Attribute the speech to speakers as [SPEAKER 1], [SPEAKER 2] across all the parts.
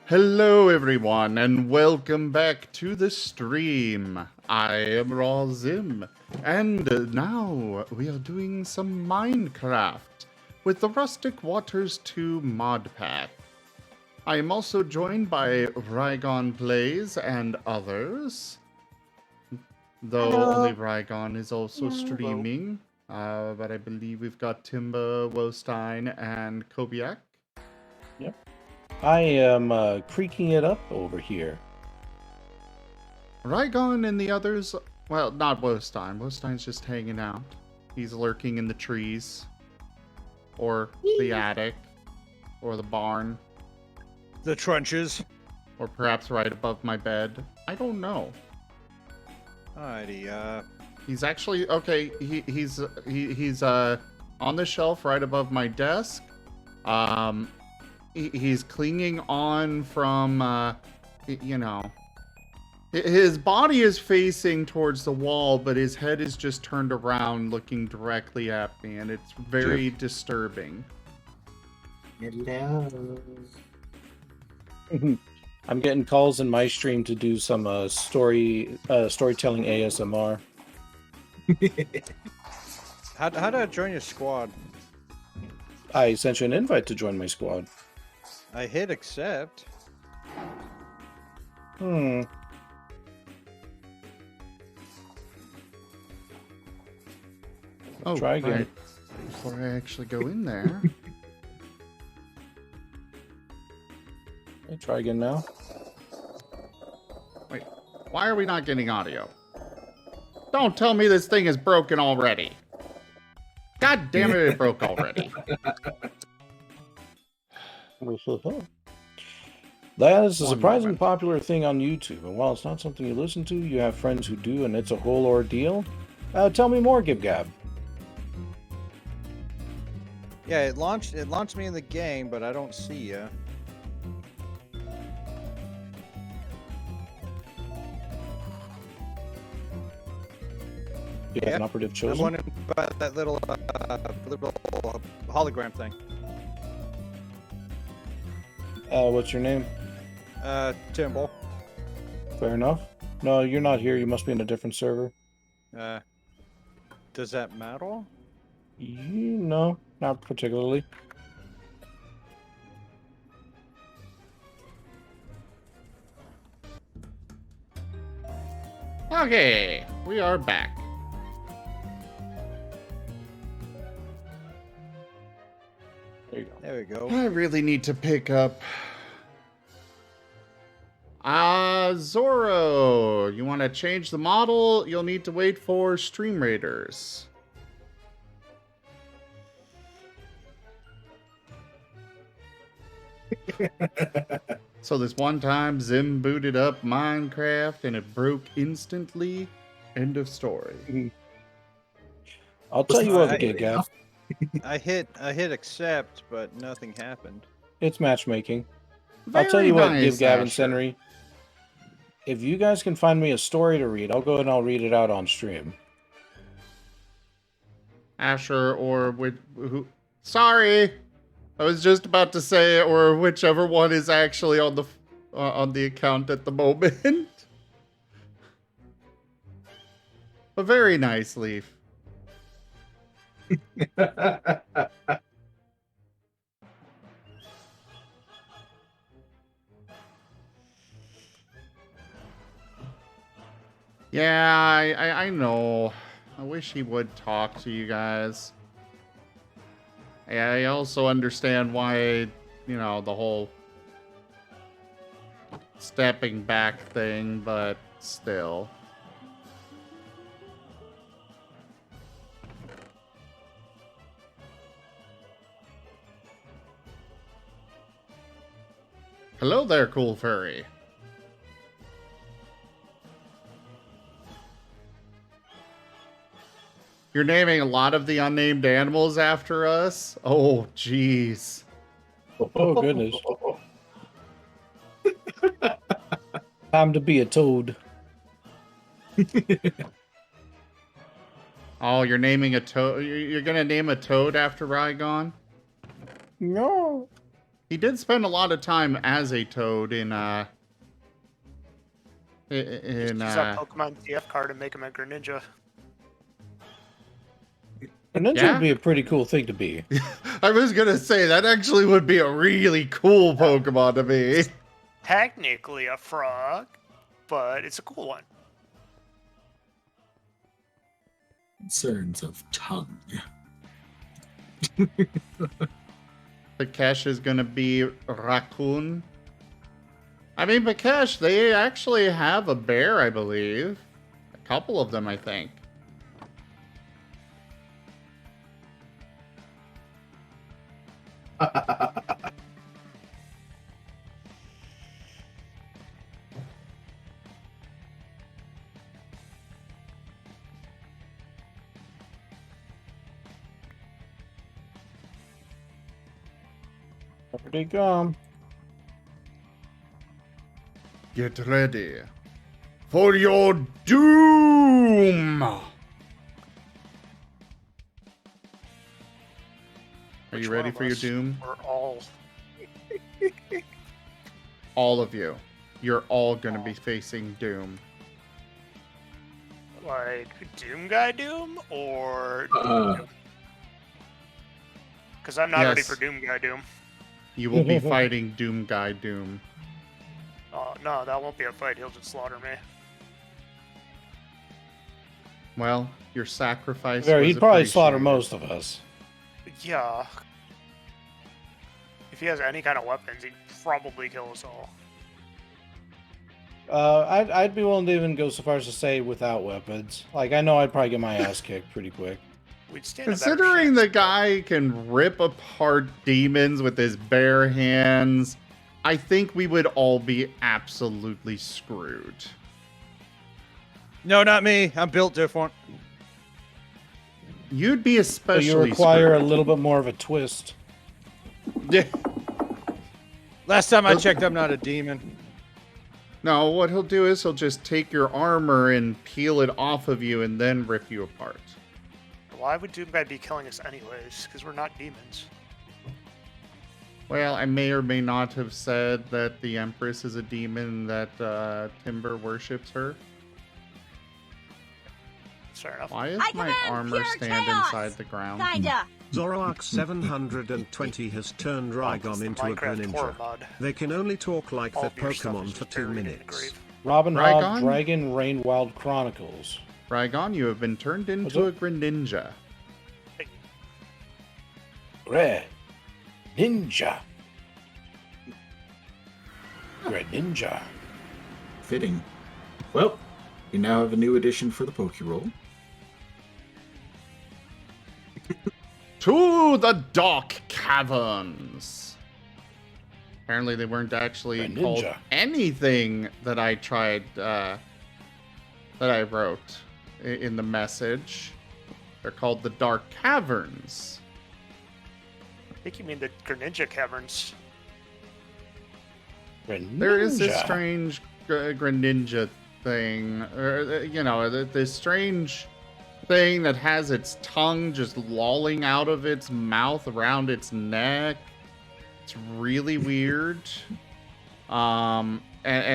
[SPEAKER 1] Hello everyone and welcome back to the stream. I am Zim, and now we are doing some Minecraft with the Rustic Waters 2 mod pack. I am also joined by Rygon Plays and others, though only Rygon is also streaming, but I believe we've got Timba, Wostein, and Kobiak.
[SPEAKER 2] Yep. I am creaking it up over here.
[SPEAKER 1] Rygon and the others, well, not Wostein. Wostein's just hanging out. He's lurking in the trees, or the attic, or the barn,
[SPEAKER 3] the trenches,
[SPEAKER 1] or perhaps right above my bed. I don't know.
[SPEAKER 3] Alrighty,
[SPEAKER 1] He's actually okay. He's on the shelf right above my desk. He's clinging on from you know. His body is facing towards the wall, but his head is just turned around looking directly at me, and it's very disturbing.
[SPEAKER 4] Hello.
[SPEAKER 2] I'm getting calls in my stream to do some storytelling ASMR.
[SPEAKER 3] how did I join your squad?
[SPEAKER 2] I sent you an invite to join my squad.
[SPEAKER 3] I hit accept.
[SPEAKER 1] Oh,
[SPEAKER 2] try again.
[SPEAKER 1] Right. Before I actually go in there.
[SPEAKER 2] Okay, try again now.
[SPEAKER 1] Wait, why are we not getting audio? Don't tell me this thing is broken already. God damn it, it broke already.
[SPEAKER 2] That is a surprisingly popular thing on YouTube, and while it's not something you listen to, you have friends who do, and it's a whole ordeal. Tell me more, Gib-Gab.
[SPEAKER 3] Yeah, it launched me in the game, but I don't see ya.
[SPEAKER 2] You have an operative chosen?
[SPEAKER 3] I'm wondering about that little hologram thing.
[SPEAKER 2] What's your name?
[SPEAKER 3] Timble.
[SPEAKER 2] Fair enough. No, you're not here. You must be in a different server.
[SPEAKER 3] Does that matter?
[SPEAKER 2] No, not particularly.
[SPEAKER 1] Okay, we are back.
[SPEAKER 2] There you go.
[SPEAKER 3] There we go.
[SPEAKER 1] I really need to pick up... Zorro, you want to change the model? You'll need to wait for Stream Raiders. So this one time, Zim booted up Minecraft and it broke instantly. End of story.
[SPEAKER 2] I'll tell you what, Gib-Gab.
[SPEAKER 3] I hit accept, but nothing happened.
[SPEAKER 2] It's matchmaking.
[SPEAKER 1] Very
[SPEAKER 2] I'll tell you what,
[SPEAKER 1] nice,
[SPEAKER 2] Gib-Gab and
[SPEAKER 1] Asher.
[SPEAKER 2] Senri. If you guys can find me a story to read, I'll go and I'll read it out on stream.
[SPEAKER 1] Asher or who? Sorry, I was just about to say, or whichever one is actually on the account at the moment. A very nice leaf. Yeah, I know. I wish he would talk to you guys. I also understand why, you know, the whole stepping back thing, but still. Hello there, cool furry. You're naming a lot of the unnamed animals after us? Oh, jeez.
[SPEAKER 2] Oh, goodness. Time to be a toad.
[SPEAKER 1] Oh, you're naming a toad? You're gonna name a toad after Rygon?
[SPEAKER 2] No.
[SPEAKER 1] He did spend a lot of time as a toad in
[SPEAKER 5] Use that Pokemon TF card and make him a Greninja.
[SPEAKER 2] A ninja
[SPEAKER 1] Yeah?
[SPEAKER 2] would be a pretty cool thing to be.
[SPEAKER 1] I was gonna say that actually would be a really cool Pokemon to be.
[SPEAKER 5] Technically a frog, but it's a cool one.
[SPEAKER 4] Concerns of tongue.
[SPEAKER 1] Pikash is gonna be raccoon. I mean, Pikash, they actually have a bear, I believe. A couple of them, I think.
[SPEAKER 2] Here they come.
[SPEAKER 1] Get ready for your doom! Are
[SPEAKER 5] Which
[SPEAKER 1] you
[SPEAKER 5] one
[SPEAKER 1] ready
[SPEAKER 5] of
[SPEAKER 1] for your
[SPEAKER 5] us?
[SPEAKER 1] doom?
[SPEAKER 5] We're all.
[SPEAKER 1] All of you. You're all gonna be facing doom.
[SPEAKER 5] Like Doom Guy Doom or because I'm not ready
[SPEAKER 1] Yes.
[SPEAKER 5] for Doom Guy Doom.
[SPEAKER 1] You will be fighting Doom Guy Doom.
[SPEAKER 5] Oh no, that won't be a fight. He'll just slaughter me.
[SPEAKER 1] Well, your sacrifice
[SPEAKER 2] There,
[SPEAKER 1] was
[SPEAKER 2] he'd probably slaughter
[SPEAKER 1] appreciated.
[SPEAKER 2] most of us.
[SPEAKER 5] Yeah. If he has any kind of weapons, he'd probably kill us all.
[SPEAKER 2] I'd be willing to even go so far as to say without weapons. Like, I know I'd probably get my ass kicked pretty quick.
[SPEAKER 5] We'd stand a better
[SPEAKER 1] Considering
[SPEAKER 5] chance.
[SPEAKER 1] the guy can rip apart demons with his bare hands, I think we would all be absolutely screwed.
[SPEAKER 3] No, not me. I'm built different.
[SPEAKER 1] You'd be
[SPEAKER 2] So
[SPEAKER 1] especially
[SPEAKER 2] you require
[SPEAKER 1] screwed.
[SPEAKER 2] a little bit more of a twist.
[SPEAKER 1] Yeah.
[SPEAKER 3] Last time I checked, I'm not a demon.
[SPEAKER 1] No, what he'll do is he'll just take your armor and peel it off of you and then rip you apart.
[SPEAKER 5] Why would Doom Guy be killing us anyways? Because we're not demons.
[SPEAKER 1] Well, I may or may not have said that the Empress is a demon that Timber worships her.
[SPEAKER 5] Fair enough.
[SPEAKER 1] Why is
[SPEAKER 6] I
[SPEAKER 1] my
[SPEAKER 6] command
[SPEAKER 1] armor
[SPEAKER 6] pure
[SPEAKER 1] stand
[SPEAKER 6] chaos.
[SPEAKER 1] inside the ground?
[SPEAKER 6] Kinda.
[SPEAKER 7] Zoroark 720 has turned
[SPEAKER 5] It's
[SPEAKER 7] Rygon
[SPEAKER 5] the
[SPEAKER 7] into a
[SPEAKER 5] Minecraft horror
[SPEAKER 7] Greninja.
[SPEAKER 5] mod.
[SPEAKER 7] They can only talk like
[SPEAKER 5] All
[SPEAKER 7] the
[SPEAKER 5] of your stuff
[SPEAKER 7] Pokemon
[SPEAKER 5] is
[SPEAKER 7] for
[SPEAKER 5] just
[SPEAKER 7] 2
[SPEAKER 5] buried in the
[SPEAKER 7] minutes.
[SPEAKER 5] grave.
[SPEAKER 2] Robin
[SPEAKER 1] Raigon?
[SPEAKER 2] Hood, Dragon, Rainwild Chronicles.
[SPEAKER 1] Raigon, you have been turned into a Greninja.
[SPEAKER 2] Ninja. Greninja.
[SPEAKER 4] Fitting. Well, you now have a new addition for the Pokeroll.
[SPEAKER 1] To the Dark Caverns. Apparently they weren't actually
[SPEAKER 2] Greninja.
[SPEAKER 1] called anything that I tried, that I wrote in the message. They're called the Dark Caverns.
[SPEAKER 5] I think you mean the Greninja Caverns.
[SPEAKER 2] Greninja.
[SPEAKER 1] There is this strange Greninja thing, or, you know, this strange thing that has its tongue just lolling out of its mouth around its neck. It's really weird. And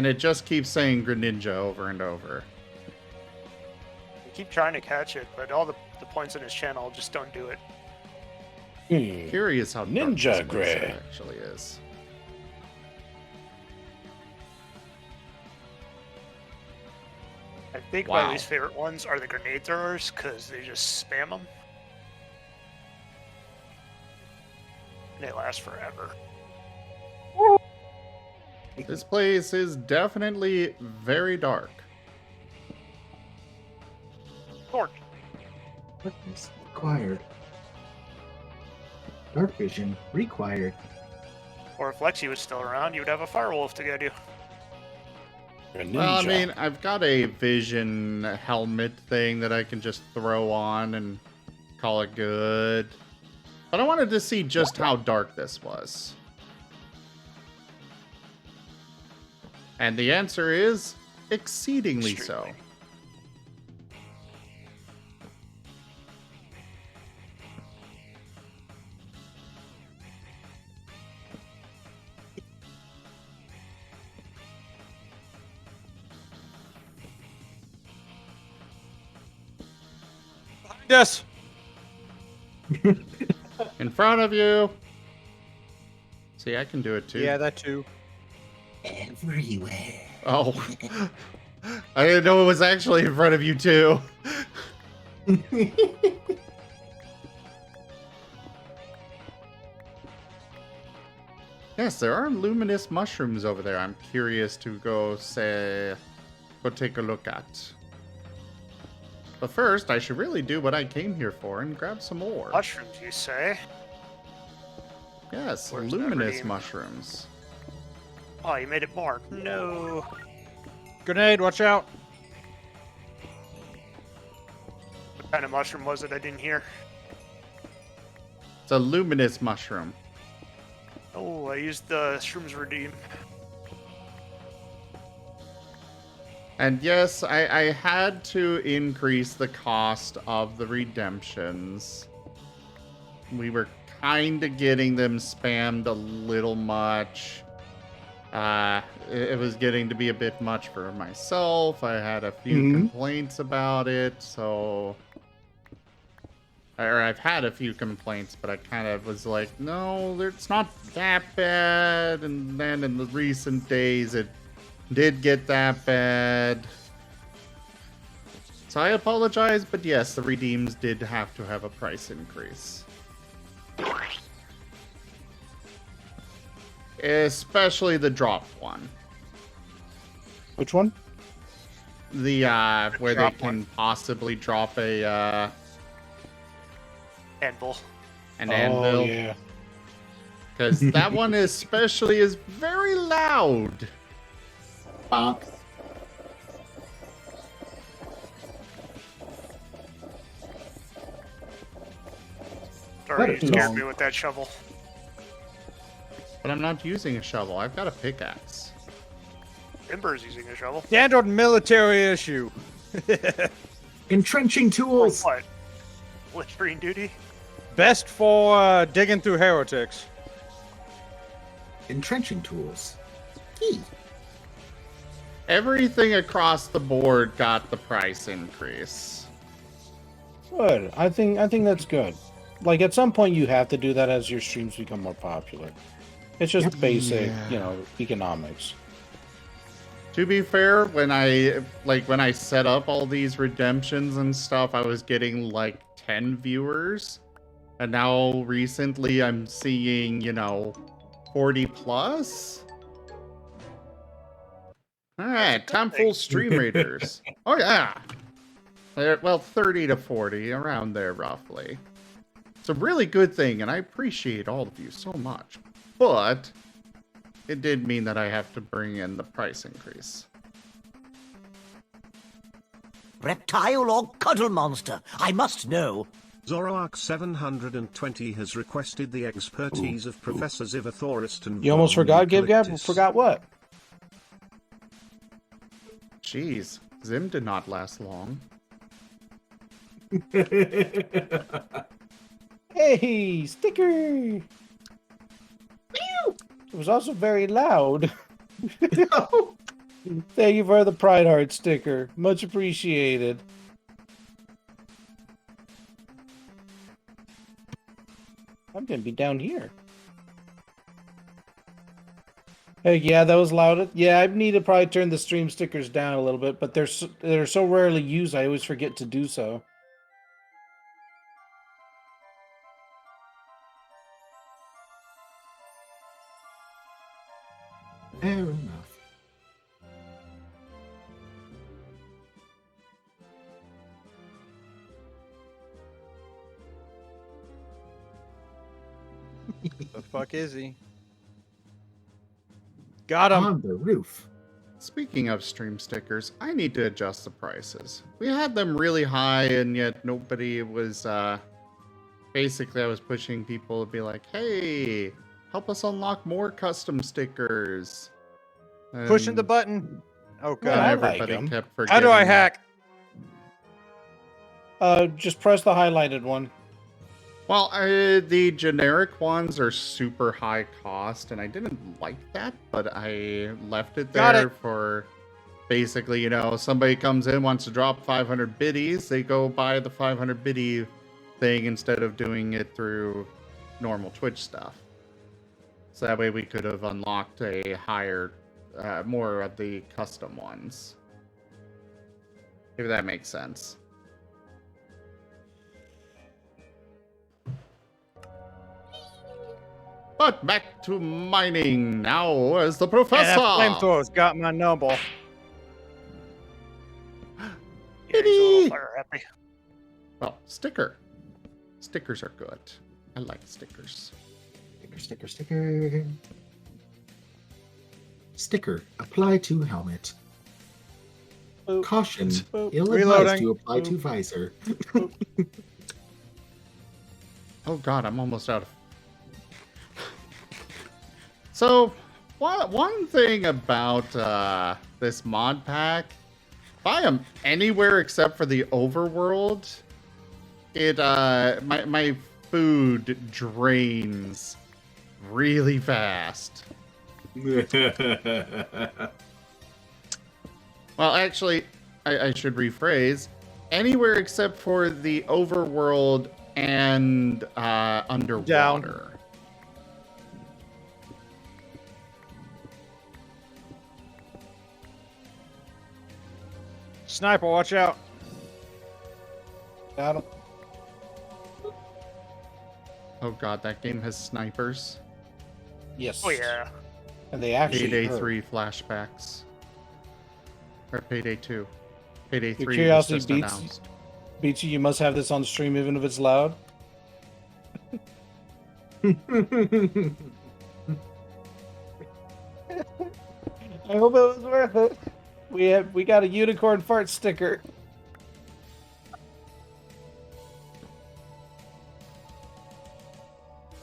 [SPEAKER 1] it just keeps saying Greninja over and over.
[SPEAKER 5] We keep trying to catch it, but all the points in his channel just don't do it.
[SPEAKER 1] Curious how dark
[SPEAKER 2] Ninja
[SPEAKER 1] this place
[SPEAKER 2] Gray.
[SPEAKER 1] actually is.
[SPEAKER 5] I think
[SPEAKER 1] Wow.
[SPEAKER 5] my least favorite ones are the grenade throwers because they just spam them. And they last forever.
[SPEAKER 1] This place is definitely very dark.
[SPEAKER 5] Torch.
[SPEAKER 4] Darkness required. Dark vision required.
[SPEAKER 5] Or if Lexi was still around, you would have a firewolf to get you.
[SPEAKER 2] Greninja.
[SPEAKER 1] Well, I mean, I've got a vision helmet thing that I can just throw on and call it good. But I wanted to see just how dark this was. And the answer is exceedingly so.
[SPEAKER 5] Extremely.
[SPEAKER 3] Yes.
[SPEAKER 1] In front of you. See, I can do it too.
[SPEAKER 3] Yeah, that too.
[SPEAKER 4] Everywhere.
[SPEAKER 1] Oh. I didn't know it was actually in front of you too. Yes, there are luminous mushrooms over there. I'm curious to go take a look at. But first, I should really do what I came here for and grab some more.
[SPEAKER 5] Mushrooms, you say?
[SPEAKER 1] Yes,
[SPEAKER 5] Where's that
[SPEAKER 1] luminous
[SPEAKER 5] redeem?
[SPEAKER 1] mushrooms.
[SPEAKER 5] Oh, you made it more. No.
[SPEAKER 3] Grenade, watch out.
[SPEAKER 5] What kind of mushroom was it? I didn't hear.
[SPEAKER 1] It's a luminous mushroom.
[SPEAKER 5] Oh, I used the shrooms redeem.
[SPEAKER 1] And yes, I had to increase the cost of the redemptions. We were kind of getting them spammed a little much. It was getting to be a bit much for myself. I had a few complaints about it, so... Or I've had a few complaints, but I kind of was like, no, it's not that bad. And then in the recent days, it did get that bad. So I apologize, but yes, the redeems did have to have a price increase. Especially the drop one.
[SPEAKER 2] Which one?
[SPEAKER 1] The, where they
[SPEAKER 5] drop
[SPEAKER 1] can
[SPEAKER 5] one.
[SPEAKER 1] possibly drop a,
[SPEAKER 5] Anvil.
[SPEAKER 1] an anvil.
[SPEAKER 2] Oh, yeah.
[SPEAKER 1] Because that one especially is very loud.
[SPEAKER 4] Bonk.
[SPEAKER 5] Sorry,
[SPEAKER 4] What
[SPEAKER 5] you
[SPEAKER 4] a
[SPEAKER 5] scared
[SPEAKER 4] long-
[SPEAKER 5] me with that shovel.
[SPEAKER 1] But I'm not using a shovel. I've got a pickaxe.
[SPEAKER 5] Ember's using a shovel.
[SPEAKER 3] Standard military issue.
[SPEAKER 4] Entrenching tools.
[SPEAKER 5] What? Littering duty?
[SPEAKER 3] Best for digging through heretics.
[SPEAKER 4] Entrenching tools. Key.
[SPEAKER 1] Everything across the board got the price increase.
[SPEAKER 2] Good. I think that's good. Like at some point you have to do that as your streams become more popular. It's just basic, economics.
[SPEAKER 1] To be fair, when I set up all these redemptions and stuff, I was getting like 10 viewers. And now recently I'm seeing, 40 plus. All right, time full stream raiders. Oh yeah. Well, 30 to 40, around there roughly. It's a really good thing, and I appreciate all of you so much. But it did mean that I have to bring in the price increase.
[SPEAKER 6] Reptile or cuddle monster? I must know.
[SPEAKER 7] Zoroark 720 has requested the expertise of Professor Zivathorist and
[SPEAKER 2] You almost forgot, Gib-Gab?
[SPEAKER 7] Eucalyptus.
[SPEAKER 2] Forgot what?
[SPEAKER 1] Jeez, Zim did not last long.
[SPEAKER 2] Hey, sticker! It was also very loud. Thank you for the Pride Heart sticker. Much appreciated. I'm gonna be down here. Hey, yeah, that was loud. Yeah, I need to probably turn the stream stickers down a little bit, but they're so rarely used, I always forget to do so.
[SPEAKER 4] Fair enough.
[SPEAKER 3] The fuck is he? Got him.
[SPEAKER 4] On the roof.
[SPEAKER 1] Speaking of stream stickers, I need to adjust the prices. We had them really high, and yet nobody was, basically I was pushing people to be like, hey, help us unlock more custom stickers.
[SPEAKER 3] Pushing the
[SPEAKER 1] And
[SPEAKER 3] button. Oh
[SPEAKER 2] Well,
[SPEAKER 1] then
[SPEAKER 2] I
[SPEAKER 3] god.
[SPEAKER 2] like
[SPEAKER 1] everybody
[SPEAKER 2] 'em.
[SPEAKER 1] kept forgetting.
[SPEAKER 3] How do I hack?
[SPEAKER 2] Just press the highlighted one.
[SPEAKER 1] Well, the generic ones are super high cost, and I didn't like that, but I left it
[SPEAKER 3] Got
[SPEAKER 1] there
[SPEAKER 3] it.
[SPEAKER 1] for basically, somebody comes in, wants to drop 500 biddies, they go buy the 500 biddy thing instead of doing it through normal Twitch stuff. So that way we could have unlocked a higher, more of the custom ones. If that makes sense. But back to mining now as the professor.
[SPEAKER 3] Yeah, that flamethrower's got my number.
[SPEAKER 5] Yeah, he's a little fire happy.
[SPEAKER 1] Well, sticker. Stickers are good. I like stickers.
[SPEAKER 4] Sticker. Sticker. Apply to helmet.
[SPEAKER 2] Boop.
[SPEAKER 4] Caution.
[SPEAKER 2] Boop.
[SPEAKER 4] Ill
[SPEAKER 3] Reloading.
[SPEAKER 4] advised to apply to
[SPEAKER 2] Boop.
[SPEAKER 4] visor.
[SPEAKER 1] Oh god, I'm almost out of... So, one thing about this mod pack, if I am anywhere except for the overworld, my food drains really fast. Well, actually, I should rephrase. Anywhere except for the overworld and underwater.
[SPEAKER 3] Sniper, watch out.
[SPEAKER 2] Got him.
[SPEAKER 1] Oh god, that game has snipers.
[SPEAKER 2] Yes.
[SPEAKER 5] Oh yeah.
[SPEAKER 2] And they actually
[SPEAKER 1] Payday
[SPEAKER 2] hurt.
[SPEAKER 1] 3 flashbacks. Or Payday 2. Payday 3 was
[SPEAKER 2] curiosity
[SPEAKER 1] just
[SPEAKER 2] beats-
[SPEAKER 1] announced.
[SPEAKER 2] Beachy, you must have this on stream even if it's loud. I hope it was worth it. We got a unicorn fart sticker.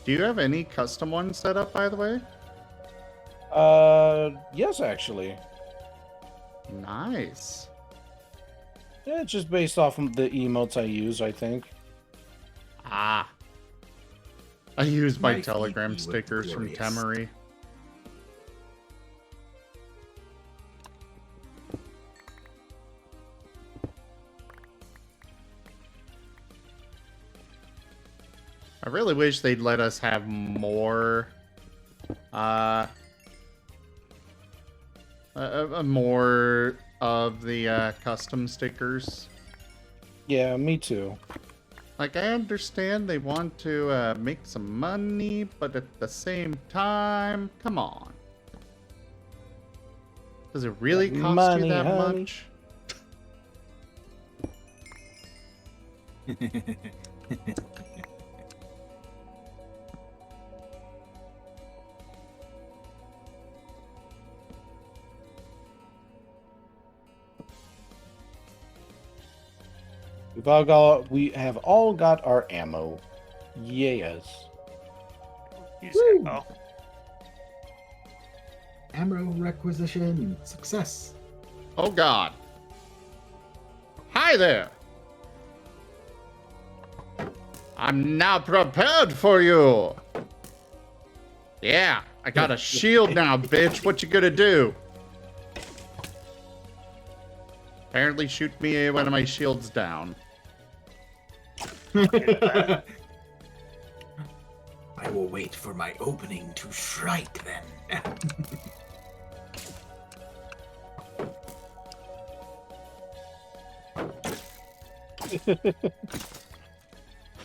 [SPEAKER 1] Do you have any custom ones set up, by the way?
[SPEAKER 2] Yes, actually.
[SPEAKER 1] Nice.
[SPEAKER 2] Yeah, it's just based off of the emotes I use, I think.
[SPEAKER 1] Ah. I use my
[SPEAKER 4] My
[SPEAKER 1] Telegram
[SPEAKER 4] VP was
[SPEAKER 1] stickers from
[SPEAKER 4] glorious.
[SPEAKER 1] Temery. I really wish they'd let us have more, more of the custom stickers.
[SPEAKER 2] Yeah, me too.
[SPEAKER 1] Like, I understand they want to make some money, but at the same time, come on. Does it really
[SPEAKER 2] Like
[SPEAKER 1] cost
[SPEAKER 2] money,
[SPEAKER 1] you that
[SPEAKER 2] honey.
[SPEAKER 1] much?
[SPEAKER 2] We have all got our ammo. Yes.
[SPEAKER 5] Use
[SPEAKER 4] Woo.
[SPEAKER 5] ammo.
[SPEAKER 4] Ammo requisition. Success.
[SPEAKER 1] Oh god. Hi there. I'm now prepared for you. Yeah, I got a shield now, bitch. What you gonna do? Apparently shoot me one of my shields down.
[SPEAKER 4] I will wait for my opening to strike then.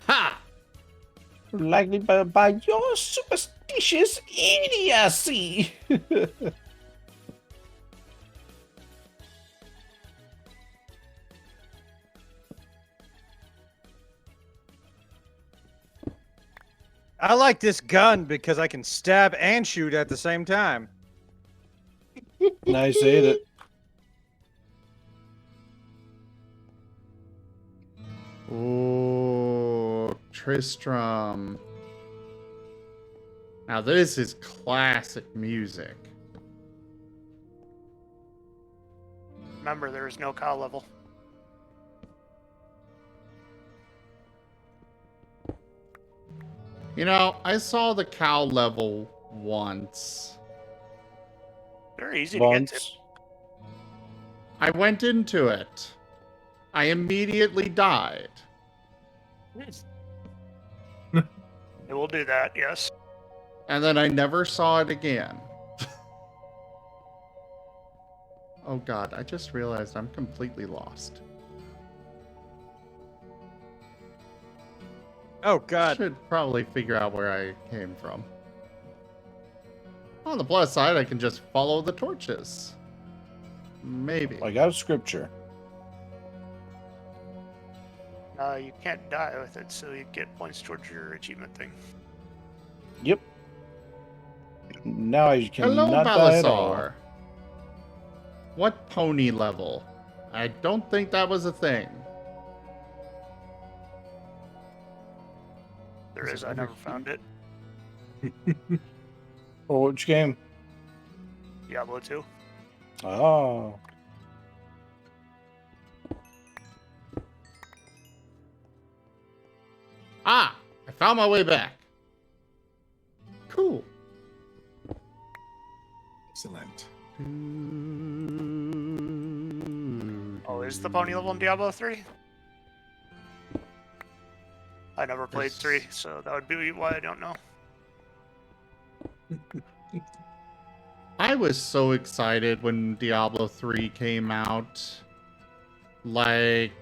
[SPEAKER 1] Ha!
[SPEAKER 2] Likely by your superstitious idiocy.
[SPEAKER 3] I like this gun because I can stab and shoot at the same time.
[SPEAKER 2] Nice, ate it.
[SPEAKER 1] Ooh, Tristram. Now this is classic music.
[SPEAKER 5] Remember, there is no cow level.
[SPEAKER 1] You know, I saw the cow level once.
[SPEAKER 5] They're easy to get to.
[SPEAKER 2] Once.
[SPEAKER 1] I went into it. I immediately died.
[SPEAKER 5] It will do that, yes.
[SPEAKER 1] And then I never saw it again. Oh god, I just realized I'm completely lost.
[SPEAKER 3] Oh God.
[SPEAKER 1] Should probably figure out where I came from. On the plus side, I can just follow the torches. Maybe.
[SPEAKER 2] I got a scripture.
[SPEAKER 5] You can't die with it, so you get points towards your achievement thing.
[SPEAKER 2] Yep. Now I
[SPEAKER 1] Hello,
[SPEAKER 2] cannot die at all.
[SPEAKER 1] Balasar. What pony level? I don't think that was a thing.
[SPEAKER 5] There is, I never found it.
[SPEAKER 2] Oh, which game?
[SPEAKER 5] Diablo 2.
[SPEAKER 2] Oh.
[SPEAKER 1] Ah! I found my way back. Cool.
[SPEAKER 4] Excellent.
[SPEAKER 5] Oh, is the pony level in Diablo 3? I never played 3, so that would be why I don't know.
[SPEAKER 1] I was so excited when Diablo 3 came out. Like,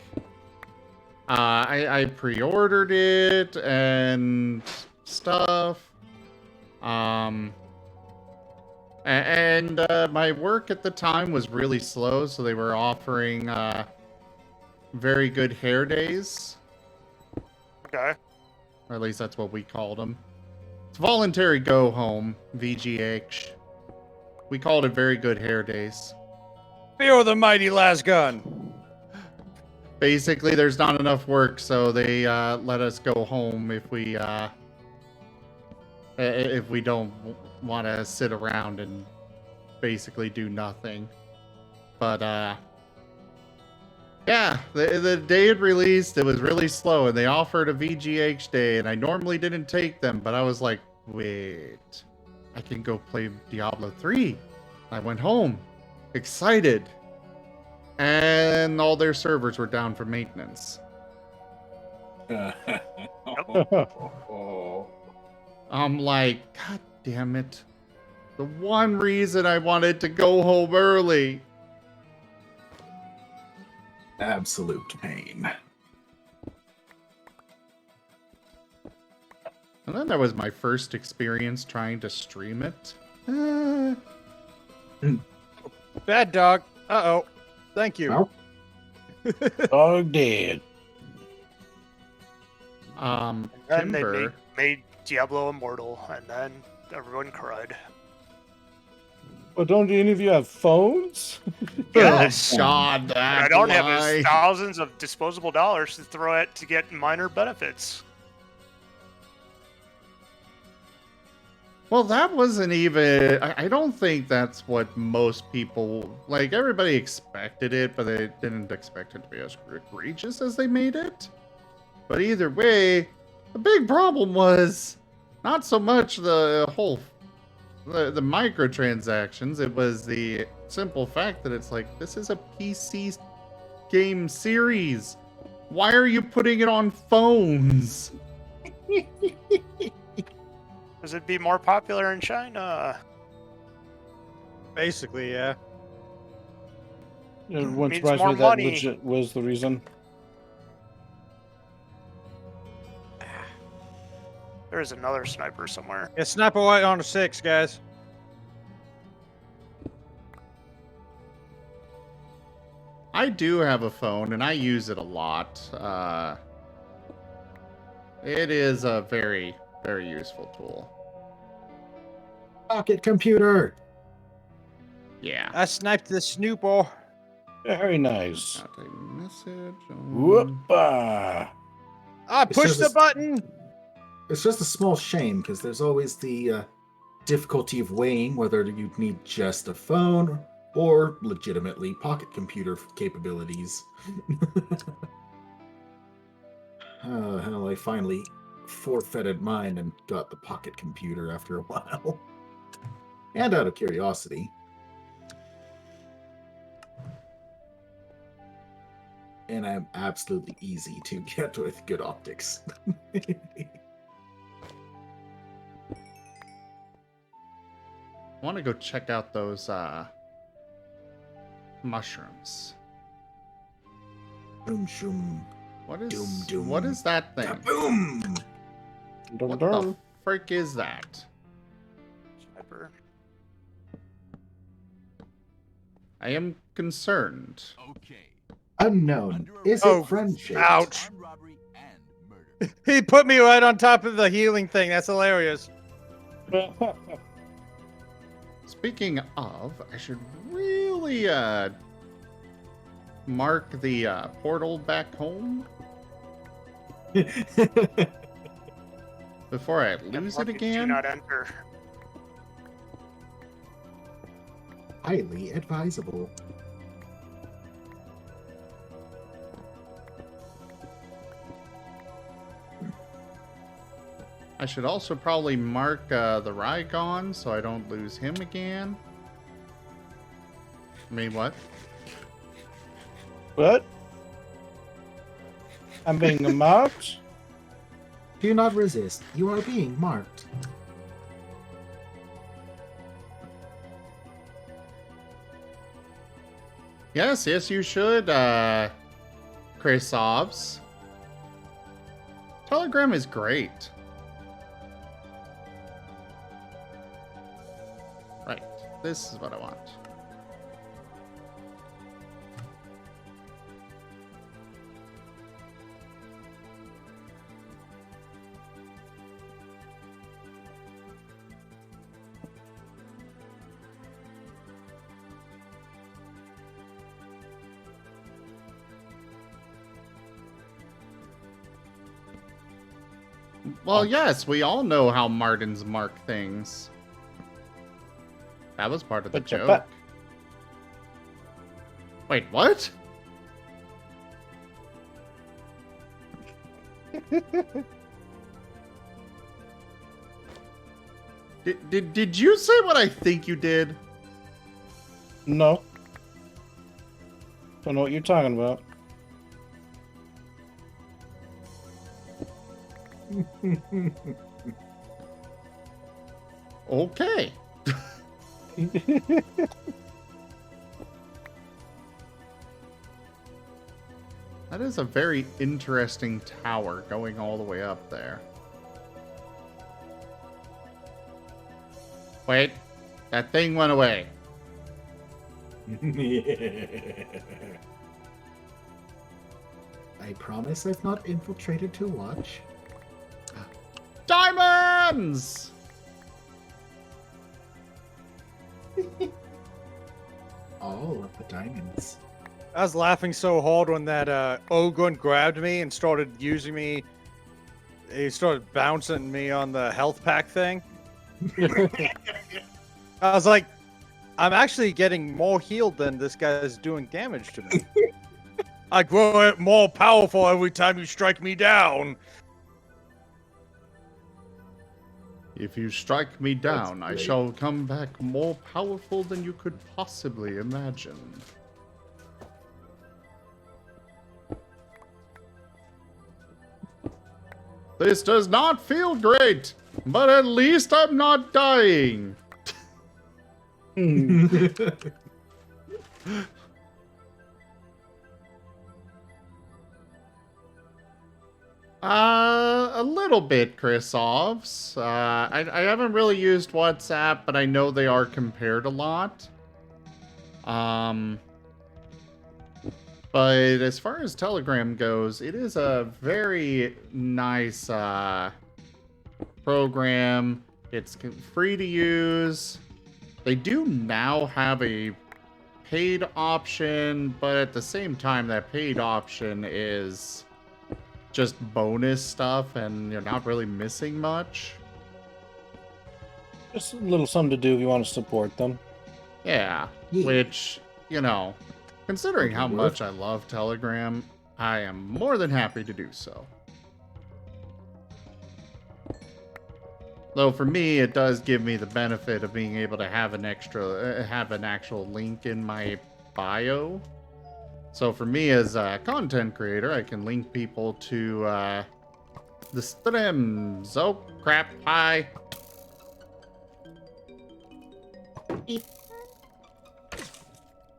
[SPEAKER 1] I pre-ordered it and stuff. And my work at the time was really slow, so they were offering very good hair days.
[SPEAKER 5] Okay.
[SPEAKER 1] Or at least that's what we called them. It's voluntary go home, VGH. We called it very good hair days.
[SPEAKER 3] Feel the mighty last gun.
[SPEAKER 1] Basically, there's not enough work, so they let us go home if we don't want to sit around and basically do nothing. But yeah, the day it released, it was really slow, and they offered a VGH day, and I normally didn't take them, but I was like, wait, I can go play Diablo 3. I went home, excited, and all their servers were down for maintenance. I'm like, God damn it. The one reason I wanted to go home early.
[SPEAKER 4] Absolute pain.
[SPEAKER 1] And then there was my first experience trying to stream it.
[SPEAKER 3] Bad dog. Uh-oh. Thank you.
[SPEAKER 4] Well,
[SPEAKER 2] Dog dead.
[SPEAKER 5] And then they
[SPEAKER 1] Timber.
[SPEAKER 5] made Diablo immortal, and then everyone cried.
[SPEAKER 2] Well, don't any of you have phones?
[SPEAKER 5] Yes.
[SPEAKER 1] Oh, God,
[SPEAKER 5] What
[SPEAKER 1] that
[SPEAKER 5] I don't have
[SPEAKER 1] lie.
[SPEAKER 5] is thousands of disposable dollars to throw at to get minor benefits.
[SPEAKER 1] Well, that wasn't even... I don't think that's what most people... Like, everybody expected it, but they didn't expect it to be as egregious as they made it. But either way, the big problem was not so much the whole... The microtransactions. It was the simple fact that it's like, this is a PC game series. Why are you putting it on phones?
[SPEAKER 5] Because it'd be more popular in China.
[SPEAKER 3] Basically, yeah.
[SPEAKER 2] It wouldn't
[SPEAKER 5] Means
[SPEAKER 2] surprise
[SPEAKER 5] more
[SPEAKER 2] me that
[SPEAKER 5] money.
[SPEAKER 2] legit was the reason.
[SPEAKER 5] There is another sniper somewhere.
[SPEAKER 3] Yeah, sniper white on a 6, guys.
[SPEAKER 1] I do have a phone, and I use it a lot. It is a very, very useful tool.
[SPEAKER 4] pocket computer.
[SPEAKER 1] Yeah.
[SPEAKER 3] I sniped the snooper.
[SPEAKER 2] Very nice.
[SPEAKER 1] Got a message.
[SPEAKER 2] Whoop-ah.
[SPEAKER 3] I
[SPEAKER 4] It's
[SPEAKER 3] pushed
[SPEAKER 4] just
[SPEAKER 3] the
[SPEAKER 4] a-
[SPEAKER 3] button.
[SPEAKER 4] It's just a small shame because there's always the difficulty of weighing whether you'd need just a phone or legitimately pocket computer capabilities. Hell, I finally forfeited mine and got the pocket computer after a while. And out of curiosity. and I'm absolutely easy to get with good optics.
[SPEAKER 1] I want to go check out those mushrooms.
[SPEAKER 4] Boom, shoom.
[SPEAKER 1] What is
[SPEAKER 4] Doom, doom.
[SPEAKER 1] what is that thing?
[SPEAKER 4] Boom!
[SPEAKER 2] Dun,
[SPEAKER 1] What
[SPEAKER 2] dun.
[SPEAKER 1] the frick is that?
[SPEAKER 5] Sniper.
[SPEAKER 1] I am concerned.
[SPEAKER 4] Unknown. Is
[SPEAKER 3] Oh,
[SPEAKER 4] it friendship?
[SPEAKER 3] Ouch. He put me right on top of the healing thing. That's hilarious.
[SPEAKER 1] Speaking of, I should really mark the portal back home before I lose it
[SPEAKER 5] Do
[SPEAKER 1] again.
[SPEAKER 5] not enter.
[SPEAKER 4] Highly advisable.
[SPEAKER 1] I should also probably mark the Rygon so I don't lose him again. I mean, what?
[SPEAKER 2] What? I'm being marked?
[SPEAKER 4] Do not resist. You are being marked.
[SPEAKER 1] Yes, you should, Krasovs. Telegram is great. Right, this is what I want. Well, yes, we all know how Martins mark things. That was part of the joke. Wait, what? Did you say what I think you did?
[SPEAKER 2] No. Don't know what you're talking about.
[SPEAKER 1] Okay. That is a very interesting tower going all the way up there. Wait, that thing went away.
[SPEAKER 4] I promise I've not infiltrated to watch.
[SPEAKER 1] Diamonds!
[SPEAKER 4] All of the diamonds.
[SPEAKER 3] I was laughing so hard when that Ogun grabbed me and started using me. He started bouncing me on the health pack thing. I was like, I'm actually getting more healed than this guy's doing damage to me. I grow more powerful every time you strike me down.
[SPEAKER 1] If you strike me down, I
[SPEAKER 4] great.
[SPEAKER 1] shall come back more powerful than you could possibly imagine. This does not feel great, but at least I'm not dying. A little bit, Krasovs. I haven't really used WhatsApp, but I know they are compared a lot. But as far as Telegram goes, it is a very nice program. It's free to use. They do now have a paid option, but at the same time, that paid option is just bonus stuff, and you're not really missing much.
[SPEAKER 2] Just a little something to do if you want to support them.
[SPEAKER 1] Yeah,
[SPEAKER 4] Yeah.
[SPEAKER 1] which, you know, considering how
[SPEAKER 4] Okay,
[SPEAKER 1] much I love Telegram, I am more than happy to do so. Though for me, it does give me the benefit of being able to have an actual link in my bio. So for me as a content creator, I can link people to the streams. Oh, crap. Hi.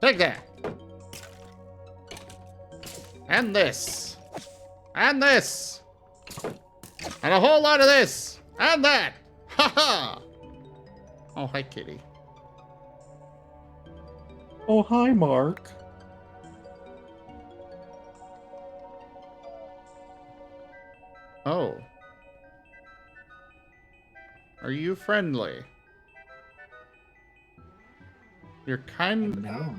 [SPEAKER 1] Take that. And this. And this. And a whole lot of this. And that. Ha ha. Oh, hi, kitty.
[SPEAKER 2] Oh, hi, Mark.
[SPEAKER 1] Oh. Are you friendly? You're kind
[SPEAKER 4] No.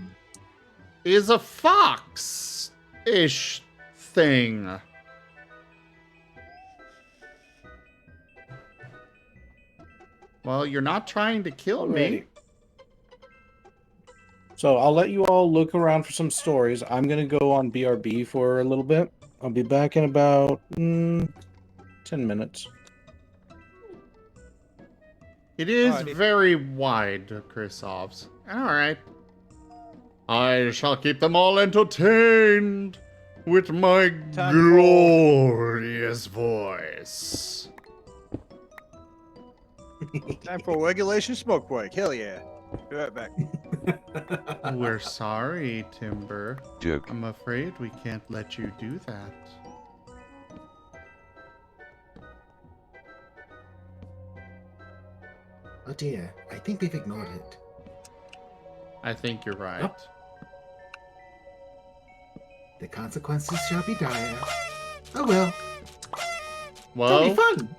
[SPEAKER 1] is a fox-ish thing. Well, you're not trying to kill me.
[SPEAKER 2] Alrighty. So I'll let you all look around for some stories. I'm going to go on BRB for a little bit. I'll be back in about 10 minutes.
[SPEAKER 1] It is
[SPEAKER 3] Alrighty.
[SPEAKER 1] very wide, Krisov's. Alright. I shall keep them all entertained with my
[SPEAKER 3] Time for-
[SPEAKER 1] glorious voice.
[SPEAKER 3] Time for regulation smoke break. Hell yeah. Be right back.
[SPEAKER 1] We're sorry, Timber.
[SPEAKER 8] Joke.
[SPEAKER 1] I'm afraid we can't let you do that.
[SPEAKER 4] Oh dear, I think they've ignored it.
[SPEAKER 1] I think you're right.
[SPEAKER 4] Yep. The consequences shall be dire. Oh well,
[SPEAKER 1] Well,
[SPEAKER 4] it'll be fun.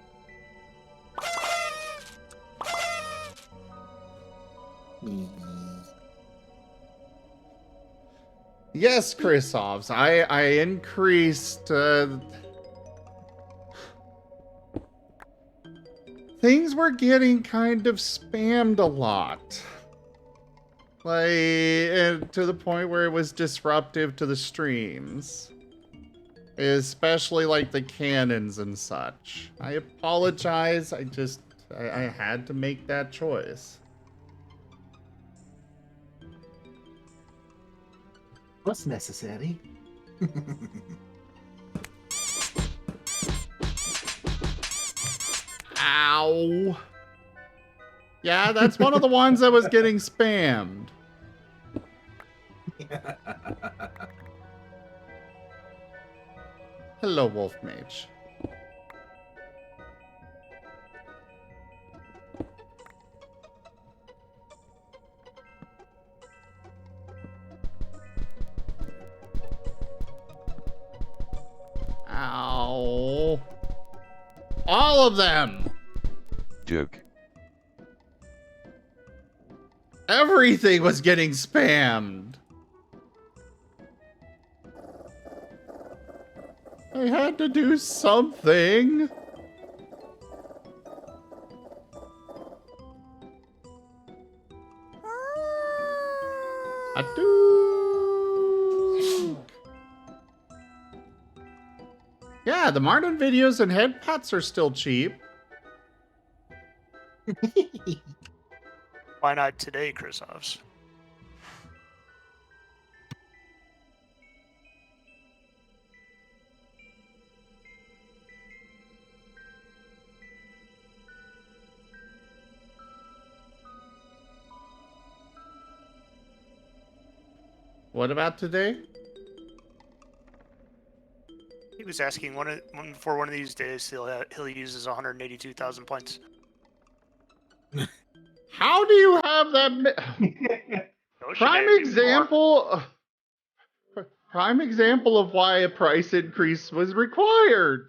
[SPEAKER 1] yes, Krisov's. I increased things were getting kind of spammed a lot. Like, to the point where it was disruptive to the streams. Especially, like, the cannons and such. I apologize, I had to make that choice.
[SPEAKER 4] What's necessary?
[SPEAKER 1] Ow. Yeah, that's one of the ones that was getting spammed. Hello, Wolf Mage. Ow. All of them!
[SPEAKER 8] Joke.
[SPEAKER 1] Everything was getting spammed. I had to do something. Yeah, the Martin videos and head pats are still cheap.
[SPEAKER 5] Why not today, Krisovs?
[SPEAKER 1] What about today?
[SPEAKER 5] He was asking for one of these days he'll use his 182,000 points.
[SPEAKER 1] How do you have that?
[SPEAKER 5] No
[SPEAKER 1] Prime
[SPEAKER 5] shenanigans
[SPEAKER 1] example. Prime example of why a price increase was required.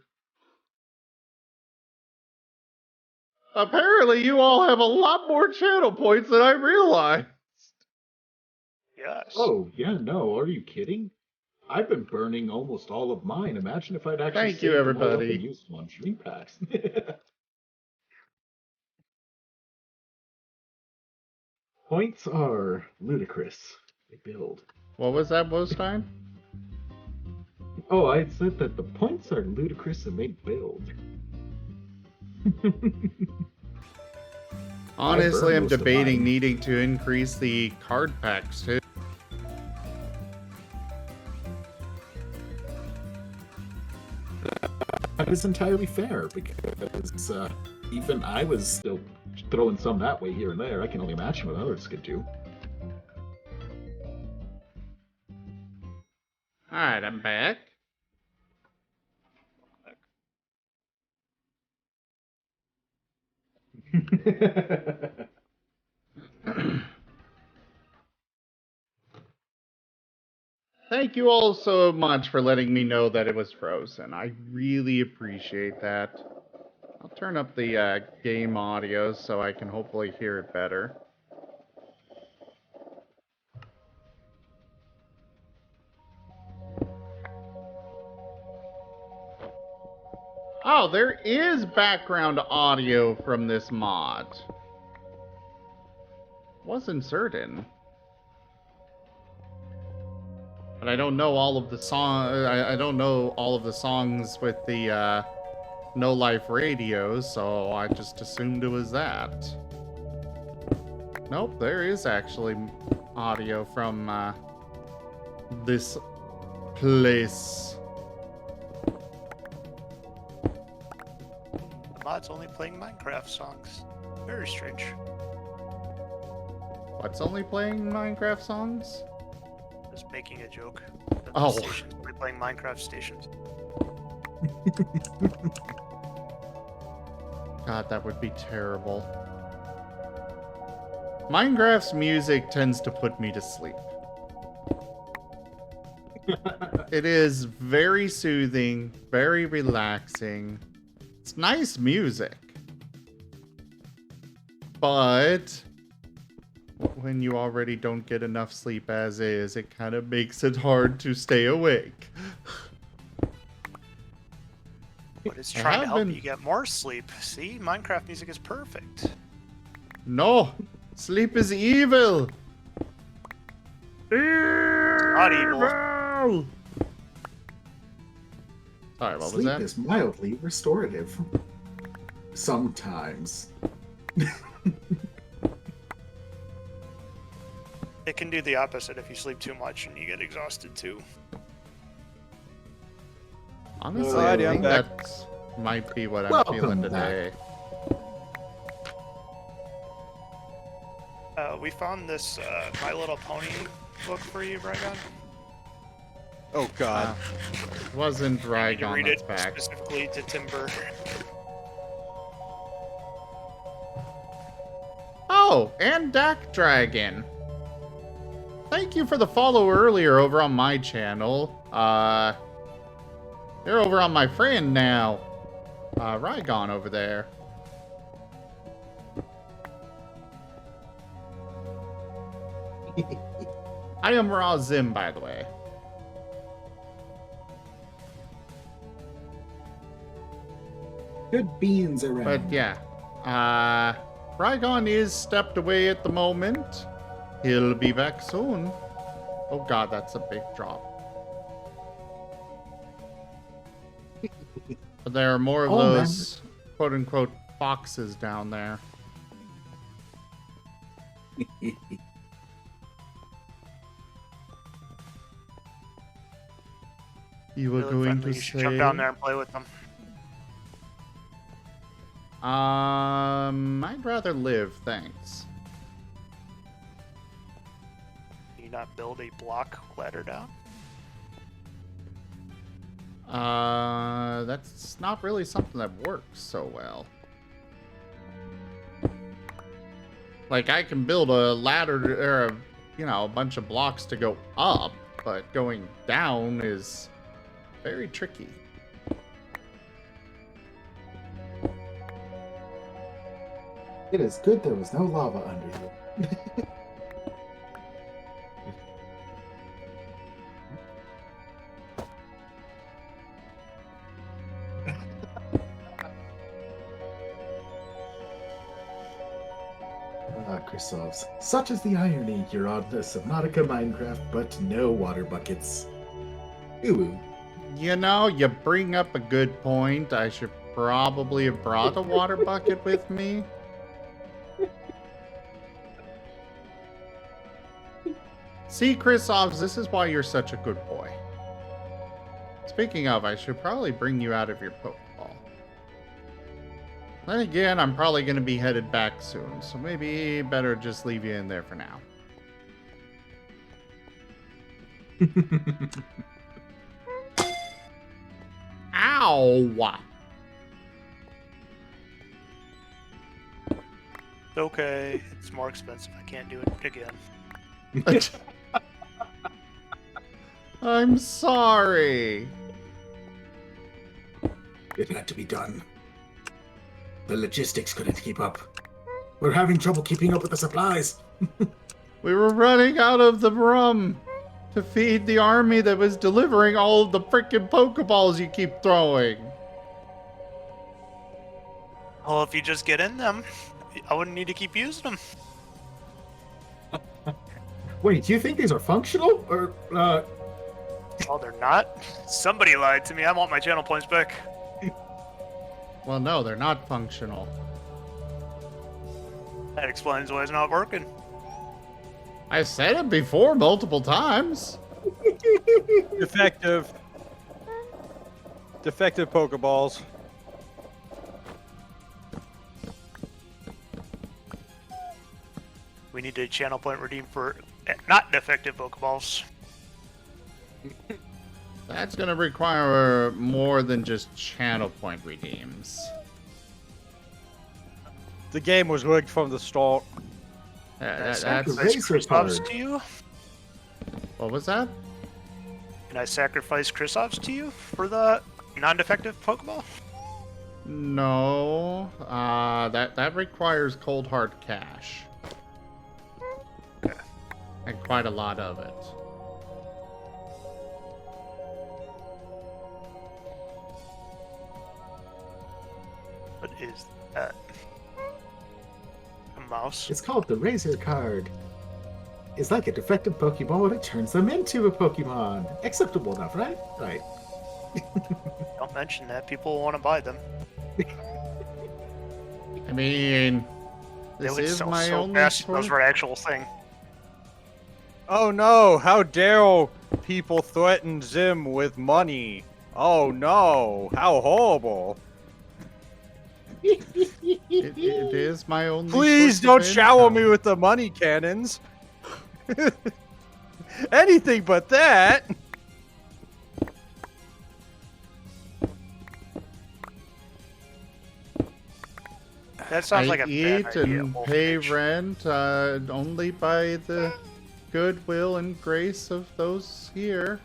[SPEAKER 1] Apparently, you all have a lot more channel points than I realized.
[SPEAKER 5] Yes.
[SPEAKER 4] Oh, yeah, no, are you kidding? I've been burning almost all of mine. Imagine if I'd actually
[SPEAKER 1] Thank you,
[SPEAKER 4] saved them all up
[SPEAKER 1] everybody.
[SPEAKER 4] and used them on stream packs. Points are ludicrous. They build.
[SPEAKER 1] What was that most time?
[SPEAKER 4] Oh, I said that the points are ludicrous and they build.
[SPEAKER 1] Honestly, I'm
[SPEAKER 4] most of
[SPEAKER 1] debating
[SPEAKER 4] mine.
[SPEAKER 1] needing to increase the card packs too.
[SPEAKER 4] That is entirely fair because even I was still throwing some that way here and there. I can only imagine what others could do.
[SPEAKER 1] Alright, I'm back. Thank you all so much for letting me know that it was frozen. I really appreciate that. I'll turn up the game audio so I can hopefully hear it better. Oh, there is background audio from this mod. Wasn't certain. But I don't know all of the I don't know all of the songs with the No Life radios, so I just assumed it was that. Nope, there is actually audio from this place.
[SPEAKER 5] The mod's only playing Minecraft songs. Very strange.
[SPEAKER 1] What's only playing Minecraft songs?
[SPEAKER 5] Just making a joke.
[SPEAKER 1] Oh.
[SPEAKER 5] Stations only playing Minecraft stations.
[SPEAKER 1] God, that would be terrible. Minecraft's music tends to put me to sleep. It is very soothing, very relaxing. It's nice music. But when you already don't get enough sleep as is, it kind of makes it hard to stay awake.
[SPEAKER 5] But it's trying to help you get more sleep. See, Minecraft music is perfect.
[SPEAKER 1] No! Sleep is evil!
[SPEAKER 5] Not evil.
[SPEAKER 1] Sorry, what was
[SPEAKER 4] Sleep
[SPEAKER 1] that?
[SPEAKER 4] is mildly restorative. Sometimes.
[SPEAKER 5] It can do the opposite if you sleep too much and you get exhausted too.
[SPEAKER 1] Honestly,
[SPEAKER 3] Alrighty,
[SPEAKER 1] I
[SPEAKER 3] I'm
[SPEAKER 1] think
[SPEAKER 3] back.
[SPEAKER 1] that might be what I'm
[SPEAKER 4] Welcome
[SPEAKER 1] feeling
[SPEAKER 4] back.
[SPEAKER 1] today.
[SPEAKER 5] We found this My Little Pony book for you, Bragon.
[SPEAKER 3] Oh God.
[SPEAKER 1] Wasn't
[SPEAKER 5] You
[SPEAKER 1] Rygon
[SPEAKER 5] read
[SPEAKER 1] that's
[SPEAKER 5] it
[SPEAKER 1] back.
[SPEAKER 5] specifically to Timber.
[SPEAKER 1] Oh, and Dak Dragon. Thank you for the follow earlier over on my channel. You're over on my friend now. Rygon over there. I am Raw Zim, by the way.
[SPEAKER 4] Good beans around.
[SPEAKER 1] But yeah, Rygon is stepped away at the moment. He'll be back soon. Oh god, that's a big drop. But there are more of those quote-unquote foxes down there. You were
[SPEAKER 5] Really
[SPEAKER 1] going
[SPEAKER 5] friendly.
[SPEAKER 1] to
[SPEAKER 5] You should
[SPEAKER 1] say...
[SPEAKER 5] jump down there and play with them.
[SPEAKER 1] I'd rather live, thanks.
[SPEAKER 5] Can you not build a block ladder down?
[SPEAKER 1] That's not really something that works so well. Like, I can build a ladder, or, you know, a bunch of blocks to go up, but going down is very tricky.
[SPEAKER 4] It is good there was no lava under you. Chrysos. Such is the irony, your oddness of Nautica Minecraft, but no water buckets. Ooh.
[SPEAKER 1] You know, you bring up a good point. I should probably have brought a water bucket with me. See, Chrysos, this is why you're such a good boy. It's Speaking of, I should probably bring you out of your Pokeball. Then again, I'm probably going to be headed back soon, so maybe better just leave you in there for now. Ow!
[SPEAKER 5] Okay, it's more expensive. I can't do it again.
[SPEAKER 1] I'm sorry.
[SPEAKER 4] It had to be done. The logistics couldn't keep up. We're having trouble keeping up with the supplies.
[SPEAKER 1] We were running out of the rum to feed the army that was delivering all the freaking Pokeballs you keep throwing.
[SPEAKER 5] Well, if you just get in them, I wouldn't need to keep using them.
[SPEAKER 4] Wait, do you think these are functional? Or,
[SPEAKER 5] Oh, they're not? Somebody lied to me. I want my channel points back.
[SPEAKER 1] Well, no, they're not functional.
[SPEAKER 5] That explains why it's not working.
[SPEAKER 1] I said it before multiple times.
[SPEAKER 3] Defective. Defective Pokeballs.
[SPEAKER 5] We need a channel point redeem for not defective Pokeballs.
[SPEAKER 1] That's going to require more than just channel point redeems.
[SPEAKER 3] The game was rigged from the start.
[SPEAKER 1] That's
[SPEAKER 4] Sacrifice
[SPEAKER 5] Chris
[SPEAKER 4] card.
[SPEAKER 5] to you?
[SPEAKER 1] what was that?
[SPEAKER 5] Can I sacrifice Chrysops to you for the non-defective Pokeball?
[SPEAKER 1] No, that requires cold hard cash.
[SPEAKER 5] Okay.
[SPEAKER 1] And quite a lot of it.
[SPEAKER 5] What is that? A mouse?
[SPEAKER 4] It's called the Razor card. It's like a defective Pokemon, but it turns them into a Pokemon. Acceptable enough, right? Right.
[SPEAKER 5] Don't mention that. People want to buy them.
[SPEAKER 1] I mean,
[SPEAKER 5] They
[SPEAKER 1] this
[SPEAKER 5] would
[SPEAKER 1] is
[SPEAKER 5] sell
[SPEAKER 1] my
[SPEAKER 5] so
[SPEAKER 1] only
[SPEAKER 5] fast if those
[SPEAKER 1] choice.
[SPEAKER 5] were an actual thing.
[SPEAKER 3] Oh no, how dare people threaten Zim with money? Oh no, how horrible.
[SPEAKER 1] It is my only.
[SPEAKER 3] Please
[SPEAKER 1] source
[SPEAKER 3] don't
[SPEAKER 1] of
[SPEAKER 3] shower me
[SPEAKER 1] income.
[SPEAKER 3] with the money cannons. Anything but that.
[SPEAKER 5] That sounds
[SPEAKER 1] I
[SPEAKER 5] like a
[SPEAKER 1] eat
[SPEAKER 5] bad idea.
[SPEAKER 1] and
[SPEAKER 5] Wolf
[SPEAKER 1] pay
[SPEAKER 5] Mage.
[SPEAKER 1] rent only by the goodwill and grace of those here.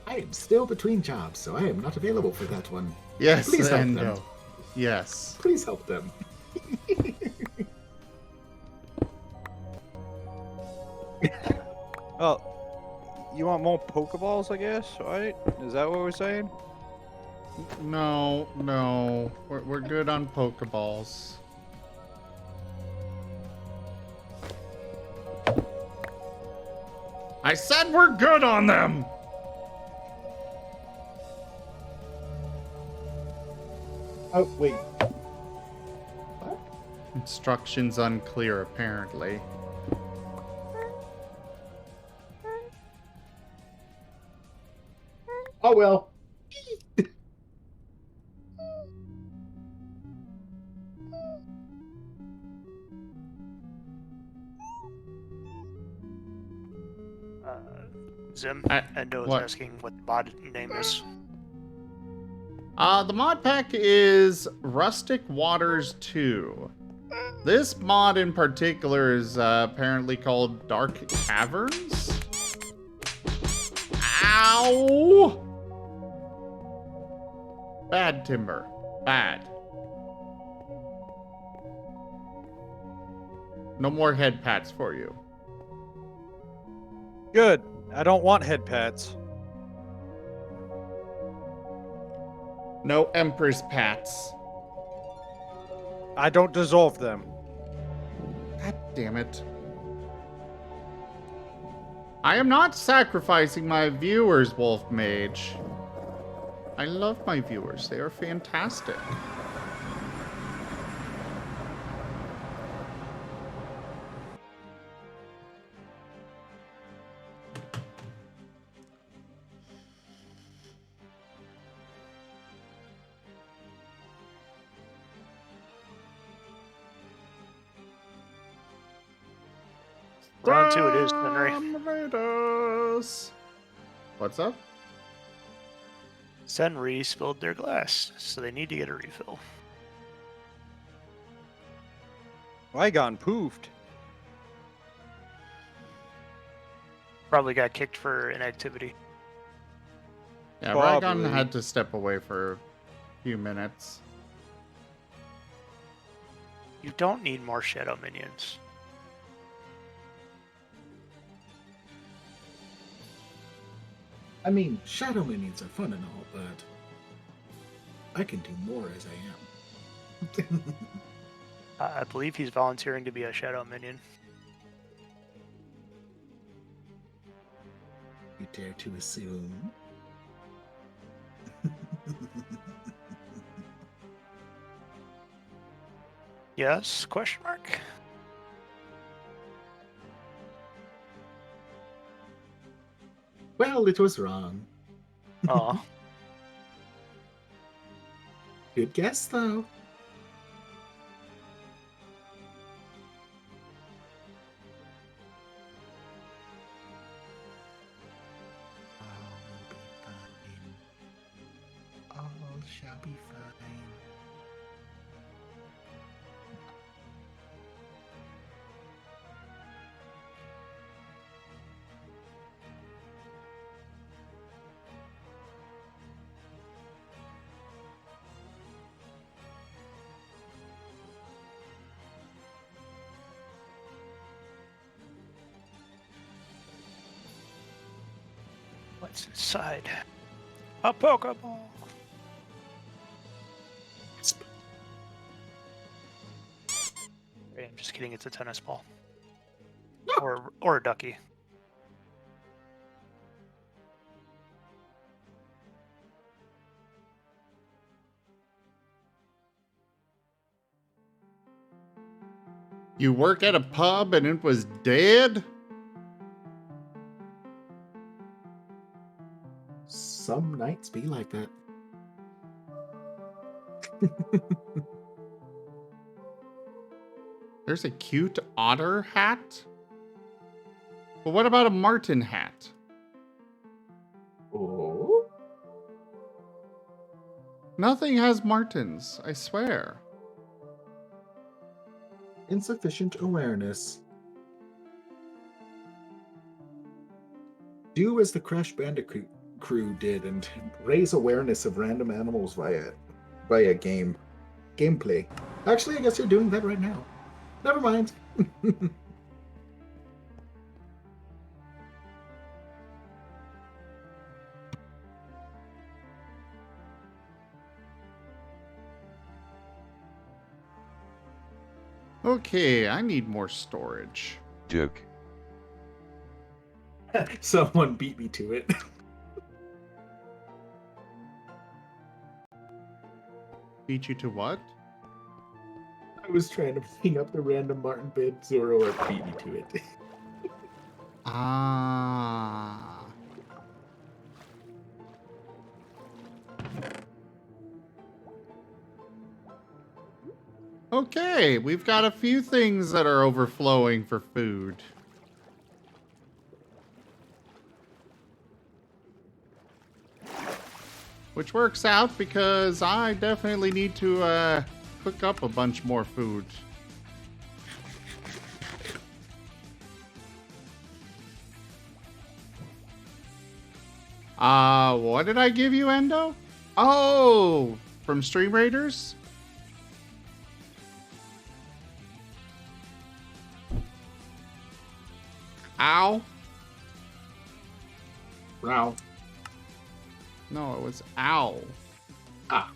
[SPEAKER 4] I am still between jobs, so I am not available for that one.
[SPEAKER 1] Yes,
[SPEAKER 4] Please help
[SPEAKER 1] and
[SPEAKER 4] them.
[SPEAKER 1] no. Yes.
[SPEAKER 4] Please help them.
[SPEAKER 3] Oh, you want more Pokeballs, I guess, right? Is that what we're saying?
[SPEAKER 1] No, no. We're good on Pokeballs. I said we're good on them!
[SPEAKER 2] Oh, wait.
[SPEAKER 1] Instructions unclear, apparently.
[SPEAKER 4] Oh well.
[SPEAKER 5] Zim,
[SPEAKER 1] I-
[SPEAKER 5] Endo is
[SPEAKER 1] what?
[SPEAKER 5] asking what the mod name is.
[SPEAKER 1] The mod pack is Rustic Waters 2. This mod in particular is apparently called Dark Caverns. Ow! Bad timber. Bad. No more head pats for you.
[SPEAKER 3] Good. I don't want head pats.
[SPEAKER 1] No Empress pats.
[SPEAKER 3] I don't deserve them.
[SPEAKER 1] God damn it. I am not sacrificing my viewers, Wolf Mage. I love my viewers. They are fantastic.
[SPEAKER 5] Round 2 it is, Henry.
[SPEAKER 1] Raiders. What's up?
[SPEAKER 5] Senri spilled their glass, so they need to get a refill.
[SPEAKER 3] Lygon poofed.
[SPEAKER 5] Probably got kicked for inactivity.
[SPEAKER 1] Yeah,
[SPEAKER 3] Probably.
[SPEAKER 1] Rygon had to step away for a few minutes.
[SPEAKER 5] You don't need more shadow minions.
[SPEAKER 4] I mean, shadow minions are fun and all, but I can do more as I am.
[SPEAKER 5] I believe he's volunteering to be a shadow minion.
[SPEAKER 4] You dare to assume?
[SPEAKER 5] Yes? Question mark?
[SPEAKER 4] Well, it was wrong.
[SPEAKER 5] Oh,
[SPEAKER 4] Good guess, though. All shall be fine.
[SPEAKER 5] what's inside? A Pokeball! I'm just kidding, it's a tennis ball. Or a ducky.
[SPEAKER 1] You work at a pub and it was dead?
[SPEAKER 4] Some nights be like that.
[SPEAKER 1] There's a cute otter hat? But what about a martin hat?
[SPEAKER 4] Oh?
[SPEAKER 1] Nothing has martins, I swear.
[SPEAKER 4] Insufficient awareness. Do as the Crash Bandicoot crew did and raise awareness of random animals via gameplay. Actually, I guess you're doing that right now. Never mind.
[SPEAKER 1] Okay, I need more storage.
[SPEAKER 8] Joke.
[SPEAKER 4] Someone beat me to it.
[SPEAKER 1] Beat you to what?
[SPEAKER 4] I was trying to bring up the random Martin bid. Zoro beat me to it.
[SPEAKER 1] Ah. Okay, we've got a few things that are overflowing for food. Which works out because I definitely need to cook up a bunch more food. What did I give you, Endo? Oh, from Stream Raiders? Ow.
[SPEAKER 4] Wow.
[SPEAKER 1] No, it was ow.
[SPEAKER 4] Ah.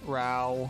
[SPEAKER 9] Row.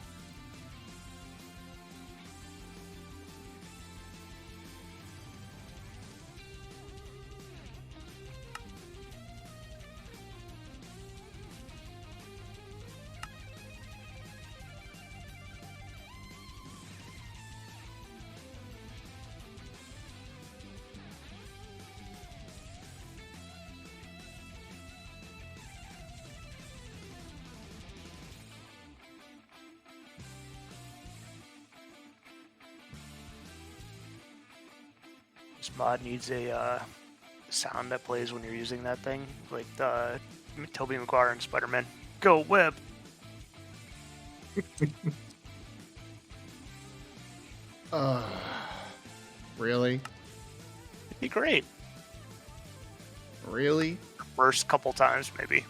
[SPEAKER 5] This mod needs a sound that plays when you're using that thing, like the Tobey Maguire and Spider-Man. Go web.
[SPEAKER 1] Really?
[SPEAKER 5] It'd be great.
[SPEAKER 1] Really?
[SPEAKER 5] First couple times, maybe.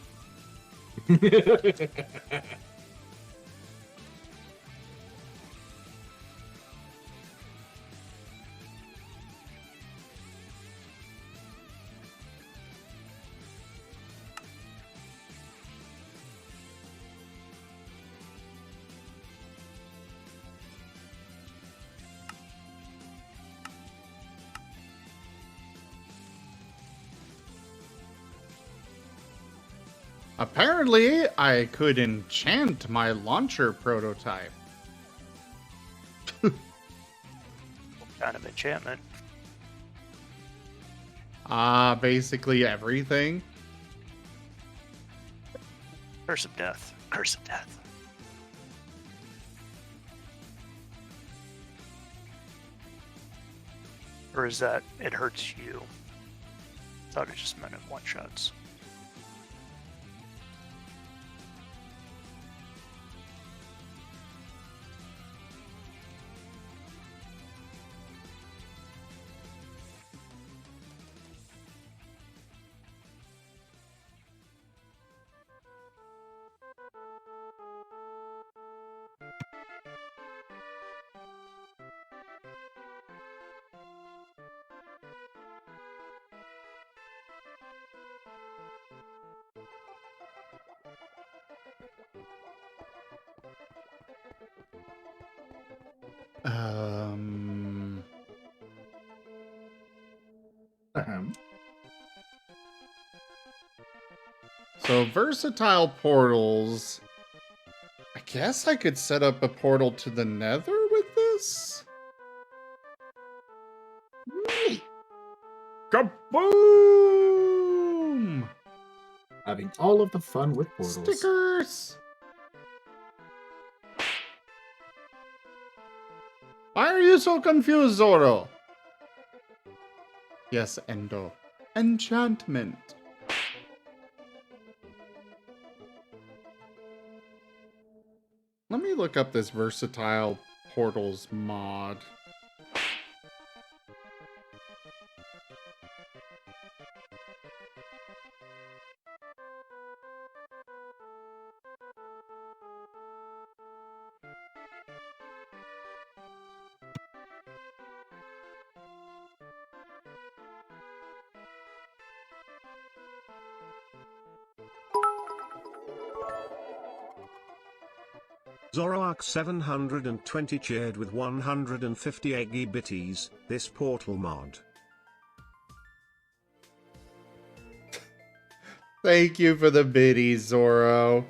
[SPEAKER 1] Apparently, I could enchant my launcher prototype.
[SPEAKER 5] What kind of enchantment?
[SPEAKER 1] Basically everything.
[SPEAKER 5] Curse of death. Curse of death. Or is that it hurts you? Thought it just meant it one shots.
[SPEAKER 1] So versatile portals. I guess I could set up a portal to the Nether with this? Kaboom!
[SPEAKER 4] Having all of the fun with portals.
[SPEAKER 1] Stickers! Why are you so confused, Zoro? Yes, Endo. Enchantment. Let me look up this versatile portals mod.
[SPEAKER 7] Zoroark 720 cheered with 150 eggy bitties, this portal mod.
[SPEAKER 1] Thank you for the biddies, Zoro.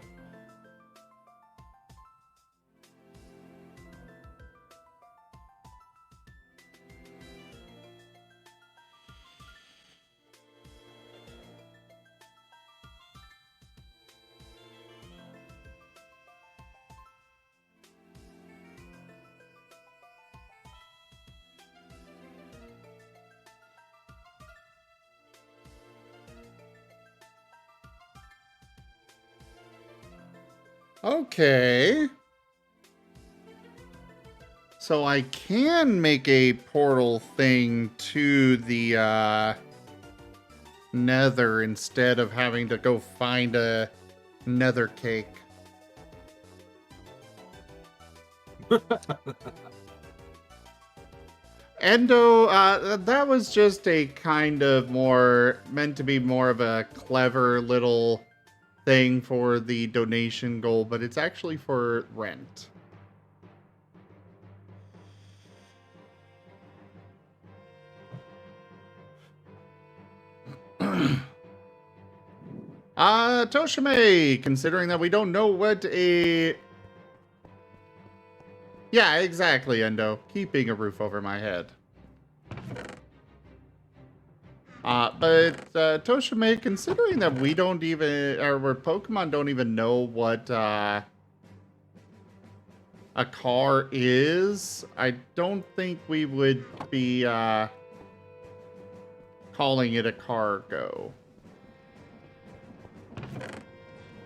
[SPEAKER 1] Okay. So I can make a portal thing to the Nether instead of having to go find a Nether cake. Endo, that was just a kind of meant to be more of a clever little thing for the donation goal, but it's actually for rent. Toshime, considering that we don't know what a... Yeah, exactly, Endo. Keeping a roof over my head. But Toshime, considering that we don't even, or where Pokemon don't even know what a car is, I don't think we would be calling it a cargo.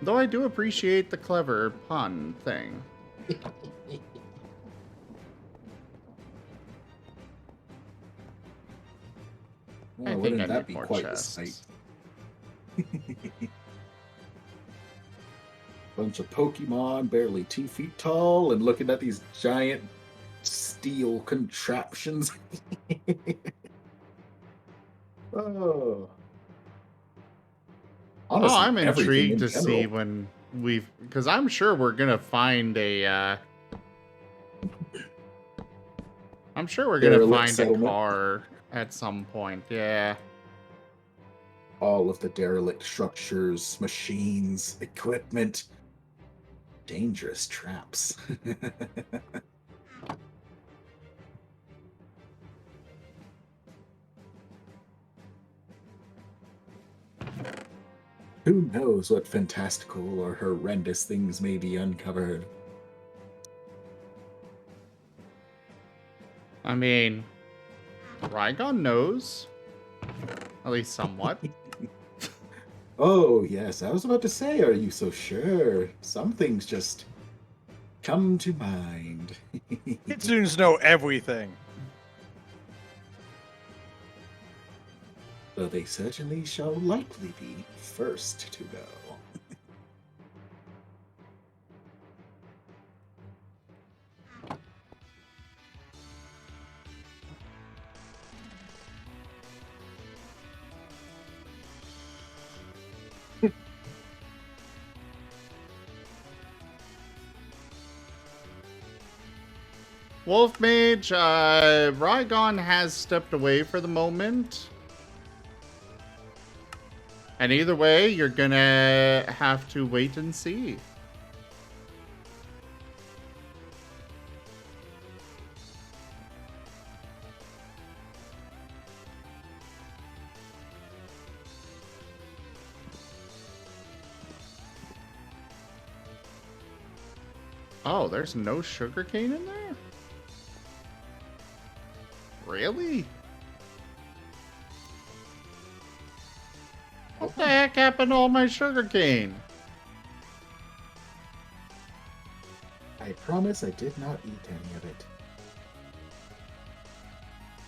[SPEAKER 1] Though I do appreciate the clever pun thing.
[SPEAKER 4] Well,
[SPEAKER 1] I think
[SPEAKER 4] wouldn't
[SPEAKER 1] I
[SPEAKER 4] that
[SPEAKER 1] need
[SPEAKER 4] be
[SPEAKER 1] more
[SPEAKER 4] quite the
[SPEAKER 1] chests.
[SPEAKER 4] sight? Bunch of Pokemon, barely 2 feet tall, and looking at these giant steel contraptions. Oh.
[SPEAKER 1] Oh,
[SPEAKER 4] Honestly,
[SPEAKER 1] I'm
[SPEAKER 4] everything
[SPEAKER 1] intrigued
[SPEAKER 4] in
[SPEAKER 1] to see
[SPEAKER 4] general.
[SPEAKER 1] when because I'm sure we're gonna find a, I'm sure we're gonna
[SPEAKER 4] Derelict
[SPEAKER 1] find a
[SPEAKER 4] settlement.
[SPEAKER 1] car at some point, yeah.
[SPEAKER 4] All of the derelict structures, machines, equipment, dangerous traps. Who knows what fantastical or horrendous things may be uncovered?
[SPEAKER 1] I mean, Rygon knows. At least somewhat.
[SPEAKER 4] Oh, yes, I was about to say, are you so sure? Some things just come to mind.
[SPEAKER 3] Kitsunes know everything.
[SPEAKER 4] Though they certainly shall likely be first to go.
[SPEAKER 1] Wolf Mage, Rygon has stepped away for the moment. And either way, you're gonna have to wait and see. Oh, there's no sugarcane in there? Really? What the heck happened to all my sugarcane?
[SPEAKER 4] I promise I did not eat any of it.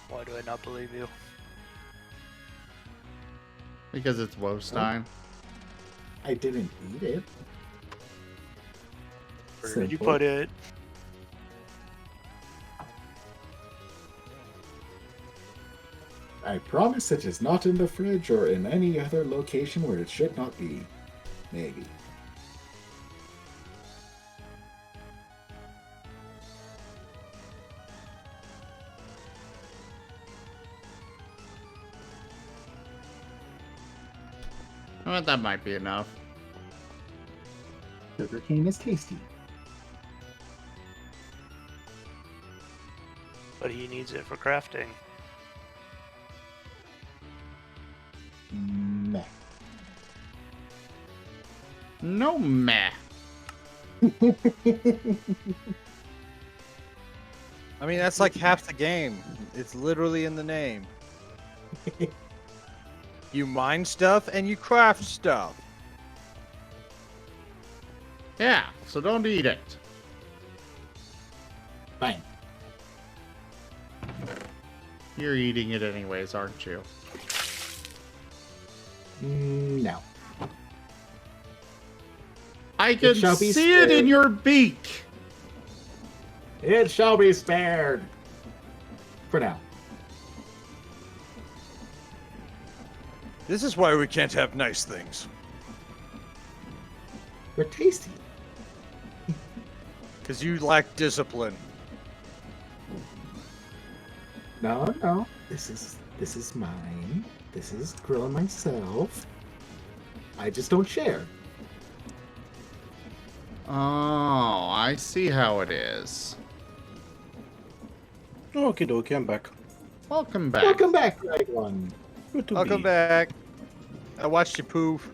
[SPEAKER 5] Why do I not believe you?
[SPEAKER 1] Because it's Wostein.
[SPEAKER 4] I didn't eat it.
[SPEAKER 5] Where did you
[SPEAKER 4] Simple.
[SPEAKER 5] put it?
[SPEAKER 4] I promise it is not in the fridge or in any other location where it should not be. Maybe.
[SPEAKER 1] Well, that might be enough.
[SPEAKER 4] Sugarcane is tasty.
[SPEAKER 5] But he needs it for crafting.
[SPEAKER 4] Meh.
[SPEAKER 1] No meh.
[SPEAKER 3] I mean, that's like half the game. It's literally in the name. You mine stuff and you craft stuff.
[SPEAKER 1] Yeah, so don't eat it.
[SPEAKER 4] Fine.
[SPEAKER 1] You're eating it anyways, aren't you?
[SPEAKER 4] No.
[SPEAKER 1] I can
[SPEAKER 4] shall be
[SPEAKER 1] see it in
[SPEAKER 4] spared.
[SPEAKER 1] your beak.
[SPEAKER 4] It shall be spared. For now.
[SPEAKER 3] This is why we can't have nice things.
[SPEAKER 4] They're tasty.
[SPEAKER 3] Because you lack discipline.
[SPEAKER 4] No, no. This is mine. This is grilling myself. I just don't share.
[SPEAKER 1] Oh, I see how it is.
[SPEAKER 2] Okie dokie, I'm back.
[SPEAKER 1] Welcome back.
[SPEAKER 4] Welcome back, right one.
[SPEAKER 2] Good to
[SPEAKER 3] Welcome
[SPEAKER 2] be.
[SPEAKER 3] back. I watched you poof.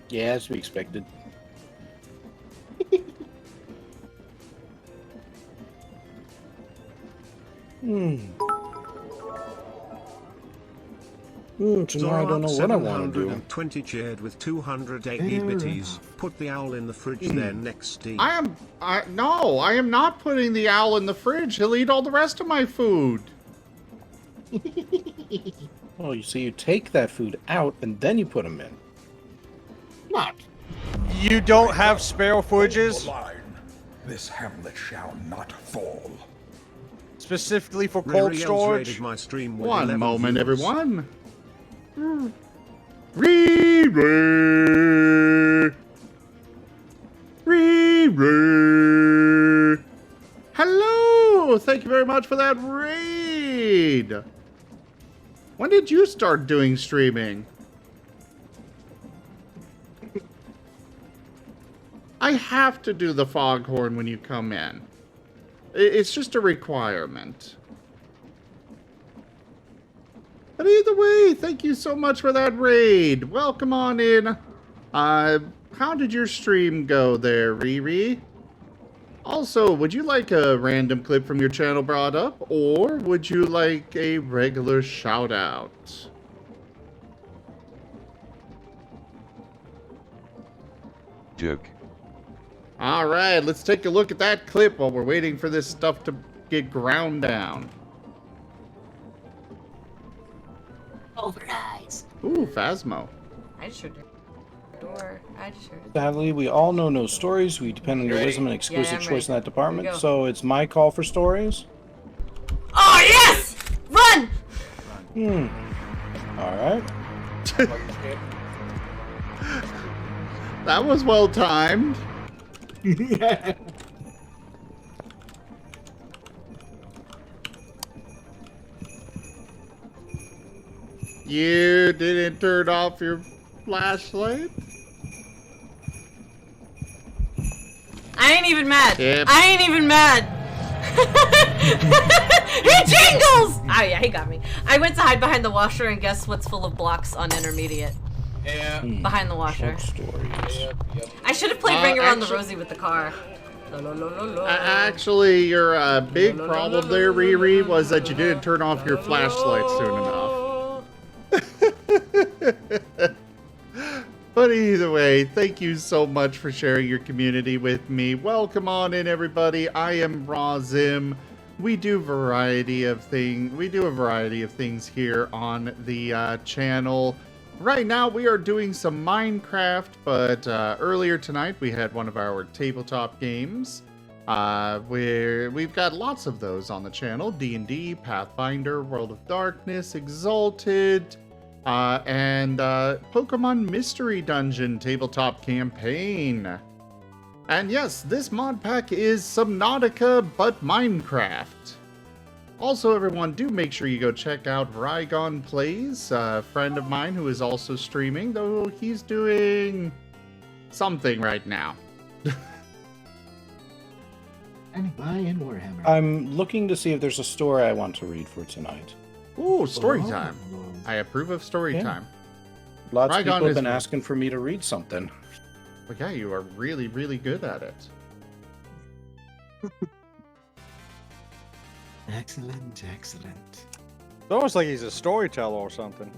[SPEAKER 2] Yeah, as we expected. So now I don't know what I want to do.
[SPEAKER 7] 720 cheered with 280
[SPEAKER 4] Fair
[SPEAKER 7] bitties.
[SPEAKER 4] enough.
[SPEAKER 7] Put the owl in the fridge there next Steve.
[SPEAKER 1] No, I am not putting the owl in the fridge. He'll eat all the rest of my food.
[SPEAKER 2] Oh, you see, you take that food out and then you put them in.
[SPEAKER 4] Not.
[SPEAKER 3] You don't have spare fridges
[SPEAKER 8] Line. This hamlet shall not fall.
[SPEAKER 3] specifically for cold
[SPEAKER 7] Riri
[SPEAKER 3] storage?
[SPEAKER 7] rated my stream with
[SPEAKER 1] One
[SPEAKER 7] 11
[SPEAKER 1] moment,
[SPEAKER 7] viewers.
[SPEAKER 1] everyone. Riri! Riri! Hello! Thank you very much for that raid! When did you start doing streaming? I have to do the foghorn when you come in. It's just a requirement. But either way, thank you so much for that raid. Welcome on in. How did your stream go there, Riri? Also, would you like a random clip from your channel brought up, or would you like a regular shout out?
[SPEAKER 9] Joke.
[SPEAKER 1] All right, let's take a look at that clip while we're waiting for this stuff to get ground down.
[SPEAKER 10] Overeyes.
[SPEAKER 1] Ooh, Phasmo.
[SPEAKER 10] I just heard the door. I just heard it.
[SPEAKER 2] Sadly, we all know no stories. We depend on your wisdom and exclusive
[SPEAKER 10] I'm
[SPEAKER 2] choice in
[SPEAKER 10] ready.
[SPEAKER 2] that department.
[SPEAKER 10] Here we go.
[SPEAKER 2] So it's my call for stories.
[SPEAKER 10] Oh, yes! Run!
[SPEAKER 2] All right.
[SPEAKER 1] That was well timed. You didn't turn off your flashlight?
[SPEAKER 10] I ain't even mad.
[SPEAKER 1] Yep.
[SPEAKER 10] I ain't even mad. He jingles! Oh, yeah, he got me. I went to hide behind the washer, and guess what's full of blocks on intermediate?
[SPEAKER 11] Yeah.
[SPEAKER 10] Behind the washer.
[SPEAKER 2] Stories.
[SPEAKER 10] I should have played Bring Around the
[SPEAKER 1] actually-
[SPEAKER 10] Rosie with the car.
[SPEAKER 1] Actually, your big problem there, Riri, was that you didn't turn off your flashlight soon enough. But either way, thank you so much for sharing your community with me. Welcome on in, everybody. I am Razim. We do a variety of things here on the channel. Right now, we are doing some Minecraft, but earlier tonight we had one of our tabletop games. Where we've got lots of those on the channel: D&D, Pathfinder, World of Darkness, Exalted, and Pokemon Mystery Dungeon tabletop campaign. And yes, this mod pack is Subnautica, but Minecraft. Also, everyone, do make sure you go check out Rygon Plays, a friend of mine who is also streaming, though he's doing something right now.
[SPEAKER 4] And buying Warhammer.
[SPEAKER 2] I'm looking to see if there's a story I want to read for tonight.
[SPEAKER 1] Ooh, story
[SPEAKER 4] Oh.
[SPEAKER 1] time. I approve of story
[SPEAKER 2] Yeah.
[SPEAKER 1] time.
[SPEAKER 2] Lots of
[SPEAKER 1] Rygon
[SPEAKER 2] people have
[SPEAKER 1] is-
[SPEAKER 2] been asking for me to read something.
[SPEAKER 1] Well, yeah, you are really, really good at it.
[SPEAKER 4] Excellent, excellent.
[SPEAKER 3] It's almost like he's a storyteller or something.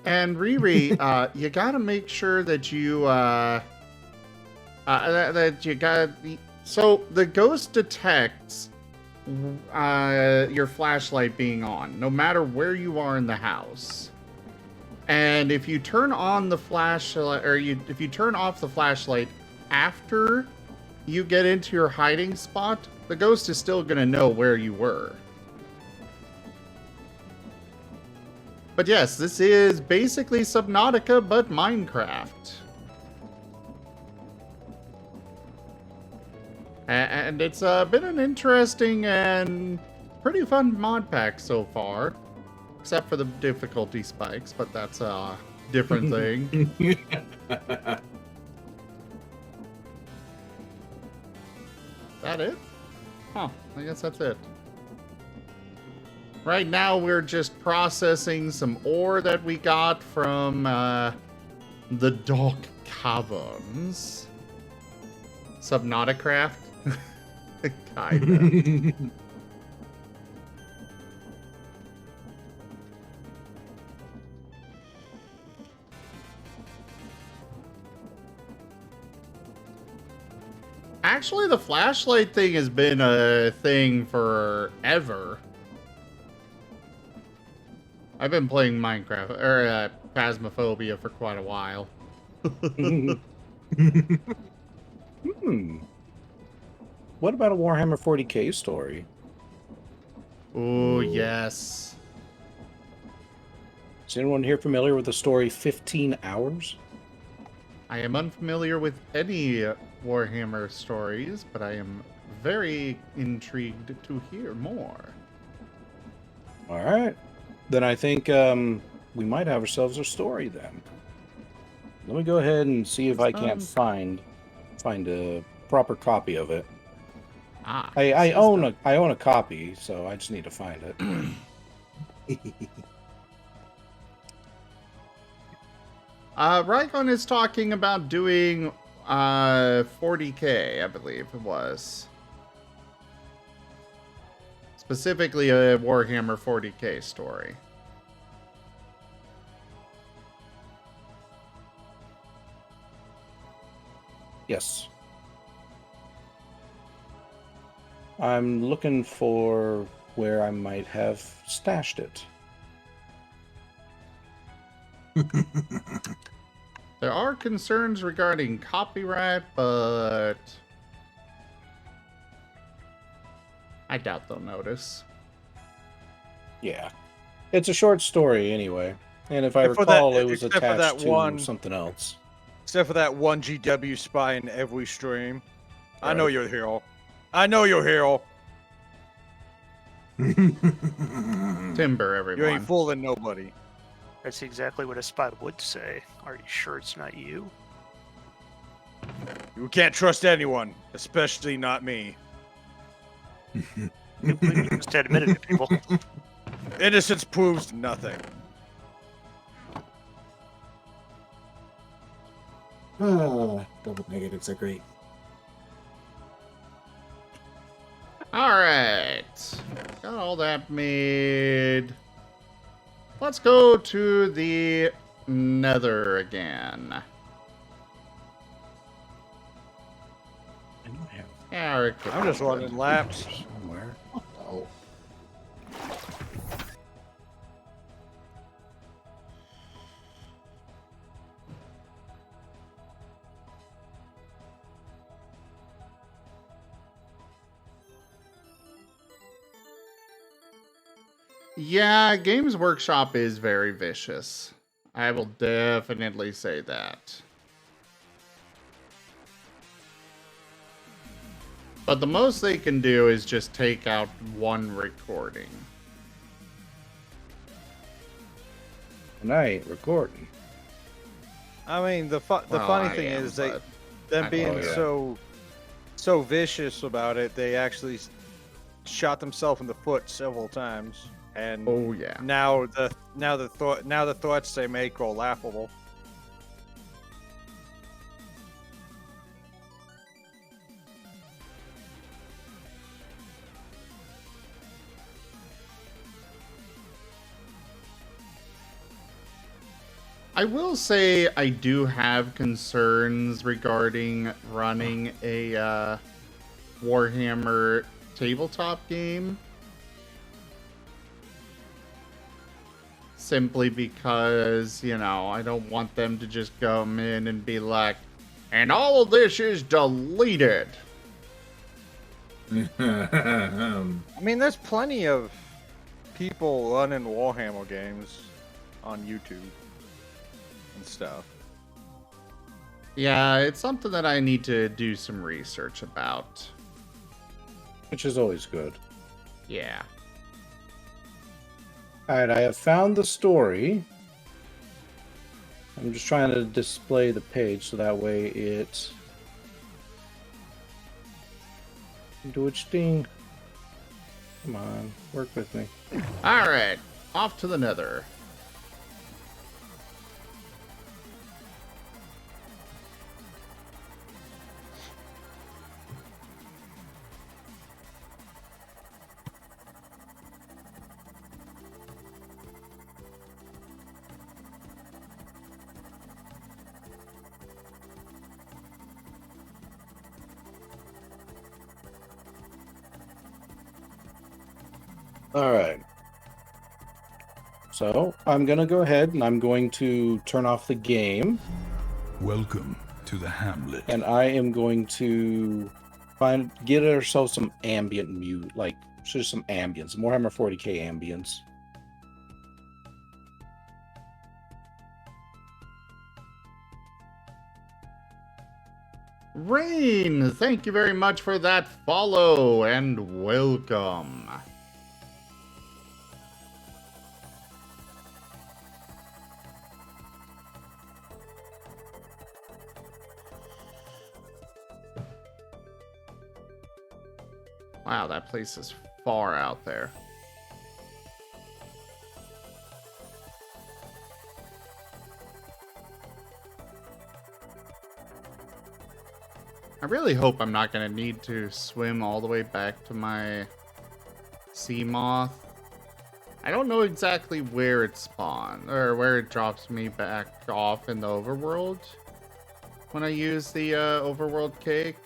[SPEAKER 1] And Riri, you gotta make sure that you, that you got. So the ghost detects your flashlight being on, no matter where you are in the house. And if you turn on the flashlight, or if you turn off the flashlight after you get into your hiding spot, the ghost is still gonna know where you were. But yes, this is basically Subnautica, but Minecraft. And it's been an interesting and pretty fun mod pack so far. Except for the difficulty spikes, but that's a different thing. That it? Huh, I guess that's it. Right now, we're just processing some ore that we got from the Dock Caverns. Subnauticraft? Kinda. Actually, the flashlight thing has been a thing forever. I've been playing Minecraft, or Phasmophobia for quite a while.
[SPEAKER 2] What about a Warhammer 40k story?
[SPEAKER 1] Oh, yes.
[SPEAKER 2] Is anyone here familiar with the story 15 Hours?
[SPEAKER 1] I am unfamiliar with any Warhammer stories, but I am very intrigued to hear more.
[SPEAKER 2] All right. Then I think we might have ourselves a story then. Let me go ahead and see if I can't find a proper copy of it. I own a copy, so I just need to find it.
[SPEAKER 1] Rykon is talking about doing 40k, I believe it was. Specifically a Warhammer 40k story.
[SPEAKER 2] Yes. I'm looking for where I might have stashed it.
[SPEAKER 1] There are concerns regarding copyright, but I doubt they'll notice.
[SPEAKER 2] Yeah. It's a short story anyway. And if I recall, it was attached to something else.
[SPEAKER 3] Except for that one GW spy in every stream.
[SPEAKER 2] Right.
[SPEAKER 3] I know you're a hero. I know you're a hero.
[SPEAKER 1] Timber, everyone.
[SPEAKER 3] You ain't fooling nobody.
[SPEAKER 5] That's exactly what a spy would say. Are you sure it's not you?
[SPEAKER 3] You can't trust anyone, especially not me.
[SPEAKER 5] You just admitted it, people.
[SPEAKER 3] Innocence proves nothing.
[SPEAKER 4] Double negatives are great.
[SPEAKER 1] Alright. Got all that made. Let's go to the Nether again. Yeah,
[SPEAKER 3] I'm just running laps.
[SPEAKER 2] Somewhere.
[SPEAKER 4] Oh.
[SPEAKER 1] Yeah, Games Workshop is very vicious. I will definitely say that. But the most they can do is just take out one recording.
[SPEAKER 2] And I ain't recording.
[SPEAKER 3] I mean, the funny thing is them being so vicious about it, they actually shot themselves in the foot several times. And now the thoughts they make are laughable.
[SPEAKER 1] I will say I do have concerns regarding running a Warhammer tabletop game. Simply because, you know, I don't want them to just come in and be like, and all of this is deleted.
[SPEAKER 3] I mean, there's plenty of people running Warhammer games on YouTube and stuff.
[SPEAKER 1] Yeah, it's something that I need to do some research about.
[SPEAKER 2] Which is always good.
[SPEAKER 1] Yeah.
[SPEAKER 2] Alright, I have found the story. I'm just trying to display the page so that way it... do its thing. Come on, work with me.
[SPEAKER 1] Alright, off to the Nether.
[SPEAKER 2] All right. So I'm going to go ahead and I'm going to turn off the game.
[SPEAKER 8] Welcome to the hamlet.
[SPEAKER 2] And I am going to get ourselves some ambient mute, like just some ambience, Warhammer 40k ambience.
[SPEAKER 1] Rain, thank you very much for that follow and welcome. Wow, that place is far out there. I really hope I'm not going to need to swim all the way back to my sea moth. I don't know exactly where it spawns, or where it drops me back off in the overworld when I use the overworld cake.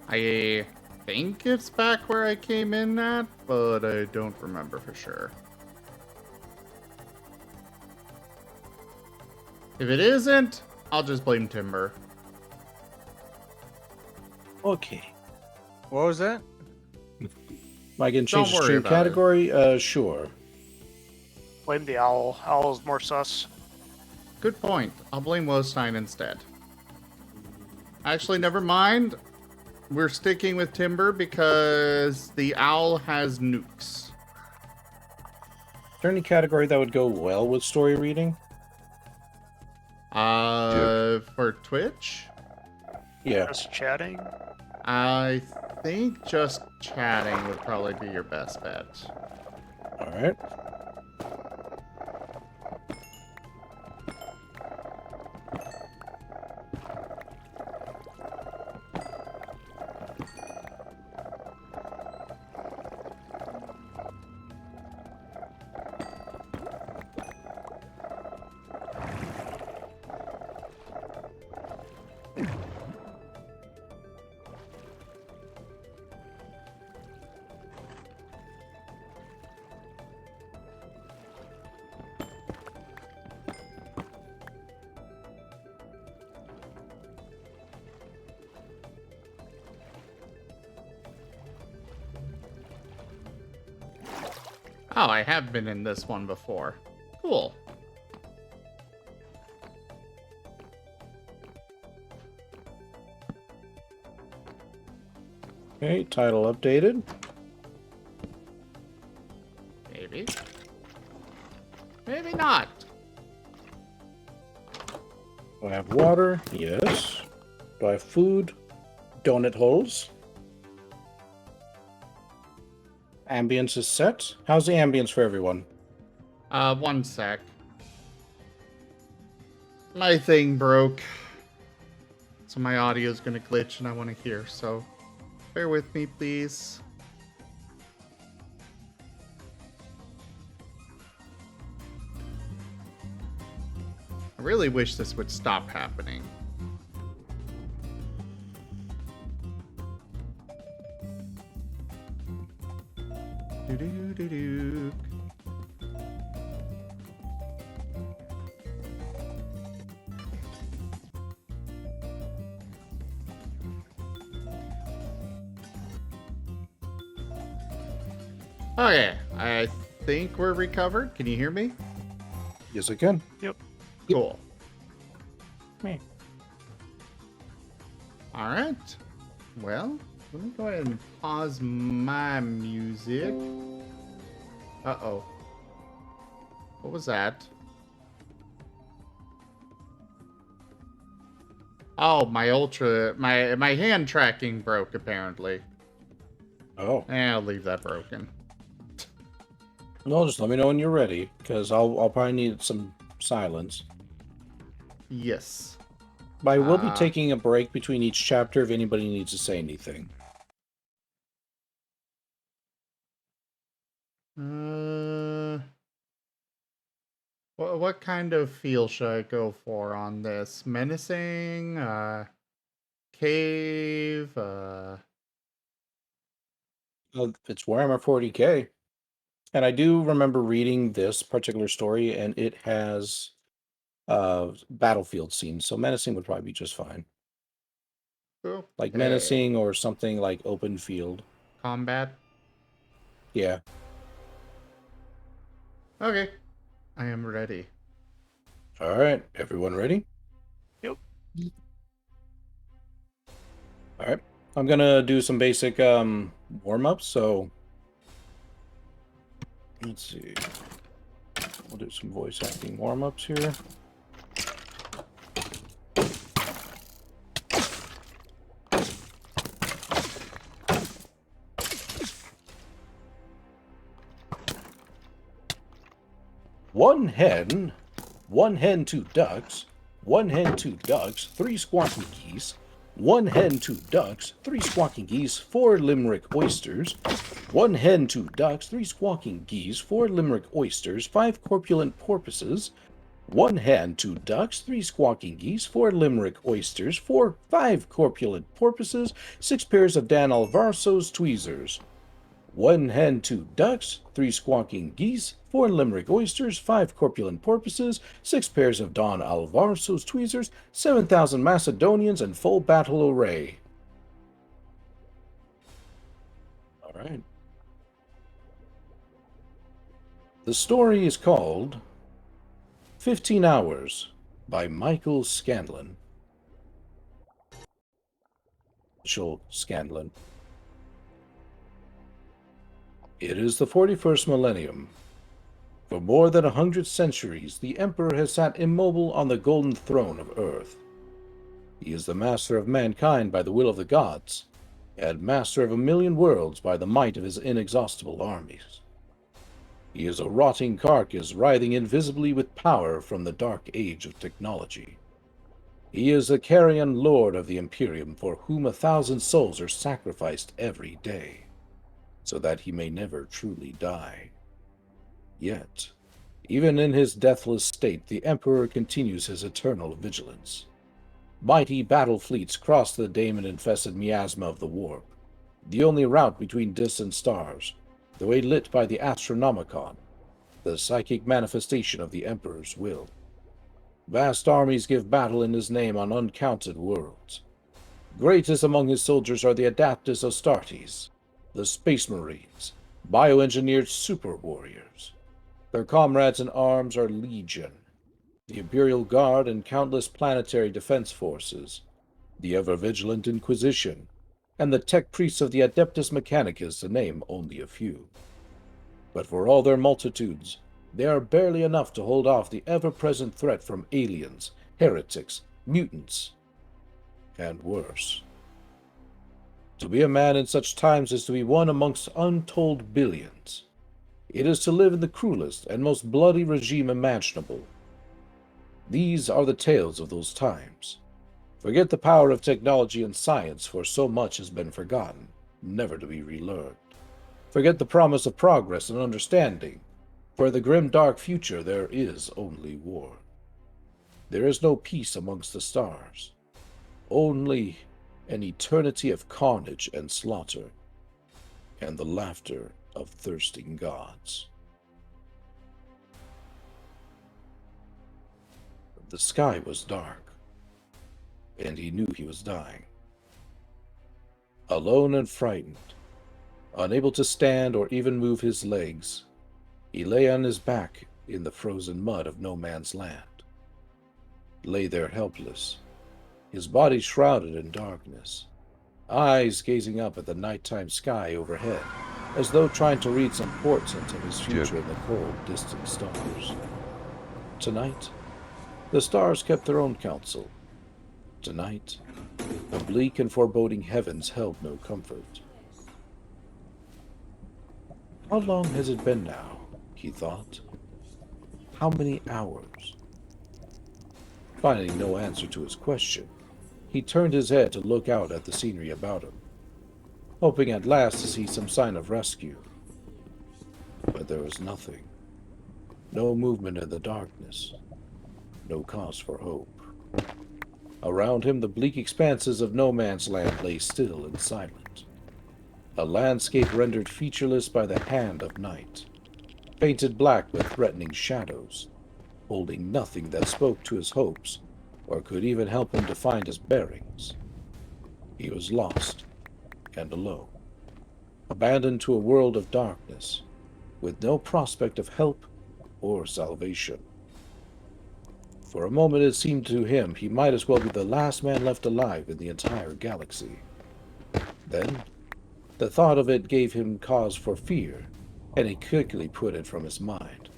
[SPEAKER 1] I think it's back where I came in at, but I don't remember for sure. If it isn't, I'll just blame Timber.
[SPEAKER 2] Okay.
[SPEAKER 3] What was that?
[SPEAKER 2] Am I going to change the
[SPEAKER 1] Don't worry
[SPEAKER 2] stream
[SPEAKER 1] about
[SPEAKER 2] category? Sure.
[SPEAKER 5] Blame the owl. Owl's more sus.
[SPEAKER 1] Good point. I'll blame Wostein instead. Actually, never mind. We're sticking with Timber because the owl has nukes.
[SPEAKER 2] Is there any category that would go well with story reading?
[SPEAKER 1] For Twitch?
[SPEAKER 2] Yeah.
[SPEAKER 5] Just chatting.
[SPEAKER 1] I think just chatting would probably be your best bet.
[SPEAKER 2] All right.
[SPEAKER 1] Oh, I have been in this one before. Cool.
[SPEAKER 2] Okay, title updated.
[SPEAKER 1] Maybe. Maybe not.
[SPEAKER 2] Do I have water? Yes. Do I have food? Donut holes. Ambience is set. How's the ambience for everyone?
[SPEAKER 1] 1 sec. My thing broke. So my audio is gonna glitch and I want to hear, so bear with me, please. I really wish this would stop happening. Do-do-do-do. Okay, I think we're recovered. Can you hear me?
[SPEAKER 2] Yes, I can.
[SPEAKER 5] Yep.
[SPEAKER 1] Cool.
[SPEAKER 2] Me.
[SPEAKER 1] All right. Well, let me go ahead and pause my music. Uh-oh. What was that? Oh, my hand tracking broke apparently.
[SPEAKER 2] Oh.
[SPEAKER 1] I'll leave that broken.
[SPEAKER 2] No, just let me know when you're ready, because I'll probably need some silence.
[SPEAKER 1] Yes.
[SPEAKER 2] But I will be taking a break between each chapter if anybody needs to say anything.
[SPEAKER 1] What kind of feel should I go for on this? Menacing? Cave?
[SPEAKER 2] It's Warhammer 40k. And I do remember reading this particular story, and it has battlefield scenes, so menacing would probably be just fine. Like menacing or something like open field.
[SPEAKER 1] Combat?
[SPEAKER 2] Yeah.
[SPEAKER 1] Okay. I am ready.
[SPEAKER 2] All right. Everyone ready?
[SPEAKER 5] Yep.
[SPEAKER 2] All right. I'm going to do some basic warm-ups, so let's see. We'll do some voice acting warm-ups here. One hen, 2 ducks, 1 hen, 2 ducks, 3 squawking geese, 1 hen, 2 ducks, 3 squawking geese, 4 limerick oysters, 1 hen, 2 ducks, 3 squawking geese, 4 limerick oysters, 5 corpulent porpoises, 1 hen, 2 ducks, 3 squawking geese, 4 limerick oysters, 5 corpulent porpoises, 6 pairs of Dan Alvarso's tweezers. 1 hen, 2 ducks, 3 squawking geese, 4 limerick oysters, 5 corpulent porpoises, 6 pairs of Don Alvarso's tweezers, 7,000 Macedonians, and full battle array. All right. The story is called 15 Hours by Michael Scanlon. Scanlon. It is the 41st millennium. For more than 100 centuries, the Emperor has sat immobile on the golden throne of Earth. He is the master of mankind by the will of the gods, and master of 1,000,000 worlds by the might of his inexhaustible armies. He is a rotting carcass writhing invisibly with power from the dark age of technology. He is the carrion lord of the Imperium, for whom 1,000 souls are sacrificed every day, so that he may never truly die. Yet, even in his deathless state, the Emperor continues his eternal vigilance. Mighty battle fleets cross the daemon-infested miasma of the warp, the only route between distant stars, the way lit by the Astronomicon, the psychic manifestation of the Emperor's will. Vast armies give battle in his name on uncounted worlds. Greatest among his soldiers are the Adeptus Astartes, the Space Marines, bioengineered super warriors. Their comrades in arms are Legion, the Imperial Guard, and countless planetary defense forces, the ever-vigilant Inquisition, and the tech priests of the Adeptus Mechanicus, to name only a few. But for all their multitudes, they are barely enough to hold off the ever-present threat from aliens, heretics, mutants, and worse. To be a man in such times is to be one amongst untold billions. It is to live in the cruelest and most bloody regime imaginable. These are the tales of those times. Forget the power of technology and science, for so much has been forgotten, never to be relearned. Forget the promise of progress and understanding. For the grim dark future there is only war. There is no peace amongst the stars. Only an eternity of carnage and slaughter, and the laughter of thirsting gods. The sky was dark, and he knew he was dying. Alone and frightened, unable to stand or even move his legs, he lay on his back in the frozen mud of no man's land. Lay there helpless, his body shrouded in darkness, eyes gazing up at the nighttime sky overhead, as though trying to read some portent of his future in the cold, distant stars. Tonight, the stars kept their own counsel. Tonight, the bleak and foreboding heavens held no comfort. How long has it been now, he thought. How many hours? Finding no answer to his question, he turned his head to look out at the scenery about him, hoping at last to see some sign of rescue. But there was nothing. No movement in the darkness. No cause for hope. Around him, the bleak expanses of no man's land lay still and silent. A landscape rendered featureless by the hand of night, painted black with threatening shadows, holding nothing that spoke to his hopes or could even help him to find his bearings. He was lost and alone, abandoned to a world of darkness, with no prospect of help or salvation. For a moment it seemed to him he might as well be the last man left alive in the entire galaxy. Then, the thought of it gave him cause for fear, and he quickly put it from his mind.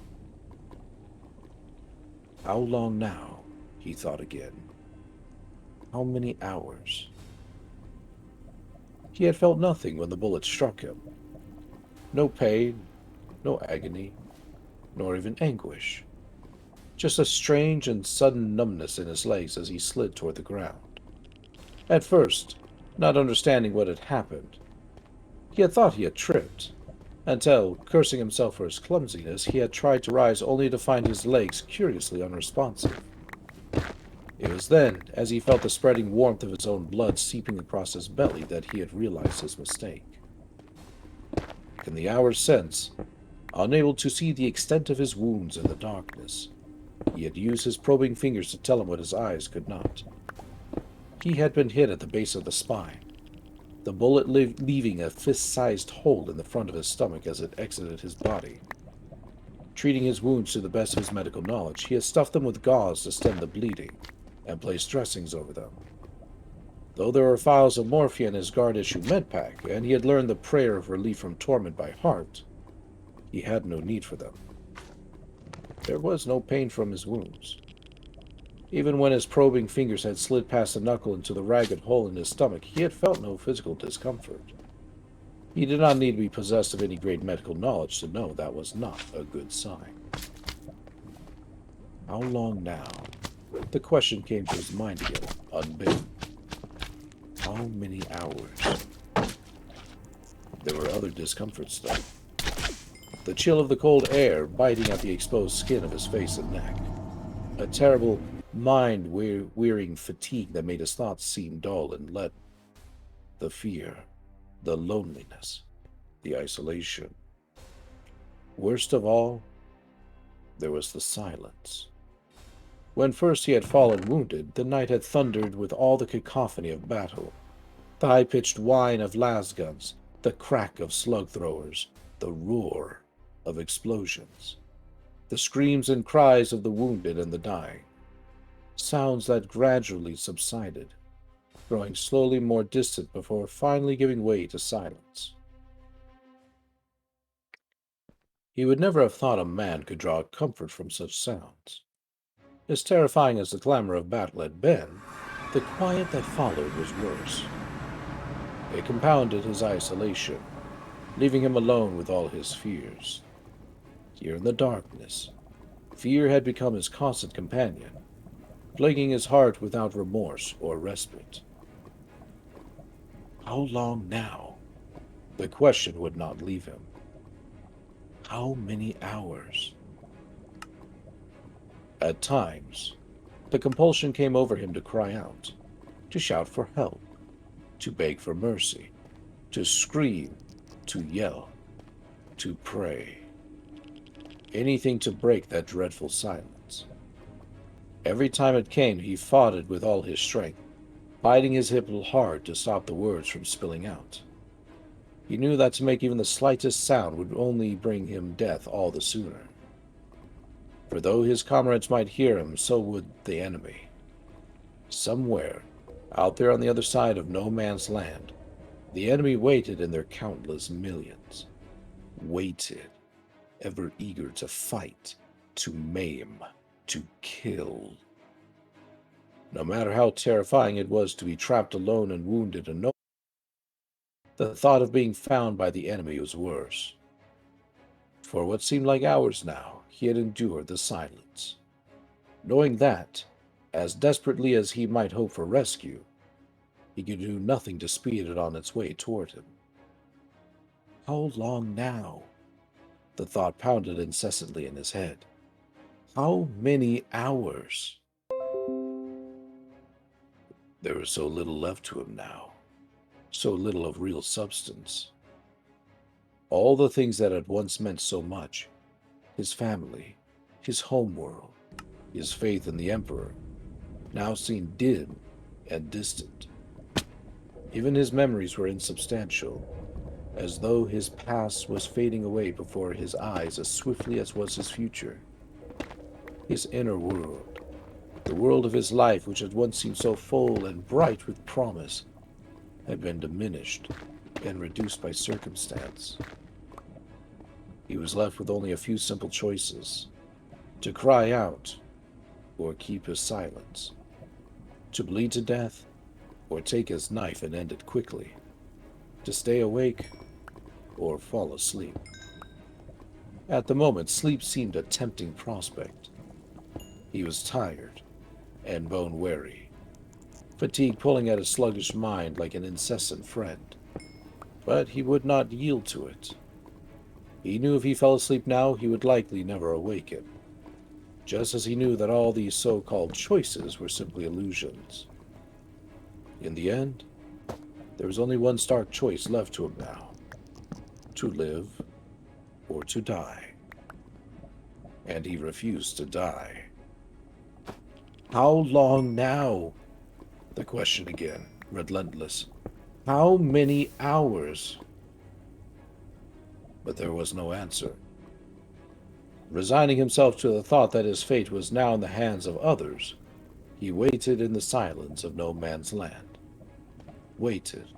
[SPEAKER 2] How long now? He thought again. How many hours? He had felt nothing when the bullet struck him. No pain, no agony, nor even anguish. Just a strange and sudden numbness in his legs as he slid toward the ground. At first, not understanding what had happened, he had thought he had tripped, until, cursing himself for his clumsiness, he had tried to rise only to find his legs curiously unresponsive. It was then, as he felt the spreading warmth of his own blood seeping across his belly, that he had realized his mistake. In the hours since, unable to see the extent of his wounds in the darkness, he had used his probing fingers to tell him what his eyes could not. He had been hit at the base of the spine, the bullet leaving a fist-sized hole in the front of his stomach as it exited his body. Treating his wounds to the best of his medical knowledge, he had stuffed them with gauze to stem the bleeding, and placed dressings over them. Though there were vials of morphine in his guard-issue medpack, and he had learned the prayer of relief from torment by heart, he had no need for them. There was no pain from his wounds. Even when his probing fingers had slid past the knuckle into the ragged hole in his stomach, he had felt no physical discomfort. He did not need to be possessed of any great medical knowledge to know that was not a good sign. How long now? The question came to his mind again, unbidden. How many hours? There were other discomforts, though. The chill of the cold air biting at the exposed skin of his face and neck. A terrible, mind-wearing fatigue that made his thoughts seem dull and leaden. The fear, the loneliness, the isolation. Worst of all, there was the silence. When first he had fallen wounded, the night had thundered with all the cacophony of battle. The high-pitched whine of lasguns, the crack of slug-throwers, the roar of explosions, the screams and cries of the wounded and the dying. Sounds that gradually subsided, growing slowly more distant before finally giving way to silence. He would never have thought a man could draw comfort from such sounds. As terrifying as the clamor of battle had been, the quiet that followed was worse. It compounded his isolation, leaving him alone with all his fears. Here in the darkness, fear had become his constant companion, plaguing his heart without remorse or respite. How long now? The question would not leave him. How many hours? At times, the compulsion came over him to cry out, to shout for help, to beg for mercy, to scream, to yell, to pray. Anything to break that dreadful silence. Every time it came, he fought it with all his strength, biting his hip hard to stop the words from spilling out. He knew that to make even the slightest sound would only bring him death all the sooner. For though his comrades might hear him, so would the enemy. Somewhere, out there on the other side of no man's land, the enemy waited in their countless millions. Waited, ever eager to fight, to maim, to kill. No matter how terrifying it was to be trapped alone and wounded and no, the thought of being found by the enemy was worse. For what seemed like hours now, he had endured the silence, knowing that, as desperately as he might hope for rescue, he could do nothing to speed it on its way toward him. How long now? The thought pounded incessantly in his head. How many hours? There was so little left to him now, so little of real substance, All the things that had once meant so much, his family, his homeworld, his faith in the Emperor, now seemed dim and distant. Even his memories were insubstantial, as though his past was fading away before his eyes as swiftly as was his future. His inner world, the world of his life which had once seemed so full and bright with promise, had been diminished and reduced by circumstance. He was left with only a few simple choices: to cry out or keep his silence, to bleed to death or take his knife and end it quickly, to stay awake or fall asleep. At the moment, sleep seemed a tempting prospect. He was tired and bone-weary, fatigue pulling at his sluggish mind like an incessant friend. But he would not yield to it. He knew if he fell asleep now, he would likely never awaken, just as he knew that all these so-called choices were simply illusions. In the end, there was only one stark choice left to him now: to live or to die. And he refused to die. How long now? The question again, relentless. How many hours? But there was no answer. Resigning himself to the thought that his fate was now in the hands of others, he waited in the silence of no man's land. Waited,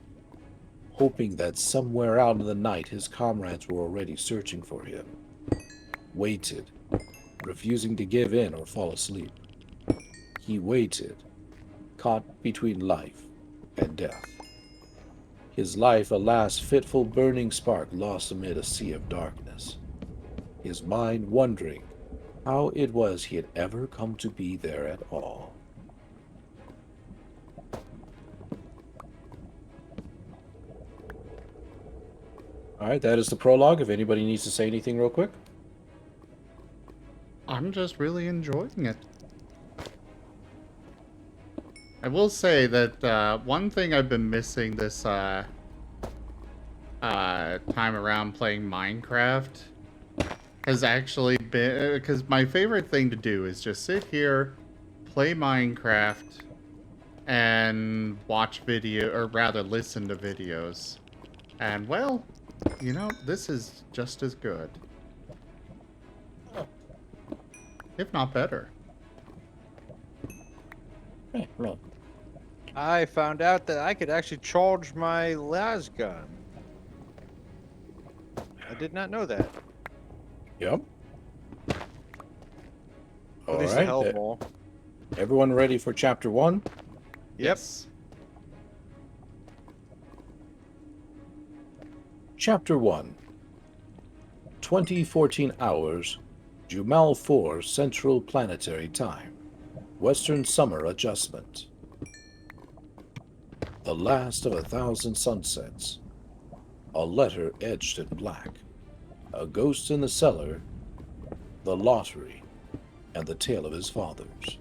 [SPEAKER 2] hoping that somewhere out in the night his comrades were already searching for him. Waited, refusing to give in or fall asleep. He waited, caught between life and death. His life a last fitful burning spark lost amid a sea of darkness. His mind wondering how it was he had ever come to be there at all. All right, that is the prologue. If anybody needs to say anything real quick.
[SPEAKER 1] I'm just really enjoying it. I will say that one thing I've been missing this time around playing Minecraft has actually been, because my favorite thing to do is just sit here, play Minecraft, and watch video, or rather listen to videos. And well, you know, this is just as good, if not better.
[SPEAKER 2] Hey, roll.
[SPEAKER 3] I found out that I could actually charge my las gun. I did not know that.
[SPEAKER 2] Yep.
[SPEAKER 3] At least the hell more.
[SPEAKER 2] Everyone ready for chapter 1?
[SPEAKER 3] Yep.
[SPEAKER 2] Chapter 1. 2014 hours, Jumal 4 Central Planetary Time. Western Summer Adjustment. The last of 1,000 sunsets. A letter etched in black. A ghost in the cellar. The lottery. And the tale of his fathers.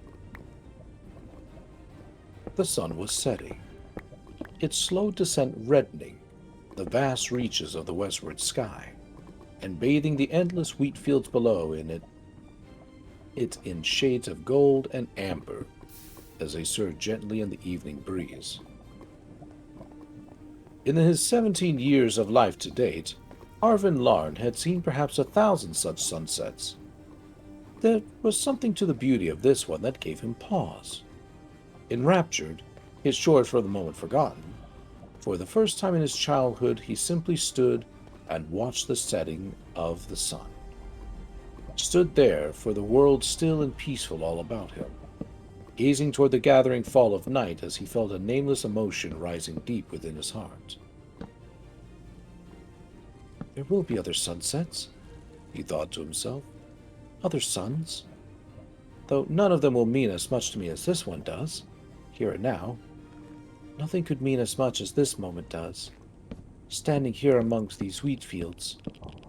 [SPEAKER 2] The sun was setting, its slow descent reddening the vast reaches of the westward sky, and bathing the endless wheat fields below in it in shades of gold and amber as they surged gently in the evening breeze. In his 17 years of life to date, Arvin Larn had seen perhaps 1,000 such sunsets. There was something to the beauty of this one that gave him pause. Enraptured, his chores for the moment forgotten, for the first time in his childhood he simply stood and watched the setting of the sun. Stood there, for the world still and peaceful all about him, gazing toward the gathering fall of night as he felt a nameless emotion rising deep within his heart. There will be other sunsets, he thought to himself. Other suns. Though none of them will mean as much to me as this one does, here and now. Nothing could mean as much as this moment does. Standing here amongst these wheat fields,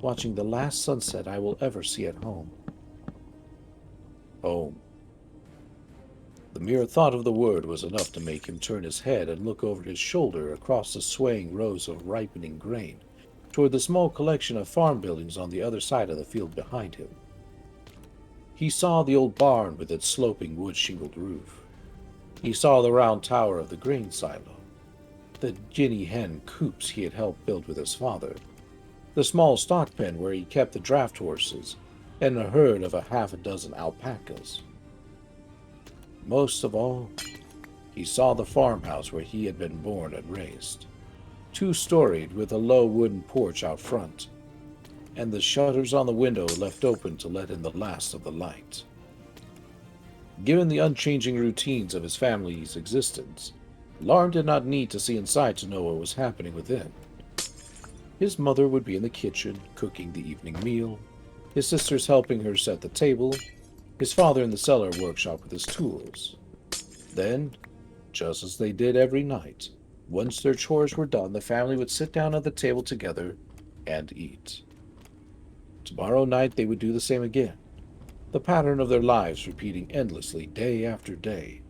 [SPEAKER 2] watching the last sunset I will ever see at home. Home. The mere thought of the word was enough to make him turn his head and look over his shoulder across the swaying rows of ripening grain, toward the small collection of farm buildings on the other side of the field behind him. He saw the old barn with its sloping wood-shingled roof. He saw the round tower of the grain silo, the guinea hen coops he had helped build with his father, the small stock pen where he kept the draft horses, and a herd of half a dozen alpacas. Most of all, he saw the farmhouse where he had been born and raised, two-storied with a low wooden porch out front, and the shutters on the window left open to let in the last of the light. Given the unchanging routines of his family's existence, Larn did not need to see inside to know what was happening within. His mother would be in the kitchen, cooking the evening meal, his sisters helping her set the table, his father in the cellar workshop with his tools. Then, just as they did every night, once their chores were done, the family would sit down at the table together and eat. Tomorrow night they would do the same again, the pattern of their lives repeating endlessly day after day,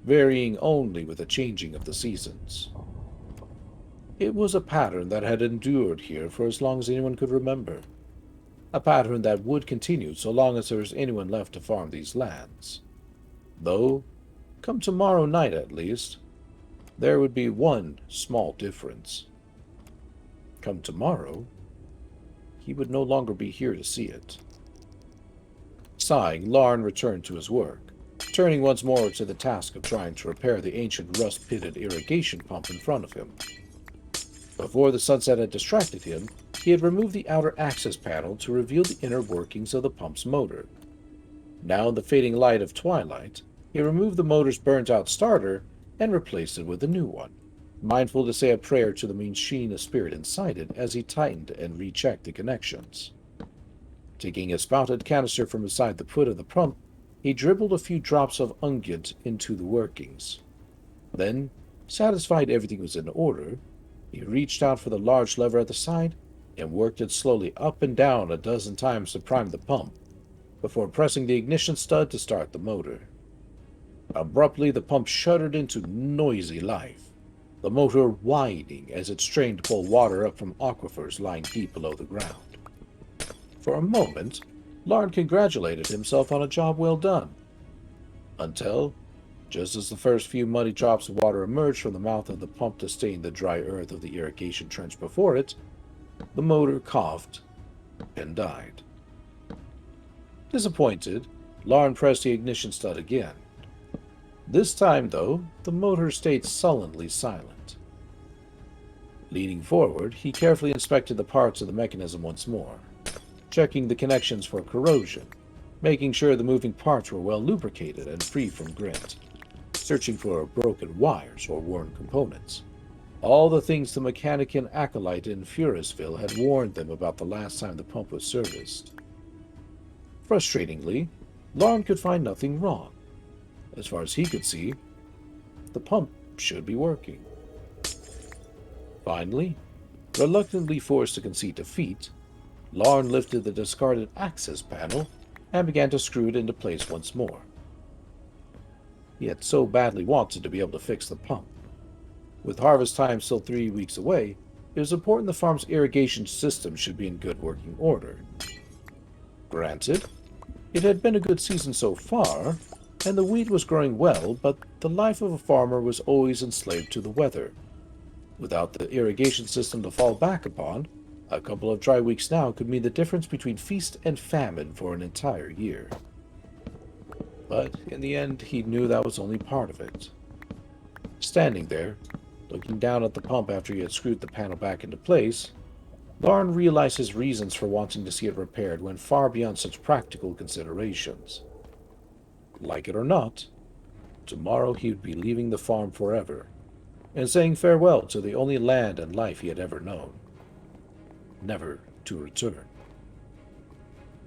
[SPEAKER 2] varying only with the changing of the seasons. It was a pattern that had endured here for as long as anyone could remember, a pattern that would continue so long as there was anyone left to farm these lands. Though, come tomorrow night at least, there would be one small difference. Come tomorrow, he would no longer be here to see it. Sighing, Larn returned to his work, turning once more to the task of trying to repair the ancient rust-pitted irrigation pump in front of him. Before the sunset had distracted him, he had removed the outer access panel to reveal the inner workings of the pump's motor. Now in the fading light of twilight, he removed the motor's burnt-out starter and replaced it with a new one, mindful to say a prayer to the machine of spirit inside it as he tightened and rechecked the connections. Taking a spouted canister from beside the foot of the pump, he dribbled a few drops of unguent into the workings. Then, satisfied everything was in order, he reached out for the large lever at the side and worked it slowly up and down a dozen times to prime the pump, before pressing the ignition stud to start the motor. Abruptly, the pump shuddered into noisy life, the motor whining as it strained to pull water up from aquifers lying deep below the ground. For a moment, Larn congratulated himself on a job well done, until, just as the first few muddy drops of water emerged from the mouth of the pump to stain the dry earth of the irrigation trench before it, the motor coughed and died. Disappointed, Larn pressed the ignition stud again. This time, though, the motor stayed sullenly silent. Leaning forward, he carefully inspected the parts of the mechanism once more, checking the connections for corrosion, making sure the moving parts were well lubricated and free from grit, searching for broken wires or worn components. All the things the mechanic and acolyte in Furysville had warned them about the last time the pump was serviced. Frustratingly, Larn could find nothing wrong. As far as he could see, the pump should be working. Finally, reluctantly forced to concede defeat, Larn lifted the discarded access panel and began to screw it into place once more. He had so badly wanted to be able to fix the pump. With harvest time still 3 weeks away, it was important the farm's irrigation system should be in good working order. Granted, it had been a good season so far, and the wheat was growing well, but the life of a farmer was always enslaved to the weather. Without the irrigation system to fall back upon, a couple of dry weeks now could mean the difference between feast and famine for an entire year. But in the end, he knew that was only part of it. Standing there, looking down at the pump after he had screwed the panel back into place, Larn realized his reasons for wanting to see it repaired went far beyond such practical considerations. Like it or not, tomorrow he would be leaving the farm forever, and saying farewell to the only land and life he had ever known, never to return.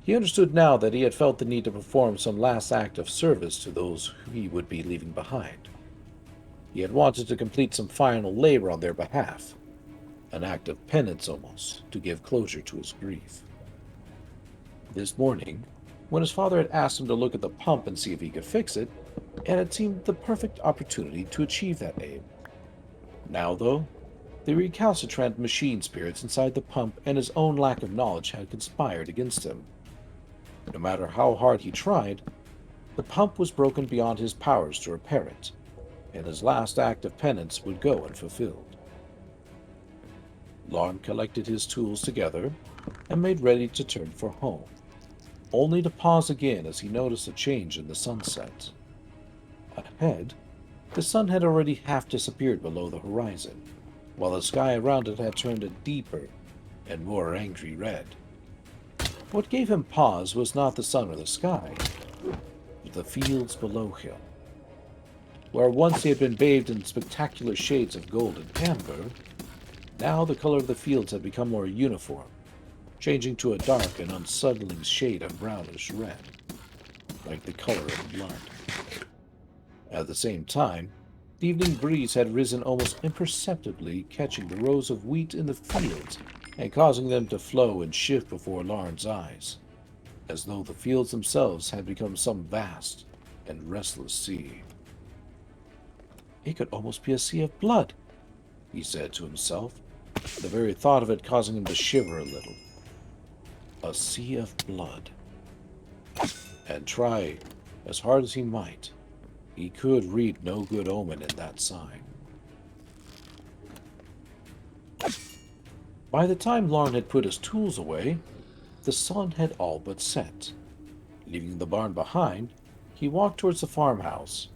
[SPEAKER 2] He understood now that he had felt the need to perform some last act of service to those who he would be leaving behind. He had wanted to complete some final labor on their behalf, an act of penance almost, to give closure to his grief. This morning, when his father had asked him to look at the pump and see if he could fix it, it had seemed the perfect opportunity to achieve that aim. Now, though, The recalcitrant machine spirits inside the pump and his own lack of knowledge had conspired against him. No matter how hard he tried, the pump was broken beyond his powers to repair it, and his last act of penance would go unfulfilled. Larn collected his tools together and made ready to turn for home, only to pause again as he noticed a change in the sunset. Ahead, the sun had already half disappeared below the horizon, while the sky around it had turned a deeper and more angry red. What gave him pause was not the sun or the sky, but the fields below him. Where once he had been bathed in spectacular shades of gold and amber, now the color of the fields had become more uniform, changing to a dark and unsettling shade of brownish red, like the color of blood. At the same time, the evening breeze had risen almost imperceptibly, catching the rows of wheat in the fields and causing them to flow and shift before Larn's eyes, as though the fields themselves had become some vast and restless sea. It could almost be a sea of blood, he said to himself, the very thought of it causing him to shiver a little. A sea of blood. And try as hard as he might, he could read no good omen in that sign. By the time Larn had put his tools away, the sun had all but set. Leaving the barn behind, he walked towards the farmhouse,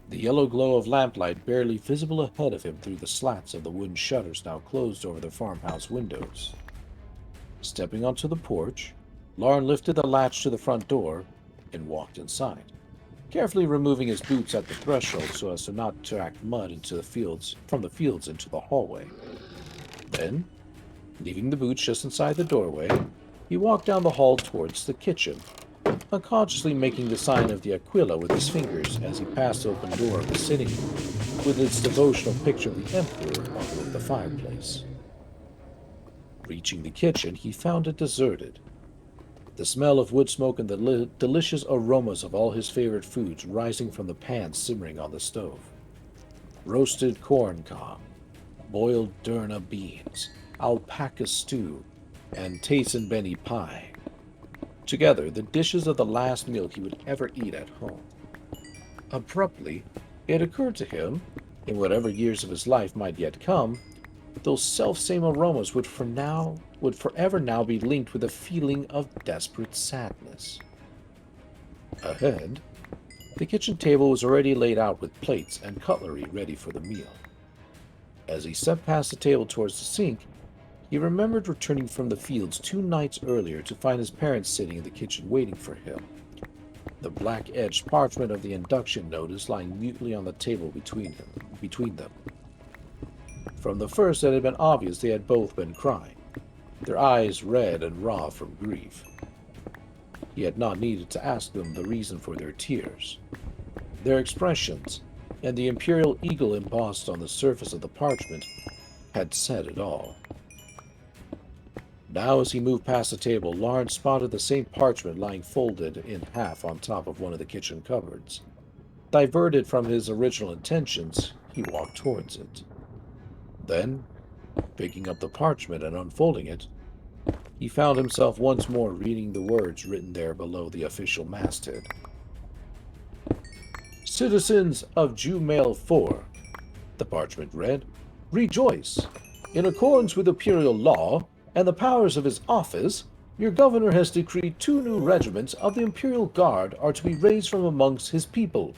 [SPEAKER 2] the yellow glow of lamplight barely visible ahead of him through the slats of the wooden shutters now closed over the farmhouse windows. Stepping onto the porch, Larn lifted the latch to the front door and walked inside, carefully removing his boots at the threshold so as to not attract mud from the fields into the hallway. Then, leaving the boots just inside the doorway, he walked down the hall towards the kitchen, unconsciously making the sign of the Aquila with his fingers as he passed the open door of the sitting room, with its devotional picture of the Emperor over the fireplace. Reaching the kitchen, he found it deserted. The smell of wood smoke and the delicious aromas of all his favorite foods rising from the pans simmering on the stove. Roasted corn cob, boiled durna beans, alpaca stew, and Tayson Benny pie. Together, the dishes of the last meal he would ever eat at home. Abruptly, it occurred to him, in whatever years of his life might yet come, those self-same aromas would forever now be linked with a feeling of desperate sadness. Ahead, the kitchen table was already laid out with plates and cutlery ready for the meal. As he stepped past the table towards the sink, he remembered returning from the fields 2 nights earlier to find his parents sitting in the kitchen waiting for him. The black-edged parchment of the induction notice lying mutely on the table between them. From the first, it had been obvious they had both been crying, their eyes red and raw from grief. He had not needed to ask them the reason for their tears. Their expressions, and the imperial eagle embossed on the surface of the parchment, had said it all. Now, as he moved past the table, Larn spotted the same parchment lying folded in half on top of one of the kitchen cupboards. Diverted from his original intentions, he walked towards it. Then, picking up the parchment and unfolding it, he found himself once more reading the words written there below the official masthead. Citizens of Jumail 4, the parchment read, rejoice! In accordance with imperial law and the powers of his office, your governor has decreed 2 new regiments of the Imperial Guard are to be raised from amongst his people.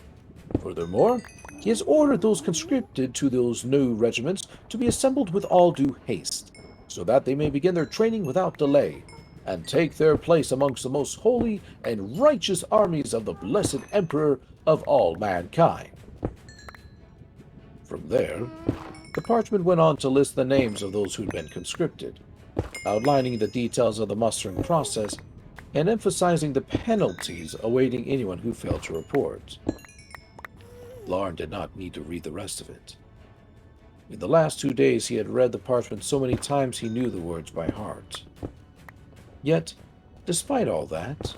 [SPEAKER 2] Furthermore, he has ordered those conscripted to those new regiments to be assembled with all due haste, so that they may begin their training without delay, and take their place amongst the most holy and righteous armies of the blessed Emperor of all mankind. From there, the parchment went on to list the names of those who had been conscripted, outlining the details of the mustering process and emphasizing the penalties awaiting anyone who failed to report. Larn did not need to read the rest of it. In the last 2 days he had read the parchment so many times he knew the words by heart. Yet, despite all that,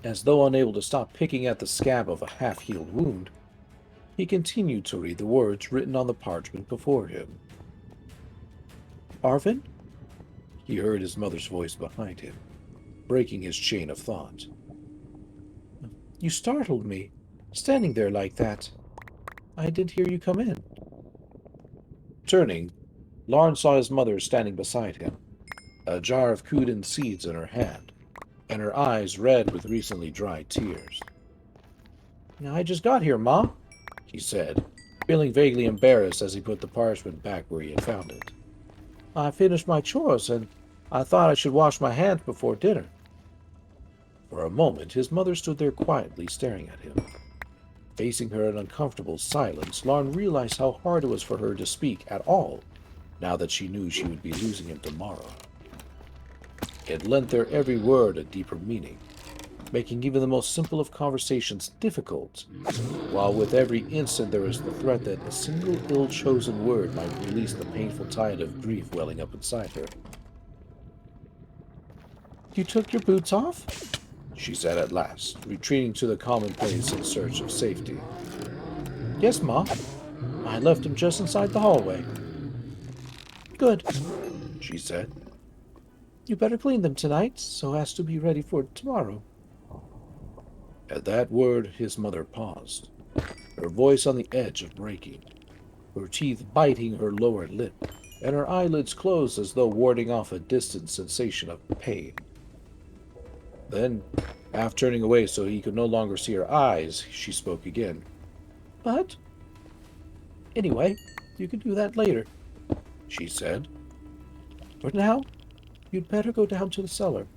[SPEAKER 2] as though unable to stop picking at the scab of a half-healed wound, he continued to read the words written on the parchment before him. Arvin? He heard his mother's voice behind him, breaking his chain of thought. You startled me, standing there like that. I didn't hear you come in. Turning, Lauren saw his mother standing beside him, a jar of Kuden seeds in her hand, and her eyes red with recently dried tears. I just got here, Ma, he said, feeling vaguely embarrassed as he put the parchment back where he had found it. I finished my chores, and I thought I should wash my hands before dinner. For a moment, his mother stood there quietly staring at him. Facing her in uncomfortable silence, Lauren realized how hard it was for her to speak at all, now that she knew she would be losing him tomorrow. It lent their every word a deeper meaning, making even the most simple of conversations difficult, while with every instant there was the threat that a single ill-chosen word might release the painful tide of grief welling up inside her. You took your boots off? She said at last, retreating to the commonplace in search of safety. Yes, Ma. I left them just inside the hallway. Good, she said. You better clean them tonight, so as to be ready for tomorrow. At that word, his mother paused, her voice on the edge of breaking, her teeth biting her lower lip, and her eyelids closed as though warding off a distant sensation of pain. Then, half turning away so he could no longer see her eyes, she spoke again. But, anyway, you can do that later, she said. For now, you'd better go down to the cellar.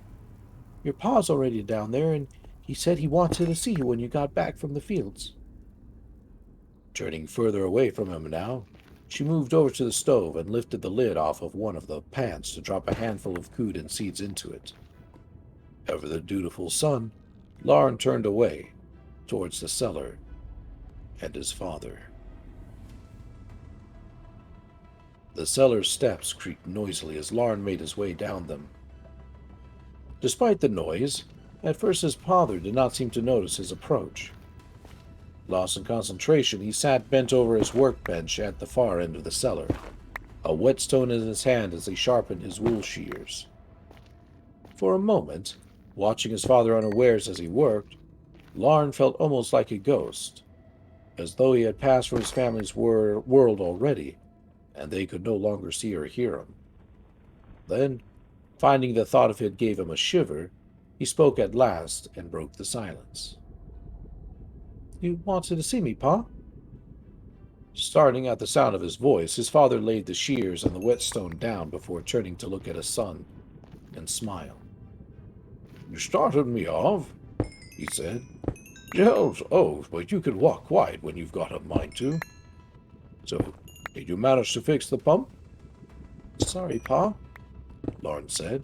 [SPEAKER 2] Your pa's already down there, and he said he wanted to see you when you got back from the fields. Turning further away from him now, she moved over to the stove and lifted the lid off of one of the pans to drop a handful of Kuden seeds into it. Ever the dutiful son, Lauren turned away, towards the cellar and his father. The cellar's steps creaked noisily as Lauren made his way down them. Despite the noise, at first his father did not seem to notice his approach. Lost in concentration, he sat bent over his workbench at the far end of the cellar, a whetstone in his hand as he sharpened his wool shears. For a moment, watching his father unawares as he worked, Lauren felt almost like a ghost, as though he had passed from his family's world already, and they could no longer see or hear him. Then, finding the thought of it gave him a shiver, he spoke at last and broke the silence. You wanted to see me, Pa? Starting at the sound of his voice, his father laid the shears and the whetstone down before turning to look at his son and smile. You started me off, he said. Yes, but you can walk quiet when you've got a mind to. So, did you manage to fix the pump? Sorry, Pa, Lauren said.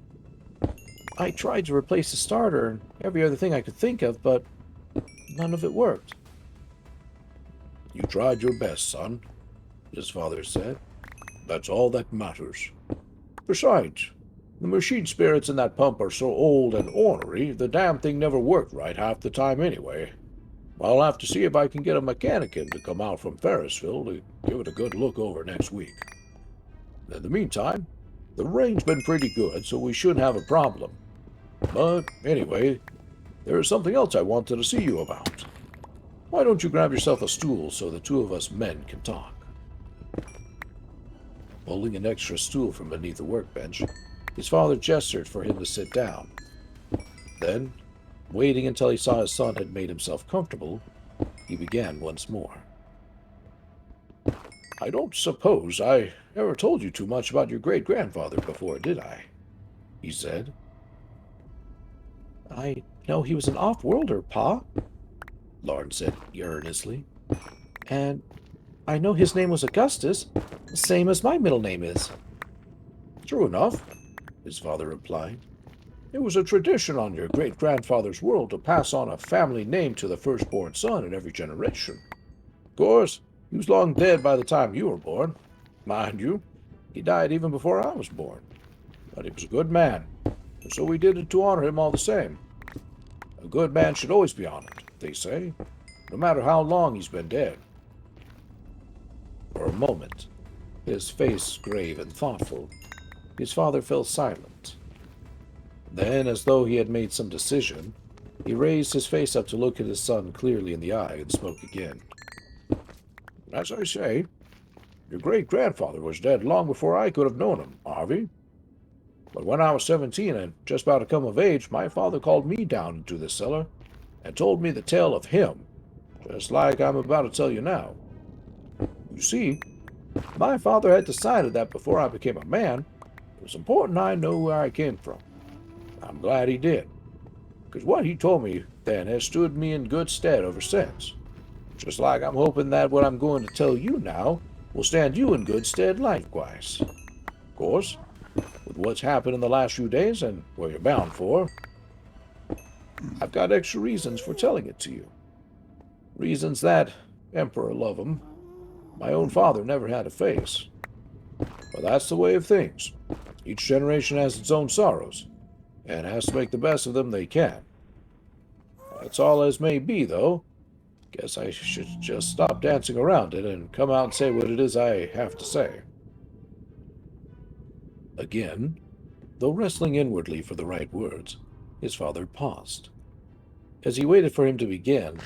[SPEAKER 2] I tried to replace the starter and every other thing I could think of, but none of it worked. You tried your best, son, his father said. That's all that matters. Besides, the machine spirits in that pump are so old and ornery, the damn thing never worked right half the time anyway. I'll have to see if I can get a mechanic in to come out from Ferrisville to give it a good look over next week. In the meantime, the rain's been pretty good, so we shouldn't have a problem. But anyway, there is something else I wanted to see you about. Why don't you grab yourself a stool so the two of us men can talk? Pulling an extra stool from beneath the workbench, his father gestured for him to sit down. Then, waiting until he saw his son had made himself comfortable, he began once more. I don't suppose I ever told you too much about your great-grandfather before, did I? He said. I know he was an off-worlder, Pa, Lauren said earnestly. And I know his name was Augustus, the same as my middle name is. True enough, his father replied. It was a tradition on your great-grandfather's world to pass on a family name to the firstborn son in every generation. Of course, he was long dead by the time you were born. Mind you, he died even before I was born. But he was a good man, and so we did it to honor him all the same. A good man should always be honored, they say, no matter how long he's been dead. For a moment, his face grave and thoughtful, his father fell silent. Then, as though he had made some decision, he raised his face up to look at his son clearly in the eye and spoke again. As I say, your great-grandfather was dead long before I could have known him, Harvey. But when I was 17 and just about to come of age, my father called me down into the cellar and told me the tale of him, just like I'm about to tell you now. You see, my father had decided that before I became a man, it was important I know where I came from. I'm glad he did, because what he told me then has stood me in good stead ever since. Just like I'm hoping that what I'm going to tell you now will stand you in good stead likewise. Of course, with what's happened in the last few days and where you're bound for, I've got extra reasons for telling it to you. Reasons that, Emperor love 'em, my own father never had to face. But that's the way of things. Each generation has its own sorrows, and has to make the best of them they can. That's all as may be, though. Guess I should just stop dancing around it and come out and say what it is I have to say. Again, though wrestling inwardly for the right words, his father paused. As he waited for him to begin,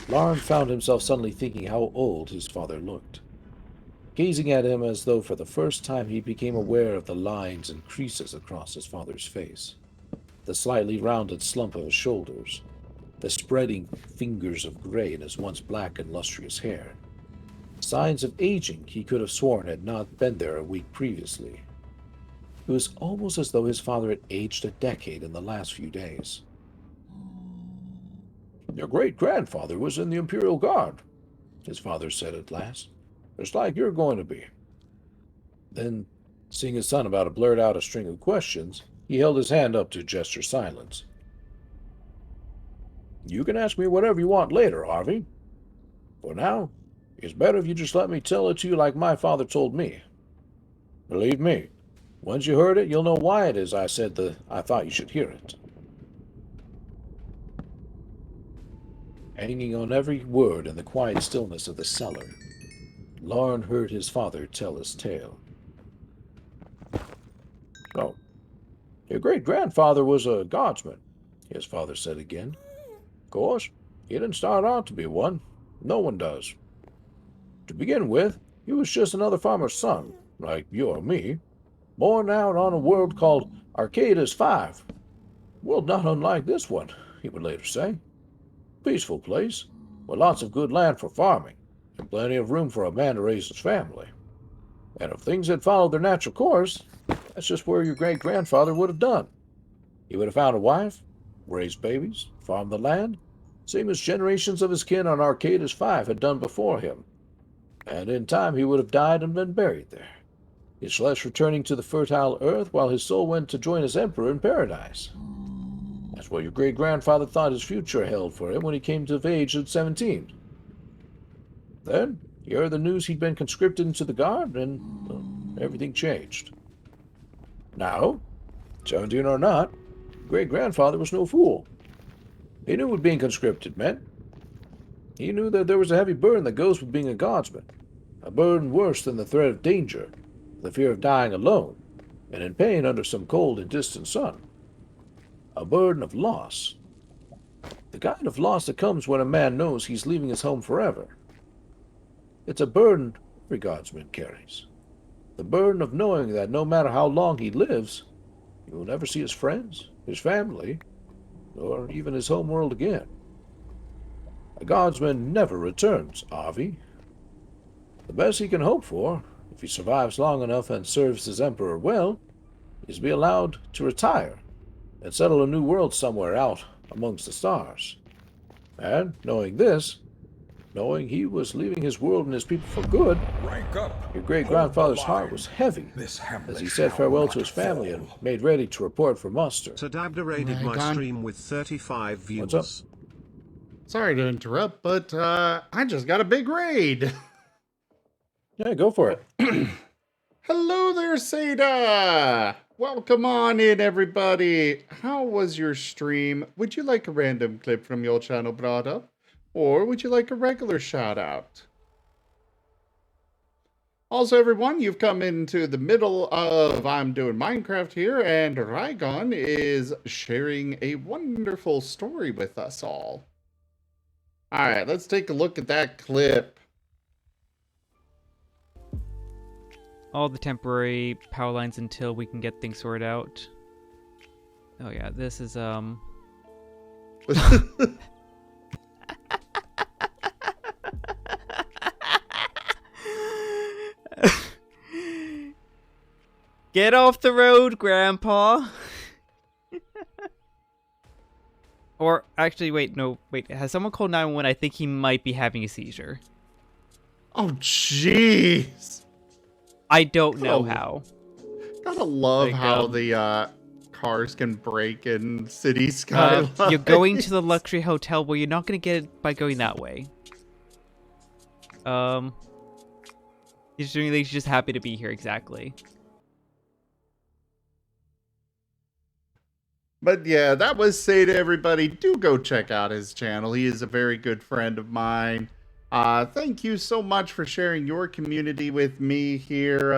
[SPEAKER 2] Lauren found himself suddenly thinking how old his father looked. Gazing at him as though for the first time he became aware of the lines and creases across his father's face, the slightly rounded slump of his shoulders, the spreading fingers of gray in his once black and lustrous hair. Signs of aging he could have sworn had not been there a week previously. It was almost as though his father had aged a decade in the last few days. Your great-grandfather was in the Imperial Guard, his father said at last, just like you're going to be. Then, seeing his son about to blurt out a string of questions, he held his hand up to gesture silence. You can ask me whatever you want later, Harvey. For now, it's better if you just let me tell it to you like my father told me. Believe me, once you heard it, you'll know why it is I said I thought you should hear it. Hanging on every word in the quiet stillness of the cellar, Lauren heard his father tell his tale. So, your great-grandfather was a guardsman, his father said again. Of course, he didn't start out to be one. No one does. To begin with, he was just another farmer's son, like you or me, born out on a world called Arcadis 5. World not unlike this one, he would later say. Peaceful place, with lots of good land for farming, and plenty of room for a man to raise his family. And if things had followed their natural course, that's just where your great-grandfather would have done. He would have found a wife, raised babies, farmed the land, same as generations of his kin on Arcadis 5 had done before him. And in time he would have died and been buried there, his flesh returning to the fertile earth while his soul went to join his emperor in paradise. That's what your great-grandfather thought his future held for him when he came of age at 17. Then he heard the news he'd been conscripted into the guard, and everything changed. Now, 17 or not, great-grandfather was no fool. He knew what being conscripted meant. He knew that there was a heavy burden that goes with being a guardsman, a burden worse than the threat of danger, the fear of dying alone, and in pain under some cold and distant sun. A burden of loss. The kind of loss that comes when a man knows he's leaving his home forever. It's a burden every guardsman carries. The burden of knowing that no matter how long he lives, he will never see his friends, his family, or even his home world again. A guardsman never returns, Avi. The best he can hope for, if he survives long enough and serves his emperor well, is to be allowed to retire and settle a new world somewhere out amongst the stars. And knowing this, knowing he was leaving his world and his people for good, your great-grandfather's heart was heavy as he said farewell to his family and made ready to report for muster.
[SPEAKER 7] Sadabda raided my stream with 35 views.
[SPEAKER 2] What's up?
[SPEAKER 1] Sorry to interrupt, but I just got a big raid.
[SPEAKER 2] Yeah, go for it.
[SPEAKER 1] Hello there, Seda! Welcome on in, everybody. How was your stream? Would you like a random clip from your channel brought up? Or would you like a regular shout-out? Also, everyone, you've come into the middle of I'm doing Minecraft here, and Rygon is sharing a wonderful story with us all. Alright, let's take a look at that clip.
[SPEAKER 11] All the temporary power lines until we can get things sorted out. Oh yeah, this is Get off the road, Grandpa! Or, actually, wait, no, wait, has someone called 911? I think he might be having a seizure.
[SPEAKER 1] Oh, jeez!
[SPEAKER 11] I don't know how.
[SPEAKER 1] Gotta love how the, cars can break in city skylines.
[SPEAKER 11] You're going to the luxury hotel where you're not gonna get it by going that way. He's just happy to be here, exactly.
[SPEAKER 1] But yeah, that was Seda, everybody. Do go check out his channel. He is a very good friend of mine. Thank you so much for sharing your community with me here,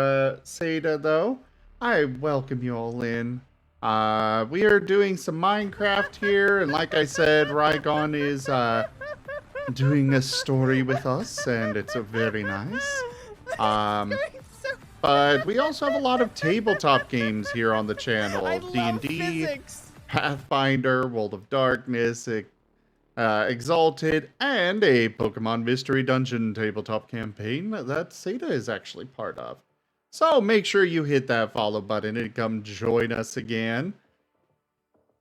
[SPEAKER 1] Seda, though. I welcome you all in. We are doing some Minecraft here, and like I said, Rygon is doing a story with us, and it's very nice. But we also have a lot of tabletop games here on the channel. D&D, Pathfinder, World of Darkness, Exalted, and a Pokemon Mystery Dungeon tabletop campaign that Seda is actually part of. So make sure you hit that follow button and come join us again.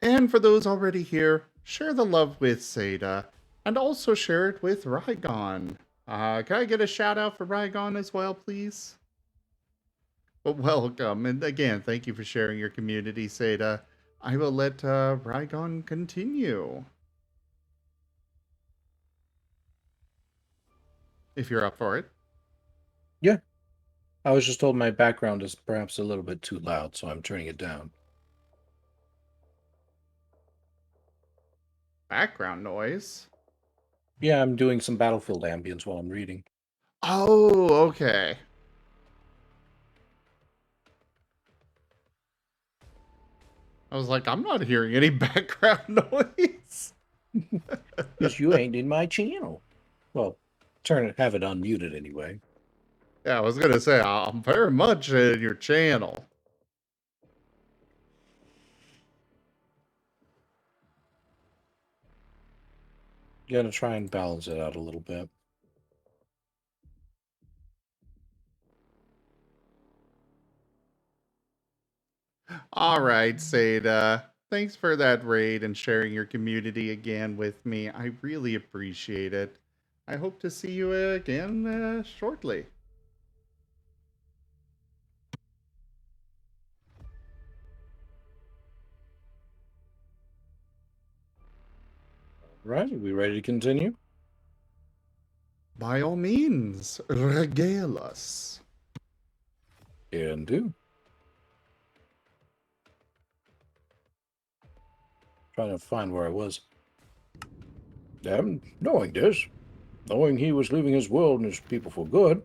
[SPEAKER 1] And for those already here, share the love with Seda, and also share it with Rygon. Can I get a shout out for Rygon as well, please? But welcome, and again, thank you for sharing your community, Seda. I will let Rygon continue. If you're up for it.
[SPEAKER 2] Yeah. I was just told my background is perhaps a little bit too loud, so I'm turning it down.
[SPEAKER 1] Background noise?
[SPEAKER 2] Yeah, I'm doing some Battlefield ambience while I'm reading.
[SPEAKER 1] Oh, okay. I was like, I'm not hearing any background noise.
[SPEAKER 2] Because you ain't in my channel. Well, have it unmuted anyway.
[SPEAKER 1] Yeah, I was going to say, I'm very much in your channel.
[SPEAKER 2] Gonna try and balance it out a little bit.
[SPEAKER 1] All right, Seda. Thanks for that raid and sharing your community again with me. I really appreciate it. I hope to see you again shortly.
[SPEAKER 2] Right, are we ready to continue?
[SPEAKER 1] By all means, regale us.
[SPEAKER 2] And do. Trying to find where I was. Knowing this, knowing he was leaving his world and his people for good,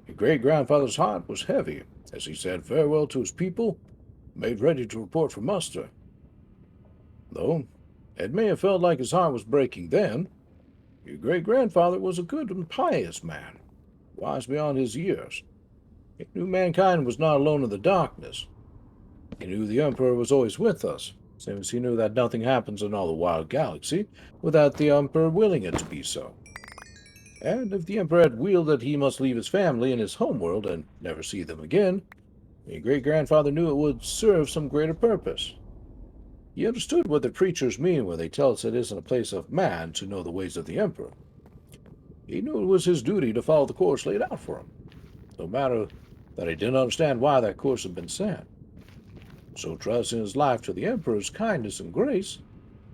[SPEAKER 2] your great-grandfather's heart was heavy as he said farewell to his people, made ready to report for muster. Though it may have felt like his heart was breaking then, your great-grandfather was a good and pious man, wise beyond his years. He knew mankind was not alone in the darkness. He knew the Emperor was always with us, same as he knew that nothing happens in all the wild galaxy without the Emperor willing it to be so. And if the Emperor had willed that he must leave his family and his homeworld and never see them again, your great-grandfather knew it would serve some greater purpose. He understood what the preachers mean when they tell us it isn't a place of man to know the ways of the Emperor. He knew it was his duty to follow the course laid out for him, no matter that he didn't understand why that course had been set. So trusting his life to the Emperor's kindness and grace,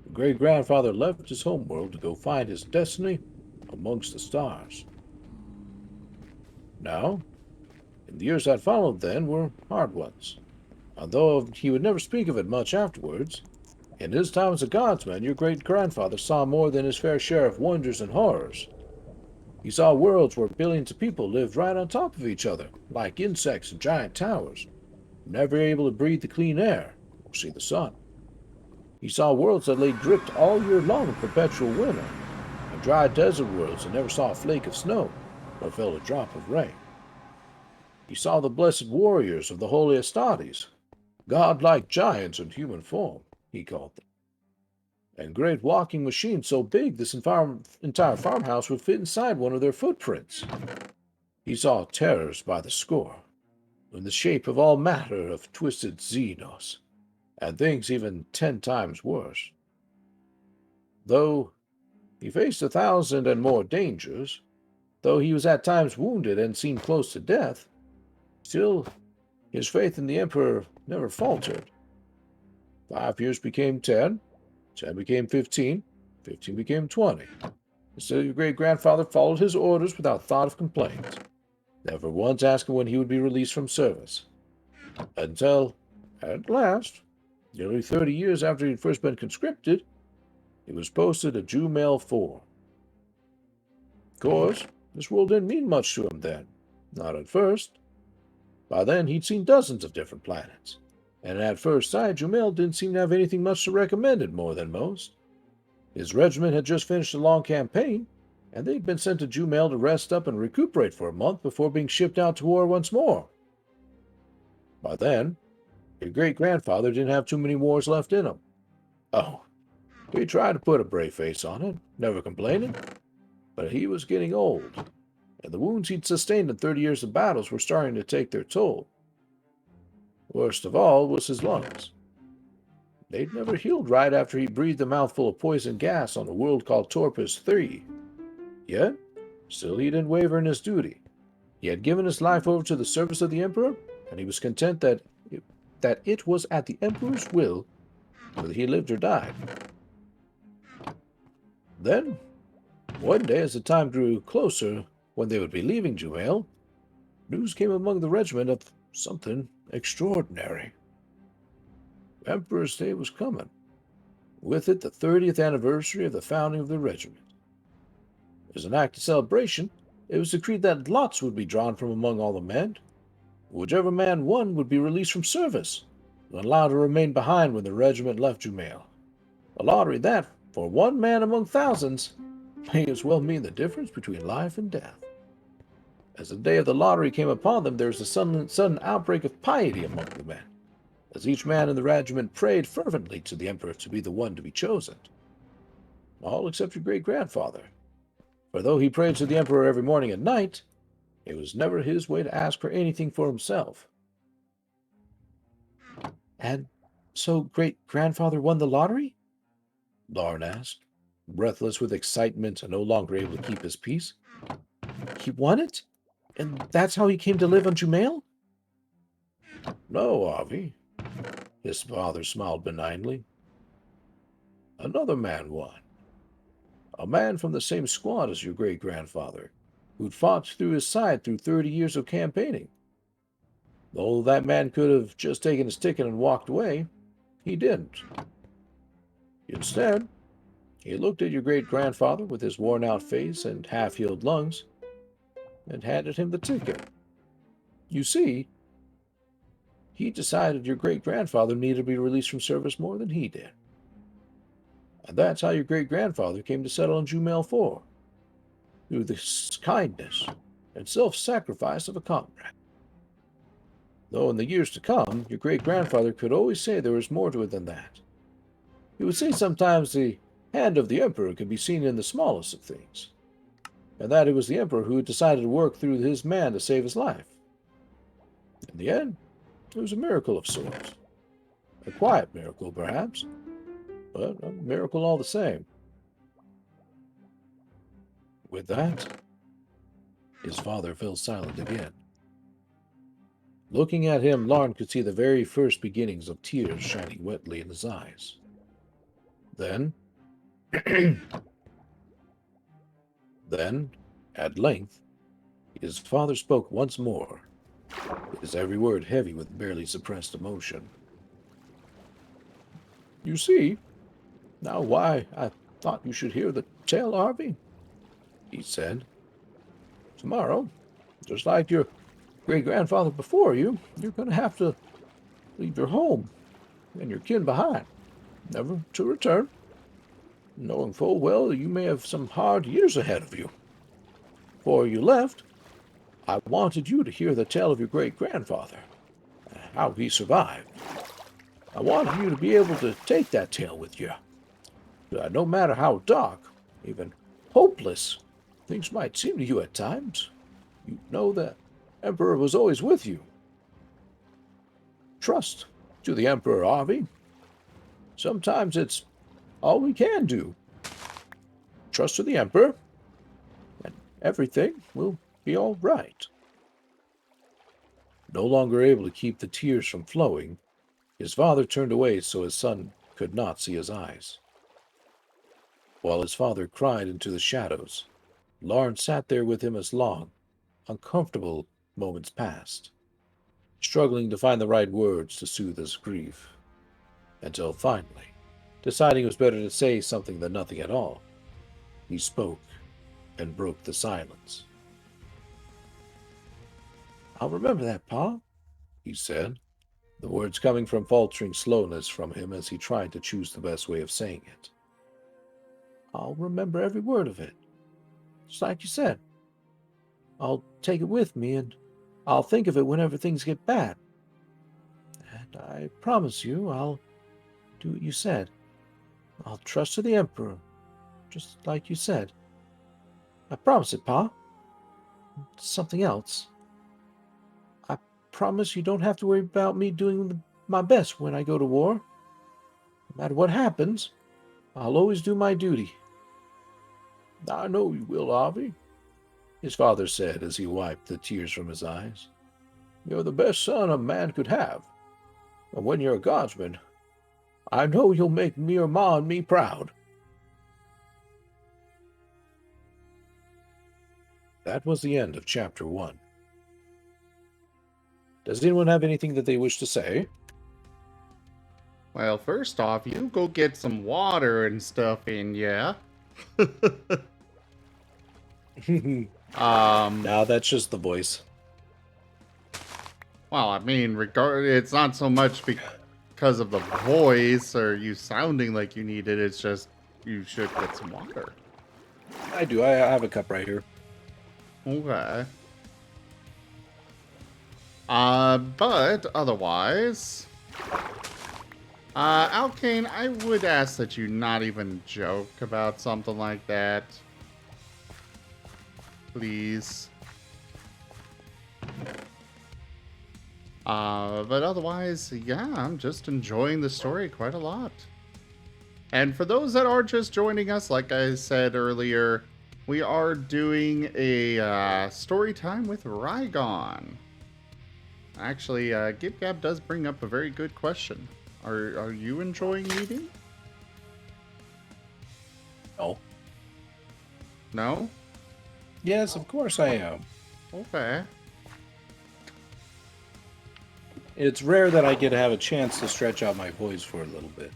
[SPEAKER 2] the great-grandfather left his homeworld to go find his destiny amongst the stars. Now, in the years that followed then were hard ones. Although he would never speak of it much afterwards, in his time as a guardsman, your great-grandfather saw more than his fair share of wonders and horrors. He saw worlds where billions of people lived right on top of each other, like insects in giant towers, never able to breathe the clean air or see the sun. He saw worlds that lay dripped all year long in perpetual winter, and dry desert worlds that never saw a flake of snow or felt a drop of rain. He saw the blessed warriors of the holy Astartes, godlike giants in human form, he called them, and great walking machines so big this entire farmhouse would fit inside one of their footprints. He saw terrors by the score, in the shape of all manner of twisted xenos, and things even 10 times worse. Though he faced 1,000 and more dangers, though he was at times wounded and seemed close to death, still his faith in the Emperor never faltered. 5 years became 10, 10 became 15, 15 became 20. And still your great-grandfather followed his orders without thought of complaint, never once asking when he would be released from service. Until, at last, nearly 30 years after he had first been conscripted, he was posted to Jumail 4. Of course, this world didn't mean much to him then, not at first. By then, he'd seen dozens of different planets, and at first sight, Jumail didn't seem to have anything much to recommend it more than most. His regiment had just finished a long campaign, and they'd been sent to Jumail to rest up and recuperate for a month before being shipped out to war once more. By then, your great-grandfather didn't have too many wars left in him. Oh, he tried to put a brave face on it, never complaining, but he was getting old, and the wounds he'd sustained in 30 years of battles were starting to take their toll. Worst of all was his lungs. They'd never healed right after he breathed a mouthful of poison gas on a world called Torpus 3. Yet, still he didn't waver in his duty. He had given his life over to the service of the Emperor, and he was content that it was at the Emperor's will whether he lived or died. Then, one day as the time grew closer when they would be leaving Jumail, news came among the regiment of something extraordinary. Emperor's Day was coming. With it, the 30th anniversary of the founding of the regiment. As an act of celebration, it was decreed that lots would be drawn from among all the men. Whichever man won would be released from service and allowed to remain behind when the regiment left Jumail. A lottery that, for one man among thousands, may as well mean the difference between life and death. As the day of the lottery came upon them, there was a sudden outbreak of piety among the men, as each man in the regiment prayed fervently to the Emperor to be the one to be chosen. All except your great-grandfather. For though he prayed to the Emperor every morning and night, it was never his way to ask for anything for himself. And so great-grandfather won the lottery? Larn asked, breathless with excitement and no longer able to keep his peace. He won it? And that's how he came to live on Jumail? No, Avi. His father smiled benignly. Another man won. A man from the same squad as your great-grandfather, who'd fought through his side through 30 years of campaigning. Though that man could have just taken his ticket and walked away, he didn't. Instead, he looked at your great-grandfather with his worn-out face and half-healed lungs, and handed him the ticket. You see, he decided your great-grandfather needed to be released from service more than he did. And that's how your great-grandfather came to settle on Jumail 4, through the kindness and self-sacrifice of a comrade. Though in the years to come, your great-grandfather could always say there was more to it than that. He would say sometimes the hand of the Emperor could be seen in the smallest of things, and that it was the Emperor who had decided to work through his man to save his life. In the end, it was a miracle of sorts. A quiet miracle, perhaps, but a miracle all the same. With that, his father fell silent again. Looking at him, Larn could see the very first beginnings of tears shining wetly in his eyes. Then, at length, his father spoke once more, his every word heavy with barely suppressed emotion. You see, now why I thought you should hear the tale, Harvey, he said, tomorrow, just like your great-grandfather before you, you're going to have to leave your home and your kin behind, never to return, knowing full well that you may have some hard years ahead of you. Before you left, I wanted you to hear the tale of your great-grandfather, and how he survived. I wanted you to be able to take that tale with you. No matter how dark, even hopeless, things might seem to you at times, you know the Emperor was always with you. Trust to the Emperor, Avi. Sometimes it's all we can do. Trust to the Emperor, and everything will be all right. No longer able to keep the tears from flowing, his father turned away so his son could not see his eyes. While his father cried into the shadows, Lawrence sat there with him as long, uncomfortable moments passed, struggling to find the right words to soothe his grief, until finally, deciding it was better to say something than nothing at all, he spoke and broke the silence. "I'll remember that, Pa," he said, the words coming from faltering slowness from him as he tried to choose the best way of saying it. "I'll remember every word of it, just like you said. I'll take it with me, and I'll think of it whenever things get bad. And I promise you I'll do what you said. I'll trust to the Emperor, just like you said. I promise it, Pa. Something else. I promise you don't have to worry about me doing my best when I go to war. No matter what happens, I'll always do my duty." "I know you will, Avi," his father said as he wiped the tears from his eyes. "You're the best son a man could have. And when you're a guardsman, I know you'll make me or Ma and me proud." That was the end of Chapter 1. Does anyone have anything that they wish to say?
[SPEAKER 1] Well, first off, you go get some water and stuff in ya.
[SPEAKER 2] Now that's just the voice.
[SPEAKER 1] Well, I mean, it's not so much because of the voice or you sounding like you need it. It's just you should get some water.
[SPEAKER 2] I do. I have a cup right here.
[SPEAKER 1] Okay. But otherwise, Alkane, I would ask that you not even joke about something like that. Please. But otherwise, yeah, I'm just enjoying the story quite a lot. And for those that are just joining us, like I said earlier, we are doing a story time with Rygon. Actually, GibGab does bring up a very good question. Are you enjoying eating?
[SPEAKER 2] No.
[SPEAKER 1] No?
[SPEAKER 2] Yes, of course I am.
[SPEAKER 1] Okay.
[SPEAKER 2] It's rare that I get to have a chance to stretch out my voice for a little bit.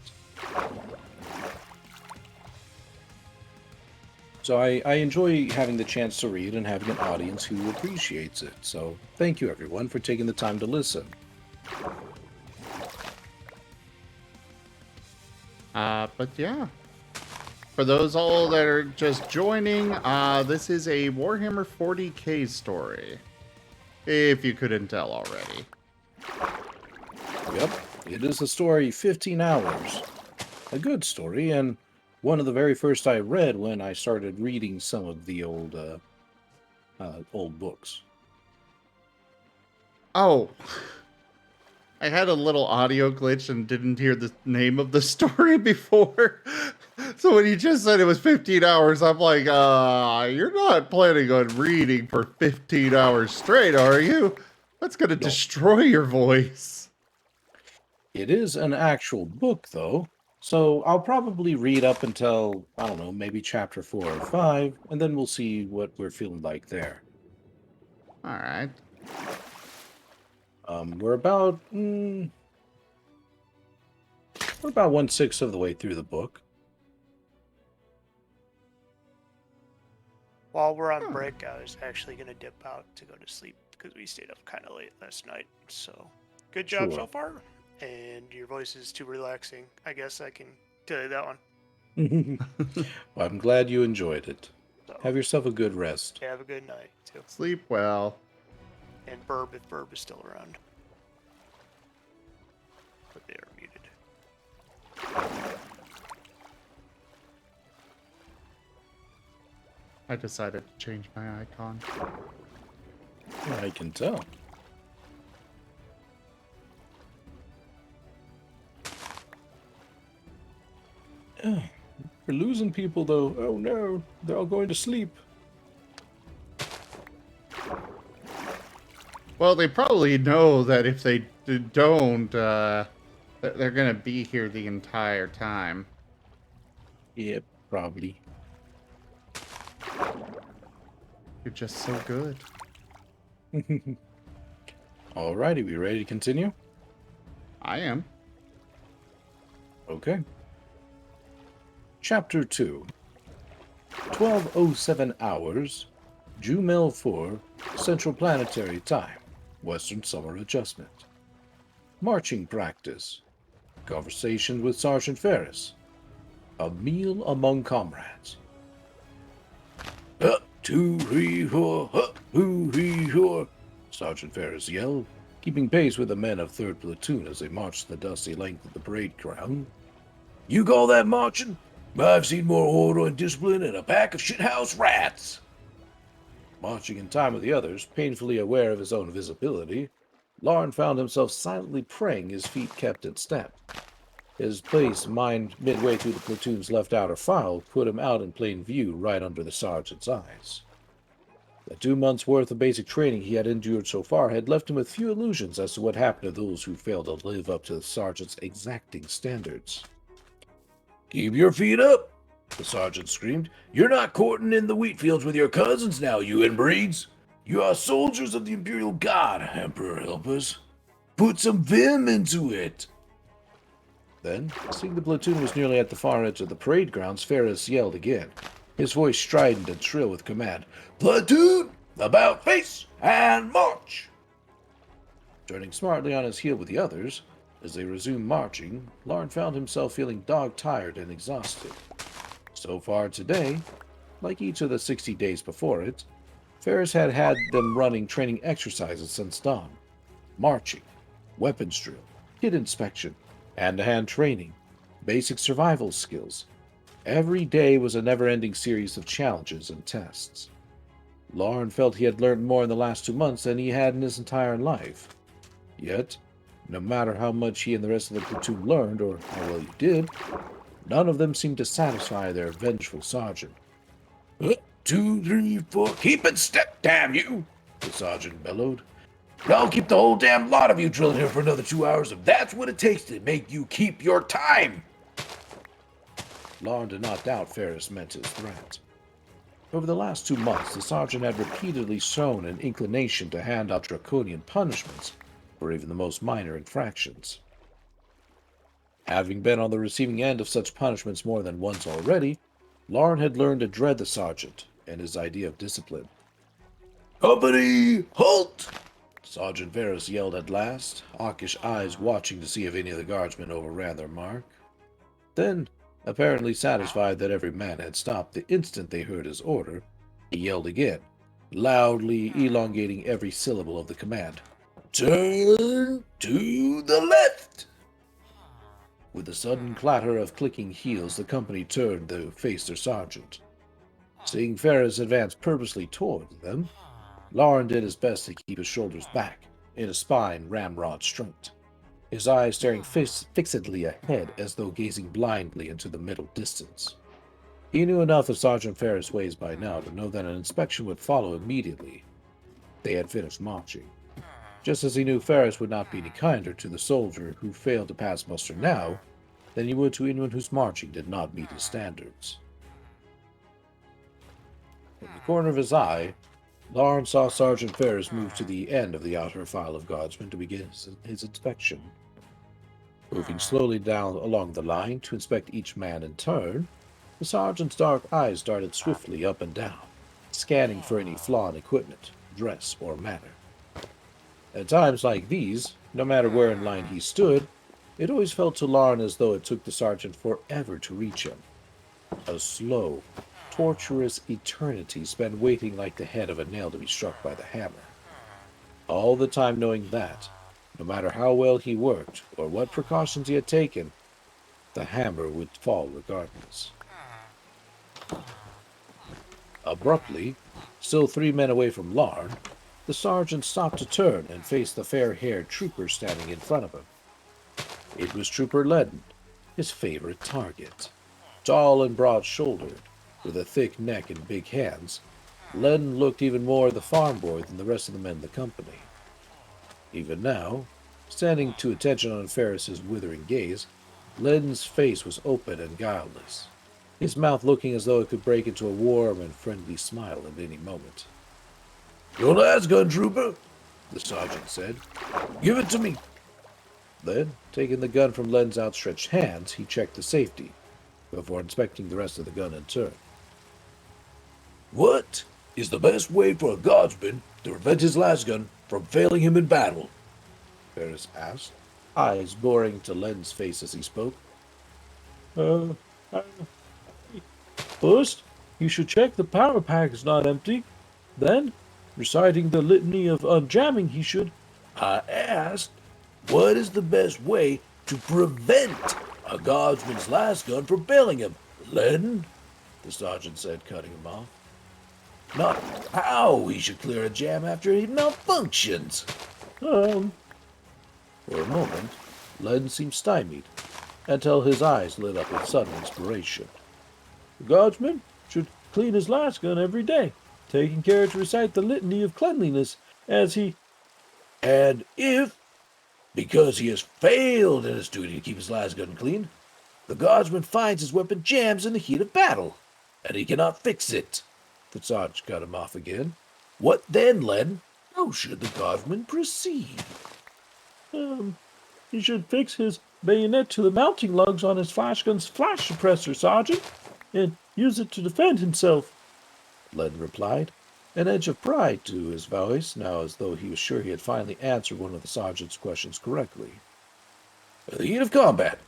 [SPEAKER 2] So I enjoy having the chance to read and having an audience who appreciates it. So thank you everyone for taking the time to listen.
[SPEAKER 1] But yeah. For those all that are just joining, this is a Warhammer 40k story. If you couldn't tell already.
[SPEAKER 2] Yep, it is a story 15 hours. A good story, and one of the very first I read when I started reading some of the old books.
[SPEAKER 1] Oh. I had a little audio glitch and didn't hear the name of the story before. So when you just said it was 15 hours, I'm like, you're not planning on reading for 15 hours straight, are you? That's going to destroy your voice.
[SPEAKER 2] It is an actual book, though. So I'll probably read up until, I don't know, maybe chapter 4 or 5, and then we'll see what we're feeling like there.
[SPEAKER 1] All right.
[SPEAKER 2] We're about 1/6 of the way through the book.
[SPEAKER 5] While we're on break, I was actually going to dip out to go to sleep because we stayed up kind of late last night. So, good job so far. And your voice is too relaxing. I guess I can tell you that one.
[SPEAKER 2] Well, I'm glad you enjoyed it.
[SPEAKER 5] So,
[SPEAKER 2] have yourself a good rest.
[SPEAKER 5] Have a good night, too.
[SPEAKER 1] Sleep well.
[SPEAKER 5] And Burb, if Burb is still around. But they are muted.
[SPEAKER 1] I decided to change my icon.
[SPEAKER 2] I can tell. We're losing people, though. Oh no, they're all going to sleep.
[SPEAKER 1] Well, they probably know that if they don't, they're gonna be here the entire time.
[SPEAKER 2] Yep, probably.
[SPEAKER 1] You're just so good.
[SPEAKER 2] Alrighty, we ready to continue?
[SPEAKER 1] I am.
[SPEAKER 2] Okay. Chapter 2. 12:07 hours, Jumel 4, Central Planetary Time, Western Summer Adjustment. Marching practice. Conversation with Sergeant Ferris. A meal among comrades. Up, 2, 3, 4, up, 2, 3, 4. Sergeant Ferris yelled, keeping pace with the men of 3rd Platoon as they marched the dusty length of the parade ground. You call that marching? I've seen more order and discipline than a pack of shithouse rats. Marching in time with the others, painfully aware of his own visibility, Lauren found himself silently praying his feet kept in step. His place, mined midway through the platoon's left outer file, put him out in plain view right under the sergeant's eyes. The 2 months' worth of basic training he had endured so far had left him with few illusions as to what happened to those who failed to live up to the sergeant's exacting standards. Keep your feet up, the sergeant screamed. You're not courting in the wheat fields with your cousins now, you inbreeds. You are soldiers of the Imperial Guard, Emperor help us. Put some vim into it. Then, seeing the platoon was nearly at the far edge of the parade grounds, Ferris yelled again, his voice strident and shrill with command. Platoon, about face, and march! Turning smartly on his heel with the others, as they resumed marching, Lauren found himself feeling dog-tired and exhausted. So far today, like each of the 60 days before it, Ferris had had them running training exercises since dawn. Marching, weapons drill, kit inspection, hand-to-hand training, basic survival skills. Every day was a never-ending series of challenges and tests. Lauren felt he had learned more in the last 2 months than he had in his entire life. Yet, no matter how much he and the rest of the platoon learned, or how well he did, none of them seemed to satisfy their vengeful sergeant. 2, 3, 4, keep in step, damn you! The sergeant bellowed. I'll keep the whole damn lot of you drilling here for another 2 hours if that's what it takes to make you keep your time! Lauren did not doubt Ferris meant his threat. Over the last 2 months, the sergeant had repeatedly shown an inclination to hand out draconian punishments for even the most minor infractions. Having been on the receiving end of such punishments more than once already, Lauren had learned to dread the sergeant and his idea of discipline. Company, halt! Sergeant Ferris yelled at last, hawkish eyes watching to see if any of the guardsmen overran their mark. Then, apparently satisfied that every man had stopped the instant they heard his order, he yelled again, loudly elongating every syllable of the command. Turn to the left! With a sudden clatter of clicking heels, the company turned to face their sergeant. Seeing Ferris advance purposely toward them, Lauren did his best to keep his shoulders back, in a spine ramrod straight, his eyes staring fixedly ahead as though gazing blindly into the middle distance. He knew enough of Sergeant Ferris' ways by now to know that an inspection would follow immediately. They had finished marching. Just as he knew Ferris would not be any kinder to the soldier who failed to pass muster now than he would to anyone whose marching did not meet his standards. From the corner of his eye, Lauren saw Sergeant Ferris move to the end of the outer file of guardsmen to begin his inspection. Moving slowly down along the line to inspect each man in turn, the sergeant's dark eyes darted swiftly up and down, scanning for any flaw in equipment, dress, or manner. At times like these, no matter where in line he stood, it always felt to Larn as though it took the sergeant forever to reach him. A slow, torturous eternity spent waiting like the head of a nail to be struck by the hammer. All the time knowing that, no matter how well he worked or what precautions he had taken, the hammer would fall regardless. Abruptly, still 3 men away from Larn, the sergeant stopped to turn and face the fair-haired trooper standing in front of him. It was Trooper Ledden, his favorite target. Tall and broad-shouldered, with a thick neck and big hands, Ledden looked even more the farm boy than the rest of the men in the company. Even now, standing to attention on Ferris's withering gaze, Ledden's face was open and guileless, his mouth looking as though it could break into a warm and friendly smile at any moment. "Your last gun, trooper," the sergeant said. "Give it to me." Then, taking the gun from Ledden's outstretched hands, he checked the safety, before inspecting the rest of the gun in turn. "What is the best way for a guardsman to prevent his last gun from failing him in battle?" Ferris asked, eyes boring to Ledden's face as he spoke. First, you should check the power pack is not empty. Then, reciting the litany of unjamming, he should... "I asked, what is the best way to prevent a guardsman's last gun from failing him, Ledden?" the sergeant said, cutting him off. "Not how he should clear a jam after he malfunctions." For a moment, Ledden seemed stymied, until his eyes lit up with sudden inspiration. "The guardsman should clean his last gun every day, taking care to recite the litany of cleanliness as he... And if, because he has failed in his duty to keep his last gun clean, the guardsman finds his weapon jams in the heat of battle, and he cannot fix it," the sergeant cut him off again. "What then, Ledden? How should the guardsman proceed?" He should fix his bayonet to the mounting lugs on his flash gun's flash suppressor, Sergeant, and use it to defend himself," Ledden replied, an edge of pride to his voice, now as though he was sure he had finally answered one of the sergeant's questions correctly. "In the heat of combat,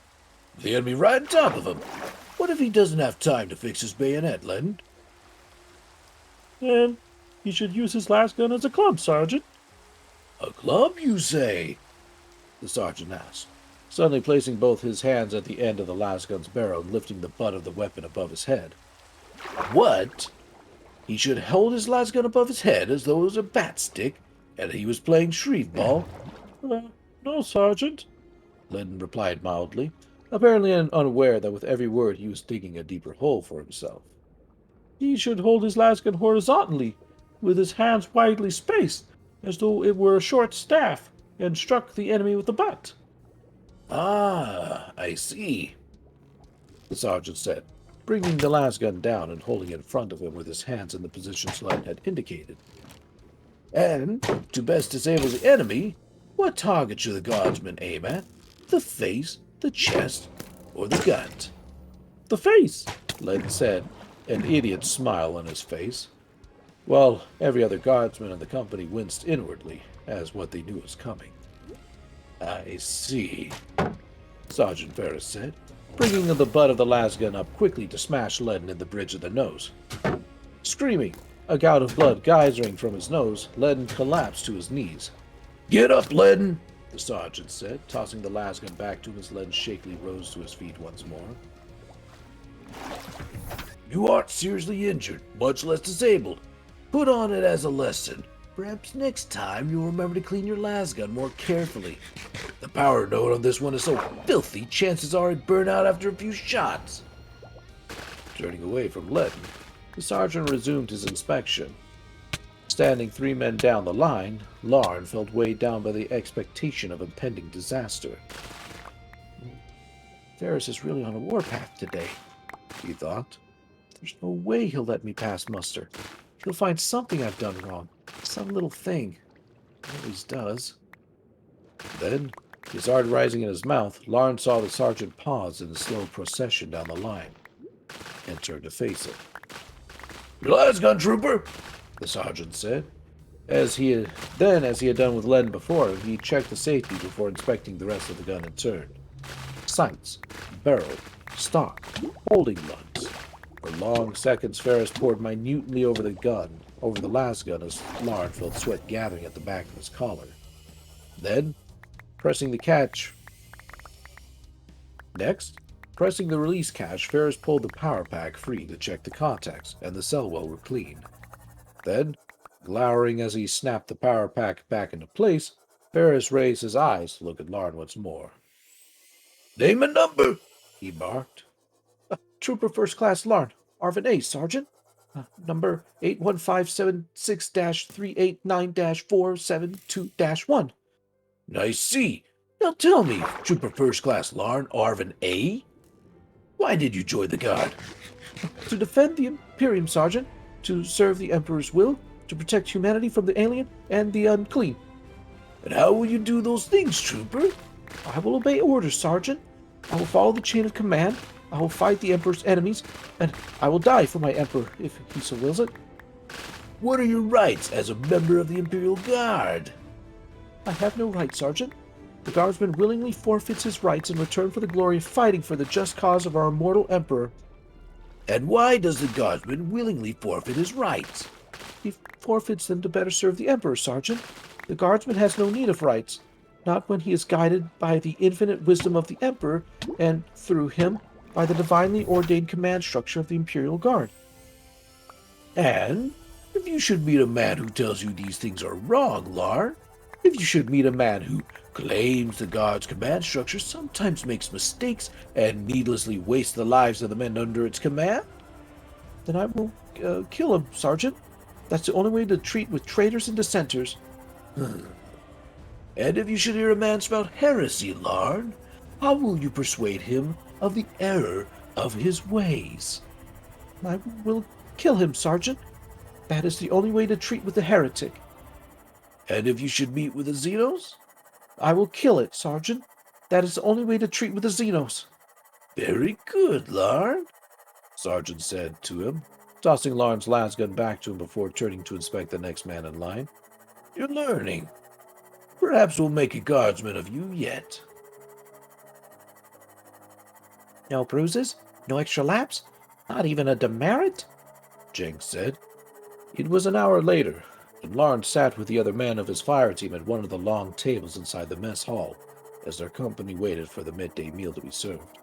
[SPEAKER 2] with the enemy right on top of him, what if he doesn't have time to fix his bayonet, Ledden?" "Then he should use his last gun as a club, Sergeant." "A club, you say?" the sergeant asked, suddenly placing both his hands at the end of the last gun's barrel and lifting the butt of the weapon above his head. "What? He should hold his last gun above his head as though it was a bat stick, and he was playing shreve ball?" "No, Sergeant," Ledden replied mildly, apparently unaware that with every word he was digging a deeper hole for himself. "He should hold his last gun horizontally, with his hands widely spaced, as though it were a short staff, and struck the enemy with the butt." "Ah, I see," the sergeant said, bringing the last gun down and holding it in front of him with his hands in the positions Ledden had indicated. "And, to best disable the enemy, what target should the guardsman aim at? The face, the chest, or the gut?" "The face," Ledden said, an idiot smile on his face, while every other guardsman in the company winced inwardly as what they knew was coming. "I see," Sergeant Ferris said, bringing the butt of the last gun up quickly to smash Ledden in the bridge of the nose. Screaming, a gout of blood geysering from his nose, Ledden collapsed to his knees. "Get up, Ledden," the sergeant said, tossing the last gun back to him as Ledden shakily rose to his feet once more. "You aren't seriously injured, much less disabled. Put on it as a lesson. Perhaps next time you'll remember to clean your las gun more carefully. The power node on this one is so filthy, chances are it'd burn out after a few shots." Turning away from Ledden, the sergeant resumed his inspection. Standing 3 men down the line, Larn felt weighed down by the expectation of impending disaster. Ferris is really on a warpath today, he thought. There's no way he'll let me pass muster. He'll find something I've done wrong. Some little thing. He always does. Then, his heart rising in his mouth, Larn saw the sergeant pause in a slow procession down the line and turned to face him. "Your last gun, trooper!" the sergeant said. As he had done with Len before, he checked the safety before inspecting the rest of the gun in turn. Sights, barrel, stock, holding lugs. For long seconds, Ferris pored minutely over the last gun, as Larn felt sweat gathering at the back of his collar. Then, pressing the release catch, Ferris pulled the power pack free to check the contacts, and the cell well were clean. Then, glowering as he snapped the power pack back into place, Ferris raised his eyes to look at Larn once more. "Name and number," he barked. "Trooper First Class Larn, Arvin A, Sergeant. Number 81576-389-472-1. "I see. Now tell me, Trooper First Class Larn, Arvin A, why did you join the Guard?" "To defend the Imperium, Sergeant. To serve the Emperor's will. To protect humanity from the alien and the unclean." "And how will you do those things, Trooper?" "I will obey orders, Sergeant. I will follow the chain of command. I will fight the Emperor's enemies, and I will die for my Emperor, if he so wills it." "What are your rights as a member of the Imperial Guard?" "I have no rights, Sergeant. The Guardsman willingly forfeits his rights in return for the glory of fighting for the just cause of our immortal Emperor." "And why does the Guardsman willingly forfeit his rights?" "He forfeits them to better serve the Emperor, Sergeant. The Guardsman has no need of rights, not when he is guided by the infinite wisdom of the Emperor, and, through him, by the divinely ordained command structure of the Imperial Guard." "And if you should meet a man who tells you these things are wrong, Larn, if you should meet a man who claims the Guard's command structure sometimes makes mistakes and needlessly wastes the lives of the men under its command?" "Then I will kill him, Sergeant. That's the only way to treat with traitors and dissenters." "And if you should hear a man spout heresy, Larn, how will you persuade him of the error of his ways?" "I will kill him, Sergeant. That is the only way to treat with a heretic." "And if you should meet with a Xenos?" "I will kill it, Sergeant. That is the only way to treat with the Xenos." "Very good, Larn," Sergeant said to him, tossing Larn's last gun back to him before turning to inspect the next man in line. "You're learning. Perhaps we'll make a guardsman of you yet." "No bruises? No extra laps? Not even a demerit?" Jenks said. It was an hour later, and Larn sat with the other men of his fire team at one of the long tables inside the mess hall, as their company waited for the midday meal to be served.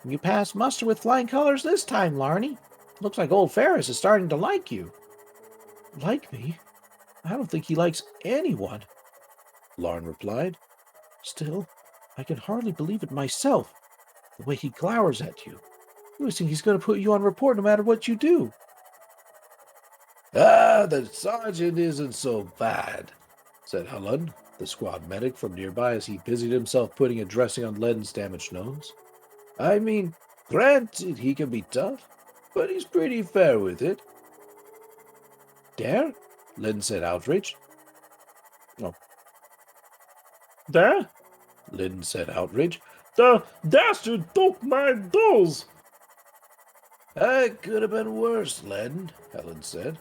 [SPEAKER 2] "You passed muster with flying colors this time, Larny. Looks like old Ferris is starting to like you." "Like me? I don't think he likes anyone," Larn replied. "Still, I can hardly believe it myself, the way he glowers at you. I always think he's going to put you on report no matter what you do." "Ah, the sergeant isn't so bad," said Helen, the squad medic from nearby, as he busied himself putting a dressing on Len's damaged nose. "I mean, granted he can be tough, but he's pretty fair with it." "Dare?" Len said, outraged. "Oh. Dare?" Len said, outraged. "The dastard took my dolls!" "It could have been worse, Len," Helen said.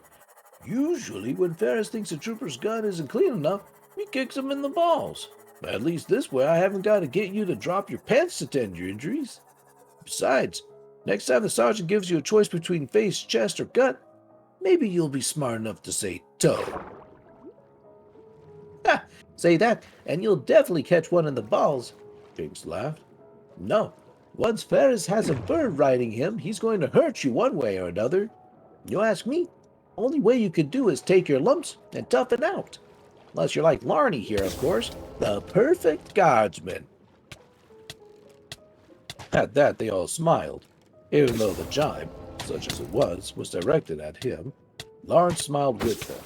[SPEAKER 2] "Usually when Ferris thinks a trooper's gun isn't clean enough, he kicks him in the balls. At least this way I haven't got to get you to drop your pants to tend your injuries. Besides, next time the sergeant gives you a choice between face, chest, or gut, maybe you'll be smart enough to say toe." "Ha! Say that, and you'll definitely catch one in the balls," Jinx laughed. "No, once Ferris has a bird riding him, he's going to hurt you one way or another. You ask me, only way you could do is take your lumps and toughen out. Unless you're like Larny here, of course, the perfect guardsman." At that, they all smiled. Even though the jibe, such as it was directed at him, Larn smiled with them.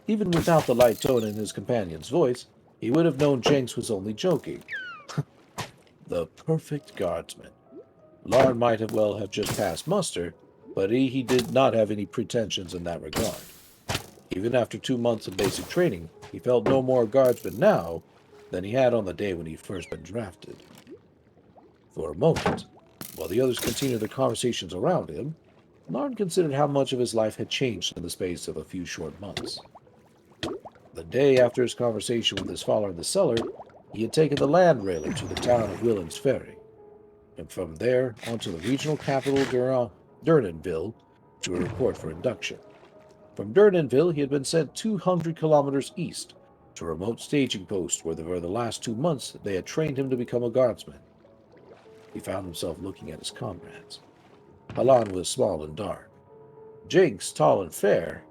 [SPEAKER 2] Even without the light tone in his companion's voice, he would have known Jenks was only joking. The perfect guardsman. Larn might have just passed muster, but he did not have any pretensions in that regard. Even after 2 months of basic training, he felt no more guardsman now than he had on the day when he first been drafted. For a moment, while the others continued their conversations around him, Larn considered how much of his life had changed in the space of a few short months. The day after his conversation with his father in the cellar, he had taken the land railer to the town of Willem's Ferry, and from there on to the regional capital Durnanville to a report for induction. From Durnanville, he had been sent 200 kilometers east to a remote staging post where for the last 2 months they had trained him to become a guardsman. He found himself looking at his comrades. Halan was small and dark. Jinx, tall and fair.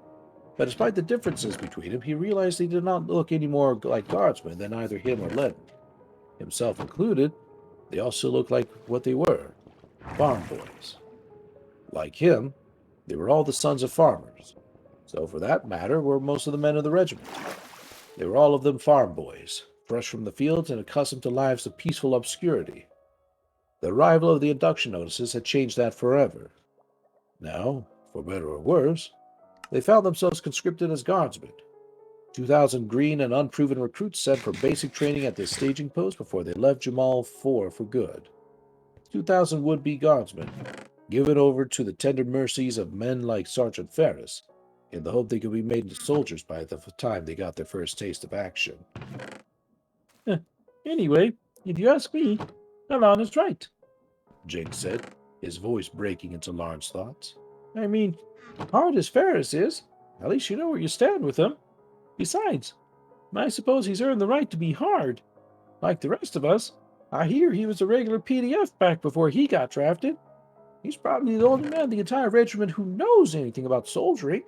[SPEAKER 2] But despite the differences between them, he realized he did not look any more like guardsmen than either him or Ledden. Himself included, they also looked like what they were, farm boys. Like him, they were all the sons of farmers. So for that matter were most of the men of the regiment. They were all of them farm boys, fresh from the fields and accustomed to lives of peaceful obscurity. The arrival of the induction notices had changed that forever. Now, for better or worse, they found themselves conscripted as guardsmen. 2,000 green and unproven recruits sent for basic training at this staging post before they left Jamal 4 for good. 2,000 would-be guardsmen, given over to the tender mercies of men like Sergeant Ferris, in the hope they could be made into soldiers by the time they got their first taste of action.
[SPEAKER 12] Anyway, if you ask me, Alon is right,
[SPEAKER 2] Jinx said, his voice breaking into Larn's thoughts.
[SPEAKER 12] I mean, hard as Ferris is, at least you know where you stand with him. Besides, I suppose he's earned the right to be hard. Like the rest of us, I hear he was a regular PDF back before he got drafted. He's probably the only man in the entire regiment who knows anything about soldiering.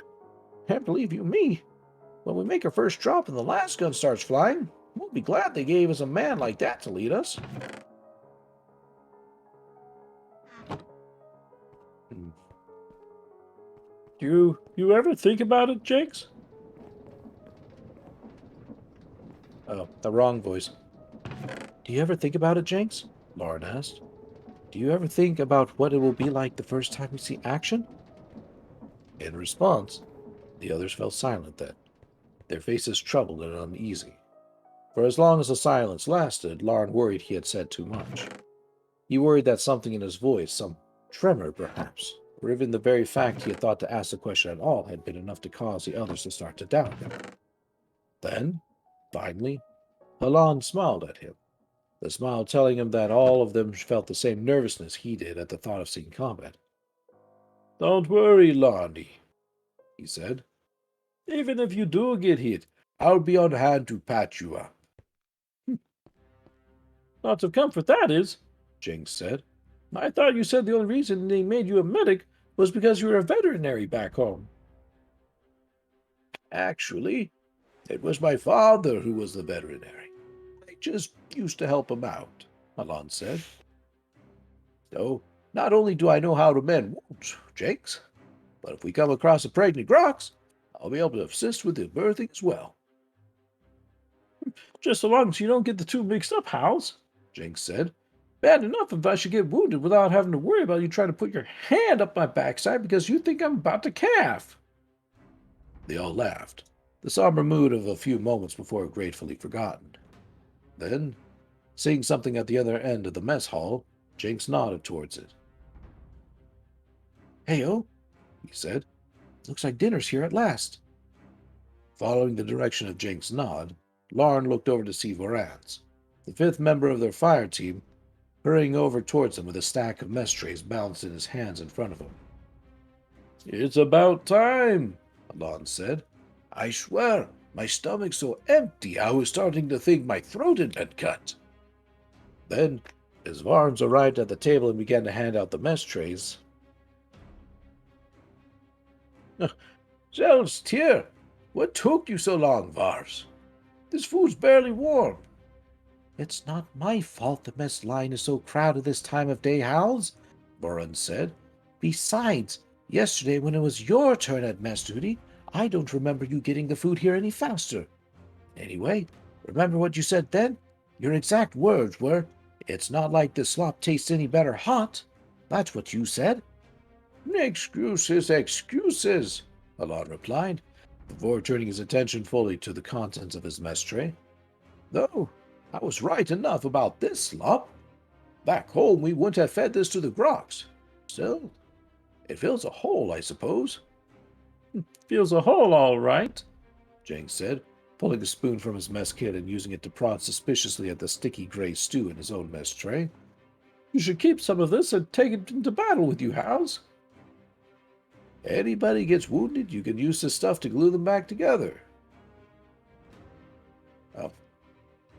[SPEAKER 12] And believe you me, when we make our first drop and the last gun starts flying, we'll be glad they gave us a man like that to lead us. Do you ever think about it, Jakes?
[SPEAKER 2] Oh, the wrong voice. Do you ever think about it, Jinx? Lauren asked. Do you ever think about what it will be like the first time we see action? In response, the others fell silent then, their faces troubled and uneasy. For as long as the silence lasted, Lauren worried he had said too much. He worried that something in his voice, some tremor perhaps, or even the very fact he had thought to ask the question at all had been enough to cause the others to start to doubt him. Then, finally, Halan smiled at him, the smile telling him that all of them felt the same nervousness he did at the thought of seeing combat. "Don't worry, Lonnie," he said. "Even if you do get hit, I'll be on hand to patch you up."
[SPEAKER 12] Lots of comfort that is, Jinx said. I thought you said the only reason they made you a medic was because you were a veterinary back home.
[SPEAKER 2] Actually, it was my father who was the veterinary. I just used to help him out, Halan said. So, not only do I know how to mend wounds, Jinx, but if we come across a pregnant grox, I'll be able to assist with the birthing as well.
[SPEAKER 12] Just so long as you don't get the two mixed up, Howls,
[SPEAKER 2] Jinx said.
[SPEAKER 12] Bad enough if I should get wounded without having to worry about you trying to put your hand up my backside because you think I'm about to calf.
[SPEAKER 2] They all laughed, the somber mood of a few moments before gratefully forgotten. Then, seeing something at the other end of the mess hall, Jinx nodded towards it.
[SPEAKER 12] "Hey-o,"
[SPEAKER 2] he said.
[SPEAKER 12] "Looks like dinner's here at last."
[SPEAKER 2] Following the direction of Jinx's nod, Lauren looked over to see Vorans, the fifth member of their fire team, hurrying over towards them with a stack of mess trays balanced in his hands in front of him. "It's about time," Alon said. "I swear, my stomach's so empty I was starting to think my throat had been cut." Then, as Varns arrived at the table and began to hand out the mess trays, "Zel's tear! What took you so long, Vars? This food's barely warm."
[SPEAKER 12] "It's not my fault the mess line is so crowded this time of day, Howls," Boren said. "Besides, yesterday when it was your turn at mess duty, I don't remember you getting the food here any faster. Anyway, remember what you said then? Your exact words were, 'It's not like the slop tastes any better hot.' That's what you said."
[SPEAKER 2] "Excuses, excuses," Alon replied, before turning his attention fully to the contents of his mess tray. "Though, I was right enough about this slop. Back home, we wouldn't have fed this to the groks. Still,
[SPEAKER 12] It fills a hole, I suppose. Fills a hole, all right, Jenks said, pulling a spoon from his mess kit and using it to prod suspiciously at the sticky gray stew in his own mess tray. You should keep some of this and take it into battle with you, Hals. Anybody gets wounded, you can use this stuff to glue them back together. Oh.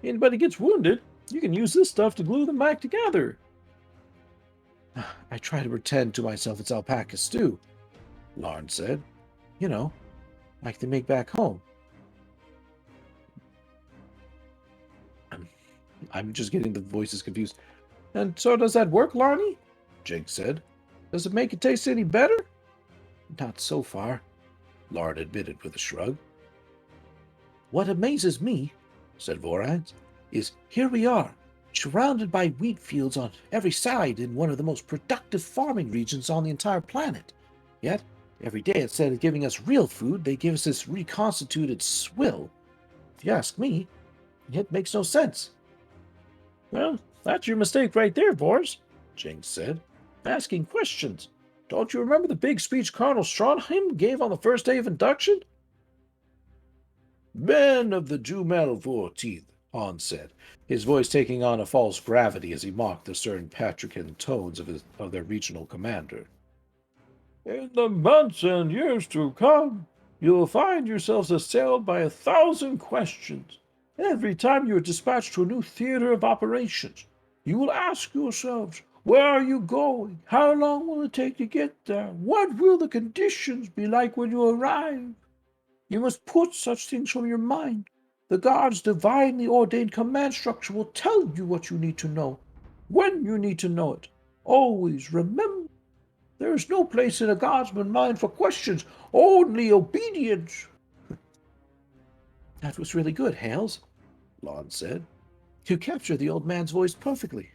[SPEAKER 12] Anybody gets wounded, you can use this stuff to glue them back together. I try to pretend to myself it's alpaca stew, Lauren said. You know, like they make back home. I'm just getting the voices confused. And so does that work, Larnie? Jake said. Does it make it taste any better? Not so far, Lauren admitted with a shrug. What amazes me, said Vorad, is here we are, surrounded by wheat fields on every side in one of the most productive farming regions on the entire planet. Yet, every day instead of giving us real food, they give us this reconstituted swill. If you ask me, it makes no sense. Well, that's your mistake right there, Boris, Jinx said. Asking questions. Don't you remember the big speech Colonel Stronheim gave on the first day of induction? Men of the Jumel 14th, Han said, his voice taking on a false gravity as he mocked the stern patrician tones of their regional commander. In the months and years to come, you will find yourselves assailed by 1,000 questions. Every time you are dispatched to a new theater of operations, you will ask yourselves, where are you going? How long will it take to get there? What will the conditions be like when you arrive? You must put such things from your mind. The God's divinely ordained command structure will tell you what you need to know, when you need to know it. Always remember, there is no place in a Godsman mind for questions, only obedience. That was really good, Hales, Lon said. You captured the old man's voice perfectly.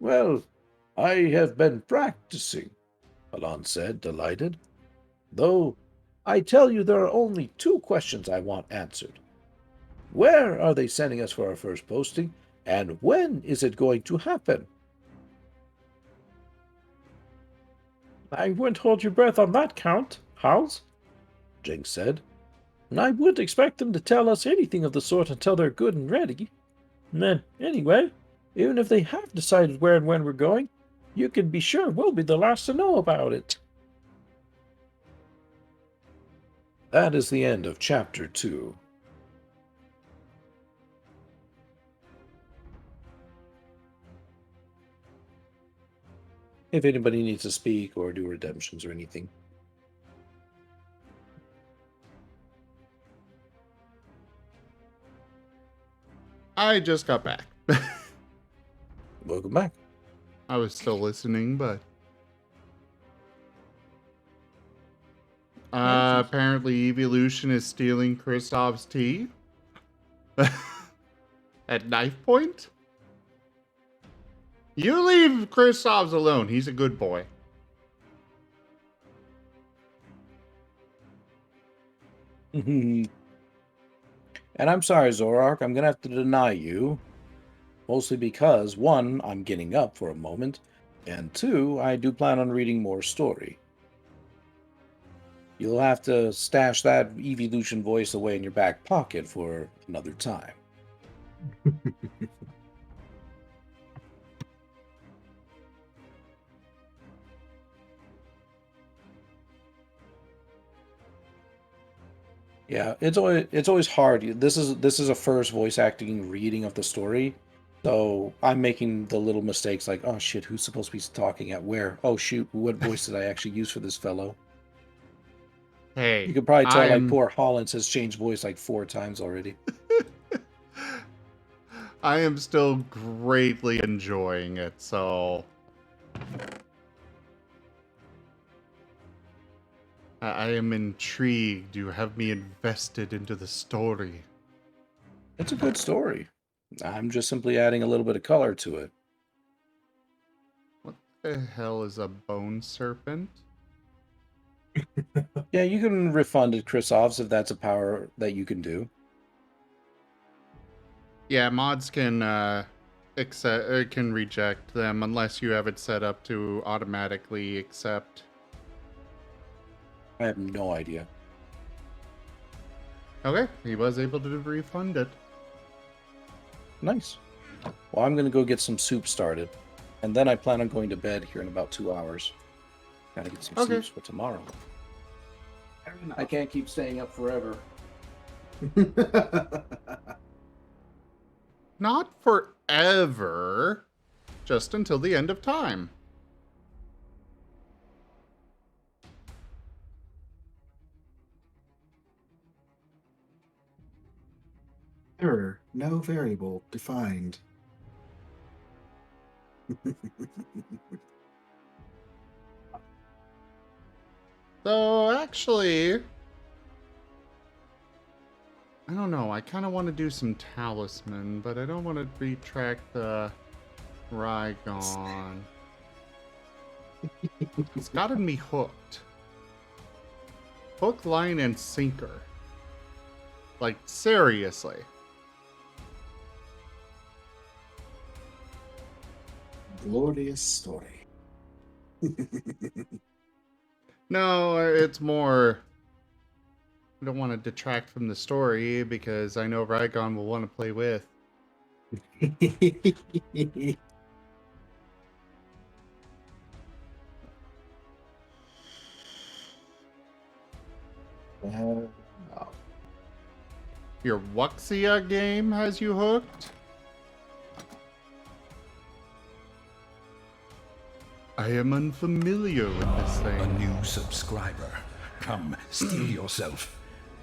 [SPEAKER 12] Well, I have been practicing, Alon said, delighted. Though, I tell you there are only 2 questions I want answered. Where are they sending us for our first posting, and when is it going to happen? I wouldn't hold your breath on that count, Hals, Jinx said. And I wouldn't expect them to tell us anything of the sort until they're good and ready. And then, anyway, even if they have decided where and when we're going, you can be sure we'll be the last to know about it. That is the end of Chapter 2. If anybody needs to speak or do redemptions or anything.
[SPEAKER 1] I just got back.
[SPEAKER 12] Welcome back.
[SPEAKER 1] I was still listening, but... apparently Evolution is stealing Kristoff's tea. At knife point? You leave Kristoff's alone. He's a good boy.
[SPEAKER 12] And I'm sorry, Zorark, I'm going to have to deny you. Mostly because, 1, I'm getting up for a moment, and 2, I do plan on reading more story. You'll have to stash that Evolution voice away in your back pocket for another time. Yeah, it's always hard. This is a first voice acting reading of the story, so I'm making the little mistakes like, oh shit, who's supposed to be talking at where? Oh shoot, what voice did I actually use for this fellow?
[SPEAKER 1] Hey,
[SPEAKER 12] you could probably tell like poor Hollins has changed voice like 4 times already.
[SPEAKER 1] I am still greatly enjoying it, so I am intrigued. You have me invested into the story.
[SPEAKER 12] It's a good story. I'm just simply adding a little bit of color to it.
[SPEAKER 1] What the hell is a bone serpent?
[SPEAKER 12] Yeah, you can refund it, Kristoff's, if that's a power that you can do.
[SPEAKER 1] Yeah, mods can it can reject them unless you have it set up to automatically accept.
[SPEAKER 2] I have no idea.
[SPEAKER 1] Okay, he was able to refund it.
[SPEAKER 2] Nice. Well, I'm going to go get some soup started. And then I plan on going to bed here in about 2 hours. Gotta get some sleep for tomorrow. I can't keep staying up forever.
[SPEAKER 1] Not forever. Just until the end of time.
[SPEAKER 4] Error. No variable defined.
[SPEAKER 1] So, actually, I don't know. I kind of want to do some talisman, but I don't want to retract the Rygon. It's gotten me hooked. Hook, line, and sinker. Like, seriously.
[SPEAKER 4] Glorious story.
[SPEAKER 1] No, it's more... I don't want to detract from the story because I know Rygon will want to play with. Your Wuxia game has you hooked? I am unfamiliar with this thing.
[SPEAKER 8] A new subscriber. Come, steel yourself.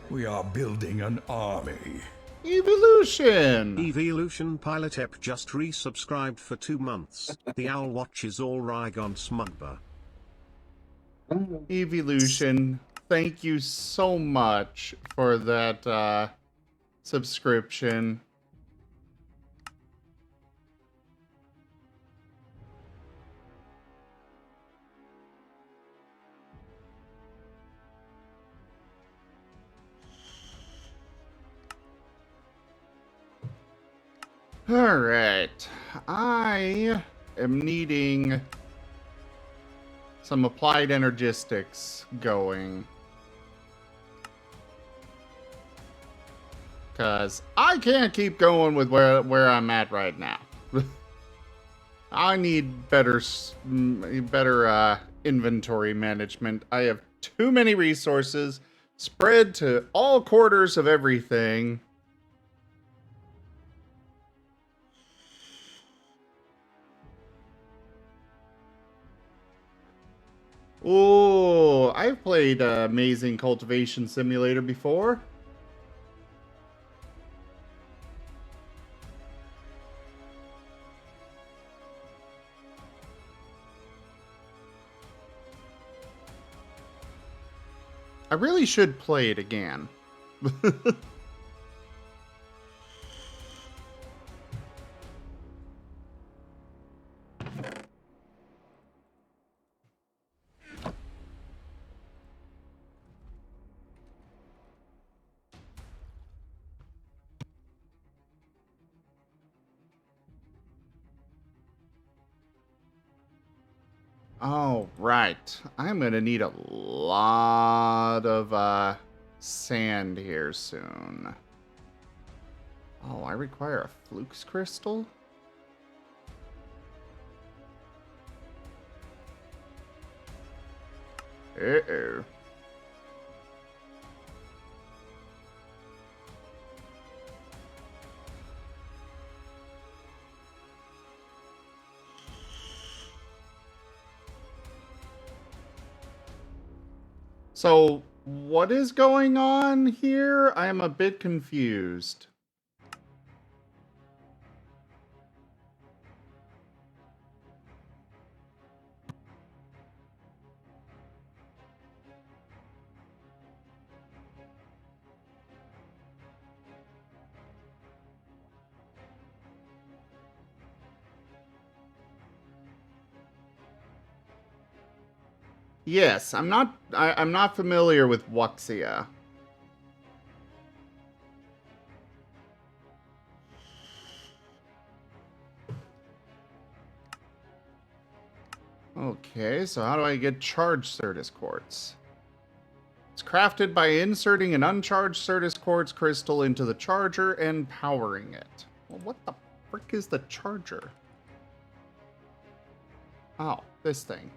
[SPEAKER 8] We are building an army.
[SPEAKER 1] Evolution!
[SPEAKER 7] Evolution Pilot Ep just resubscribed for 2 months. The owl watches all Rygon smugber.
[SPEAKER 1] Evolution, thank you so much for that subscription. Alright, I am needing some applied energistics going. Because I can't keep going with where I'm at right now. I need better inventory management. I have too many resources spread to all quarters of everything. Oh, I've played Amazing Cultivation Simulator before. I really should play it again. Oh, right. I'm gonna need a lot of sand here soon. Oh, I require a flukes crystal? Uh-oh. So, what is going on here? I am a bit confused. Yes, I'm not familiar with Wuxia. Okay, so how do I get charged Certus quartz? It's crafted by inserting an uncharged Certus quartz crystal into the charger and powering it. Well, what the frick is the charger? Oh, this thing.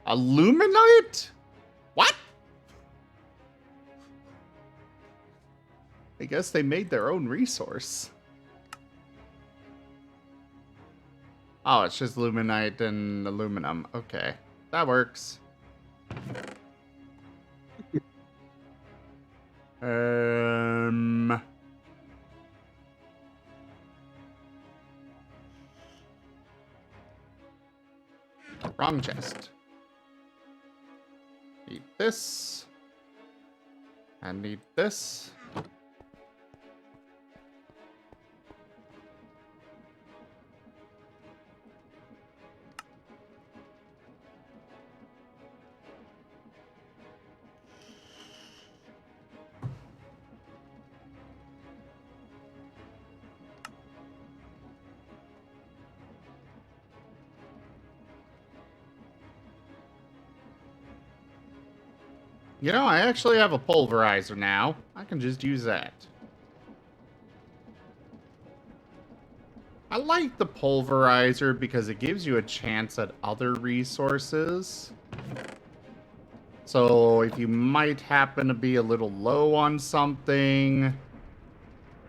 [SPEAKER 1] Illuminite? What? I guess they made their own resource. Oh, it's just luminite and aluminum. Okay, that works. Wrong chest. Need this. And need this. You know, I actually have a pulverizer now. I can just use that. I like the pulverizer because it gives you a chance at other resources. So if you might happen to be a little low on something,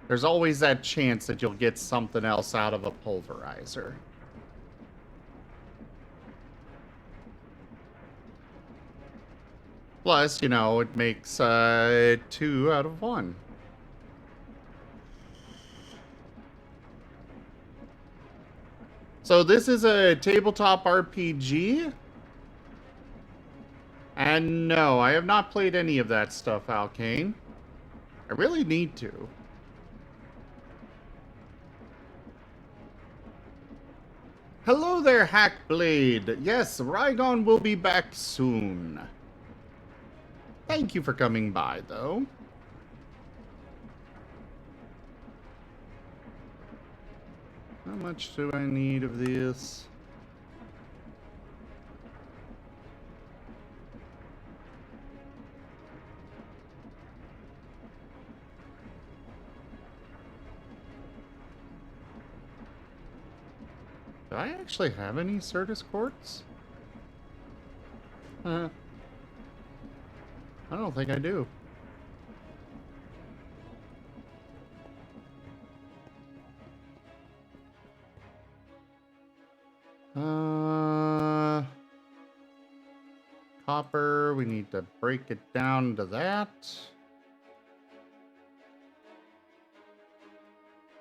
[SPEAKER 1] there's always that chance that you'll get something else out of a pulverizer. Plus, you know, it makes 2 out of 1. So this is a tabletop RPG? And no, I have not played any of that stuff, Alkane. I really need to. Hello there, Hackblade. Yes, Rygon will be back soon. Thank you for coming by, though. How much do I need of this? Do I actually have any Certus quartz? I don't think I do. Copper, we need to break it down to that.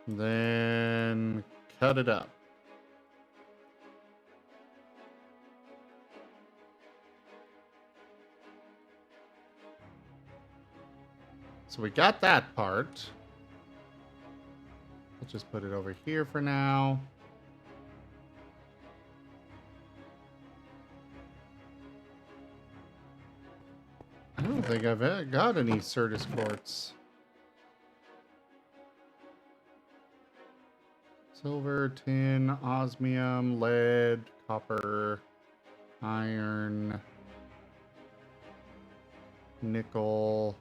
[SPEAKER 1] Then cut it up. So we got that part. We'll just put it over here for now. I don't think I've got any Certus quartz. Silver, tin, osmium, lead, copper, iron, nickel.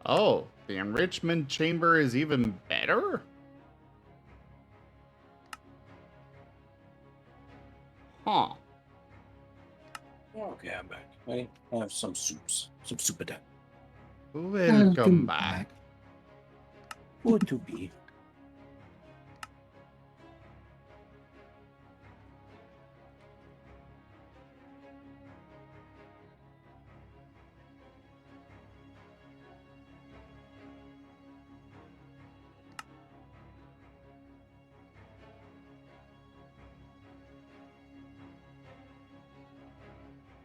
[SPEAKER 1] Oh, the enrichment chamber is even better? Huh.
[SPEAKER 2] Okay, I'm back. I have some soups. Some soup again.
[SPEAKER 1] Welcome back.
[SPEAKER 2] Good to be.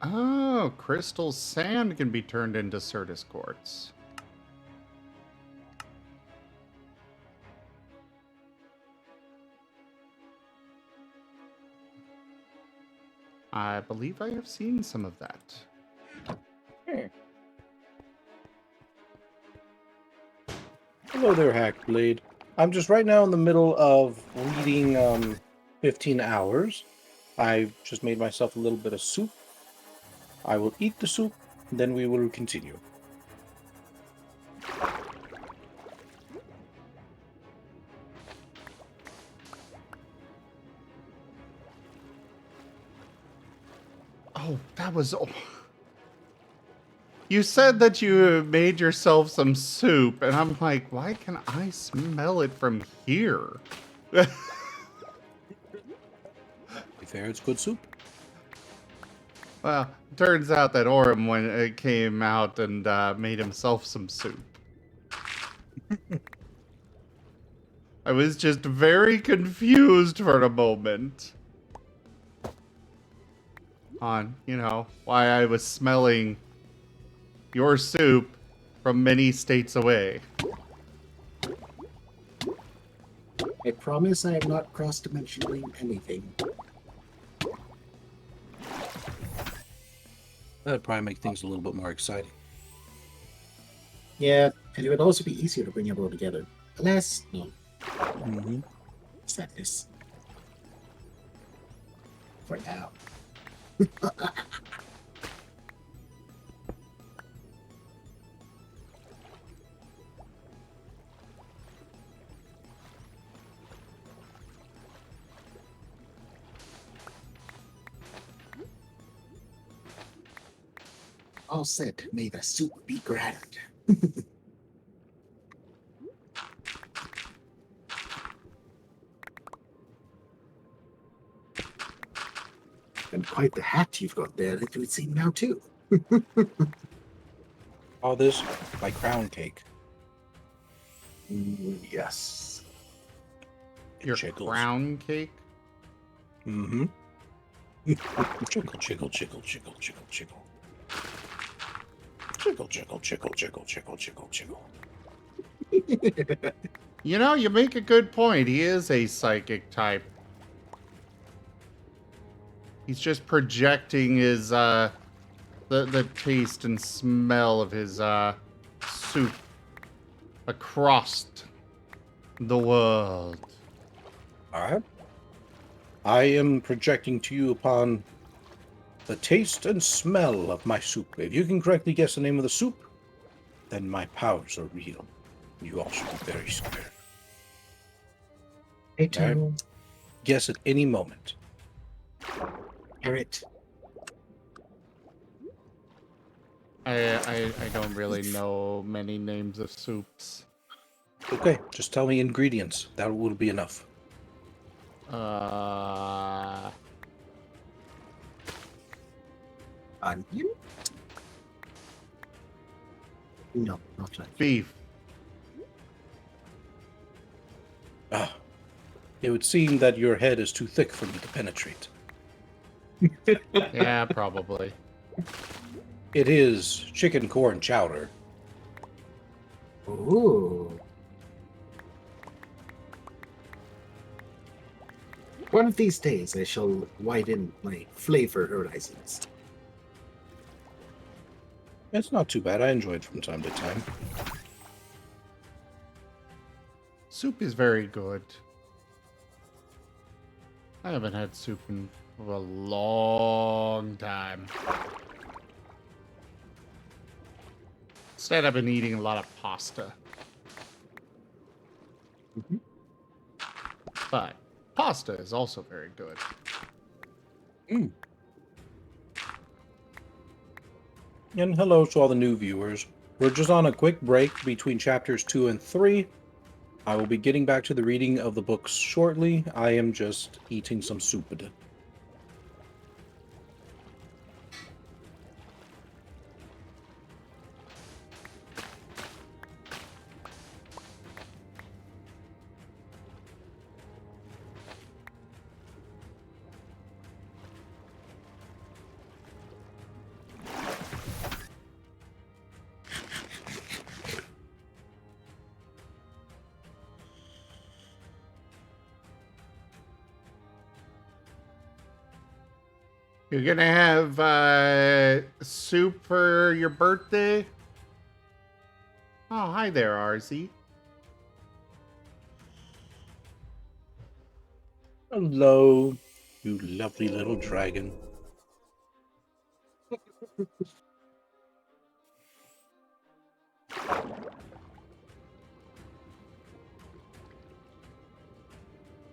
[SPEAKER 1] Oh, crystal sand can be turned into Certus quartz. I believe I have seen some of that.
[SPEAKER 2] Hello there, Hackblade. I'm just right now in the middle of reading 15 hours. I've just made myself a little bit of soup. I will eat the soup, then we will continue.
[SPEAKER 1] Oh, that was... Oh. You said that you made yourself some soup, and I'm like, why can I smell it from here?
[SPEAKER 2] To be fair, it's good soup.
[SPEAKER 1] Well, turns out that Orem, when it came out and made himself some soup. I was just very confused for a moment on, you know, why I was smelling your soup from many states away.
[SPEAKER 4] I promise I am not cross-dimensionaling anything.
[SPEAKER 2] That'd probably make things a little bit more exciting.
[SPEAKER 4] Yeah, and it would also be easier to bring everyone together. Alas, no.
[SPEAKER 2] Mm-hmm.
[SPEAKER 4] Sadness. For now. All said, may the soup be grand. And quite the hat you've got there, it would seem now too.
[SPEAKER 2] All this, my crown cake.
[SPEAKER 4] Yes.
[SPEAKER 1] Your crown cake?
[SPEAKER 2] Mm-hmm. Chickle, chickle, chickle, chickle, chickle, chickle. Chickle, chickle, chickle, chickle, chickle, chickle, chickle.
[SPEAKER 1] You know, you make a good point. He is a psychic type. He's just projecting his, the taste and smell of his, soup across the world.
[SPEAKER 2] Alright. I am projecting to you upon the taste and smell of my soup. If you can correctly guess the name of the soup, then my powers are real. You all should be very scared.
[SPEAKER 4] Hey, too.
[SPEAKER 2] Guess at any moment.
[SPEAKER 4] Carrot.
[SPEAKER 1] I don't really know many names of soups.
[SPEAKER 2] Okay, just tell me ingredients. That will be enough.
[SPEAKER 4] Onion? No, not onion.
[SPEAKER 1] Beef.
[SPEAKER 2] It would seem that your head is too thick for me to penetrate.
[SPEAKER 1] Yeah, probably.
[SPEAKER 2] It is chicken corn chowder.
[SPEAKER 4] Ooh. One of these days I shall widen my flavor horizons.
[SPEAKER 2] It's not too bad. I enjoy it from time to time.
[SPEAKER 1] Soup is very good. I haven't had soup in a long time. Instead, I've been eating a lot of pasta.
[SPEAKER 4] Mm-hmm.
[SPEAKER 1] But pasta is also very good.
[SPEAKER 2] Mm. And hello to all the new viewers. We're just on a quick break between chapters 2 and 3. I will be getting back to the reading of the books shortly. I am just eating some soup.
[SPEAKER 1] You're gonna have soup for your birthday? Oh, hi there, RZ.
[SPEAKER 2] Hello, you lovely little dragon.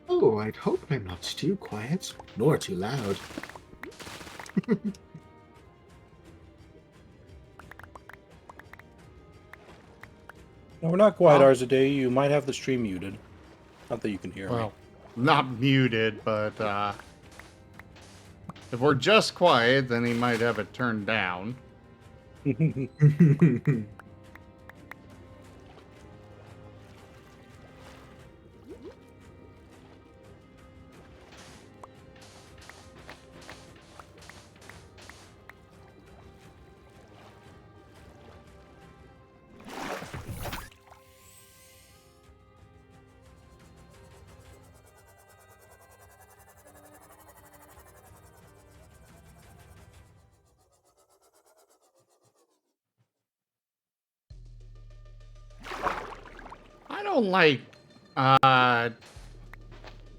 [SPEAKER 4] Oh, I'd hope I'm not too quiet, nor too loud.
[SPEAKER 2] No, we're not quiet hours a day. You might have the stream muted. Not that you can hear
[SPEAKER 1] Well, not muted, but if we're just quiet, then he might have it turned down.
[SPEAKER 2] me.
[SPEAKER 1] I don't like, I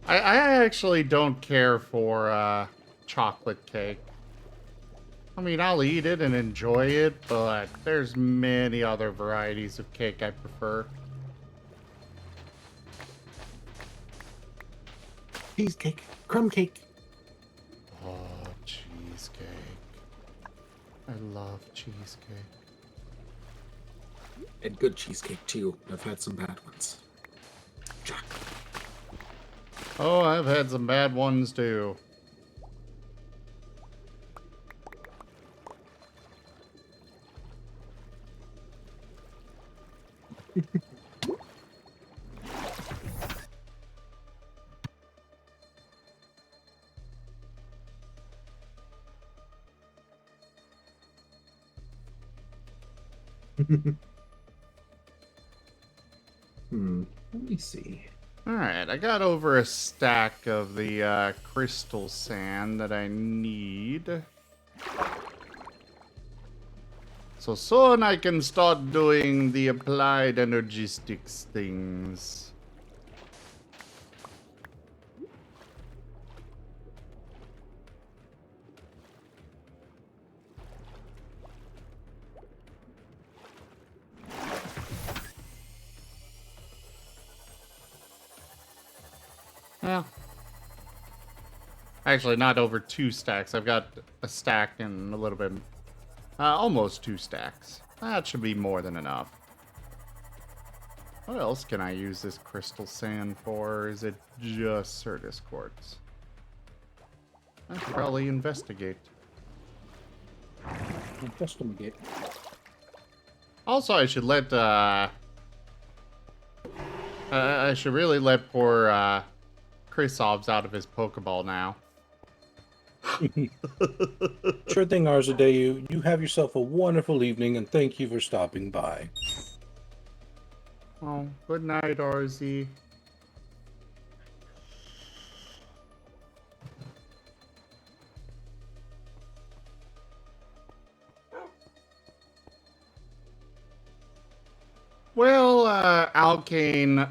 [SPEAKER 1] actually don't care for, chocolate cake. I mean, I'll eat it and enjoy it, but there's many other varieties of cake I prefer.
[SPEAKER 4] Cheesecake, crumb cake.
[SPEAKER 1] Oh, cheesecake. I love cheesecake.
[SPEAKER 4] And good cheesecake, too. I've had some bad ones.
[SPEAKER 1] Oh, I've had some bad ones, too.
[SPEAKER 4] Let me see.
[SPEAKER 1] Alright, I got over a stack of the crystal sand that I need. So soon I can start doing the applied energistics things. Well, actually not over 2 stacks. I've got a stack and a little bit, almost 2 stacks. That should be more than enough. What else can I use this crystal sand for? Is it just Certus quartz? I should probably investigate.
[SPEAKER 2] Investigate.
[SPEAKER 1] Also, I should let, I should really let poor, Krisov's out of his Pokeball now.
[SPEAKER 2] Sure thing, Arzadeyu. You have yourself a wonderful evening, and thank you for stopping by.
[SPEAKER 1] Oh, good night, RZ. Well, Alkane,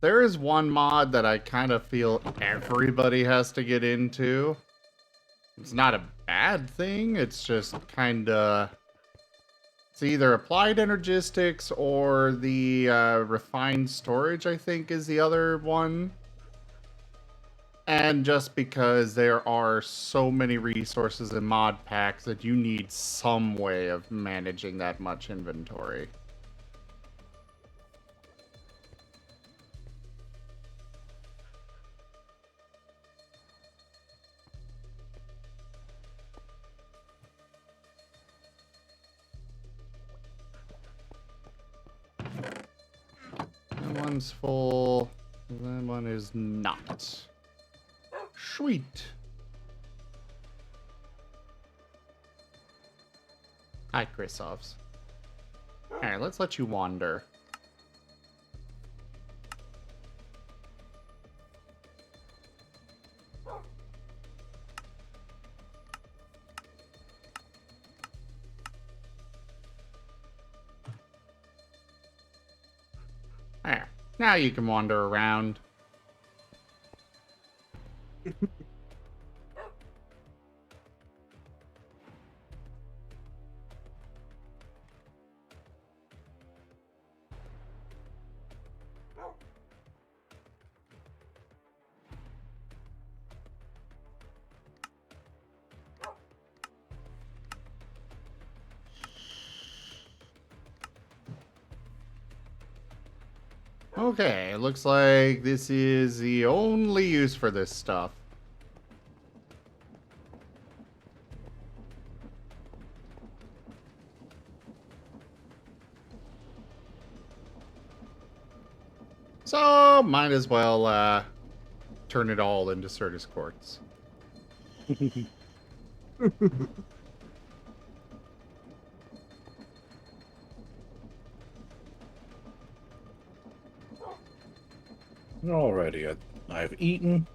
[SPEAKER 1] there is one mod that I kind of feel everybody has to get into. It's not a bad thing, it's just kind of... It's either applied energistics or the refined storage, I think, is the other one. And just because there are so many resources in mod packs that you need some way of managing that much inventory. That one's full. That one is not. Sweet. Hi, Krisovs. Alright, let's let you wander. Now you can wander around. Okay, looks like this is the only use for this stuff. So, might as well turn it all into Certus quartz.
[SPEAKER 2] Alrighty, I've eaten.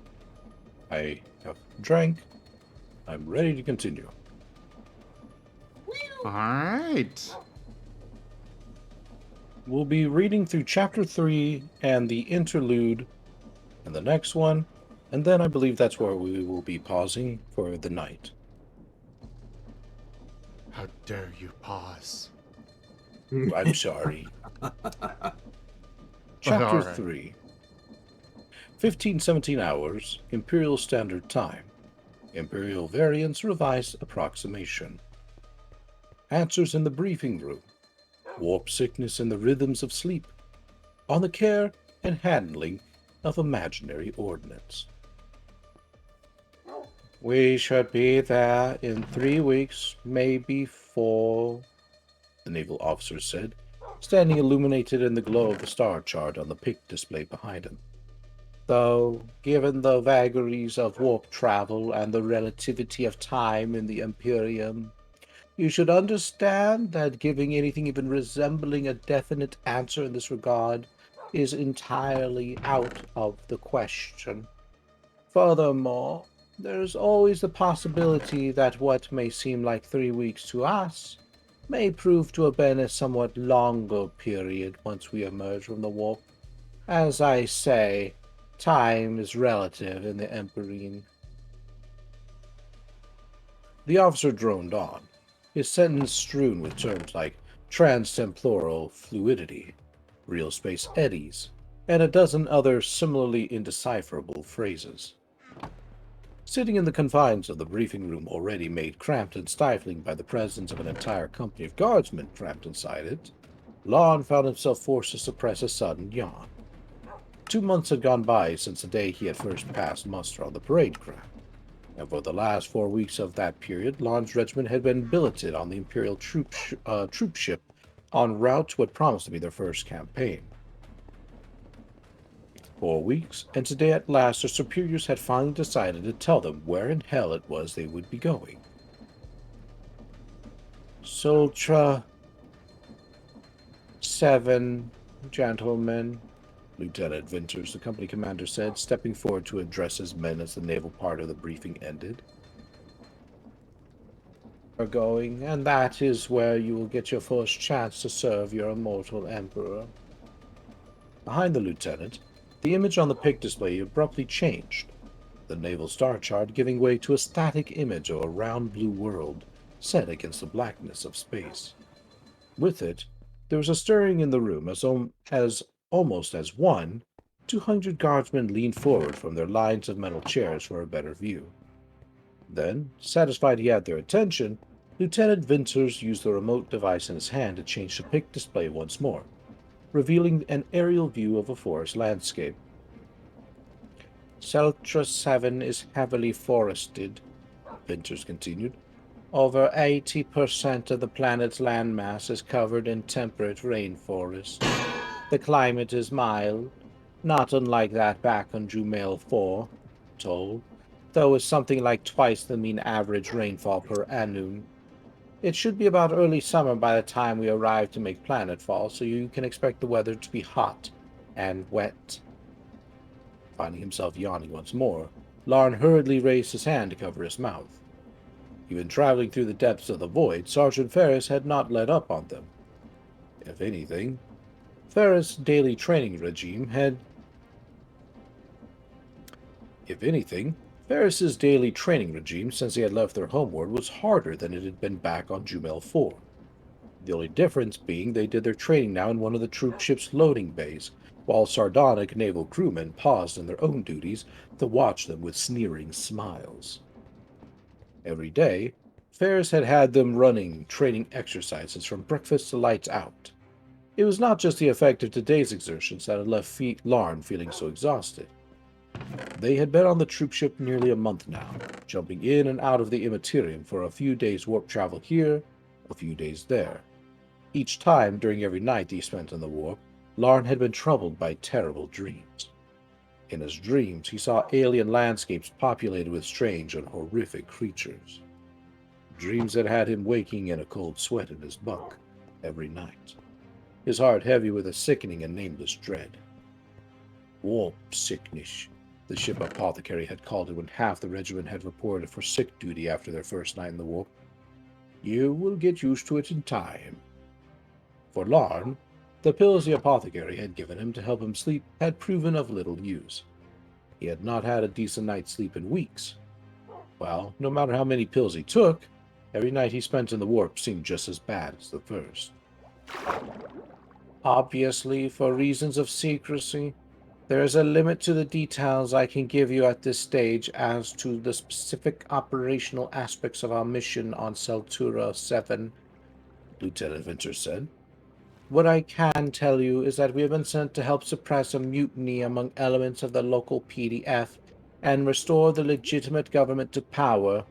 [SPEAKER 2] I have drank. I'm ready to continue.
[SPEAKER 1] Alright.
[SPEAKER 2] We'll be reading through Chapter 3 and the interlude and the next one, and then I believe that's where we will be pausing for the night.
[SPEAKER 1] How dare you pause?
[SPEAKER 2] I'm sorry. Chapter
[SPEAKER 1] right.
[SPEAKER 2] 3. 1517 hours, Imperial Standard Time. Imperial Variance Revised Approximation. Answers in the briefing room. Warp sickness and the rhythms of sleep. On the care and handling of imaginary ordnance. We should be there in 3 weeks, maybe 4, the naval officer said, standing illuminated in the glow of the star chart on the pic display behind him. Though, given the vagaries of warp travel and the relativity of time in the Imperium, you should understand that giving anything even resembling a definite answer in this regard is entirely out of the question. Furthermore, there is always the possibility that what may seem like 3 weeks to us may prove to have been a somewhat longer period once we emerge from the warp. As I say, time is relative in the Empyrean. The officer droned on, his sentence strewn with terms like transtemporal fluidity, real space eddies, and a dozen other similarly indecipherable phrases. Sitting in the confines of the briefing room already made cramped and stifling by the presence of an entire company of guardsmen cramped inside it, Lon found himself forced to suppress a sudden yawn. 2 months had gone by since the day he had first passed muster on the parade ground, and for the last 4 weeks of that period, Lon's regiment had been billeted on the Imperial troop ship en route to what promised to be their first campaign. 4 weeks, and today at last their superiors had finally decided to tell them where in hell it was they would be going. Sultra 7, gentlemen, Lieutenant Vinters, the company commander said, stepping forward to address his men as the naval part of the briefing ended. Are going, and that is where you will get your first chance to serve your immortal emperor. Behind the lieutenant, the image on the pic display abruptly changed, the naval star chart giving way to a static image of a round blue world set against the blackness of space. With it, there was a stirring in the room as almost as 200 guardsmen leaned forward from their lines of metal chairs for a better view. Then, satisfied he had their attention, Lieutenant Vinters used the remote device in his hand to change the pic display once more, revealing an aerial view of a forest landscape. Sultra 7 is heavily forested, Vinters continued. Over 80% of the planet's landmass is covered in temperate rainforest. The climate is mild, not unlike that back on Jumail 4, told, though it's something like twice the mean average rainfall per annum. It should be about early summer by the time we arrive to make planetfall, so you can expect the weather to be hot and wet. Finding himself yawning once more, Larn hurriedly raised his hand to cover his mouth. Even traveling through the depths of the void, Sergeant Ferris had not let up on them. If anything, Ferris' daily training regime had... If anything, Ferris's daily training regime since he had left their homeworld was harder than it had been back on Jumel 4. The only difference being they did their training now in one of the troop ship's loading bays, while sardonic naval crewmen paused in their own duties to watch them with sneering smiles. Every day, Ferris had them running training exercises from breakfast to lights out. It was not just the effect of today's exertions that had left Larn feeling so exhausted. They had been on the troop ship nearly a month now, jumping in and out of the Immaterium for a few days warp travel here, a few days there. Each time, during every night he spent in the warp, Larn had been troubled by terrible dreams. In his dreams, he saw alien landscapes populated with strange and horrific creatures. Dreams that had him waking in a cold sweat in his bunk every night, his heart heavy with a sickening and nameless dread. Warp sickness, the ship apothecary had called it when half the regiment had reported for sick duty after their first night in the warp. You will get used to it in time. For Larn, the pills the apothecary had given him to help him sleep had proven of little use. He had not had a decent night's sleep in weeks. Well, no matter how many pills he took, every night he spent in the warp seemed just as bad as the first. Obviously, for reasons of secrecy, there is a limit to the details I can give you at this stage as to the specific operational aspects of our mission on Celtura 7, Lieutenant Vinters said. What I can tell you is that we have been sent to help suppress a mutiny among elements of the local PDF and restore the legitimate government to power.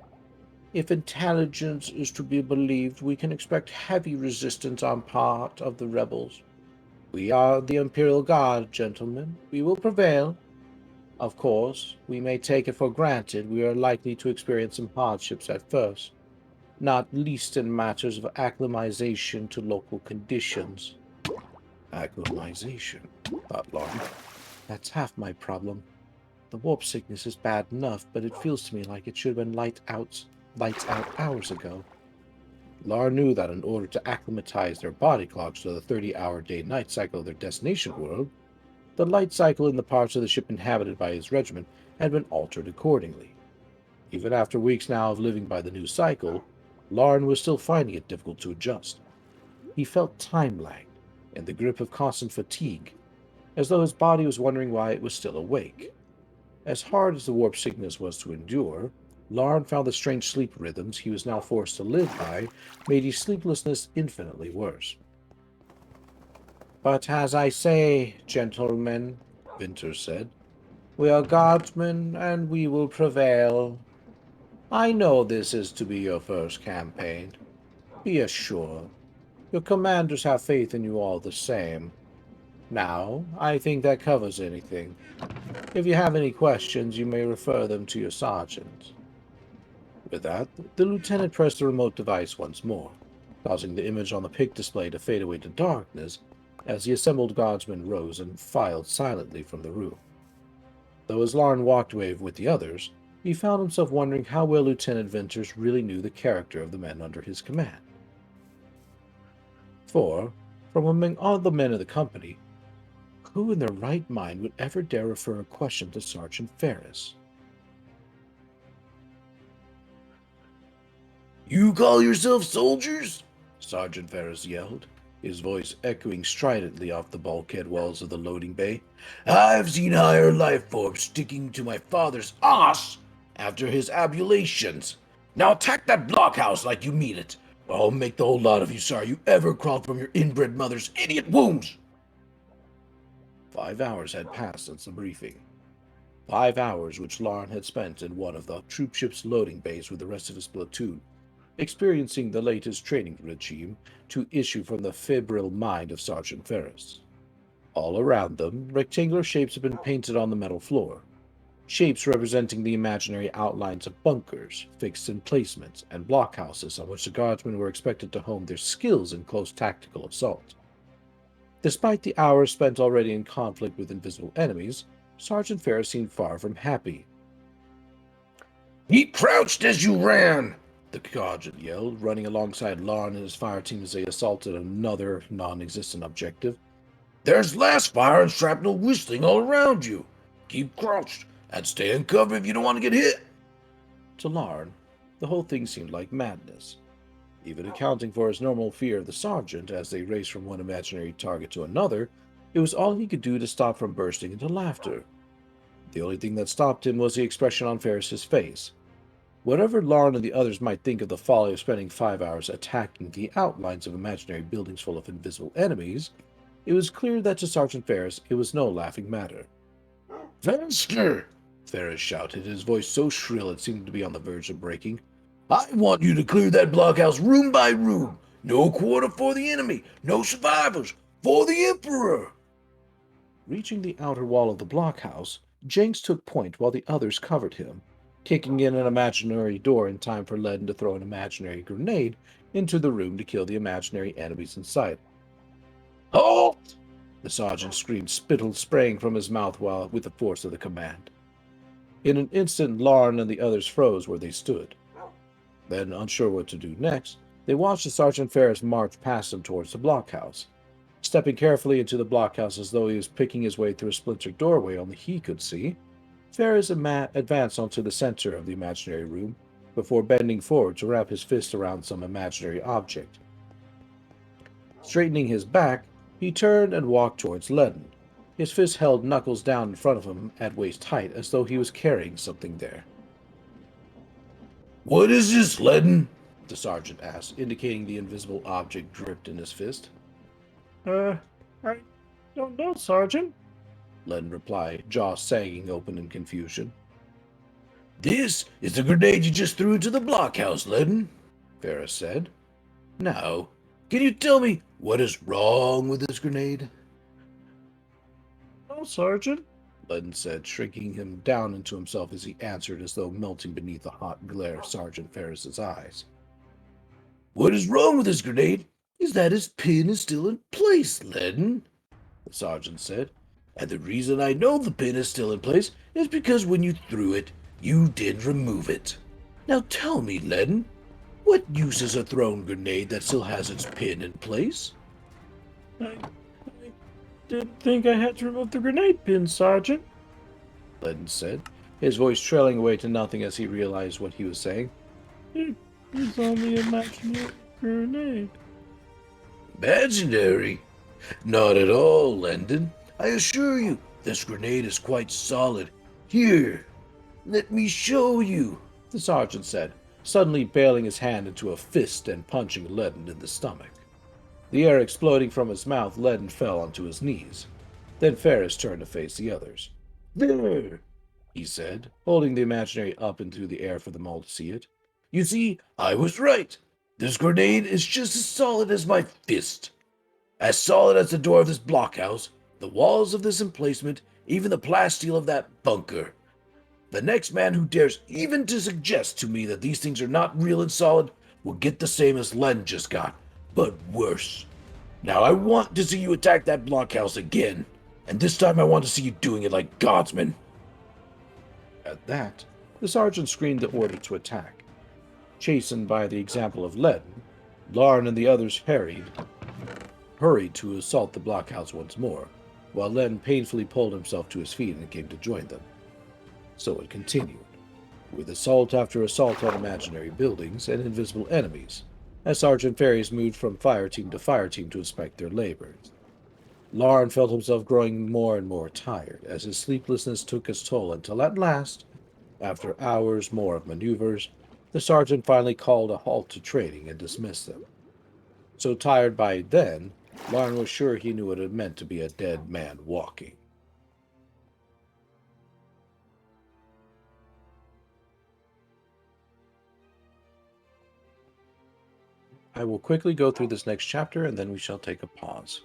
[SPEAKER 2] If intelligence is to be believed, we can expect heavy resistance on part of the rebels. We are the Imperial Guard, gentlemen. We will prevail. Of course, we may take it for granted we are likely to experience some hardships at first, not least in matters of acclimatization to local conditions. Acclimatization, thought Larn. That's half my problem. The warp sickness is bad enough, but it feels to me like it should have been lights out hours ago. Larn knew that in order to acclimatize their body clocks to the 30-hour day-night cycle of their destination world, the light cycle in the parts of the ship inhabited by his regiment had been altered accordingly. Even after weeks now of living by the new cycle, Larn was still finding it difficult to adjust. He felt time-lagged, in the grip of constant fatigue, as though his body was wondering why it was still awake. As hard as the warp sickness was to endure, Larn found the strange sleep rhythms he was now forced to live by made his sleeplessness infinitely worse. But as I say, gentlemen, Vinters said, we are guardsmen, and we will prevail. I know this is to be your first campaign. Be assured, your commanders have faith in you all the same. Now, I think that covers anything. If you have any questions, you may refer them to your sergeant. With that, the lieutenant pressed the remote device once more, causing the image on the pic display to fade away to darkness as the assembled guardsmen rose and filed silently from the room. Though as Larn walked away with the others, he found himself wondering how well Lieutenant Vinters really knew the character of the men under his command. For, from among all the men of the company, who in their right mind would ever dare refer a question to Sergeant Ferris?
[SPEAKER 12] You call yourself soldiers? Sergeant Ferris yelled, his voice echoing stridently off the bulkhead walls of the loading bay. I've seen higher life forms sticking to my father's ass after his ablutions. Now attack that blockhouse like you mean it, or I'll make the whole lot of you sorry you ever crawled from your inbred mother's idiot wombs.
[SPEAKER 2] 5 hours had passed since the briefing. 5 hours which Larn had spent in one of the troop ship's loading bays with the rest of his platoon, experiencing the latest training regime to issue from the febrile mind of Sergeant Ferris. All around them, rectangular shapes had been painted on the metal floor, shapes representing the imaginary outlines of bunkers, fixed emplacements, and blockhouses on which the guardsmen were expected to hone their skills in close tactical assault. Despite the hours spent already in conflict with invisible enemies, Sergeant Ferris seemed far from happy.
[SPEAKER 12] He crouched as you ran!
[SPEAKER 2] The sergeant yelled, running alongside Larn and his fire team as they assaulted another non-existent objective.
[SPEAKER 12] There's blast fire and shrapnel whistling all around you. Keep crouched and stay in cover if you don't want to get hit. To Larn, the whole thing seemed like madness. Even accounting for his normal fear of the sergeant as they raced from one imaginary target to another, it was all he could do to stop from bursting into laughter. The only thing that stopped him was the expression on Ferris's face. Whatever Larn and the others might think of the folly of spending 5 hours attacking the outlines of imaginary buildings full of invisible enemies, it was clear that to Sergeant Ferris it was no laughing matter. "Faster!" Ferris shouted, his voice so shrill it seemed to be on the verge of breaking. "I want you to clear that blockhouse room by room. No quarter for the enemy, no survivors, for the Emperor!" Reaching the outer wall of the blockhouse, Jenks took point while the others covered him, kicking in an imaginary door in time for Ledden to throw an imaginary grenade into the room to kill the imaginary enemies inside. "Halt!" The sergeant screamed, spittle spraying from his mouth with the force of the command. In an instant, Larn and the others froze where they stood. Then, unsure what to do next, they watched Sergeant Ferris march past them towards the blockhouse. Stepping carefully into the blockhouse as though he was picking his way through a splintered doorway only he could see, Ferris advanced onto the center of the imaginary room before bending forward to wrap his fist around some imaginary object. Straightening his back, he turned and walked towards Ledden, his fist held knuckles down in front of him at waist height as though he was carrying something there. "What is this, Ledden?" the sergeant asked, indicating the invisible object gripped in his fist. I don't know, Sergeant," Ledden replied, jaw sagging open in confusion. "This is the grenade you just threw into the blockhouse, Ledden," Ferris said. "Now, can you tell me what is wrong with this grenade?" "No, Sergeant," Ledden said, shrinking him down into himself as he answered as though melting beneath the hot glare of Sergeant Ferris's eyes. "What is wrong with this grenade is that its pin is still in place, Ledden," the sergeant said. "And the reason I know the pin is still in place is because when you threw it, you did remove it. Now tell me, Ledden, what use is a thrown grenade that still has its pin in place?" I didn't think I had to remove the grenade pin, Sergeant," Ledden said, his voice trailing away to nothing as he realized what he was saying. "It's only an imaginary grenade." "Imaginary? Not at all, Ledden. I assure you, this grenade is quite solid. Here, let me show you," the sergeant said, suddenly bailing his hand into a fist and punching Ledden in the stomach. The air exploding from his mouth, Ledden fell onto his knees. Then Ferris turned to face the others. "There," he said, holding the imaginary up into the air for them all to see it. "You see, I was right. This grenade is just as solid as my fist. As solid as the door of this blockhouse, the walls of this emplacement, even the plasteel of that bunker. The next man who dares even to suggest to me that these things are not real and solid will get the same as Len just got, but worse. Now I want to see you attack that blockhouse again, and this time I want to see you doing it like Godsman." At that, the sergeant screamed the order to attack. Chastened by the example of Ledden, Larn and the others hurried to assault the blockhouse once more, while Len painfully pulled himself to his feet and came to join them. So it continued, with assault after assault on imaginary buildings and invisible enemies, as Sergeant Ferris moved from fire team to inspect their labors. Larn felt himself growing more and more tired as his sleeplessness took its toll until at last, after hours more of maneuvers, the sergeant finally called a halt to training and dismissed them. So tired by then, Larn was sure he knew what it meant to be a dead man walking. I will quickly go through this next chapter and then we shall take a pause,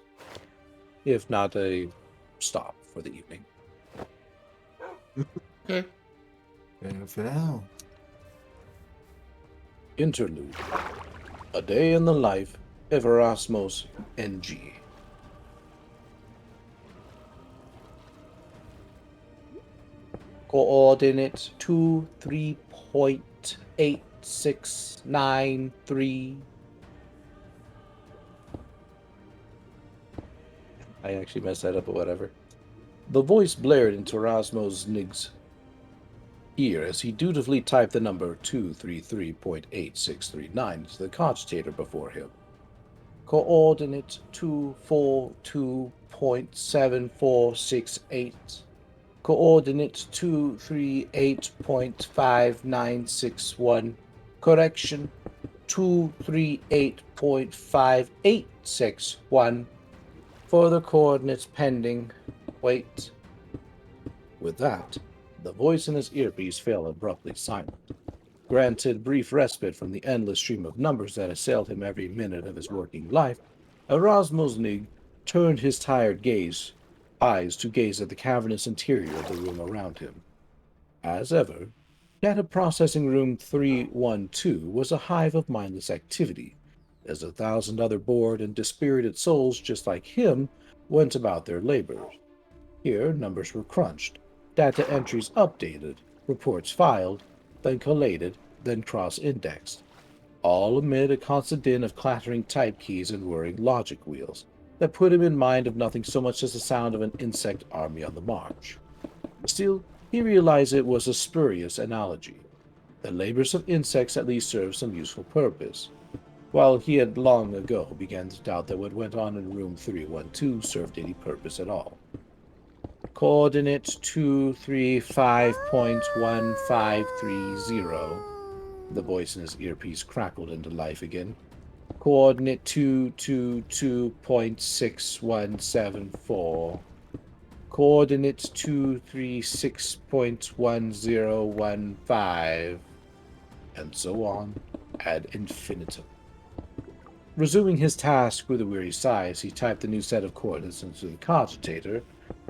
[SPEAKER 12] if not a stop for the evening.
[SPEAKER 1] Okay.
[SPEAKER 4] For now.
[SPEAKER 2] Interlude. A Day in the Life of Erasmus NG. Coordinates 23.8693.
[SPEAKER 12] I actually messed that up, but whatever. The voice blared into Rasmusnig's ear as he dutifully typed the number 233.8639 into the cogitator before him. Coordinate 242.7468. Coordinate 238.5961. Correction 238.5861. Further coordinates pending. Wait. With that, the voice in his earpiece fell abruptly silent. Granted brief respite from the endless stream of numbers that assailed him every minute of his working life, Erasmusnig turned his tired eyes to gaze at the cavernous interior of the room around him. As ever, data processing room 312 was a hive of mindless activity, as 1,000 other bored and dispirited souls just like him went about their labors. Here, numbers were crunched, data entries updated, reports filed, then collated, then cross-indexed, all amid a constant din of clattering type keys and whirring logic wheels that put him in mind of nothing so much as the sound of an insect army on the march. Still, he realized it was a spurious analogy. The labors of insects at least served some useful purpose, while he had long ago begun to doubt that what went on in room 312 served any purpose at all. Coordinate 235.1530. The voice in his earpiece crackled into life again. Coordinate 222.6174. Coordinate 236.1015. And so on ad infinitum. Resuming his task with a weary sigh as he typed the new set of coordinates into the cogitator,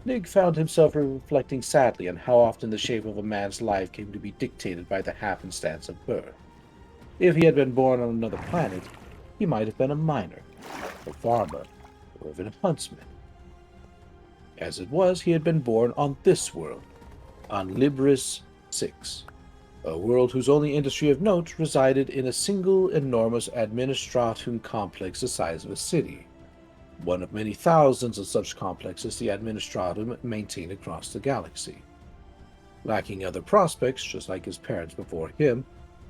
[SPEAKER 12] Nig found himself reflecting sadly on how often the shape of a man's life came to be dictated by the happenstance of birth. If he had been born on another planet, he might have been a miner, a farmer, or even a huntsman. As it was, he had been born on this world, on Libris 6, a world whose only industry of note resided in a single enormous administratum complex the size of a city, one of many thousands of such complexes the administratum maintained across the galaxy. Lacking other prospects, just like his parents before him,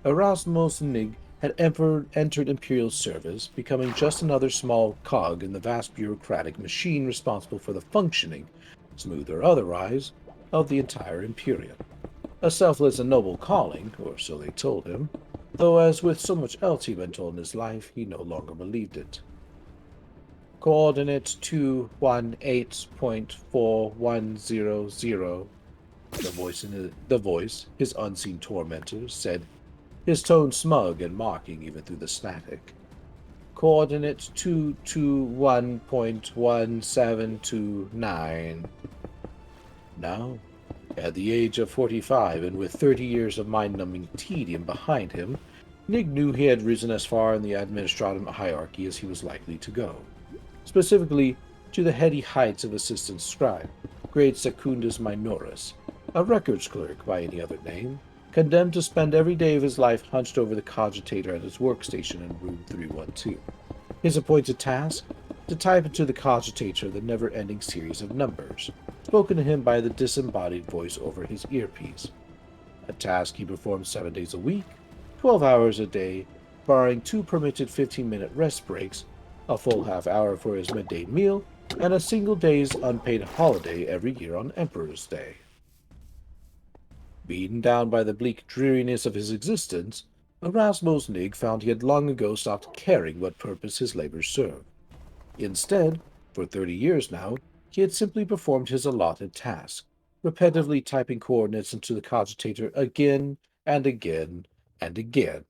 [SPEAKER 12] Erasmus Nig had entered Imperial service, becoming just another small cog in the vast bureaucratic machine responsible for the functioning, smooth or otherwise, of the entire Imperium. A selfless and noble calling, or so they told him, though as with so much else he'd been told in his life, he no longer believed it. Coordinate 218.4100. The voice, his unseen tormentor, said, his tone smug and mocking even through the static. Coordinate 221.1729. Now, at the age of 45 and with 30 years of mind-numbing tedium behind him, Nig knew he had risen as far in the administratum hierarchy as he was likely to go. Specifically, to the heady heights of assistant scribe, grade secundus minoris, a records clerk by any other name, condemned to spend every day of his life hunched over the cogitator at his workstation in room 312. His appointed task? To type into the cogitator the never-ending series of numbers, spoken to him by the disembodied voice over his earpiece. A task he performed 7 days a week, 12 hours a day, barring 2 permitted 15-minute rest breaks, a full half hour for his midday meal, and a single day's unpaid holiday every year on Emperor's Day. Beaten down by the bleak dreariness of his existence, Erasmus Nig found he had long ago stopped caring what purpose his labors served. Instead, for 30 years now, he had simply performed his allotted task, repetitively typing coordinates into the cogitator again and again and again,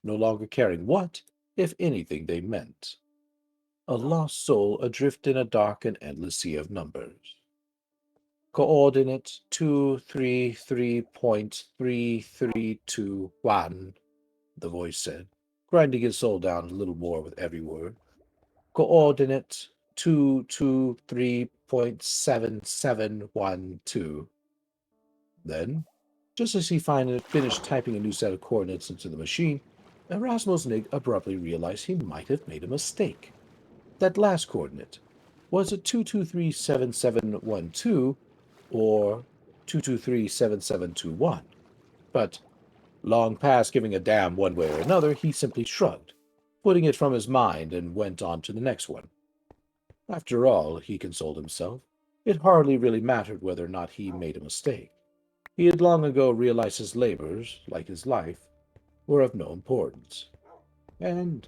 [SPEAKER 12] no longer caring what, if anything, they meant. A lost soul adrift in a dark and endless sea of numbers. Coordinate 233.3321, the voice said, grinding his soul down a little more with every word. Coordinate 223.7712. Then, just as he finished typing a new set of coordinates into the machine, Erasmus Nig abruptly realized he might have made a mistake. That last coordinate, was it 2237712 or 2237721? But long past giving a damn one way or another, he simply shrugged, putting it from his mind, and went on to the next one. After all, he consoled himself, it hardly really mattered whether or not he made a mistake. He had long ago realized his labors, like his life, were of no importance. And,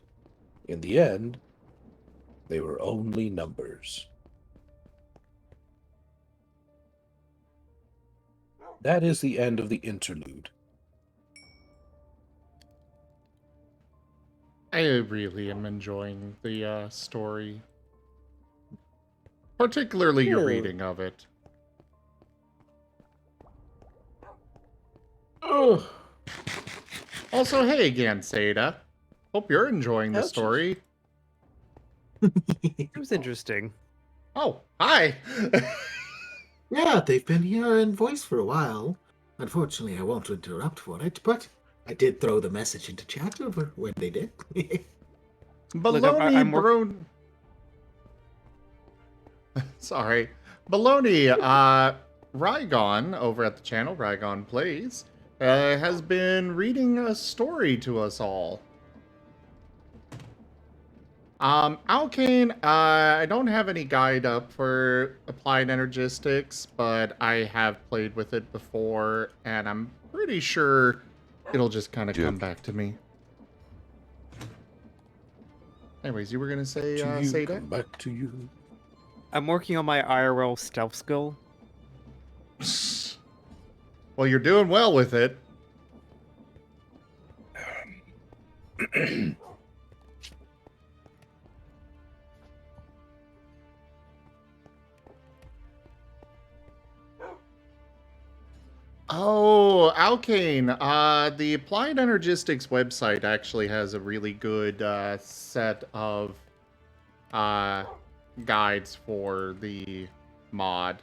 [SPEAKER 12] in the end, they were only numbers. That is the end of the interlude.
[SPEAKER 1] I really am enjoying the story. Particularly your reading of it.
[SPEAKER 12] Ugh.
[SPEAKER 1] Also, hey again, Seda. Hope you're enjoying the story.
[SPEAKER 13] It was interesting.
[SPEAKER 1] Oh, hi!
[SPEAKER 4] Yeah, they've been here in voice for a while. Unfortunately, I won't interrupt for it, but I did throw the message into chat over when they did.
[SPEAKER 1] Baloney Brone. Sorry. Baloney, Rygon over at the channel, Rygon Plays, has been reading a story to us all. Alkane, I don't have any guide up for Applied Energistics, but I have played with it before, and I'm pretty sure it'll just kind of come back to me. Anyways, you were going to say that?
[SPEAKER 12] Back to you.
[SPEAKER 13] I'm working on my IRL stealth skill.
[SPEAKER 1] Well, you're doing well with it. Oh, Alkane, the Applied Energistics website actually has a really good set of guides for the mod.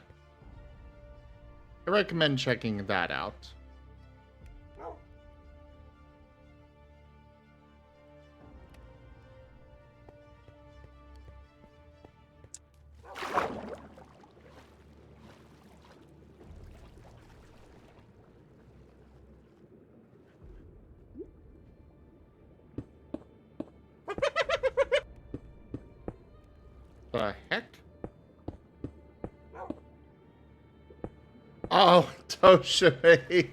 [SPEAKER 1] I recommend checking that out. The heck? Oh, Toshibe.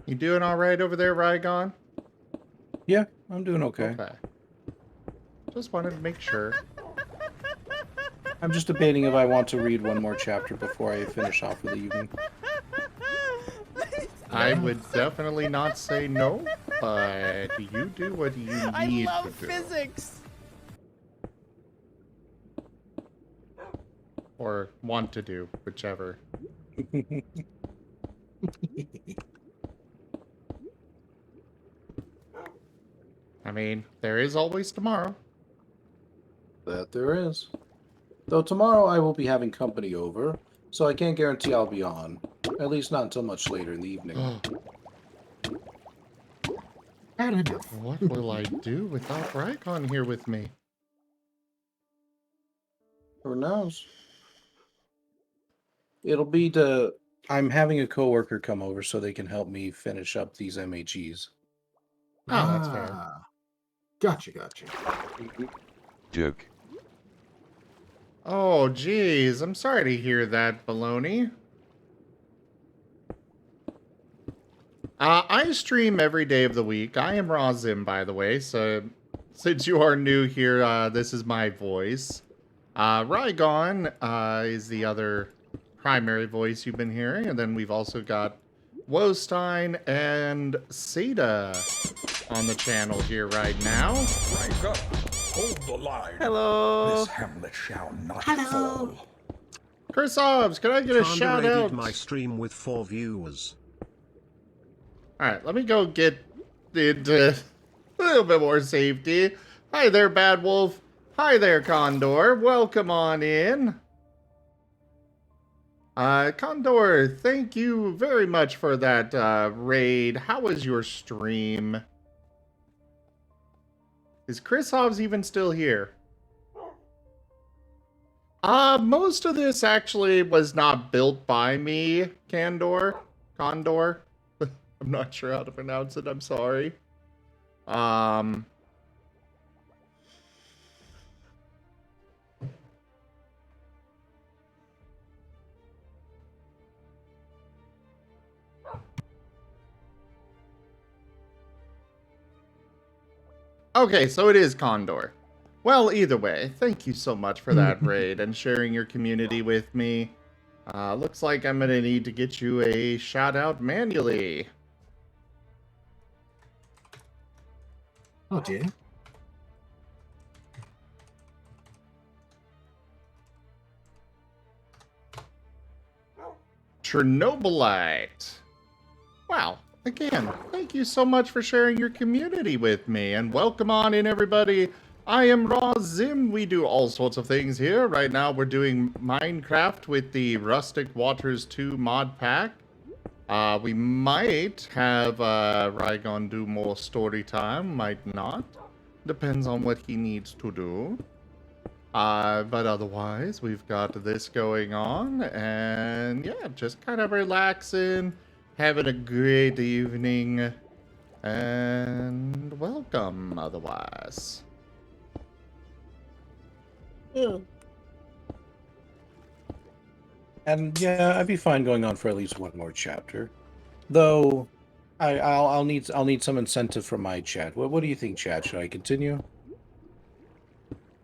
[SPEAKER 1] You doing all right over there, Rygon?
[SPEAKER 2] Yeah, I'm doing okay.
[SPEAKER 1] Okay. Just wanted to make sure.
[SPEAKER 2] I'm just debating if I want to read one more chapter before I finish off for the evening.
[SPEAKER 1] I would definitely not say no, but you do what you need to do.
[SPEAKER 13] I love physics!
[SPEAKER 1] Or want to do, whichever. I mean, there is always tomorrow.
[SPEAKER 2] That there is. Though tomorrow I will be having company over, so I can't guarantee I'll be on. At least not until much later in the evening.
[SPEAKER 1] What will I do without Rycon here with me?
[SPEAKER 2] Who knows? It'll be to... I'm having a coworker come over so they can help me finish up these MHEs.
[SPEAKER 1] Oh, that's fair.
[SPEAKER 4] Gotcha.
[SPEAKER 9] Joke.
[SPEAKER 1] Oh, geez. I'm sorry to hear that, Baloney. I stream every day of the week. I am Razim, by the way, so since you are new here, this is my voice. Rygon is the other primary voice you've been hearing, and then we've also got Wostein and Seda on the channel here right now.
[SPEAKER 8] Rise up. Hold the line.
[SPEAKER 13] Hello.
[SPEAKER 8] This hamlet shall not fall.
[SPEAKER 1] Kursovs, can I get a
[SPEAKER 7] Chandra
[SPEAKER 1] shout
[SPEAKER 7] raided
[SPEAKER 1] out?
[SPEAKER 7] my stream with 4 viewers.
[SPEAKER 1] Alright, let me go get into a little bit more safety. Hi there, Bad Wolf. Hi there, Condor. Welcome on in. Condor, thank you very much for that raid. How was your stream? Is Chris Hobbs even still here? Most of this actually was not built by me, Condor. I'm not sure how to pronounce it, I'm sorry. Okay, so it is Condor. Well, either way, thank you so much for that raid and sharing your community with me. Looks like I'm gonna need to get you a shout out manually.
[SPEAKER 4] Oh dear.
[SPEAKER 1] Chernobylite. Wow. Again, thank you so much for sharing your community with me, and welcome on in, everybody. I am Raw Zim. We do all sorts of things here. Right now, we're doing Minecraft with the Rustic Waters 2 mod pack. We might have Rygon do more story time, might not. Depends on what he needs to do. But otherwise, we've got this going on, and yeah, just kind of relaxing, having a great evening, and welcome otherwise.
[SPEAKER 2] Yeah. And yeah, I'd be fine going on for at least one more chapter. Though I'll need some incentive from my chat. What do you think, chat? Should I continue?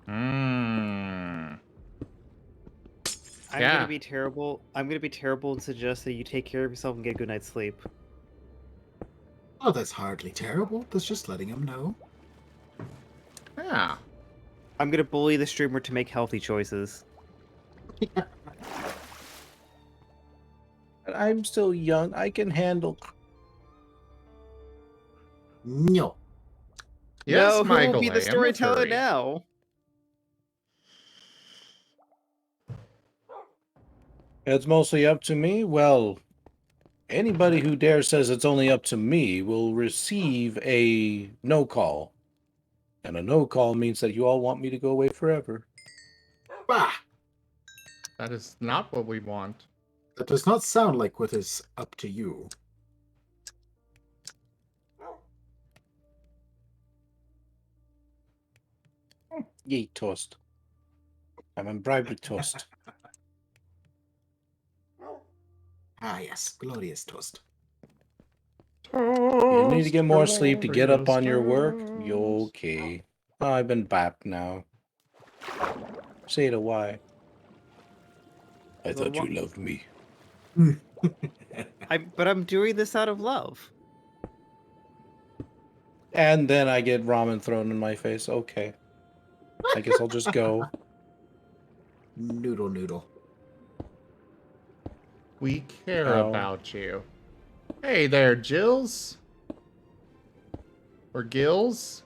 [SPEAKER 13] I'm gonna be terrible. I'm gonna be terrible and suggest that you take care of yourself and get a good night's sleep.
[SPEAKER 4] Oh, that's hardly terrible. That's just letting him know.
[SPEAKER 1] Yeah.
[SPEAKER 13] I'm gonna bully the streamer to make healthy choices.
[SPEAKER 2] I'm still young. I can handle.
[SPEAKER 4] No.
[SPEAKER 1] Yes,
[SPEAKER 13] no,
[SPEAKER 1] Michael,
[SPEAKER 13] who will be the storyteller now?
[SPEAKER 2] It's mostly up to me. Well, anybody who dares says it's only up to me will receive a no call. And a no call means that you all want me to go away forever.
[SPEAKER 4] Bah!
[SPEAKER 1] That is not what we want.
[SPEAKER 4] That does not sound like what is up to you.
[SPEAKER 2] Yay, toast. I'm imbibed with toast.
[SPEAKER 4] Ah, yes. Glorious toast.
[SPEAKER 2] You need to get more sleep to get up on your work? You okay. Oh, I've been bapped now. Say to why? I thought you loved me.
[SPEAKER 13] But I'm doing this out of love.
[SPEAKER 2] And then I get ramen thrown in my face. Okay. I guess I'll just go.
[SPEAKER 4] Noodle.
[SPEAKER 1] We care about you. Hey there, Jills. Or Gills.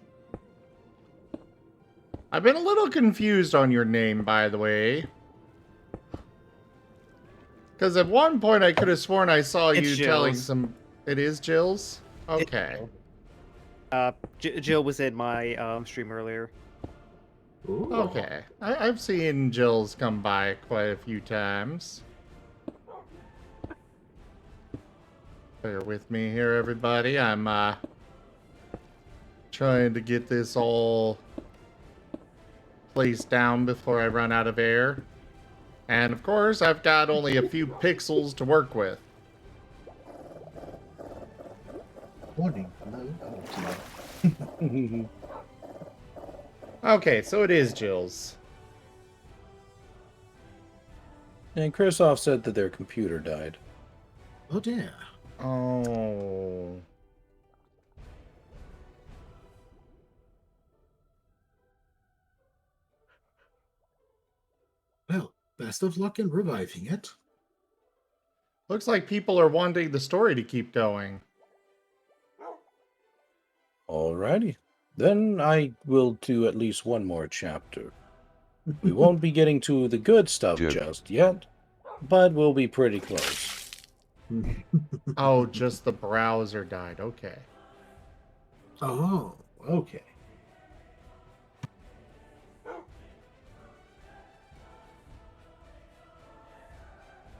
[SPEAKER 1] I've been a little confused on your name, by the way. Because at one point I could have sworn I saw you telling some... It is Jills? Okay.
[SPEAKER 13] Jill was in my stream earlier.
[SPEAKER 4] Ooh.
[SPEAKER 1] Okay. I've seen Jills come by quite a few times. Bear with me here, everybody. I'm trying to get this all placed down before I run out of air. And of course, I've got only a few pixels to work with.
[SPEAKER 4] Morning. Hello.
[SPEAKER 1] Okay, so it is Jill's.
[SPEAKER 2] And Kristoff said that their computer died.
[SPEAKER 4] Oh dear.
[SPEAKER 1] Oh.
[SPEAKER 4] Well, best of luck in reviving it.
[SPEAKER 1] Looks like people are wanting the story to keep going.
[SPEAKER 2] Alrighty. Then I will do at least one more chapter. We won't be getting to the good stuff just yet, but we'll be pretty close.
[SPEAKER 1] Oh, just the browser died. Okay.
[SPEAKER 4] Oh, okay.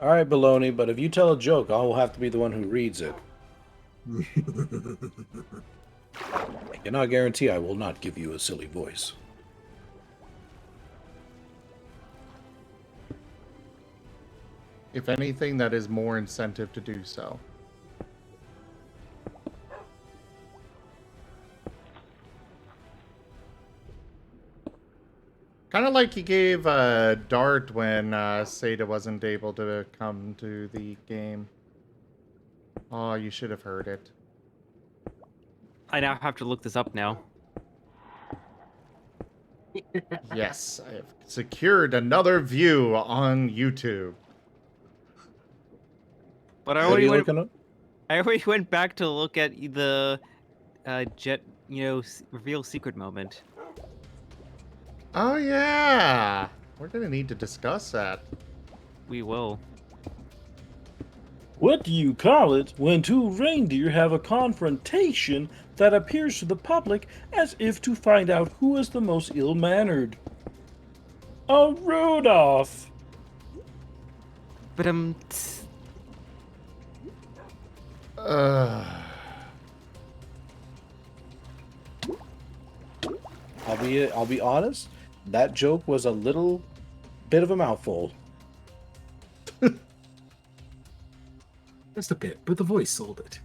[SPEAKER 2] All right, Baloney, but if you tell a joke, I'll have to be the one who reads it. I cannot guarantee I will not give you a silly voice.
[SPEAKER 1] If anything, that is more incentive to do so. Kind of like he gave Dart when Seda wasn't able to come to the game. Oh, you should have heard it.
[SPEAKER 11] I now have to look this up now.
[SPEAKER 1] Yes, I have secured another view on YouTube.
[SPEAKER 11] But I
[SPEAKER 2] What are you
[SPEAKER 11] already
[SPEAKER 2] looking up?
[SPEAKER 11] I already went back to look at the Jet, reveal secret moment.
[SPEAKER 1] Oh yeah, we're gonna need to discuss that.
[SPEAKER 11] We will.
[SPEAKER 12] What do you call it when two reindeer have a confrontation that appears to the public as if to find out who is the most ill-mannered? A Rudolph!
[SPEAKER 11] But
[SPEAKER 2] I'll be honest. That joke was a little bit of a mouthful.
[SPEAKER 4] Just a bit, but the voice sold it.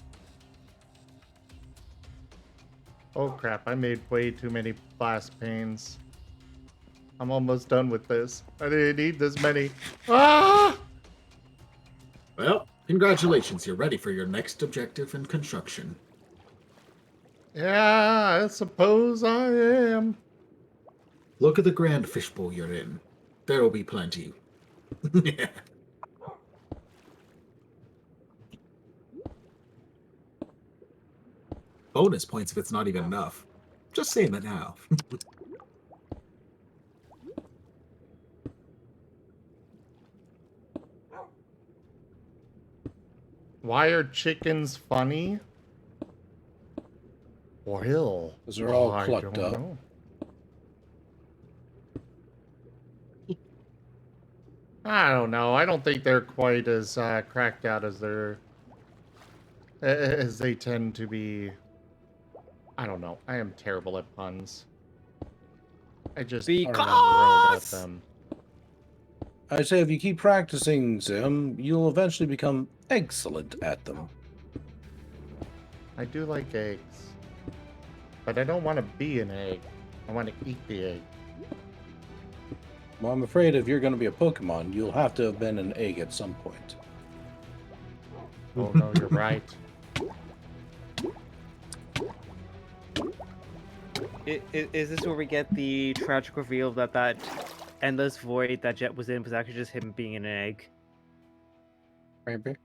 [SPEAKER 1] Oh crap, I made way too many blast panes. I'm almost done with this. I didn't need this many. Ah!
[SPEAKER 4] Well, congratulations, you're ready for your next objective in construction.
[SPEAKER 1] Yeah, I suppose I am.
[SPEAKER 4] Look at the grand fishbowl you're in. There'll be plenty. Bonus points if it's not even enough. Just saying that now.
[SPEAKER 1] Why are chickens funny? Well,
[SPEAKER 2] Because they're all
[SPEAKER 1] I
[SPEAKER 2] clucked
[SPEAKER 1] don't
[SPEAKER 2] up.
[SPEAKER 1] know. I don't know. I don't think they're quite as cracked out as they tend to be. I don't know. I am terrible at puns. I just throw at them.
[SPEAKER 2] I say if you keep practicing them, you'll eventually become excellent at them.
[SPEAKER 1] I do like eggs, but I don't want to be an egg. I want to eat the egg.
[SPEAKER 2] Well, I'm afraid if you're going to be a Pokemon, you'll have to have been an egg at some point.
[SPEAKER 1] Oh no, you're right.
[SPEAKER 13] Is this where we get the tragic reveal that endless void that Jet was in was actually just him being an egg?
[SPEAKER 2] Maybe.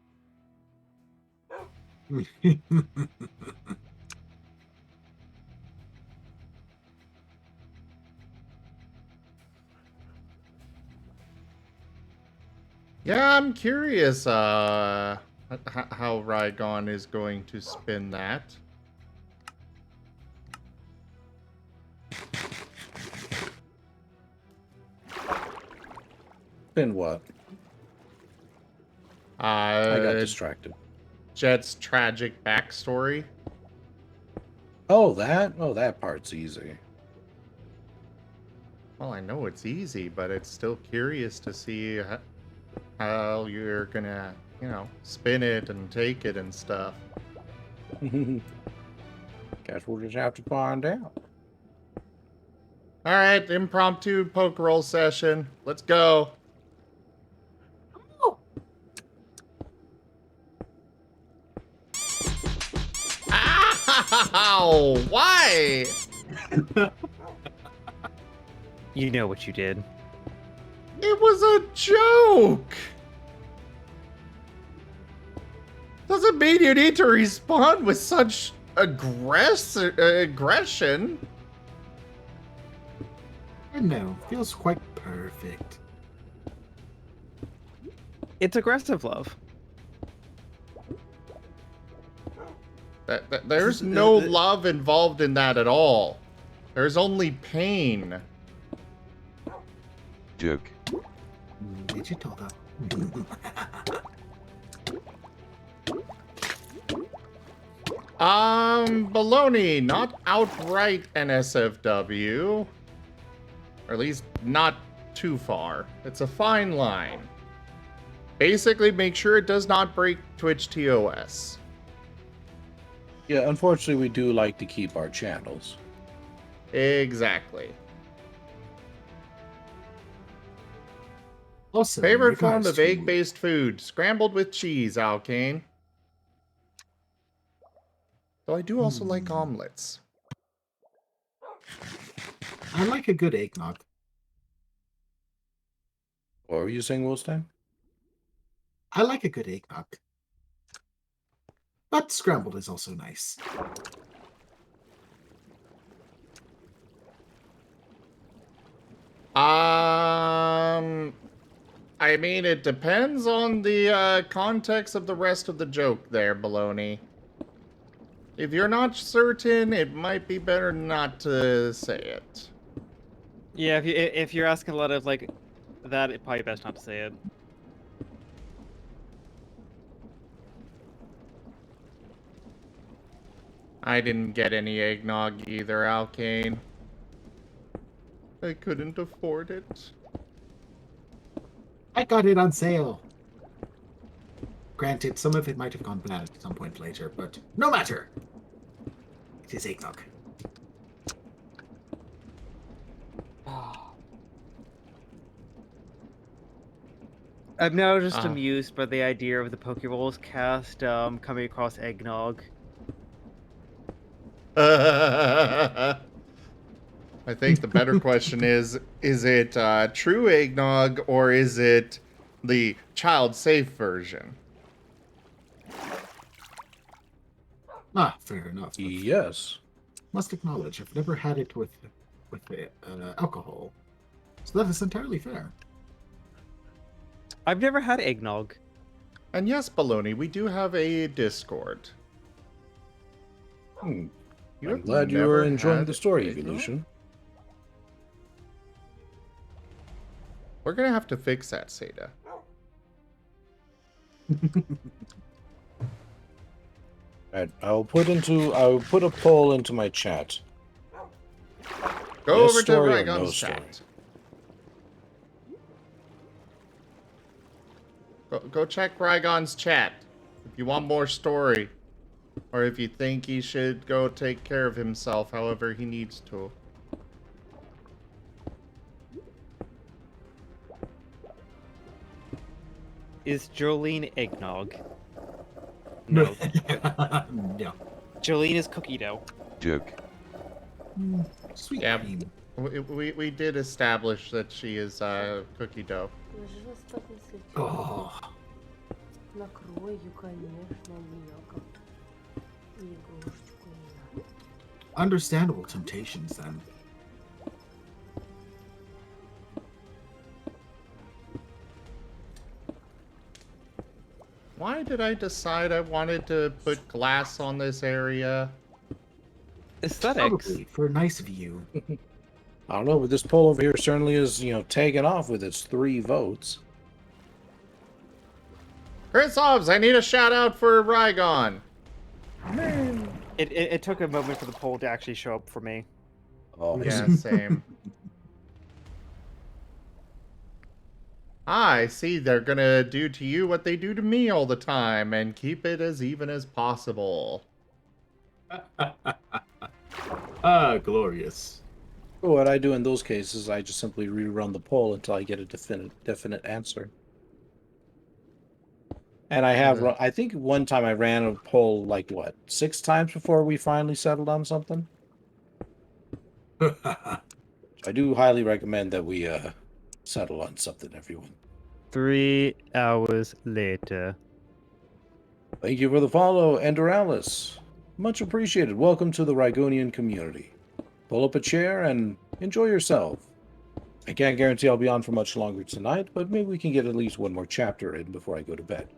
[SPEAKER 1] Yeah, I'm curious how Rygon is going to spin that.
[SPEAKER 2] Spin what? I got distracted.
[SPEAKER 1] Jet's tragic backstory.
[SPEAKER 2] Oh, that? Oh, that part's easy.
[SPEAKER 1] Well, I know it's easy, but it's still curious to see how you're gonna, spin it and take it and stuff.
[SPEAKER 2] Guess we'll just have to find out.
[SPEAKER 1] All right, impromptu poke roll session. Let's go. Ow! Why?
[SPEAKER 13] You know what you did.
[SPEAKER 1] It was a joke! Doesn't mean you need to respond with such aggression.
[SPEAKER 4] I know, feels quite perfect.
[SPEAKER 13] It's aggressive love.
[SPEAKER 1] There's no love involved in that at all. There's only pain.
[SPEAKER 9] Joke.
[SPEAKER 4] Digital, though.
[SPEAKER 1] Baloney, not outright NSFW. Or at least not too far. It's a fine line. Basically, make sure it does not break Twitch TOS.
[SPEAKER 2] Yeah, unfortunately, we do like to keep our channels.
[SPEAKER 1] Exactly.
[SPEAKER 4] Also,
[SPEAKER 1] favorite form of egg-based food, scrambled with cheese, Alkane. Though I do also like omelets.
[SPEAKER 4] I like a good eggnog.
[SPEAKER 2] What were you saying, Wolstein?
[SPEAKER 4] I like a good eggnog. But scrambled is also nice.
[SPEAKER 1] I mean, it depends on the context of the rest of the joke there, Baloney. If you're not certain, it might be better not to say it.
[SPEAKER 13] Yeah, if you're asking a lot of like that, it's probably best not to say it.
[SPEAKER 1] I didn't get any eggnog either, Alkane. I couldn't afford it.
[SPEAKER 4] I got it on sale. Granted, some of it might have gone bad at some point later, but no matter. It is eggnog.
[SPEAKER 13] I'm now just amused by the idea of the Pokeballs cast coming across eggnog.
[SPEAKER 1] I think the better question is it true eggnog or is it the child-safe version?
[SPEAKER 4] Ah, fair enough.
[SPEAKER 2] Yes.
[SPEAKER 4] Must acknowledge, I've never had it with alcohol. So that is entirely fair.
[SPEAKER 13] I've never had eggnog.
[SPEAKER 1] And yes, Baloney, we do have a Discord.
[SPEAKER 2] I'm glad you were enjoying the story, Evolution.
[SPEAKER 1] We're gonna have to fix that, Seda.
[SPEAKER 2] Alright, I'll put a poll into my chat.
[SPEAKER 1] Go
[SPEAKER 2] Yes
[SPEAKER 1] over to
[SPEAKER 2] story or
[SPEAKER 1] Rygon's
[SPEAKER 2] no
[SPEAKER 1] chat. Go check Rygon's chat if you want more story. Or if you think he should go take care of himself however he needs to.
[SPEAKER 13] Is Jolene eggnog?
[SPEAKER 4] No.
[SPEAKER 13] No. Jolene is cookie dough.
[SPEAKER 9] Joke.
[SPEAKER 4] Sweet
[SPEAKER 1] yeah,
[SPEAKER 4] cream.
[SPEAKER 1] we did establish that she is cookie dough.
[SPEAKER 4] Oh. Understandable temptations, then.
[SPEAKER 1] Why did I decide I wanted to put glass on this area?
[SPEAKER 13] Aesthetics.
[SPEAKER 4] Probably for a nice view.
[SPEAKER 2] I don't know, but this poll over here certainly is, taking off with its 3 votes.
[SPEAKER 1] Chris Hobbs, I need a shout out for Rygon.
[SPEAKER 13] It took a moment for the poll to actually show up for me.
[SPEAKER 2] Oh,
[SPEAKER 1] yeah, same. I see they're gonna do to you what they do to me all the time and keep it as even as possible.
[SPEAKER 4] Glorious.
[SPEAKER 2] What I do in those cases, I just simply rerun the poll until I get a definite answer. And I have, I think one time I ran a poll, 6 times before we finally settled on something? I do highly recommend that we settle on something, everyone.
[SPEAKER 13] 3 hours later.
[SPEAKER 2] Thank you for the follow, Enderalis. Much appreciated. Welcome to the Rygonian community. Pull up a chair and enjoy yourself. I can't guarantee I'll be on for much longer tonight, but maybe we can get at least one more chapter in before I go to bed.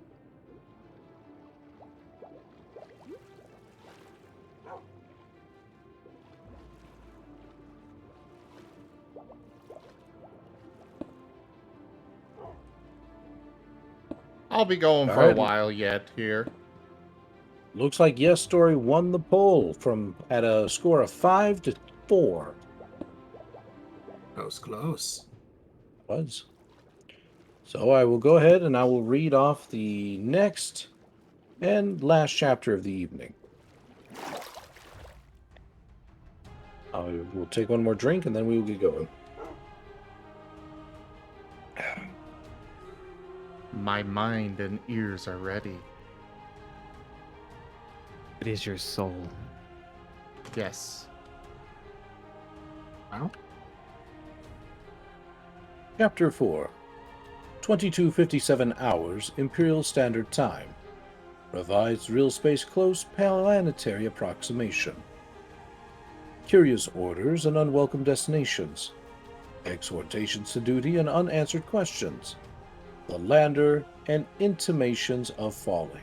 [SPEAKER 1] I'll be going for a while yet here.
[SPEAKER 2] Looks like Yes Story won the poll at a score of 5-4.
[SPEAKER 4] That was close.
[SPEAKER 2] Was. So I will go ahead and I will read off the next and last chapter of the evening. I will take one more drink and then we will get going.
[SPEAKER 1] My mind and ears are ready.
[SPEAKER 13] It is your soul.
[SPEAKER 1] Yes.
[SPEAKER 4] Wow.
[SPEAKER 2] Chapter 4. 2257 hours Imperial Standard Time. Revised Real Space Close Planetary Approximation. Curious Orders and Unwelcome Destinations. Exhortations to Duty and Unanswered Questions. The Lander and Intimations of Falling.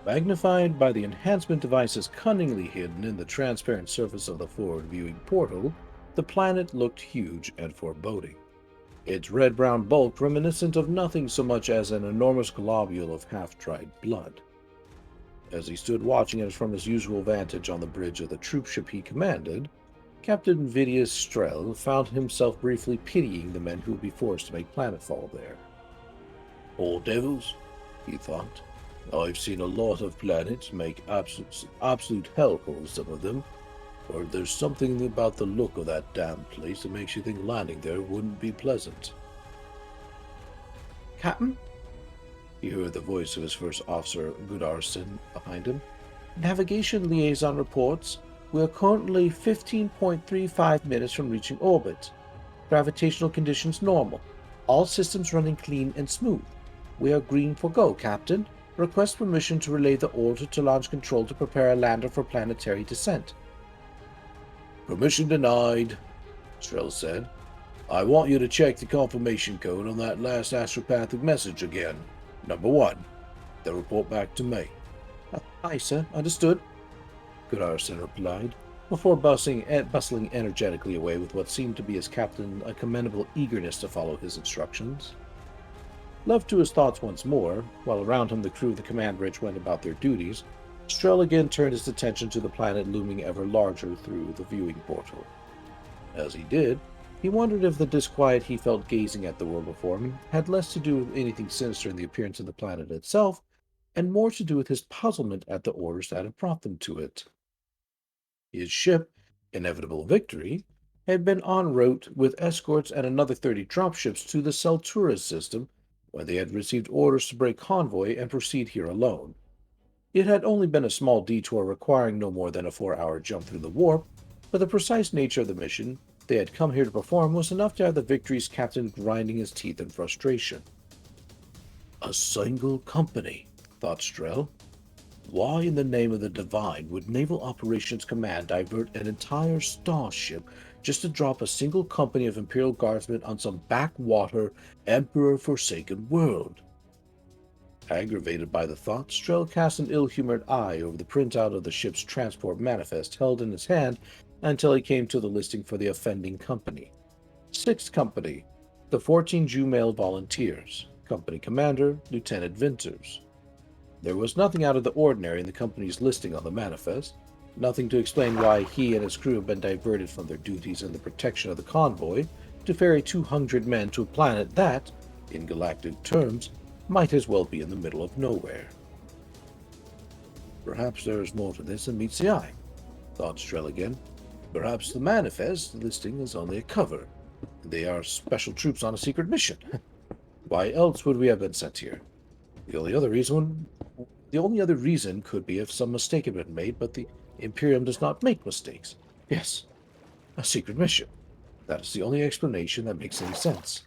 [SPEAKER 2] Magnified by the enhancement devices cunningly hidden in the transparent surface of the forward viewing portal, the planet looked huge and foreboding. Its red-brown bulk reminiscent of nothing so much as an enormous globule of half-dried blood. As he stood watching it from his usual vantage on the bridge of the troopship he commanded, Captain Vidius Strel found himself briefly pitying the men who would be forced to make planetfall there. Poor devils, he thought. I've seen a lot of planets make absolute hellholes, some of them, or there's something about the look of that damn place that makes you think landing there wouldn't be pleasant. Captain? He heard the voice of his first officer, Gudarson, behind him. Navigation liaison reports we are currently 15.35 minutes from reaching orbit. Gravitational conditions normal. All systems running clean and smooth. We are green for go, Captain. Request permission to relay the order to launch control to prepare a lander for planetary descent. Permission denied, Strel said. I want you to check the confirmation code on that last astropathic message again. Number 1. Then report back to me. Aye, sir. Understood. Gudarson replied, before bustling energetically away with what seemed to be his captain a commendable eagerness to follow his instructions. Left to his thoughts once more, while around him the crew of the command bridge went about their duties, Strel again turned his attention to the planet looming ever larger through the viewing portal. As he did, he wondered if the disquiet he felt gazing at the world before him had less to do with anything sinister in the appearance of the planet itself, and more to do with his puzzlement at the orders that had brought them to it. His ship, Inevitable Victory, had been en route with escorts and another 30 dropships to the Celtura system when they had received orders to break convoy and proceed here alone. It had only been a small detour requiring no more than a 4-hour jump through the warp, but the precise nature of the mission they had come here to perform was enough to have the Victory's captain grinding his teeth in frustration. A single company, thought Strel. Why in the name of the divine would Naval Operations Command divert an entire starship just to drop a single company of Imperial Guardsmen on some backwater, Emperor-forsaken world? Aggravated by the thought, Strel cast an ill-humored eye over the printout of the ship's transport manifest held in his hand until he came to the listing for the offending company. Sixth Company, the 14 Jew-male volunteers, Company Commander, Lieutenant Vinters. There was nothing out of the ordinary in the company's listing on the manifest, nothing to explain why he and his crew had been diverted from their duties in the protection of the convoy to ferry 200 men to a planet that, in galactic terms, might as well be in the middle of nowhere. Perhaps there is more to this than meets the eye, thought Strel again. Perhaps the manifest listing is only a cover, and they are special troops on a secret mission. Why else would we have been sent here? The only other reason could be if some mistake had been made, but the Imperium does not make mistakes. Yes, a secret mission. That is the only explanation that makes any sense.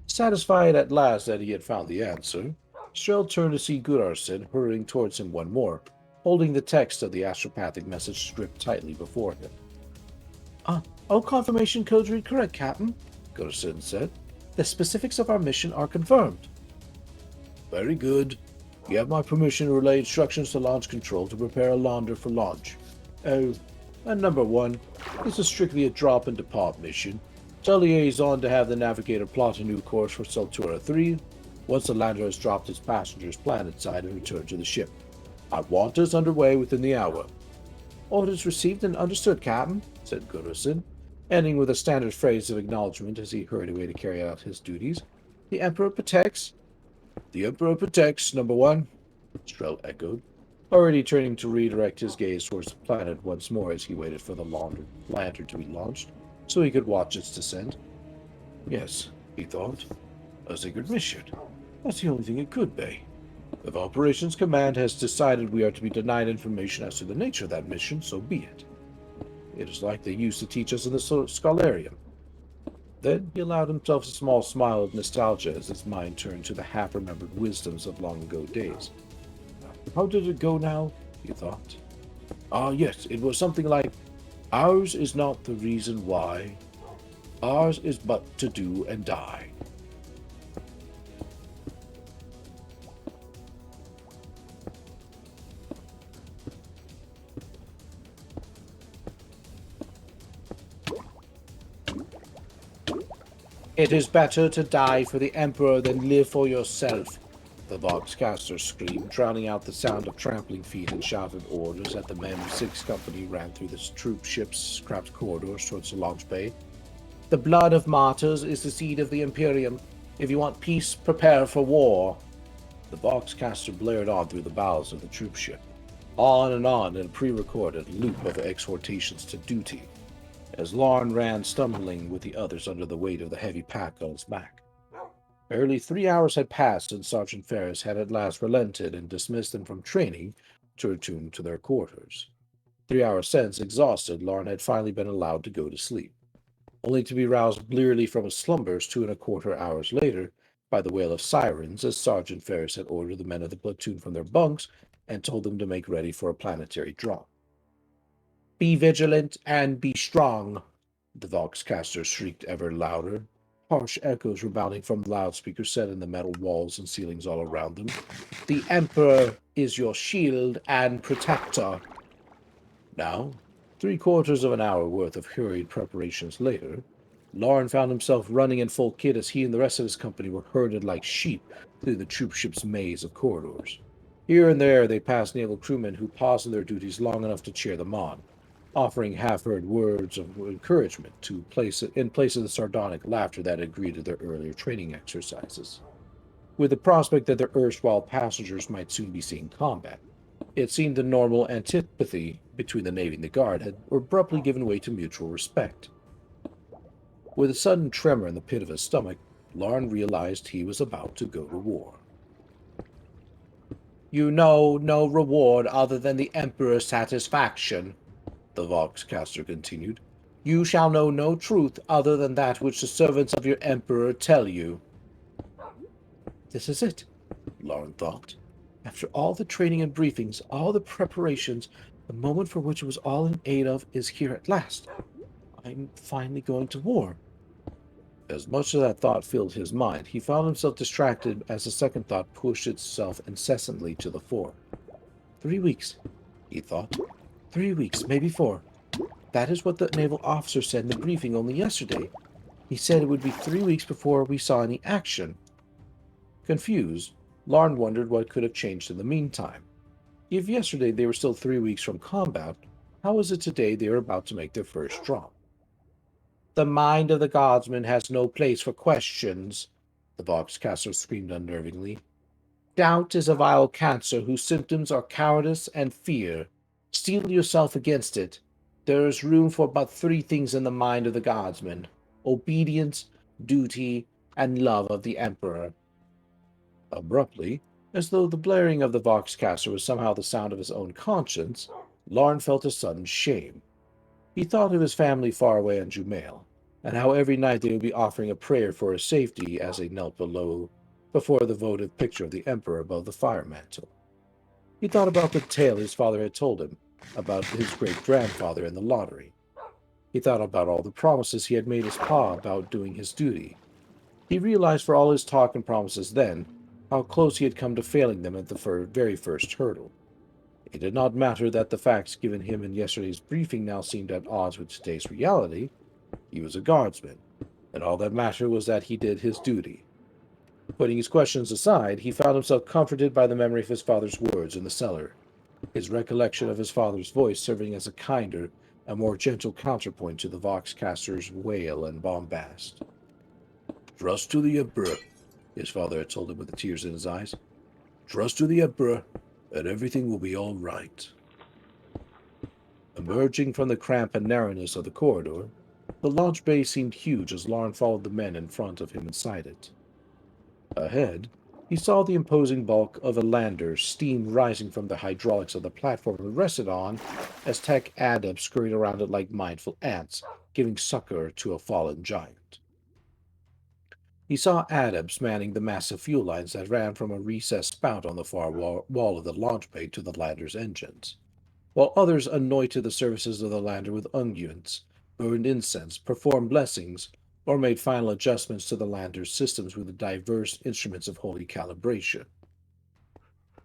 [SPEAKER 2] Satisfied at last that he had found the answer, Strel turned to see Gudarson hurrying towards him one more, holding the text of the astropathic message stripped tightly before him. All confirmation codes read correct, Captain, Gurson said. The specifics of our mission are confirmed. Very good. You have my permission to relay instructions to launch control to prepare a lander for launch. Oh, and number 1, this is strictly a drop and depart mission. Tell liaison to have the navigator plot a new course for Sultura 3 once the lander has dropped its passengers planetside and returned to the ship. I want us underway within the hour. Orders received and understood, Captain, said Gurson, ending with a standard phrase of acknowledgement as he hurried away to carry out his duties. The Emperor protects. The Emperor protects, number 1, Strel echoed, already turning to redirect his gaze towards the planet once more as he waited for the lantern to be launched, so he could watch its descent. Yes, he thought. A secret mission. That's the only thing it could be. If Operations Command has decided we are to be denied information as to the nature of that mission, so be it. It is like they used to teach us in the Scholarium. Then he allowed himself a small smile of nostalgia as his mind turned to the half-remembered wisdoms of long-ago days. How did it go now? He thought. Yes, it was something like, ours is not the reason why. Ours is but to do and die. It is better to die for the Emperor than live for yourself, the Voxcaster screamed, drowning out the sound of trampling feet and shouted orders as the men of 6 Company ran through the troop ship's scrapped corridors towards the launch bay. The blood of martyrs is the seed of the Imperium. If you want peace, prepare for war. The Voxcaster blared on through the bowels of the troop ship, on and on in a pre-recorded loop of exhortations to duty, as Lorne ran stumbling with the others under the weight of the heavy pack on his back. Barely 3 hours had passed, and Sergeant Ferris had at last relented and dismissed them from training to return to their quarters. 3 hours since, exhausted, Lorne had finally been allowed to go to sleep, only to be roused blearily from his slumbers 2¼ hours later by the wail of sirens as Sergeant Ferris had ordered the men of the platoon from their bunks and told them to make ready for a planetary drop. Be vigilant and be strong, the Voxcaster shrieked ever louder, harsh echoes rebounding from the loudspeakers set in the metal walls and ceilings all around them. The Emperor is your shield and protector. Now, 3/4 of an hour worth of hurried preparations later, Lorne found himself running in full kit as he and the rest of his company were herded like sheep through the troop ship's maze of corridors. Here and there they passed naval crewmen who paused in their duties long enough to cheer them on, offering half-heard words of encouragement in place of the sardonic laughter that had greeted their earlier training exercises. With the prospect that their erstwhile passengers might soon be seeing combat, it seemed the normal antipathy between the Navy and the Guard had abruptly given way to mutual respect. With a sudden tremor in the pit of his stomach, Lorne realized he was about to go to war. You know no reward other than the Emperor's satisfaction, the Voxcaster continued. You shall know no truth other than that which the servants of your Emperor tell you. This is it, Lorne thought. After all the training and briefings, all the preparations, the moment for which it was all in aid of is here at last. I'm finally going to war. As much as that thought filled his mind, he found himself distracted as the second thought pushed itself incessantly to the fore. 3 weeks, he thought. 3 weeks, maybe 4. That is what the naval officer said in the briefing only yesterday. He said it would be 3 weeks before we saw any action. Confused, Lorne wondered what could have changed in the meantime. If yesterday they were still 3 weeks from combat, how was it today they were about to make their first drop? The mind of the Guardsman has no place for questions, the Voxcaster screamed unnervingly. Doubt is a vile cancer whose symptoms are cowardice and fear. Steel yourself against it. There is room for but 3 things in the mind of the Guardsman: obedience, duty, and love of the Emperor. Abruptly, as though the blaring of the Voxcaster was somehow the sound of his own conscience, Lorne felt a sudden shame. He thought of his family far away on Jumail, and how every night they would be offering a prayer for his safety as they knelt below before the votive picture of the Emperor above the fire mantle.
[SPEAKER 12] He thought about the tale his father had told him about his great-grandfather and the lottery. He thought about all the promises he had made his pa about doing his duty. He realized for all his talk and promises then, how close he had come to failing them at the very first hurdle. It did not matter that the facts given him in yesterday's briefing now seemed at odds with today's reality. He was a guardsman, and all that mattered was that he did his duty. Putting his questions aside, he found himself comforted by the memory of his father's words in the cellar, his recollection of his father's voice serving as a kinder and more gentle counterpoint to the Voxcaster's wail and bombast. "Trust to the Emperor," his father had told him with the tears in his eyes. "Trust to the Emperor, and everything will be all right." Emerging from the cramp and narrowness of the corridor, the launch bay seemed huge as Larn followed the men in front of him inside it. Ahead, he saw the imposing bulk of a lander, steam rising from the hydraulics of the platform it rested on as tech adepts scurried around it like mindful ants, giving succor to a fallen giant. He saw adepts manning the massive fuel lines that ran from a recessed spout on the far wall of the launch bay to the lander's engines, while others anointed the surfaces of the lander with unguents, burned incense, performed blessings, or made final adjustments to the lander's systems with the diverse instruments of holy calibration.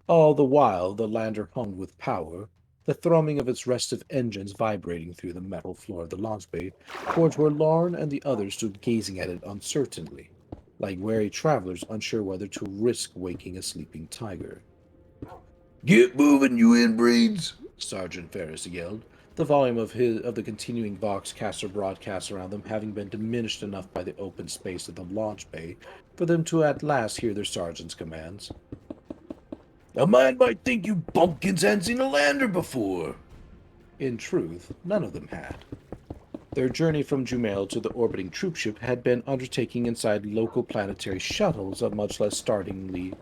[SPEAKER 12] All the while, the lander hummed with power, the thrumming of its restive engines vibrating through the metal floor of the launch bay towards where Larn and the others stood gazing at it uncertainly, like wary travelers unsure whether to risk waking a sleeping tiger. "Get moving, you inbreeds!" Sergeant Ferris yelled, the volume of the continuing Voxcaster broadcast around them having been diminished enough by the open space of the launch bay for them to at last hear their sergeant's commands. "A man might think you bumpkins hadn't seen a lander before." In truth, none of them had. Their journey from Jumail to the orbiting troopship had been undertaken inside local planetary shuttles of much less startling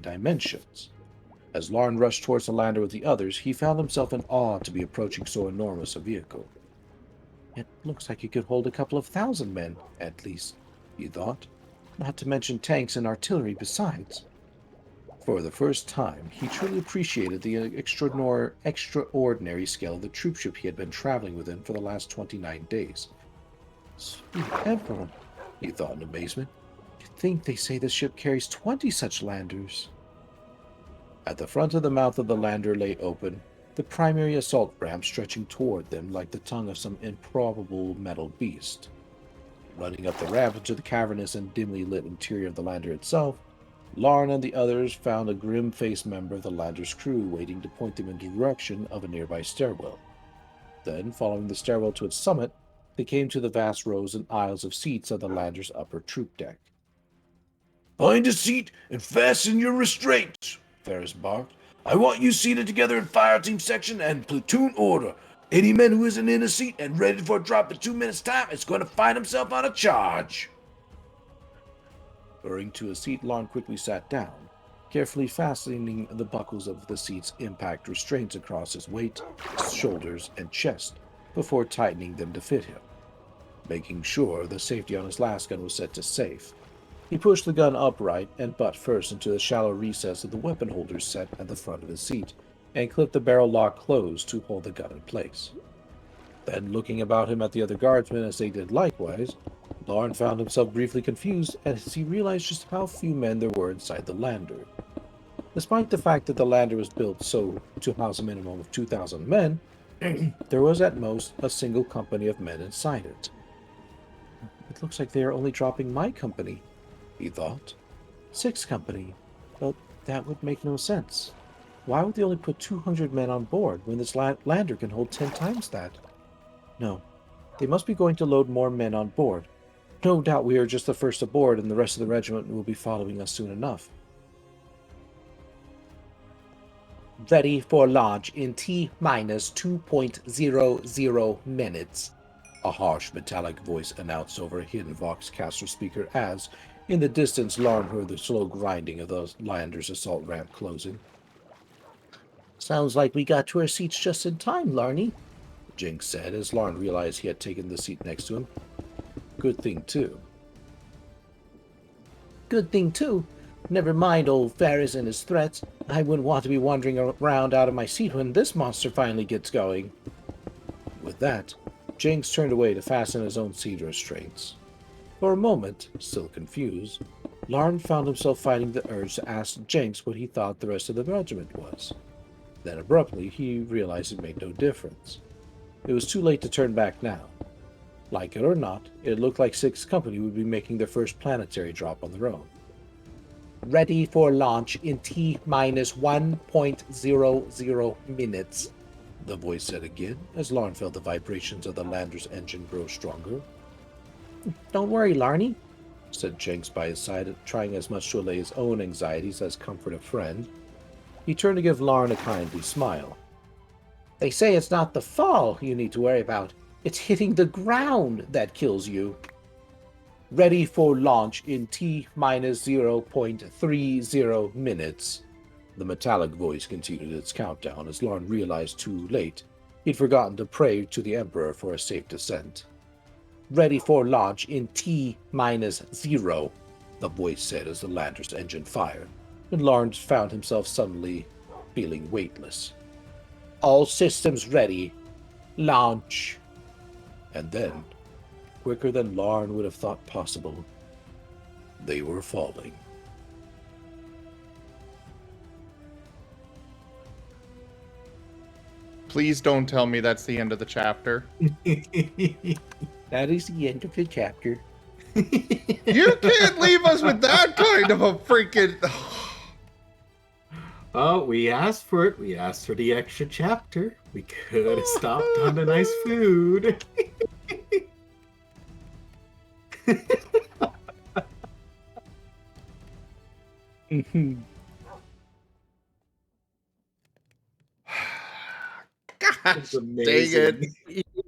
[SPEAKER 12] dimensions. As Larn rushed towards the lander with the others, he found himself in awe to be approaching so enormous a vehicle. "It looks like it could hold a couple of 1,000 men, at least," he thought, "not to mention tanks and artillery besides." For the first time, he truly appreciated the extraordinary scale of the troopship he had been traveling within for the last 29 days. "Sweet Emperor," he thought in amazement. "You'd think they say the ship carries 20 such landers." At the front of the mouth of the lander lay open, the primary assault ramp stretching toward them like the tongue of some improbable metal beast. Running up the ramp into the cavernous and dimly lit interior of the lander itself, Larn and the others found a grim-faced member of the lander's crew waiting to point them in the direction of a nearby stairwell. Then, following the stairwell to its summit, they came to the vast rows and aisles of seats on the lander's upper troop deck. "Find a seat and fasten your restraints," Ferris barked. "I want you seated together in fire team section and platoon order. Any man who isn't in a seat and ready for a drop in 2 minutes' time is going to find himself on a charge." Hurrying to a seat, Larn quickly sat down, carefully fastening the buckles of the seat's impact restraints across his weight, shoulders, and chest before tightening them to fit him. Making sure the safety on his last gun was set to safe, he pushed the gun upright and butt first into the shallow recess of the weapon holder set at the front of his seat, and clipped the barrel lock closed to hold the gun in place. Then, looking about him at the other guardsmen as they did likewise, Larn found himself briefly confused as he realized just how few men there were inside the lander. Despite the fact that the lander was built so to house a minimum of 2,000 men, there was at most a single company of men inside it. "It looks like they are only dropping my company," he thought. 6 company. But that would make no sense. Why would they only put 200 men on board when this lander can hold 10 times that? No, they must be going to load more men on board. No doubt we are just the first aboard and the rest of the regiment will be following us soon enough. "Ready for launch in T-minus 2.00 minutes," a harsh metallic voice announced over a hidden Voxcaster speaker as, in the distance, Larn heard the slow grinding of the lander's assault ramp closing. "Sounds like we got to our seats just in time, Larny," Jinx said as Larn realized he had taken the seat next to him. Good thing, too. "Good thing, too. Never mind old Ferris and his threats. I wouldn't want to be wandering around out of my seat when this monster finally gets going. With that, Jinx turned away to fasten his own seat restraints. For a moment, still confused, Larn found himself fighting the urge to ask Jinx what he thought the rest of the regiment was. Then abruptly, he realized it made no difference. It was too late to turn back now. Like it or not, it looked like Sixth Company would be making their first planetary drop on their own. Ready for launch in T-minus 1.00 minutes, the voice said again, as Larn felt the vibrations of the lander's engine grow stronger. Don't worry, Larny, said Jinx by his side, trying as much to allay his own anxieties as comfort a friend. He turned to give Larn a kindly smile. They say it's not the fall you need to worry about. It's hitting the ground that kills you. Ready for launch in T-minus 0.30 minutes. The metallic voice continued its countdown as Larn realized too late he'd forgotten to pray to the Emperor for a safe descent. Ready for launch in T-minus 0, the voice said as the lander's engine fired, and Larn found himself suddenly feeling weightless. All systems ready. Launch. And then, quicker than Larn would have thought possible, they were falling.
[SPEAKER 1] Please don't tell me that's the end of the chapter.
[SPEAKER 12] That is the end of the chapter.
[SPEAKER 1] You can't leave us with that kind of a freaking...
[SPEAKER 4] Oh, we asked for it. We asked for the extra chapter. We could have stopped on the nice food.
[SPEAKER 1] Gosh, dang it.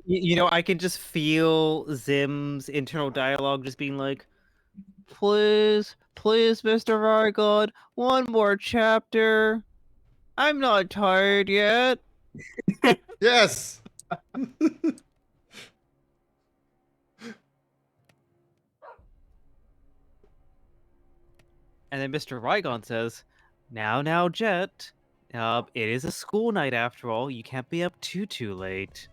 [SPEAKER 13] You know, I can just feel Zim's internal dialogue just being like, please, Mr. Rygod, one more chapter. I'm not tired yet.
[SPEAKER 1] Yes.
[SPEAKER 13] And then Mr. Rygon says, now, Jet. It is a school night after all. You can't be up too late.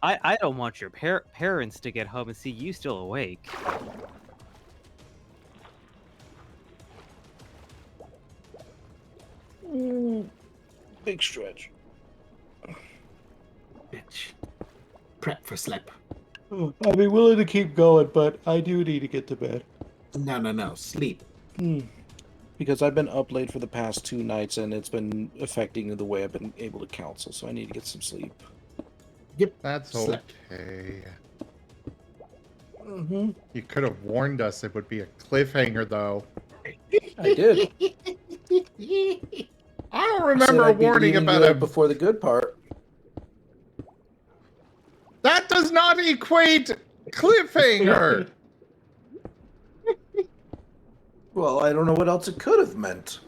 [SPEAKER 13] I don't want your parents to get home and see you still awake.
[SPEAKER 12] Big stretch.
[SPEAKER 4] Bitch. Prep for sleep.
[SPEAKER 12] I'd be willing to keep going, but I do need to get to bed.
[SPEAKER 4] No. Sleep.
[SPEAKER 12] Because I've been up late for the past 2 nights, and it's been affecting the way I've been able to counsel, so I need to get some sleep.
[SPEAKER 4] Yep.
[SPEAKER 1] That's
[SPEAKER 4] Sleep.
[SPEAKER 1] okay.
[SPEAKER 12] Mm-hmm.
[SPEAKER 1] You could have warned us it would be a cliffhanger, though.
[SPEAKER 12] I did.
[SPEAKER 1] I don't remember a warning about it
[SPEAKER 12] before the good part.
[SPEAKER 1] That does not equate cliffhanger.
[SPEAKER 12] Well, I don't know what else it could have meant.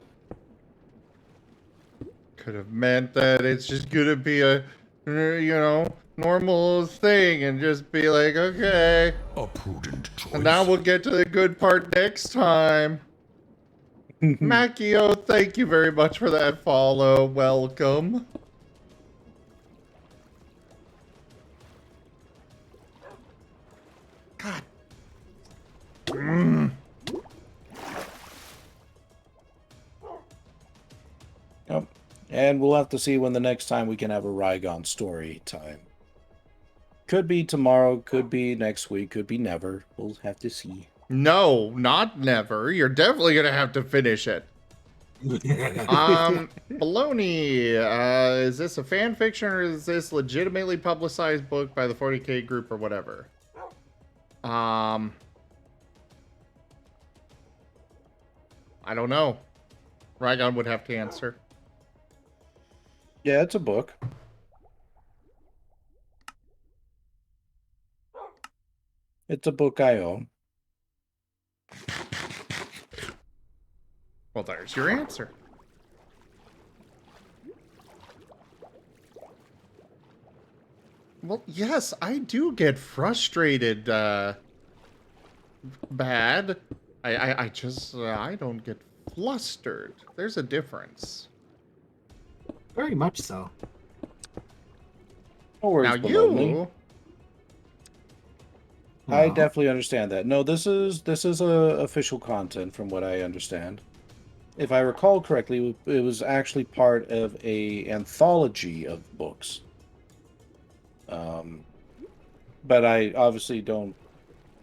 [SPEAKER 1] Could have meant that it's just gonna be a, normal thing and just be like, okay.
[SPEAKER 8] A prudent choice.
[SPEAKER 1] And now we'll get to the good part next time. Macchio, thank you very much for that follow. Welcome. God.
[SPEAKER 12] Yep. And we'll have to see when the next time we can have a Rygon story time. Could be tomorrow, could be next week, could be never. We'll have to see.
[SPEAKER 1] No, not never. You're definitely gonna have to finish it. Baloney, is this a fan fiction or is this legitimately publicized book by the 40K group or whatever? I don't know. Rygon would have to answer.
[SPEAKER 12] Yeah, it's a book. It's a book I own.
[SPEAKER 1] Well, there's your answer. Well, yes, I do get frustrated, bad. I just, I don't get flustered. There's a difference.
[SPEAKER 4] Very much so.
[SPEAKER 2] No worries,
[SPEAKER 1] Now
[SPEAKER 2] Bologna.
[SPEAKER 1] you...
[SPEAKER 2] I definitely understand that. No, this is official content from what I understand. If I recall correctly, it was actually part of a anthology of books. But I obviously don't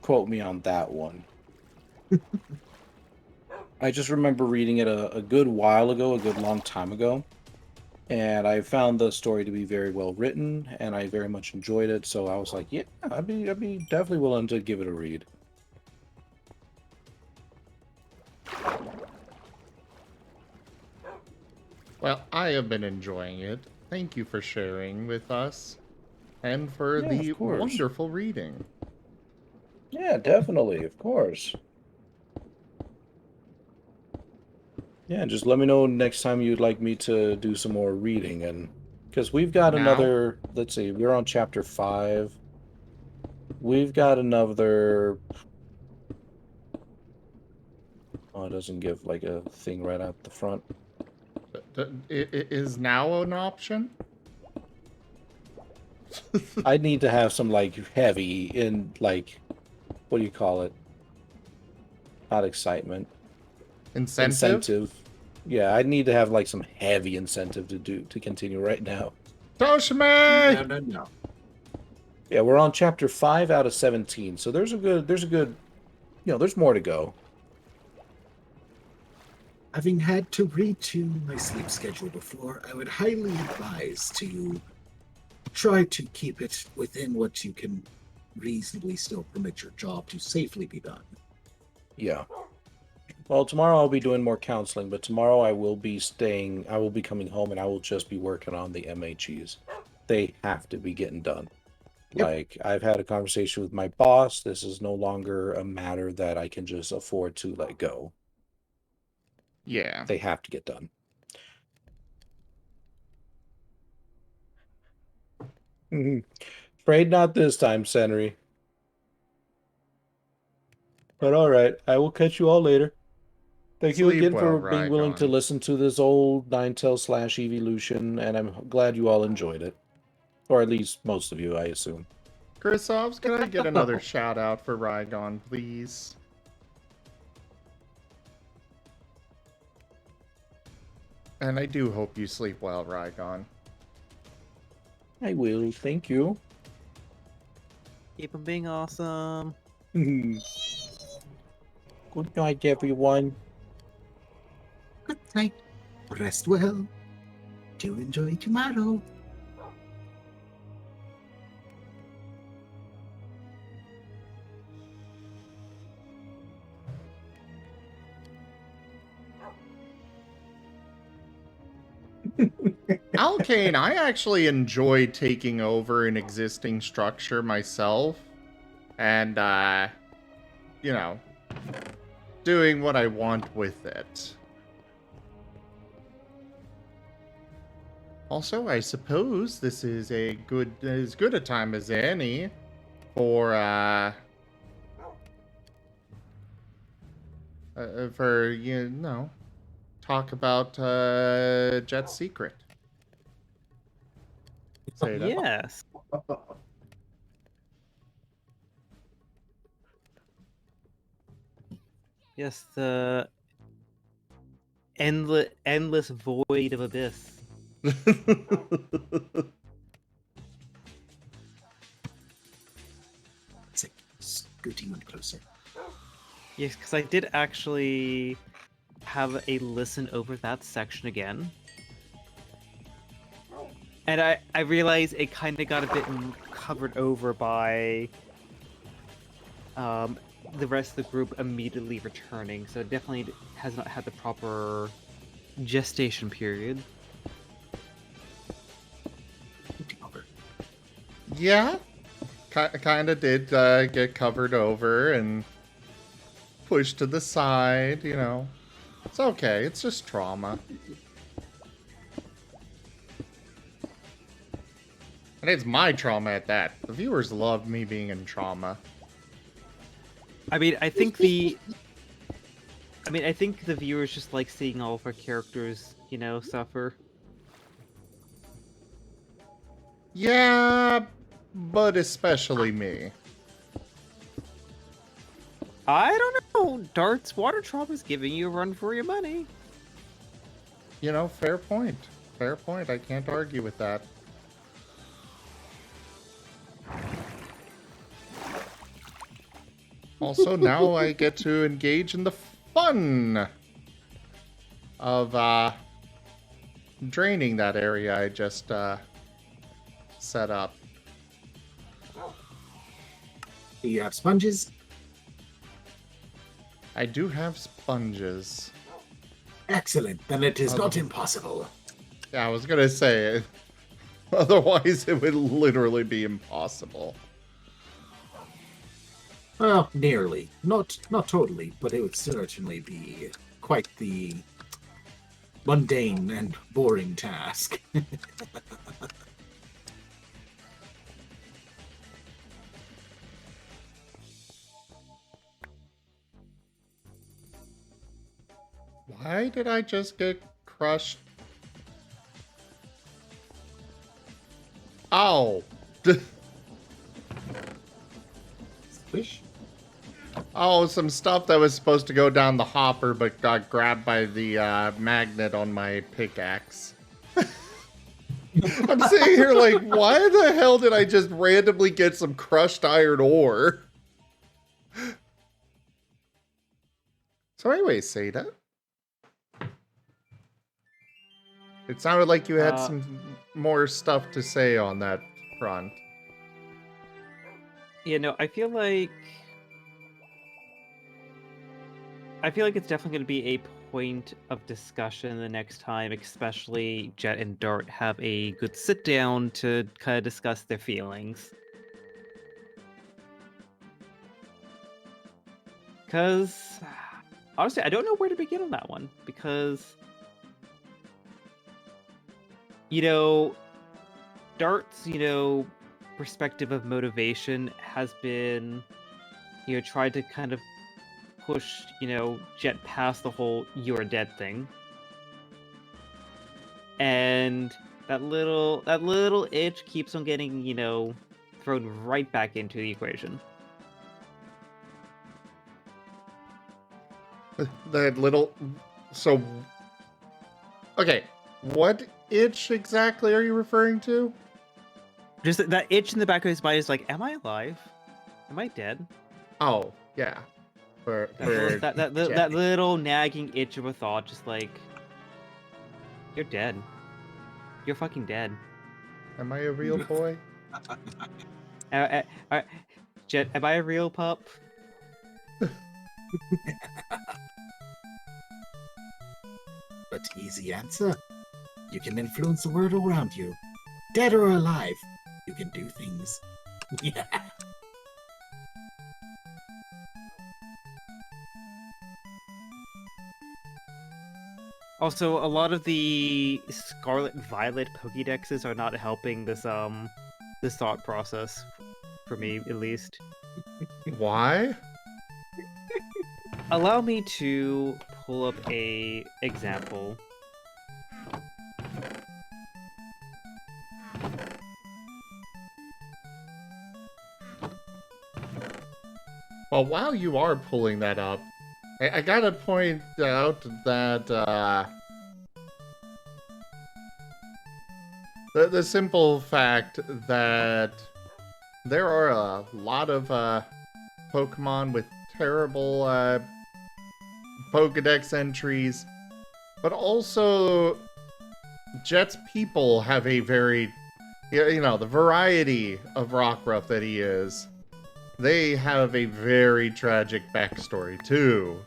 [SPEAKER 2] quote me on that one. I just remember reading it a good while ago, a good long time ago. And I found the story to be very well written, and I very much enjoyed it. So I was like, yeah, I'd be definitely willing to give it a read.
[SPEAKER 1] Well, I have been enjoying it. Thank you for sharing with us. And for the wonderful reading.
[SPEAKER 2] Yeah, definitely, of course. Yeah, just let me know next time you'd like me to do some more reading, and because we've got another, let's see, we're on chapter 5. We've got another. Oh, it doesn't give like a thing right out the front.
[SPEAKER 1] Is now an option?
[SPEAKER 2] I need to have some like heavy in like, what do you call it? Not excitement. Incentive. Yeah, I need to have like some heavy incentive to continue right now.
[SPEAKER 1] Toshime!
[SPEAKER 4] No.
[SPEAKER 2] Yeah, we're on chapter 5 out of 17, so there's a good, there's more to go.
[SPEAKER 4] Having had to retune my sleep schedule before, I would highly advise to try to keep it within what you can reasonably still permit your job to safely be done.
[SPEAKER 2] Yeah. Well, tomorrow I'll be doing more counseling, but tomorrow I will be coming home and I will just be working on the MHEs. They have to be getting done. Yep. Like, I've had a conversation with my boss. This is no longer a matter that I can just afford to let go.
[SPEAKER 1] Yeah.
[SPEAKER 2] They have to get done. Afraid not this time, Senri. But alright, I will catch you all later. Thank you again for being willing to listen to this old Ninetales / Evolution, and I'm glad you all enjoyed it. Or at least most of you, I assume.
[SPEAKER 1] Chrisovs, can I get another shout out for Rygon, please? And I do hope you sleep well, Rygon.
[SPEAKER 2] I will, thank you.
[SPEAKER 13] Keep on being awesome.
[SPEAKER 2] Good night, everyone.
[SPEAKER 4] Good night. Rest well. Do enjoy tomorrow.
[SPEAKER 1] Alkane, I actually enjoy taking over an existing structure myself. And, you know, doing what I want with it. Also, I suppose this is as good a time as any for you know, talk about Jet's secret. Say that.
[SPEAKER 13] Yes. Yes, the endless void of abyss.
[SPEAKER 4] Scooting on closer.
[SPEAKER 13] Yes, because I did actually have a listen over that section again. And I realized it kind of got a bit covered over by the rest of the group immediately returning, so it definitely has not had the proper gestation period.
[SPEAKER 1] Yeah, kind of did get covered over and pushed to the side, you know. It's okay, it's just trauma. And it's my trauma at that. The viewers love me being in trauma.
[SPEAKER 13] I mean, I think the viewers just like seeing all of our characters, you know, suffer.
[SPEAKER 1] Yeah, but especially me.
[SPEAKER 13] I don't know. Dart's water trauma's giving you a run for your money.
[SPEAKER 1] You know, fair point. Fair point. I can't argue with that. Also, now I get to engage in the fun of draining that area I just set up.
[SPEAKER 4] Do you have sponges?
[SPEAKER 1] I do have sponges.
[SPEAKER 4] Excellent. Then it is not impossible.
[SPEAKER 1] Yeah, I was gonna say, otherwise it would literally be impossible.
[SPEAKER 4] Well, nearly. Not totally, but it would certainly be quite the mundane and boring task.
[SPEAKER 1] Why did I just get crushed? Ow!
[SPEAKER 4] Squish?
[SPEAKER 1] Oh, some stuff that was supposed to go down the hopper but got grabbed by the magnet on my pickaxe. I'm sitting here like, why the hell did I just randomly get some crushed iron ore? So anyway, Seda. It sounded like you had some more stuff to say on that front.
[SPEAKER 13] You know, I feel like it's definitely going to be a point of discussion the next time, especially Jet and Dart have a good sit down to kind of discuss their feelings. Because, honestly, I don't know where to begin on that one, because, you know, Dart's, you know, perspective of motivation has been, you know, tried to kind of push, you know, Jet past the whole "you're dead" thing, and that little itch keeps on getting, you know, thrown right back into the equation.
[SPEAKER 1] That little... So... Okay, what itch exactly are you referring to?
[SPEAKER 13] Just that itch in the back of his mind is like, am I alive? Am I dead?
[SPEAKER 1] Oh, yeah.
[SPEAKER 13] That little nagging itch of a thought, just like, you're dead. You're fucking dead.
[SPEAKER 1] Am I a real boy?
[SPEAKER 13] Jet, am I a real pup?
[SPEAKER 4] But easy answer. You can influence the world around you. Dead or alive, you can do things. Yeah.
[SPEAKER 13] Also, a lot of the Scarlet Violet Pokédexes are not helping this this thought process, for me at least.
[SPEAKER 1] Why?
[SPEAKER 13] Allow me to pull up a example.
[SPEAKER 1] Well, while you are pulling that up, I gotta point out that the simple fact that there are a lot of Pokemon with terrible Pokedex entries, but also Jet's people have a very, you know, the variety of Rockruff that he is. They have a very tragic backstory too.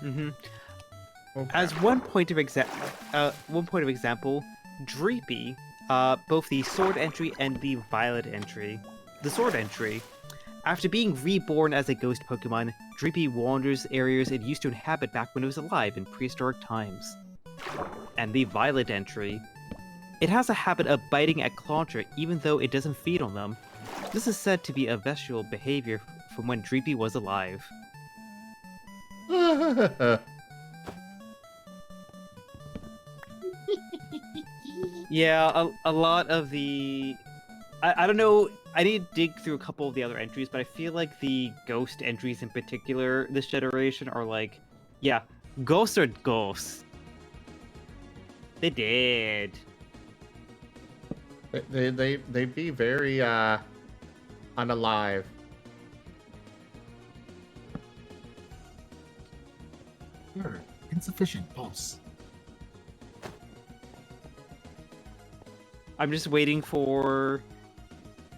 [SPEAKER 13] Mm-hmm.
[SPEAKER 1] Okay.
[SPEAKER 13] As one point of example, Dreepy, both the Sword entry and the Violet entry. The Sword entry, after being reborn as a ghost Pokemon, Dreepy wanders areas it used to inhabit back when it was alive in prehistoric times. And the Violet entry, It has a habit of biting at Clauncher even though it doesn't feed on them. This is said to be a bestial behavior from when Dreepy was alive. Yeah, a lot of the... I don't know, I need to dig through a couple of the other entries, but I feel like the ghost entries in particular this generation are like, yeah, ghosts are ghosts. They did.
[SPEAKER 1] They be very unalive.
[SPEAKER 4] Sure. Insufficient, boss.
[SPEAKER 13] I'm just waiting for,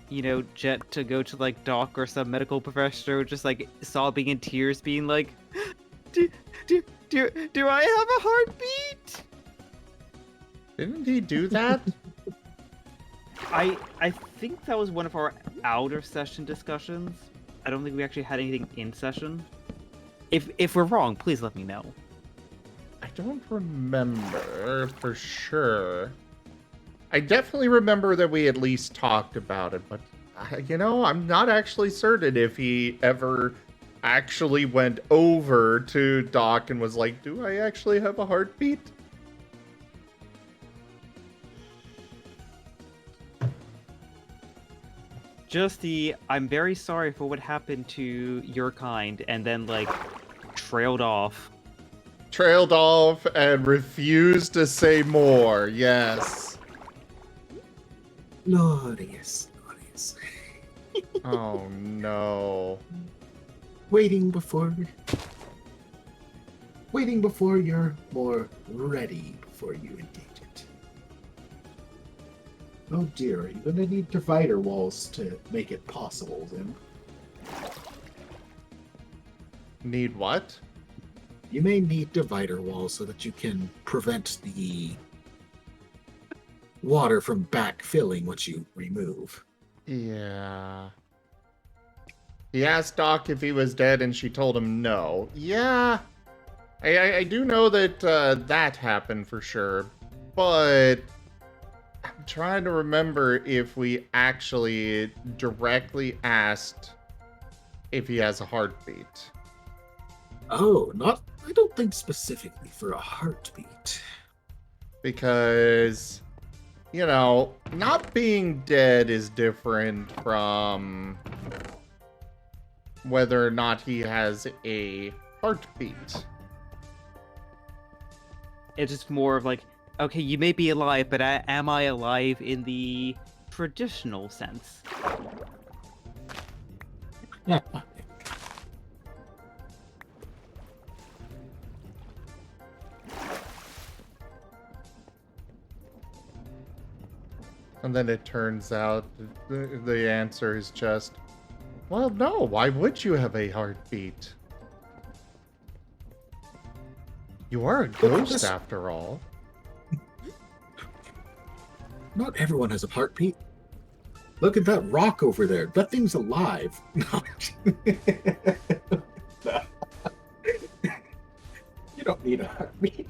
[SPEAKER 13] you know, Jet to go to like Doc or some medical professional, just like sobbing in tears, being like, do I have a heartbeat?
[SPEAKER 1] Didn't he do that?
[SPEAKER 13] I think that was one of our out of session discussions. I don't think we actually had anything in session. If we're wrong, please let me know.
[SPEAKER 1] I don't remember for sure. I definitely remember that we at least talked about it, but you know, I'm not actually certain if he ever actually went over to Doc and was like, do I actually have a heartbeat?
[SPEAKER 13] Just the, I'm very sorry for what happened to your kind, and then, like, trailed off.
[SPEAKER 1] Trailed off and refused to say more, yes.
[SPEAKER 4] Glorious, glorious.
[SPEAKER 1] Oh, no.
[SPEAKER 4] Waiting before you're more ready before you engage it. Oh dear, are you gonna need divider walls to make it possible, then?
[SPEAKER 1] Need what?
[SPEAKER 4] You may need divider walls so that you can prevent the water from backfilling what you remove.
[SPEAKER 1] Yeah. He asked Doc if he was dead, and she told him no. Yeah, I do know that that happened for sure, but I'm trying to remember if we actually directly asked if he has a heartbeat.
[SPEAKER 4] Oh, I don't think specifically for a heartbeat.
[SPEAKER 1] Because, you know, not being dead is different from whether or not he has a heartbeat.
[SPEAKER 13] It's just more of like, okay, you may be alive, but am I alive in the traditional sense?
[SPEAKER 1] And then it turns out the answer is just, well, no, why would you have a heartbeat? You are a ghost after all.
[SPEAKER 4] Not everyone has a heartbeat. Look at that rock over there. That thing's alive. You don't need a heartbeat.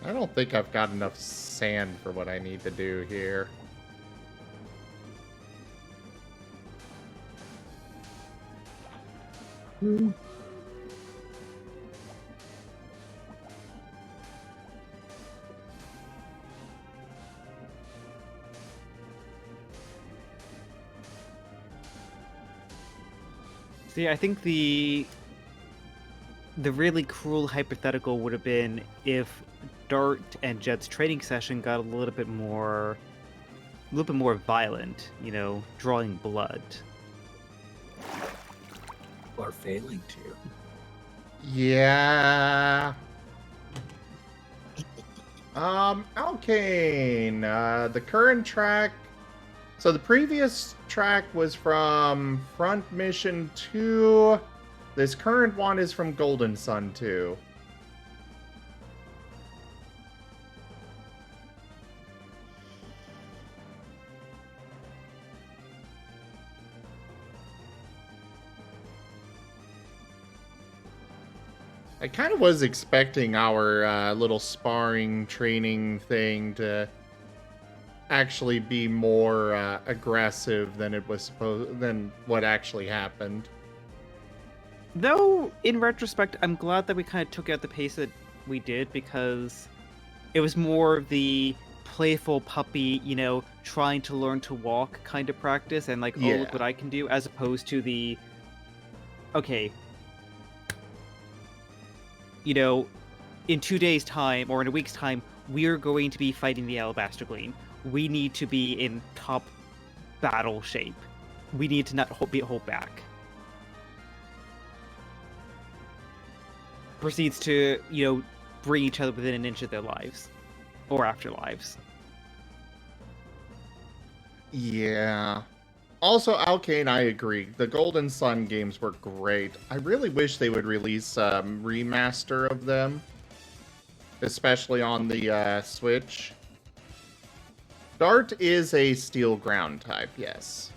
[SPEAKER 1] I don't think I've got enough sand for what I need to do here.
[SPEAKER 13] See, I think the really cruel hypothetical would have been if Dart and Jet's training session got a little bit more violent, you know, drawing blood.
[SPEAKER 4] Or failing to.
[SPEAKER 1] Yeah. Alkane, the current track. So the previous track was from Front Mission 2. This current one is from Golden Sun 2. I kind of was expecting our little sparring training thing to actually be more aggressive than than what actually happened.
[SPEAKER 13] Though, in retrospect, I'm glad that we kind of took it at the pace that we did, because it was more of the playful puppy, trying to learn to walk kind of practice, and like, oh, look what I can do, as opposed to the, okay, in 2 days' time, or in a week's time, we're going to be fighting the Alabaster Gleam. We need to be in top battle shape. We need to not hold back. Proceeds to, bring each other within an inch of their lives. Or afterlives.
[SPEAKER 1] Yeah. Also, Alkane, I agree. The Golden Sun games were great. I really wish they would release a remaster of them. Especially on the Switch. Dart is a steel ground type, yes.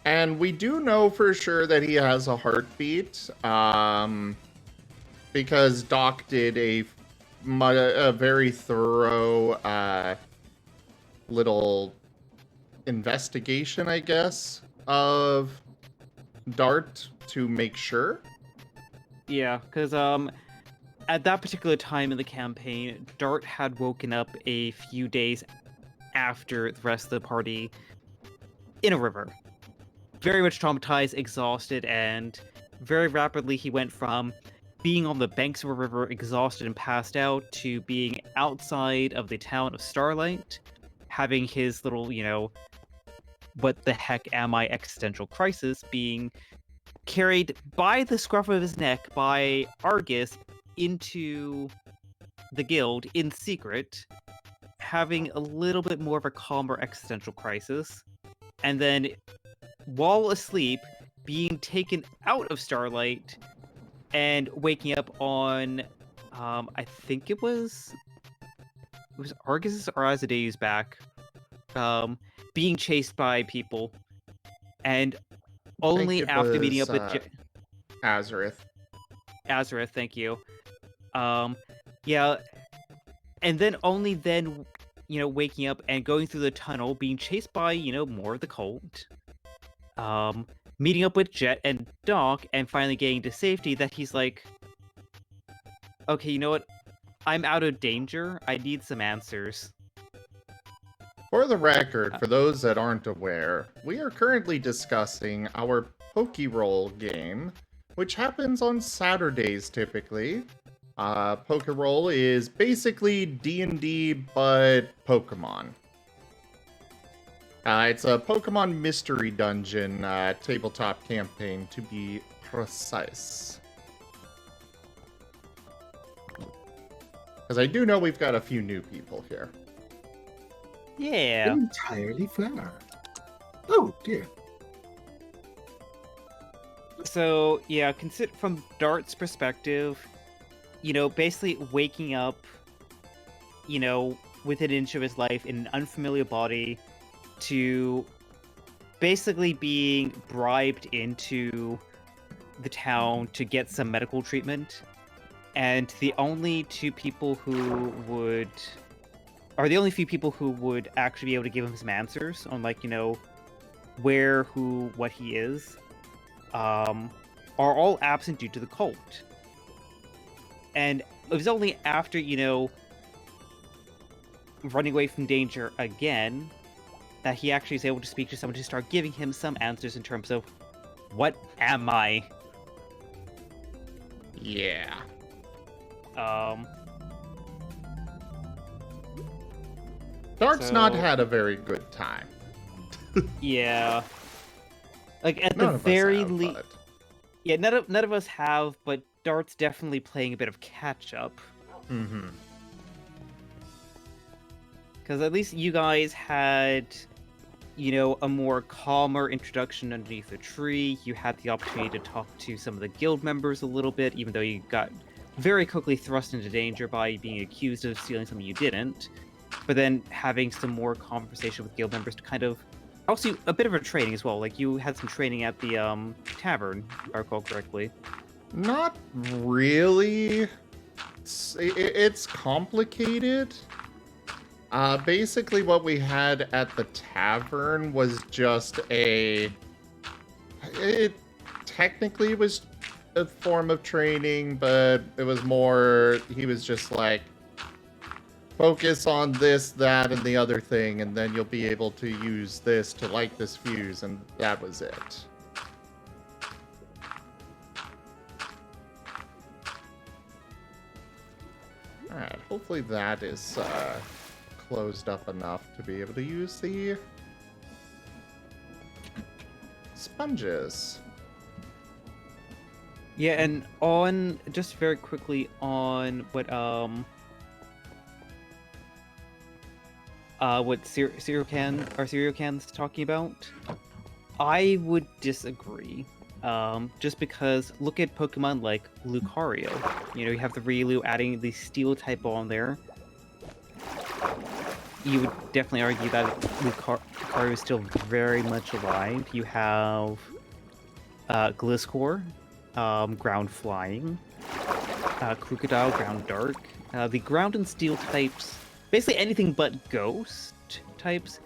[SPEAKER 1] And we do know for sure that he has a heartbeat. Because Doc did a very thorough little investigation, I guess, of Dart to make sure.
[SPEAKER 13] Yeah, because at that particular time in the campaign, Dart had woken up a few days after the rest of the party in a river. Very much traumatized, exhausted, and very rapidly he went from being on the banks of a river, exhausted and passed out, to being outside of the town of Starlight, having his little, what the heck am I existential crisis, being carried by the scruff of his neck by Argus into the guild in secret, having a little bit more of a calmer existential crisis, and then, while asleep, being taken out of Starlight and waking up on, I think it was Argus or Azadeu's back, being chased by people, and only after meeting up with
[SPEAKER 1] Azareth.
[SPEAKER 13] Azareth, thank you. Yeah, and then only then, waking up and going through the tunnel, being chased by, more of the cult, meeting up with Jet and Doc, and finally getting to safety, that he's like, okay, you know what? I'm out of danger. I need some answers.
[SPEAKER 1] For the record, for those that aren't aware, we are currently discussing our Pokeroll game, which happens on Saturdays typically. Pokeroll is basically D&D, but Pokemon. It's a Pokemon Mystery Dungeon tabletop campaign, to be precise. Because I do know we've got a few new people here.
[SPEAKER 13] Yeah.
[SPEAKER 4] Entirely fair. Oh, dear.
[SPEAKER 13] So, yeah, consider from Dart's perspective, basically waking up, within an inch of his life in an unfamiliar body, to basically being bribed into the town to get some medical treatment. And the only few people who would actually be able to give him some answers on, like, where, who, what he is, are all absent due to the cult. And it was only after, running away from danger again, that he actually is able to speak to someone to start giving him some answers in terms of, what am I?
[SPEAKER 1] Yeah. Dart's not had a very good time.
[SPEAKER 13] Yeah. Like, at
[SPEAKER 1] None
[SPEAKER 13] the
[SPEAKER 1] of us
[SPEAKER 13] very
[SPEAKER 1] have,
[SPEAKER 13] least...
[SPEAKER 1] but-
[SPEAKER 13] Yeah, none of us have, but Dart's definitely playing a bit of catch-up.
[SPEAKER 1] Mm-hmm.
[SPEAKER 13] Because at least you guys had, a more calmer introduction underneath the tree. You had the opportunity to talk to some of the guild members a little bit, even though you got very quickly thrust into danger by being accused of stealing something you didn't. But then having some more conversation with guild members to kind of... Also, a bit of a training as well. Like, you had some training at the tavern, if I recall correctly.
[SPEAKER 1] Not really. It's complicated. Basically what we had at the tavern was just it technically was a form of training, but it was more, he was just like, focus on this, that, and the other thing, and then you'll be able to use this to light this fuse, and that was it. Alright, hopefully that is closed up enough to be able to use the sponges.
[SPEAKER 11] Yeah, and on just very quickly on what cereal can's talking about, I would disagree. Just because look at Pokemon like Lucario. You know, you have the Riolu adding the steel type on there. You would definitely argue that Lucario is still very much alive. You have Gliscor, ground flying, Crocodile, ground dark. The ground and steel types, basically anything but ghost types,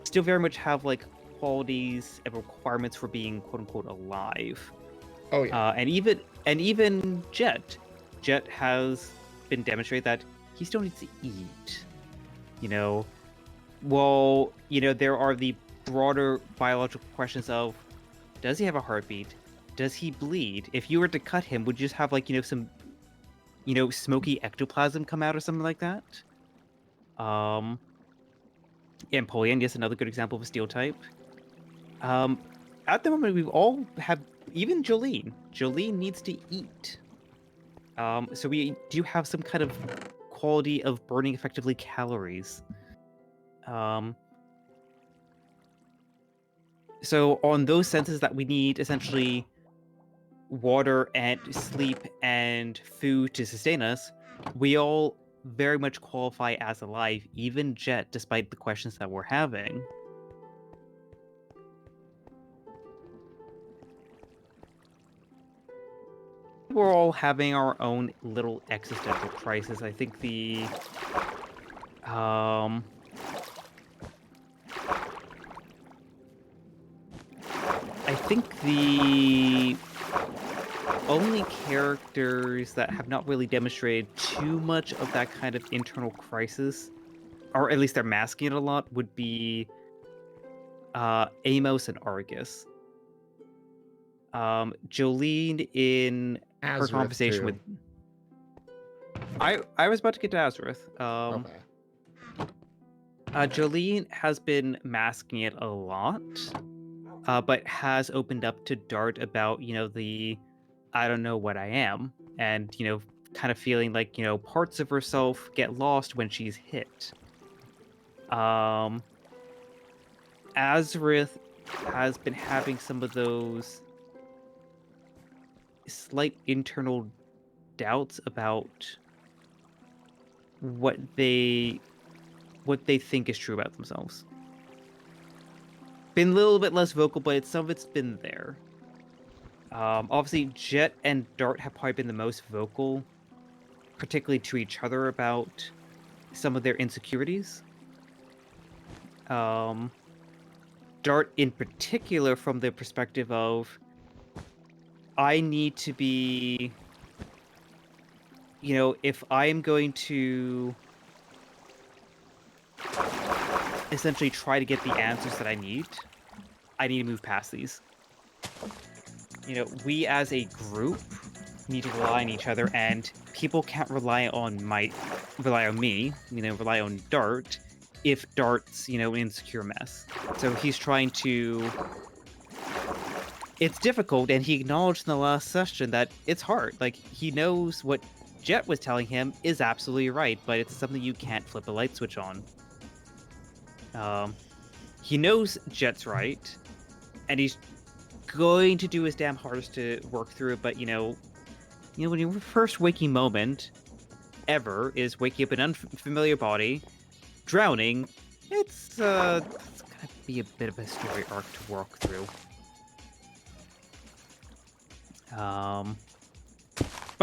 [SPEAKER 11] still very much have like qualities and requirements for being quote unquote alive.
[SPEAKER 1] Oh yeah.
[SPEAKER 11] And even Jet has been demonstrated that he still needs to eat. You know, well, you know, there are the broader biological questions of, does he have a heartbeat? Does he bleed? If you were to cut him, would you just have like, you know, some, you know, smoky ectoplasm come out or something like that? Empoleon, yes, another good example of a steel type. At the moment, we've all have, even Jolene. Jolene needs to eat. So we do have some kind of quality of burning effectively calories. So on those senses that we need essentially water and sleep and food to sustain us, we all very much qualify as alive, even Jet, despite the questions that we're having. We're all having our own little existential crisis. I think the only characters that have not really demonstrated too much of that kind of internal crisis, or at least they're masking it a lot, would be Amos and Argus. Jolene in her conversation
[SPEAKER 1] too.
[SPEAKER 11] with... I was about to get to Azareth.
[SPEAKER 1] Okay.
[SPEAKER 11] Jolene has been masking it a lot, but has opened up to Dart about, you know, the I don't know what I am, and, you know, kind of feeling like, you know, parts of herself get lost when she's hit. Azareth has been having some of those slight internal doubts about what they think is true about themselves. Been a little bit less vocal, but some of it's been there. Obviously, Jet and Dart have probably been the most vocal, particularly to each other, about some of their insecurities. Dart in particular from the perspective of, I need to be, you know, if I'm going to essentially try to get the answers that I need to move past these. You know, we as a group need to rely on each other, and people can't rely on me, you know, rely on Dart if Dart's, you know, an insecure mess. So he's trying to... It's difficult, and he acknowledged in the last session that it's hard. Like, he knows what Jet was telling him is absolutely right, but it's something you can't flip a light switch on. He knows Jet's right, and he's going to do his damn hardest to work through it, but, you know, when your first waking moment ever is waking up in an unfamiliar body, drowning, it's gonna be a bit of a story arc to walk through.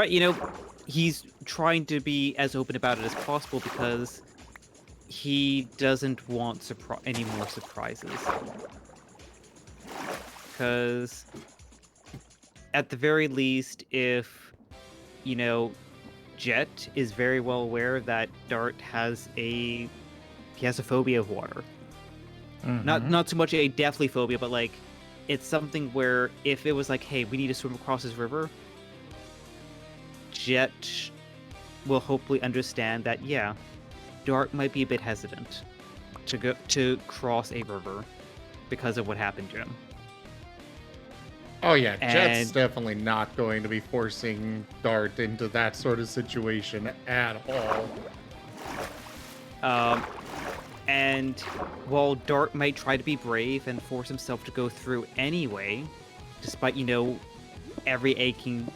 [SPEAKER 11] Despite, he's trying to be as open about it as possible because he doesn't want any more surprises. Because at the very least, if, Jet is very well aware that Dart has a phobia of water. Not so much a deathly phobia, but like it's something where if it was like, hey, we need to swim across this river, Jet will hopefully understand that, yeah, Dart might be a bit hesitant to cross a river because of what happened to him.
[SPEAKER 1] Oh yeah, Jet's definitely not going to be forcing Dart into that sort of situation at all.
[SPEAKER 11] And while Dart might try to be brave and force himself to go through anyway, despite, every aching,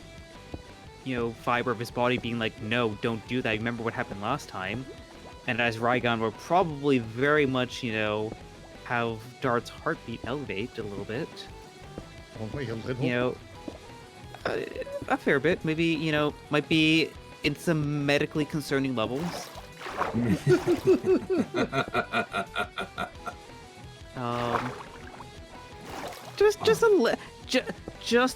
[SPEAKER 11] fiber of his body being like, no, don't do that. Remember what happened last time? And as Raigon will probably very much, have Dart's heartbeat elevate a little bit.
[SPEAKER 1] Only a little?
[SPEAKER 11] A fair bit. Maybe, might be in some medically concerning levels. Just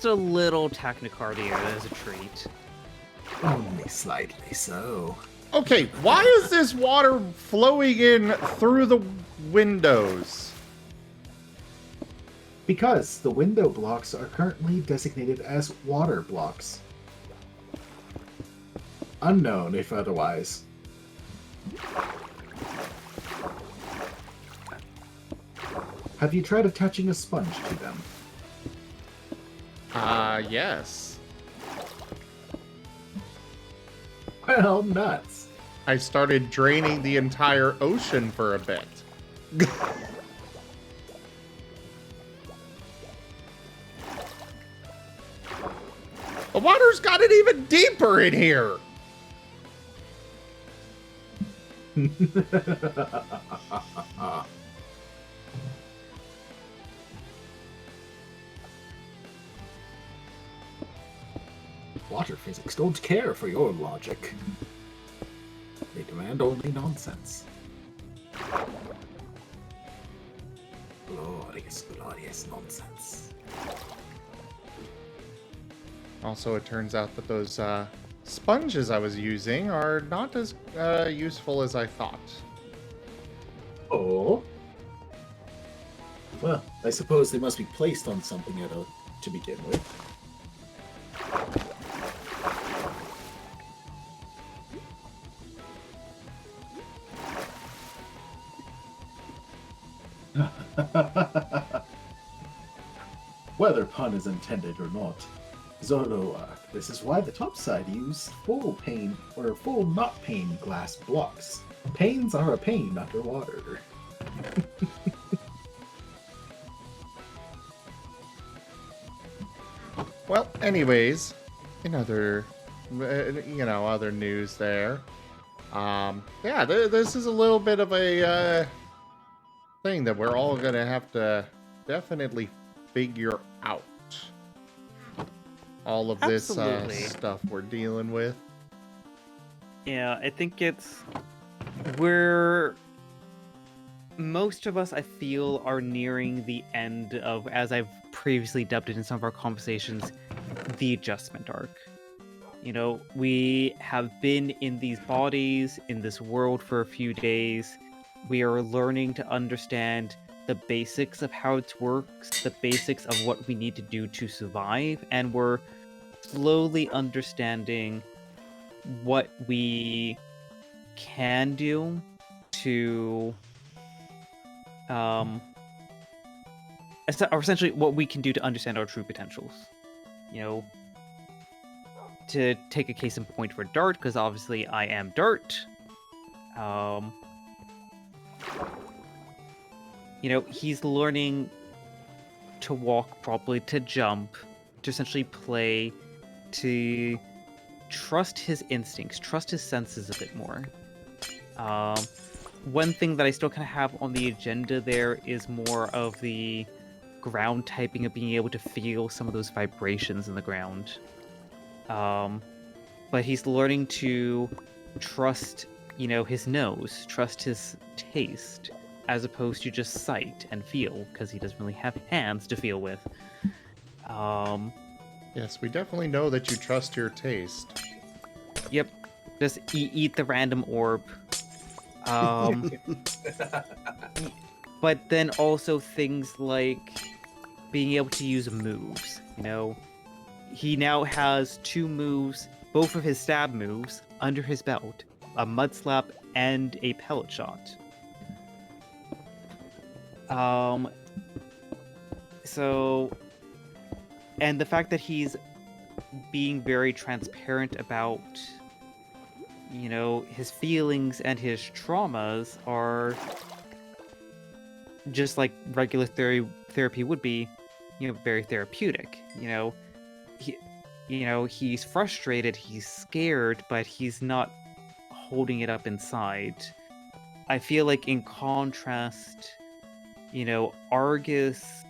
[SPEAKER 11] a little tachycardia as a treat.
[SPEAKER 4] Only slightly so.
[SPEAKER 1] Okay, why is this water flowing in through the windows?
[SPEAKER 4] Because the window blocks are currently designated as water blocks. Unknown, if otherwise. Have you tried attaching a sponge to them?
[SPEAKER 1] Yes.
[SPEAKER 4] Well, nuts.
[SPEAKER 1] I started draining the entire ocean for a bit. The water's gotten even deeper in here!
[SPEAKER 4] Water physics don't care for your logic. They demand only nonsense. Glorious, glorious nonsense.
[SPEAKER 1] Also, it turns out that those sponges I was using are not as useful as I thought.
[SPEAKER 4] Oh? Well, I suppose they must be placed on something to begin with. Whether pun is intended or not, Zoroark, this is why the topside used full pane or full not pane glass blocks. Panes are a pain underwater.
[SPEAKER 1] Well, anyways, in other, other news there. Yeah, this is a little bit of a thing that we're all gonna have to definitely figure out. All of this stuff we're dealing with.
[SPEAKER 11] Yeah, I think we're most of us, I feel, are nearing the end of, as I've previously dubbed it in some of our conversations, the adjustment arc. We have been in these bodies, in this world for a few days. We are learning to understand the basics of how it works, the basics of what we need to do to survive, and we're slowly understanding what we can do to essentially what we can do to understand our true potentials. To take a case in point for Dart, because obviously I am Dart. He's learning to walk properly, to jump, to essentially play, to trust his instincts, trust his senses a bit more. One thing that I still kind of have on the agenda there is more of the ground typing of being able to feel some of those vibrations in the ground. but he's learning to trust, his nose, trust his taste, as opposed to just sight and feel, because he doesn't really have hands to feel with.
[SPEAKER 1] Yes, we definitely know that you trust your taste.
[SPEAKER 11] Yep, just eat the random orb. But then also things like being able to use moves, He now has 2 moves, both of his stab moves, under his belt. A mud slap and a pellet shot. And the fact that he's being very transparent about, his feelings and his traumas are just like regular therapy would be, very therapeutic. He's frustrated, he's scared, but he's not holding it up inside. I feel like in contrast, Argus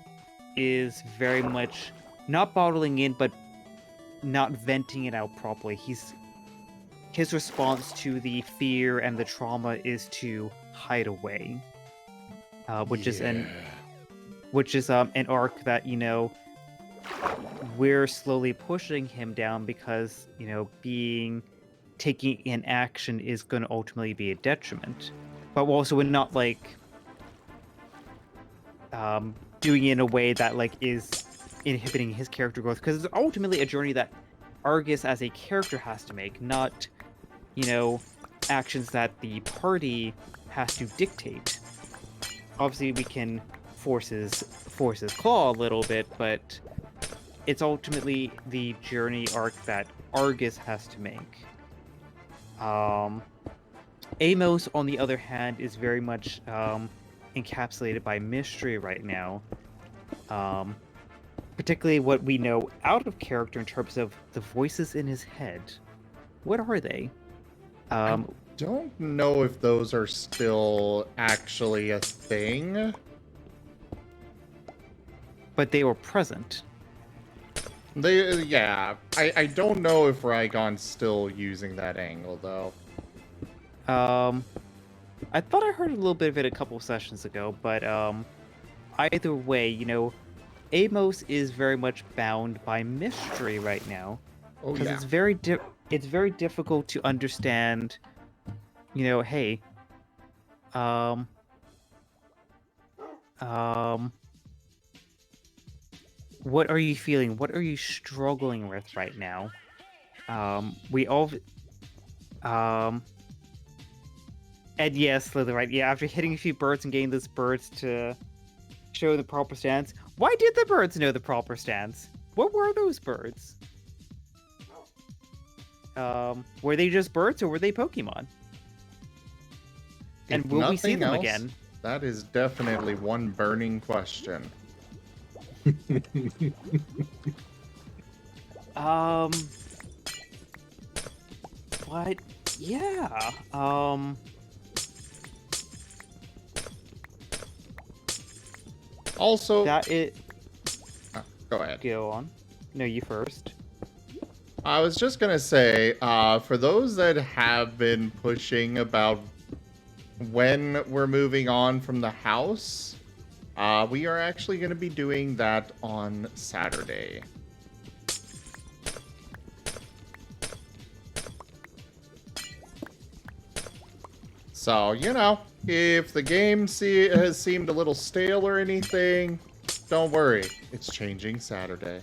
[SPEAKER 11] is very much not bottling in, but not venting it out properly. His response to the fear and the trauma is to hide away, which is an arc that we're slowly pushing him down because taking an action is going to ultimately be a detriment, but also we're not doing it in a way that is inhibiting his character growth, because it's ultimately a journey that Argus as a character has to make, not actions that the party has to dictate. Obviously we can force his claw a little bit, but it's ultimately the journey arc that Argus has to make. Amos, on the other hand, is very much encapsulated by mystery right now. Particularly what we know out of character in terms of the voices in his head. What are they?
[SPEAKER 1] I don't know if those are still actually a thing.
[SPEAKER 11] But they were present.
[SPEAKER 1] Yeah. I don't know if Rygon's still using that angle, though.
[SPEAKER 11] I thought I heard a little bit of it a couple of sessions ago, but either way, Amos is very much bound by mystery right now.
[SPEAKER 1] Oh,
[SPEAKER 11] because
[SPEAKER 1] yeah.
[SPEAKER 11] it's very difficult to understand, hey, what are you feeling? What are you struggling with right now? And yes, Slitherite, yeah, after hitting a few birds and getting those birds to show the proper stance. Why did the birds know the proper stance? What were those birds? Were they just birds or were they Pokemon? And will we see them again?
[SPEAKER 1] That is definitely one burning question.
[SPEAKER 11] But yeah,
[SPEAKER 1] also,
[SPEAKER 11] that it.
[SPEAKER 1] Go ahead.
[SPEAKER 11] Go on. No, you first.
[SPEAKER 1] I was just gonna say, for those that have been pushing about when we're moving on from the house, we are actually going to be doing that on Saturday. So, if the game has seemed a little stale or anything, don't worry. It's changing Saturday.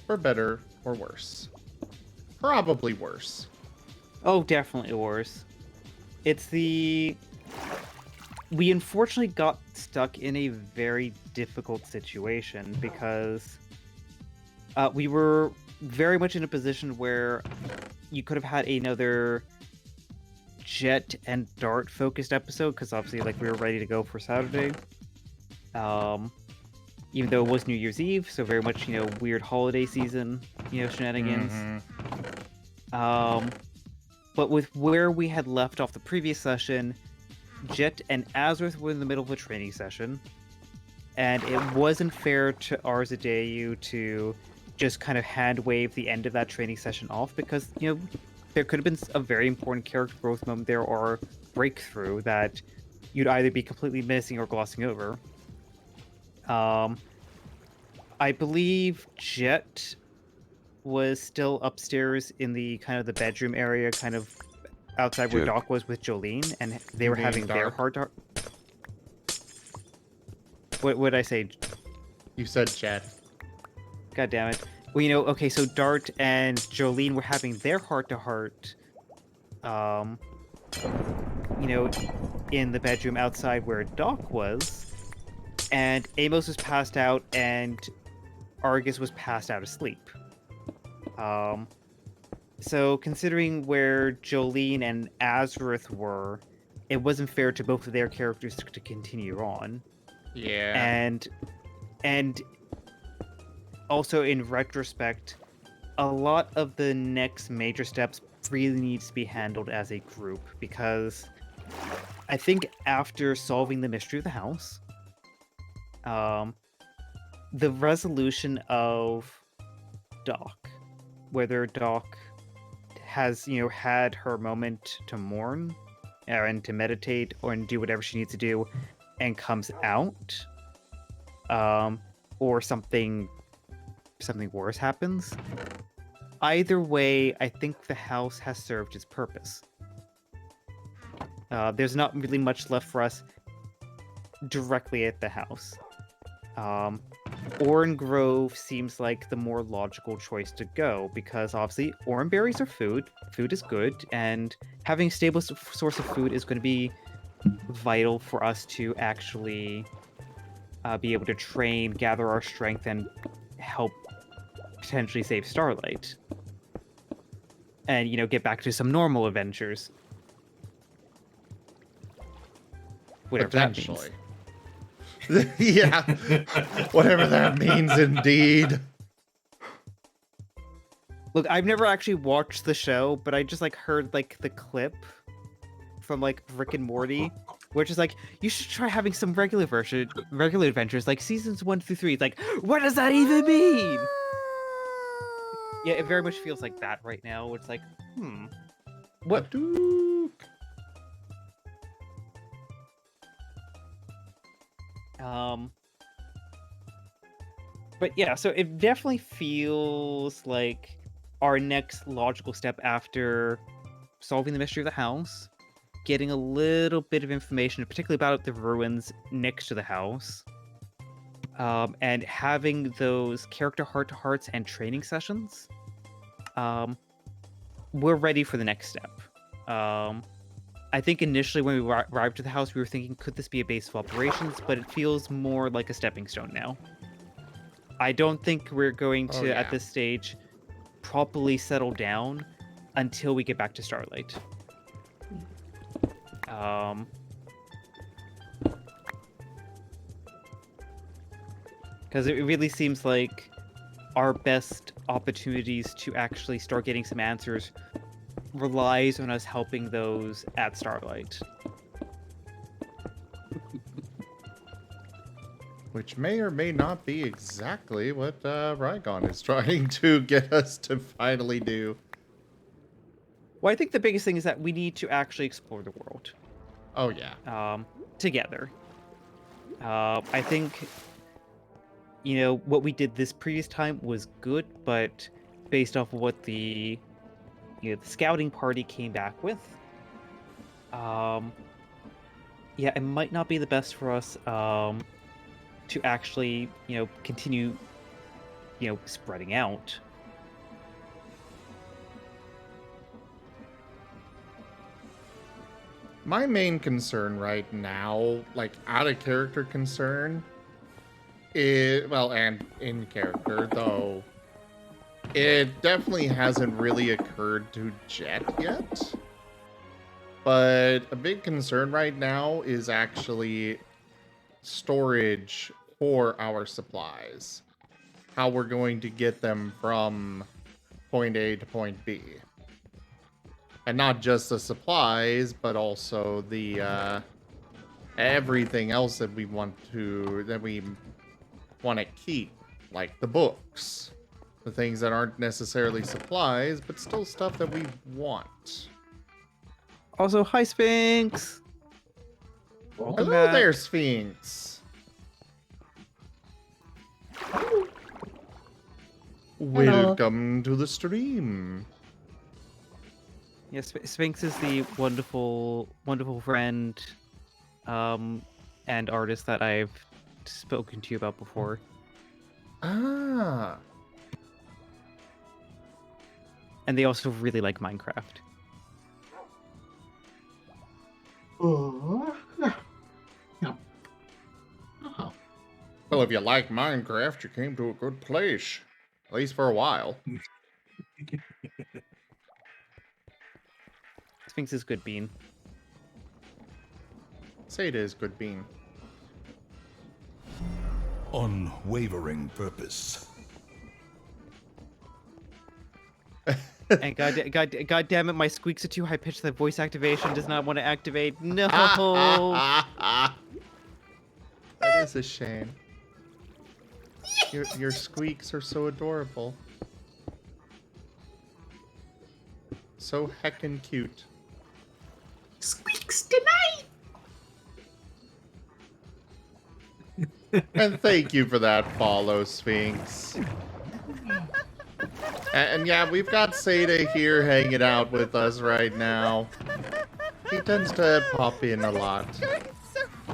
[SPEAKER 1] For better or worse. Probably worse.
[SPEAKER 11] Oh, definitely worse. We unfortunately got stuck in a very difficult situation because we were very much in a position where you could have had another Jet and Dart focused episode, because obviously we were ready to go for Saturday. Even though it was New Year's Eve, so very much, weird holiday season, shenanigans. Mm-hmm. But with where we had left off the previous session, Jet and Azurth were in the middle of a training session, and it wasn't fair to Arzadeu to just kind of hand wave the end of that training session off because, you know, there could have been a very important character growth moment there or breakthrough that you'd either be completely missing or glossing over. I believe Jet was still upstairs in the kind of the bedroom area, kind of outside where
[SPEAKER 9] Duke.
[SPEAKER 11] Doc was with Jolene, and they were
[SPEAKER 1] mean
[SPEAKER 11] having their
[SPEAKER 1] Dark?
[SPEAKER 11] heart to heart. What would I say?
[SPEAKER 1] You said Jet.
[SPEAKER 11] God damn it. Well, you know, okay, so Dart and Jolene were having their heart to heart, you know, in the bedroom outside where Doc was, and Amos was passed out, and Argus was passed out asleep. So considering where Jolene and Azareth were, it wasn't fair to both of their characters to continue on.
[SPEAKER 1] Yeah.
[SPEAKER 11] And also in retrospect, a lot of the next major steps really needs to be handled as a group because I think after solving the mystery of the house, the resolution of Doc, whether Doc has, you know, had her moment to mourn and to meditate or and do whatever she needs to do and comes out, or something worse happens. Either way, I think the house has served its purpose. There's not really much left for us directly at the house. Oran Grove seems like the more logical choice to go because obviously oran berries are food is good, and having a stable source of food is going to be vital for us to actually be able to train, gather our strength, and help potentially save Starlight. And, you know, get back to some normal adventures. Whatever that means.
[SPEAKER 1] Potentially. Yeah. Whatever that means, indeed.
[SPEAKER 11] Look, I've never actually watched the show, but I just, like, heard, like, the clip from, like, Rick and Morty, which is like, you should try having some regular adventures, like seasons 1 through 3. It's like, what does that even mean? Yeah, it very much feels like that right now. It's like, what? But yeah, so it definitely feels like our next logical step after solving the mystery of the house, getting a little bit of information, particularly about the ruins next to the house, and having those character heart-to-hearts and training sessions, we're ready for the next step. I think initially when we arrived to the house, we were thinking, could this be a base of operations? But it feels more like a stepping stone now. I don't think we're going to, at this stage, properly settle down until we get back to Starlight. Because it really seems like our best opportunities to actually start getting some answers relies on us helping those at Starlight.
[SPEAKER 1] Which may or may not be exactly what Rygon is trying to get us to finally do.
[SPEAKER 11] Well, I think the biggest thing is that we need to actually explore the world.
[SPEAKER 1] Oh, yeah.
[SPEAKER 11] Together. I think, you know, what we did this previous time was good, but based off of what the scouting party came back with, yeah, it might not be the best for us to actually, continue, spreading out.
[SPEAKER 1] My main concern right now, like out of character concern, is, well, and in character though, it definitely hasn't really occurred to Jet yet. But a big concern right now is actually storage for our supplies. How we're going to get them from point A to point B. And not just the supplies, but also the everything else that we want to keep, like the books, The things that aren't necessarily supplies, but still stuff that we want.
[SPEAKER 13] Also, hi, Sphinx! Welcome
[SPEAKER 1] Hello
[SPEAKER 13] back.
[SPEAKER 1] there, Sphinx! Welcome to the stream.
[SPEAKER 13] Yes, Sphinx is the wonderful, wonderful friend and artist that I've spoken to you about before.
[SPEAKER 1] Ah.
[SPEAKER 13] And they also really like Minecraft.
[SPEAKER 4] Oh.
[SPEAKER 1] Well, if you like Minecraft, you came to a good place. At least for a while.
[SPEAKER 13] Sphinx is good bean.
[SPEAKER 1] Say it is good bean.
[SPEAKER 8] Unwavering purpose.
[SPEAKER 13] And God damn it, my squeaks are too high pitched that voice activation does not want to activate. No.
[SPEAKER 1] That is a shame. Your squeaks are so adorable. So heckin' cute.
[SPEAKER 4] Squeaks tonight!
[SPEAKER 1] And thank you for that follow, Sphinx. And yeah, we've got Seda here hanging out with us right now. He tends to pop in a lot.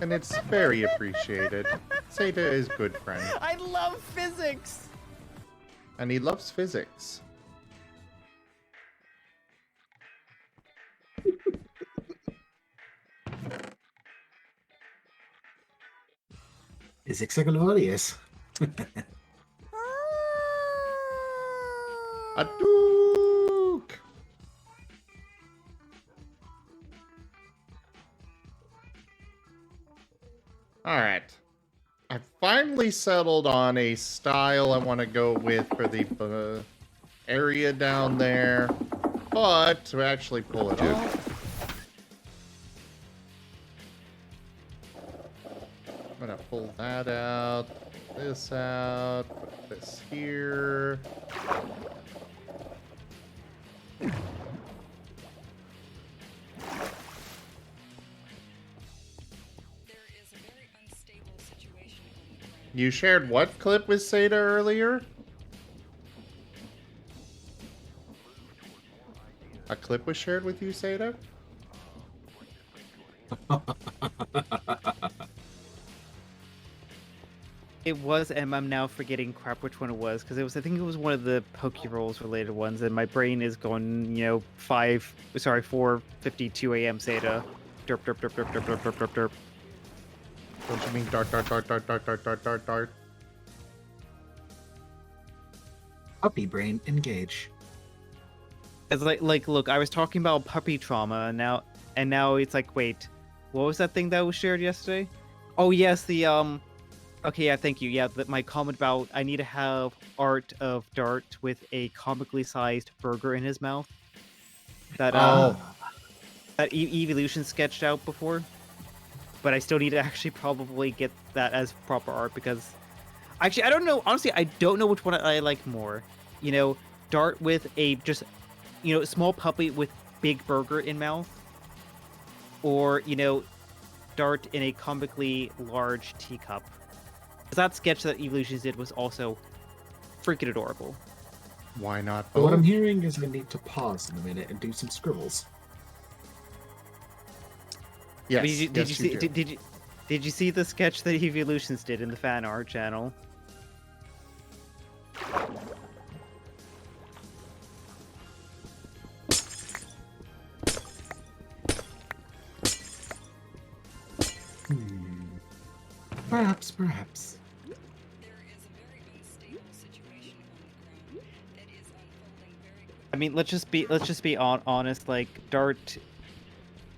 [SPEAKER 1] And it's very appreciated. Seda is good friend.
[SPEAKER 13] I love physics!
[SPEAKER 1] And he loves physics.
[SPEAKER 4] Physics are glorious.
[SPEAKER 1] Hadouken! Alright. I finally settled on a style I want to go with for the area down there. But to actually pull it off, I'm going to pull that out, this out, put this here. You shared what clip with Seda earlier? A clip was shared with you, Seda?
[SPEAKER 13] It was, and I'm now forgetting crap which one it was, because I think it was one of the Pokerolls related ones, and my brain is going, 4:52 a.m. Seda. Derp, derp, derp, derp, derp, derp, derp, derp, derp.
[SPEAKER 1] Don't you mean dart, dart, dart, dart, dart, dart, dart, dart, dart?
[SPEAKER 4] Puppy brain, engage.
[SPEAKER 13] It's like, look, I was talking about puppy trauma, and now it's like, wait, what was that thing that was shared yesterday? Oh yes, the okay, yeah, thank you. Yeah, my comment about I need to have art of Dart with a comically sized burger in his mouth. That that Evolution sketched out before. But I still need to actually probably get that as proper art because actually I don't know, honestly I don't know which one I like more. Dart with a just small puppy with big burger in mouth, or Dart in a comically large teacup. Because that sketch that Evolutions did was also freaking adorable.
[SPEAKER 1] Why not
[SPEAKER 4] But what
[SPEAKER 1] both?
[SPEAKER 4] I'm hearing is I need to pause in a minute and do some scribbles.
[SPEAKER 1] Yes,
[SPEAKER 13] did you see the sketch that Evolutions did in the fan art channel?
[SPEAKER 4] Perhaps.
[SPEAKER 13] I mean, let's just be honest. Like Dart,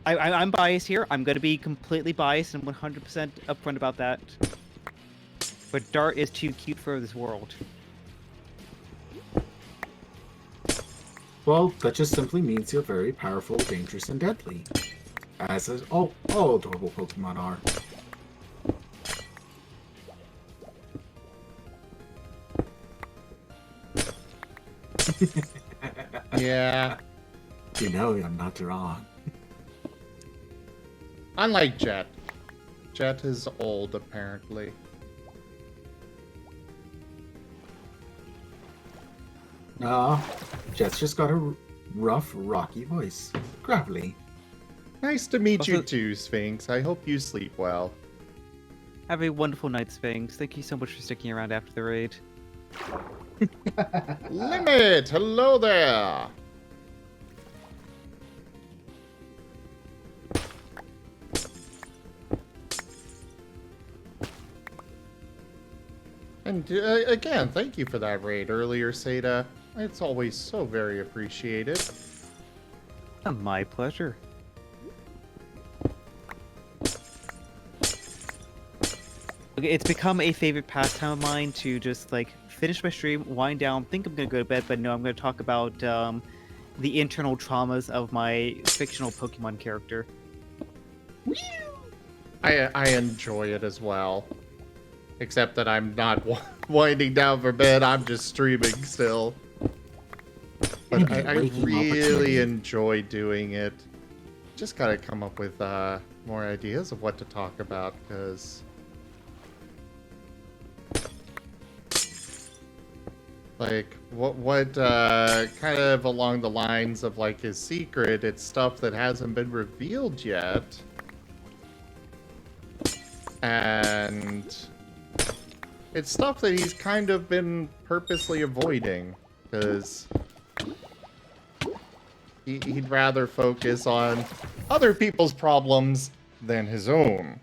[SPEAKER 13] I'm biased here. I'm gonna be completely biased and 100% upfront about that. But Dart is too cute for this world.
[SPEAKER 4] Well, that just simply means you're very powerful, dangerous, and deadly. As all adorable Pokemon are.
[SPEAKER 1] Yeah.
[SPEAKER 4] You know I'm not wrong.
[SPEAKER 1] Unlike Jet. Jet is old, apparently.
[SPEAKER 4] No, Jet's just got a rough, rocky voice. Gravelly.
[SPEAKER 1] Nice to meet you
[SPEAKER 11] Also-
[SPEAKER 1] too, Sphinx. I hope you sleep well.
[SPEAKER 11] Have a wonderful night, Sphinx. Thank you so much for sticking around after the raid.
[SPEAKER 1] Limit! Hello there! And again, thank you for that raid earlier, Seda. It's always so very appreciated.
[SPEAKER 11] My pleasure. Okay, it's become a favorite pastime of mine to just like finish my stream, wind down, think I'm gonna go to bed, but no, I'm gonna talk about the internal traumas of my fictional Pokemon character.
[SPEAKER 1] I enjoy it as well. Except that I'm not winding down for bed, I'm just streaming still. But I really enjoy doing it. Just gotta come up with more ideas of what to talk about, because... Like, what kind of along the lines of, like, his secret, it's stuff that hasn't been revealed yet. And... it's stuff that he's kind of been purposely avoiding, because he'd rather focus on other people's problems than his own.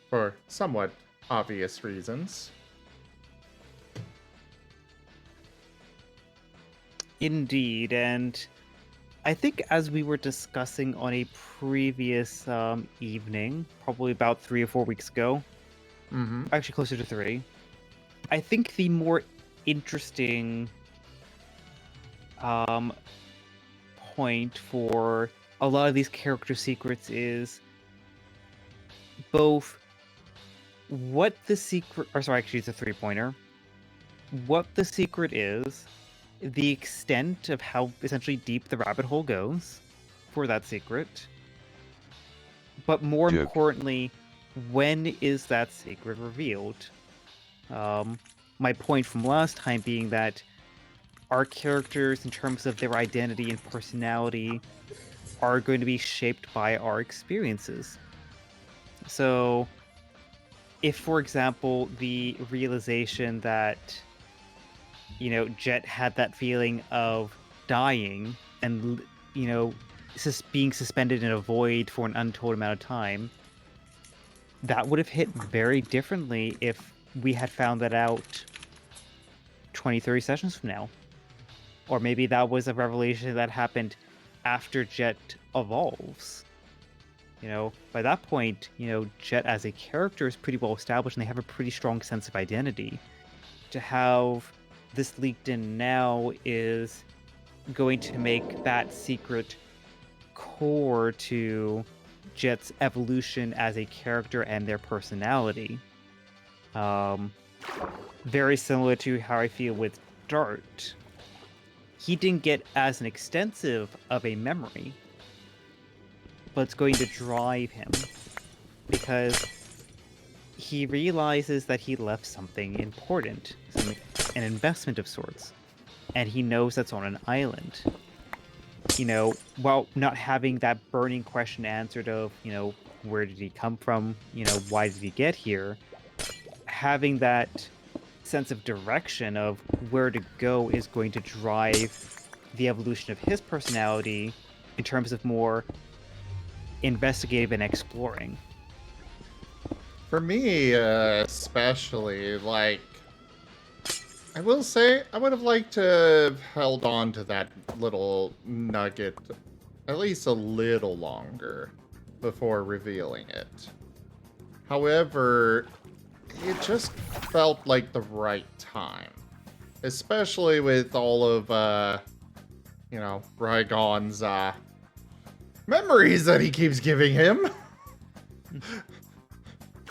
[SPEAKER 1] For somewhat obvious reasons.
[SPEAKER 11] Indeed, and I think as we were discussing on a previous evening, probably about 3 or 4 weeks ago, actually closer to 3, I think the more interesting point for a lot of these character secrets is both what the secret, or sorry, actually it's a 3-pointer, what the secret is, the extent of how essentially deep the rabbit hole goes for that secret, but more importantly, when is that secret revealed? My point from last time being that our characters, in terms of their identity and personality, are going to be shaped by our experiences. So, if, for example, the realization that, you know, Jet had that feeling of dying and, you know, being suspended in a void for an untold amount of time, that would have hit very differently if we had found that out 20, 30 sessions from now. Or maybe that was a revelation that happened after Jet evolves. You know, by that point, you know, Jet as a character is pretty well established and they have a pretty strong sense of identity. To have this leaked in now is going to make that secret core to Jet's evolution as a character and their personality. Very similar to how I feel with Dart. He didn't get as an extensive of a memory, but it's going to drive him because he realizes that he left something important, an investment of sorts, and he knows that's on an island. You know, while not having that burning question answered of, you know, where did he come from, you know, why did he get here, having that sense of direction of where to go is going to drive the evolution of his personality in terms of more investigative and exploring.
[SPEAKER 1] For me, especially, like, I will say, I would have liked to have held on to that little nugget at least a little longer before revealing it. However, it just felt like the right time. Especially with all of, you know, Rygon's, memories that he keeps giving him.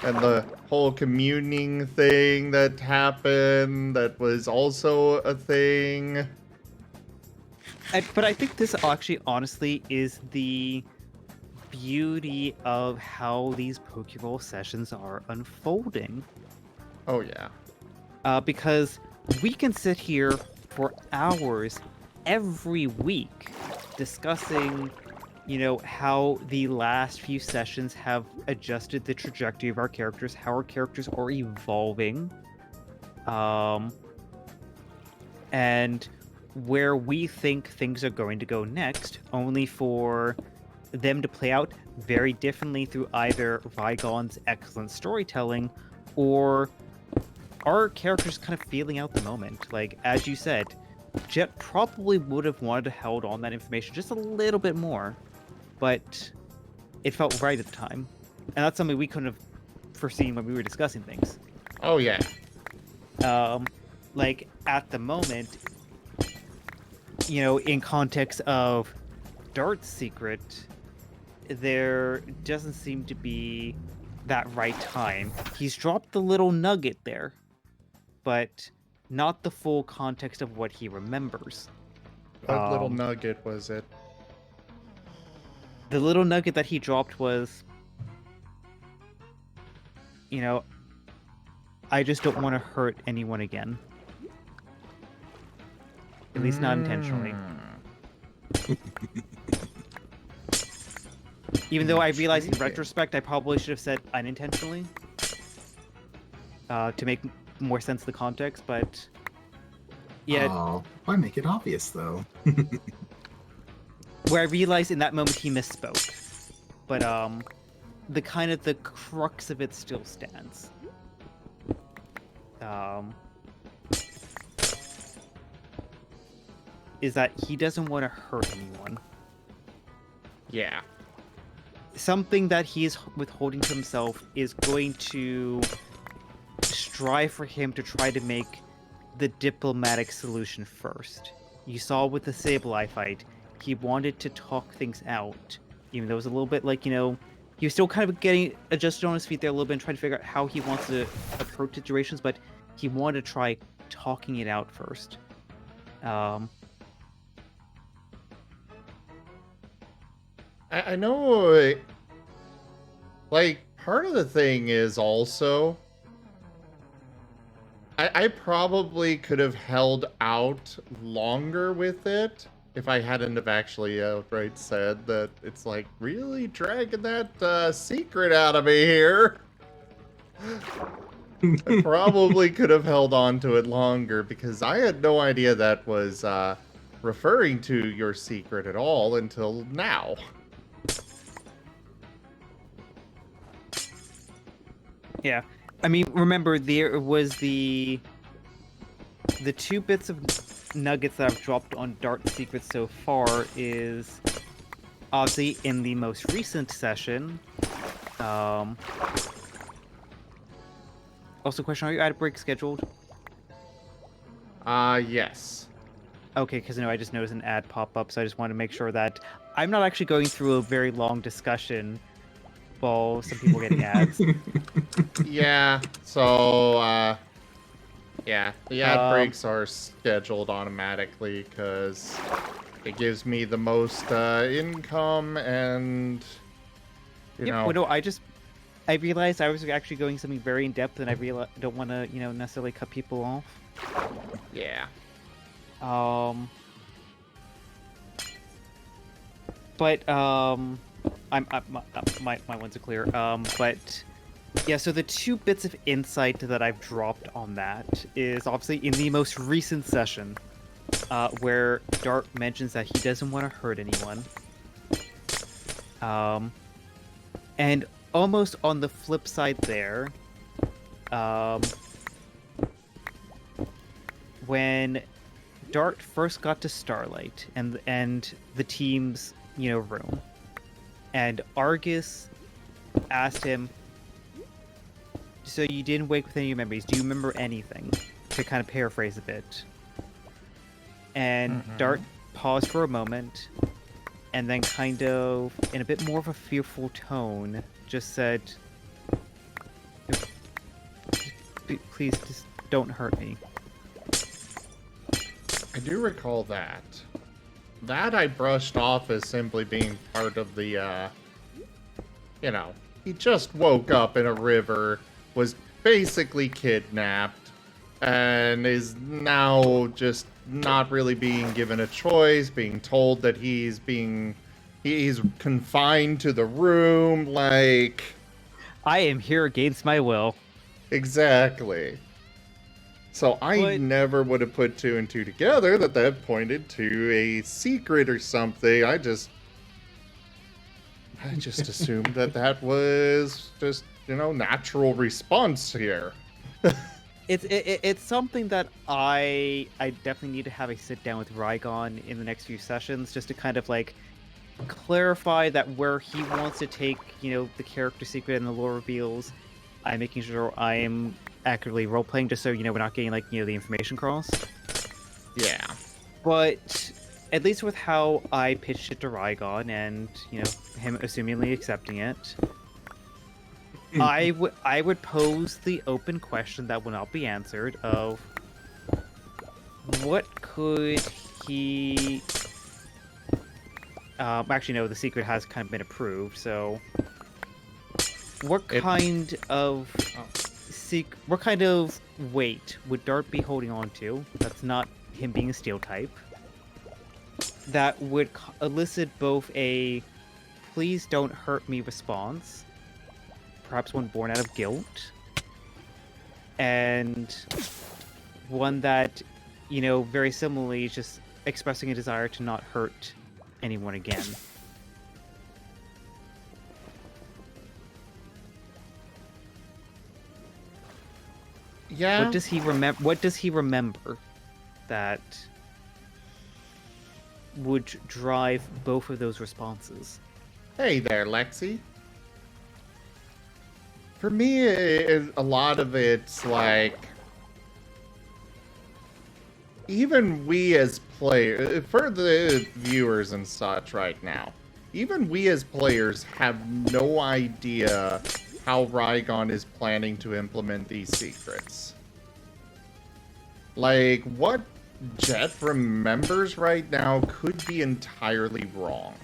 [SPEAKER 1] And the whole communing thing that happened, that was also a thing.
[SPEAKER 11] But I think this actually, honestly, is the beauty of how these Pokeball sessions are unfolding.
[SPEAKER 1] Oh, yeah.
[SPEAKER 11] Because we can sit here for hours every week discussing, how the last few sessions have adjusted the trajectory of our characters, how our characters are evolving, and where we think things are going to go next, only for them to play out very differently through either Vigon's excellent storytelling or our characters kind of feeling out the moment. Like, as you said, Jet probably would have wanted to held on that information just a little bit more, but it felt right at the time. And that's something we couldn't have foreseen when we were discussing things.
[SPEAKER 1] Oh, yeah.
[SPEAKER 11] Like, at the moment, in context of Dart's secret, there doesn't seem to be that right time. He's dropped the little nugget there, but not the full context of what he remembers.
[SPEAKER 1] What little nugget was it?
[SPEAKER 11] The little nugget that he dropped was, I just don't want to hurt anyone again. At least not intentionally. Even though I realize in retrospect I probably should have said unintentionally to make more sense of the context, but yeah.
[SPEAKER 4] Oh, why make it obvious though?
[SPEAKER 11] Where I realized in that moment he misspoke, but the crux of it still stands. Is that he doesn't want to hurt anyone.
[SPEAKER 1] Yeah.
[SPEAKER 11] Something that he is withholding to himself is going to strive for him to try to make the diplomatic solution first. You saw with the Sableye fight, he wanted to talk things out, even though it was a little bit like, he was still kind of getting adjusted on his feet there a little bit and trying to figure out how he wants to approach situations, but he wanted to try talking it out first.
[SPEAKER 1] I know, like, part of the thing is also, I probably could have held out longer with it if I hadn't have actually outright said that it's like, really dragging that secret out of me here. I probably could have held on to it longer because I had no idea that was referring to your secret at all until now.
[SPEAKER 11] Yeah, I mean, remember there was the 2 bits of nuggets that I've dropped on Dart's secret so far is obviously in the most recent session. Also, question: are you ad break scheduled?
[SPEAKER 1] Yes.
[SPEAKER 11] Okay, because I just noticed an ad pop up, so I just wanted to make sure that I'm not actually going through a very long discussion while some people getting ads.
[SPEAKER 1] Yeah, so, yeah, the ad breaks are scheduled automatically because it gives me the most income and, you know.
[SPEAKER 11] Well, no, I realized I was actually going something very in-depth and I don't want to, necessarily cut people off.
[SPEAKER 1] Yeah.
[SPEAKER 11] But, my ones are clear. But yeah, so the 2 bits of insight that I've dropped on that is obviously in the most recent session, where Dart mentions that he doesn't want to hurt anyone. And almost on the flip side there, when Dart first got to Starlight and the team's, room, and Argus asked him, so you didn't wake with any of your memories, do you remember anything? To kind of paraphrase a bit. And Dart paused for a moment, and then kind of, in a bit more of a fearful tone, just said, Please just don't hurt me.
[SPEAKER 1] I do recall that. That I brushed off as simply being part of the, you know, he just woke up in a river, was basically kidnapped, and is now just not really being given a choice, being told that he's confined to the room, like...
[SPEAKER 11] I am here against my will.
[SPEAKER 1] Exactly. So I never would have put two and two together that pointed to a secret or something. I just assumed that was just, you know, natural response here.
[SPEAKER 11] It's something that I definitely need to have a sit down with Rygon in the next few sessions, just to kind of like clarify that where he wants to take, you know, the character secret and the lore reveals. I'm making sure I am accurately role playing, just so, you know, we're not getting, like, you know, the information cross.
[SPEAKER 1] Yeah.
[SPEAKER 11] But at least with how I pitched it to Rygon and, you know, him assumingly accepting it, I would pose the open question that will not be answered of what could he... actually, no, the secret has kind of been approved, so... What kind of weight would Dart be holding on to? That's not him being a steel type. That would elicit both a "please don't hurt me" response, perhaps one born out of guilt, and one that, you know, very similarly is just expressing a desire to not hurt anyone again.
[SPEAKER 1] Yeah.
[SPEAKER 11] What does he remember? What does he remember that would drive both of those responses?
[SPEAKER 1] Hey there, Lexi. For me, a lot of it's like, even we as players, for the viewers and such right now, even we as players have no idea how Rygon is planning to implement these secrets. Like, what Jet remembers right now could be entirely wrong.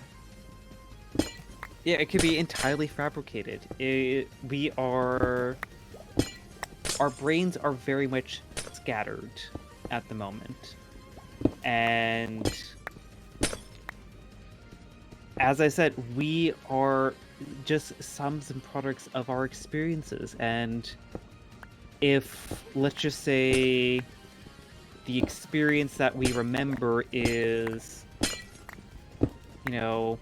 [SPEAKER 11] Yeah, it could be entirely fabricated. Our brains are very much scattered at the moment. And as I said, we are just sums and products of our experiences. And if, let's just say, the experience that we remember is, you know,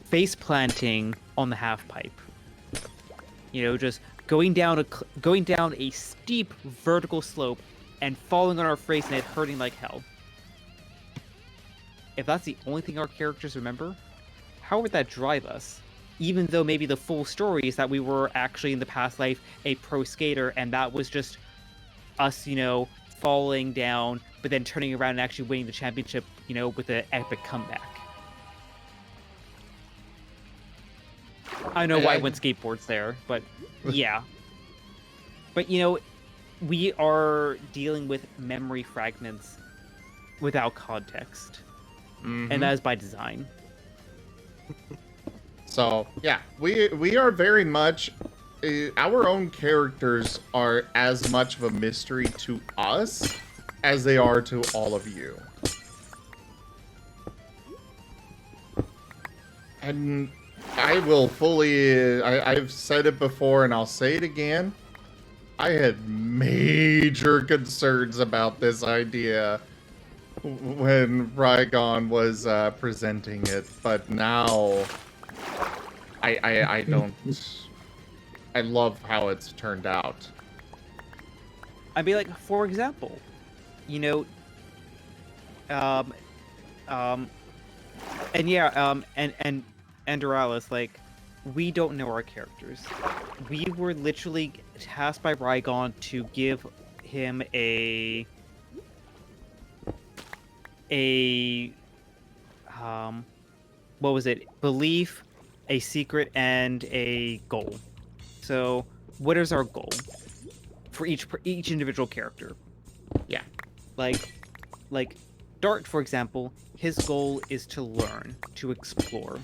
[SPEAKER 11] face planting on the half pipe. You know, just going down a steep vertical slope and falling on our face and it hurting like hell. If that's the only thing our characters remember, how would that drive us? Even though maybe the full story is that we were actually in the past life a pro skater and that was just us, you know, falling down, but then turning around and actually winning the championship, you know, with an epic comeback. I know why I went skateboards there, but yeah. But, you know, we are dealing with memory fragments without context.
[SPEAKER 1] Mm-hmm.
[SPEAKER 11] And that is by design.
[SPEAKER 1] So, yeah, we are very much... our own characters are as much of a mystery to us as they are to all of you. And I will fully... I've said it before and I'll say it again. I had major concerns about this idea when Rygon was presenting it, but now I don't... I love how it's turned out.
[SPEAKER 11] I'd be like, for example, you know, and yeah, and Doralis, like, we don't know our characters. We were literally tasked by Rygon to give him what was it? Belief, a secret, and a goal. So, what is our goal? for each individual character.
[SPEAKER 1] Yeah.
[SPEAKER 11] Like Dart, for example, his goal is to learn, to explore.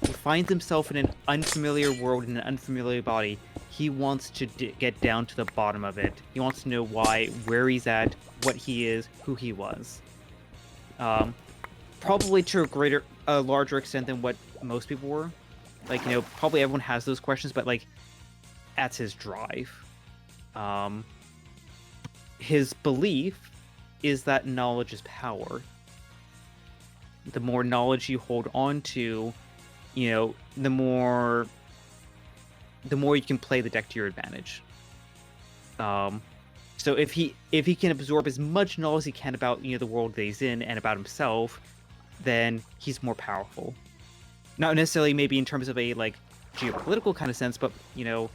[SPEAKER 11] He finds himself in an unfamiliar world, in an unfamiliar body. He wants to get down to the bottom of it. He wants to know why, where he's at, what he is, who he was. Probably to a larger extent than what most people were. Like, you know, probably everyone has those questions, but like, that's his drive. His belief is that knowledge is power. The more knowledge you hold on to, you know, the more you can play the deck to your advantage. So if he can absorb as much knowledge as he can about, you know, the world that he's in and about himself, then he's more powerful. Not necessarily maybe in terms of a like geopolitical kind of sense, but you know,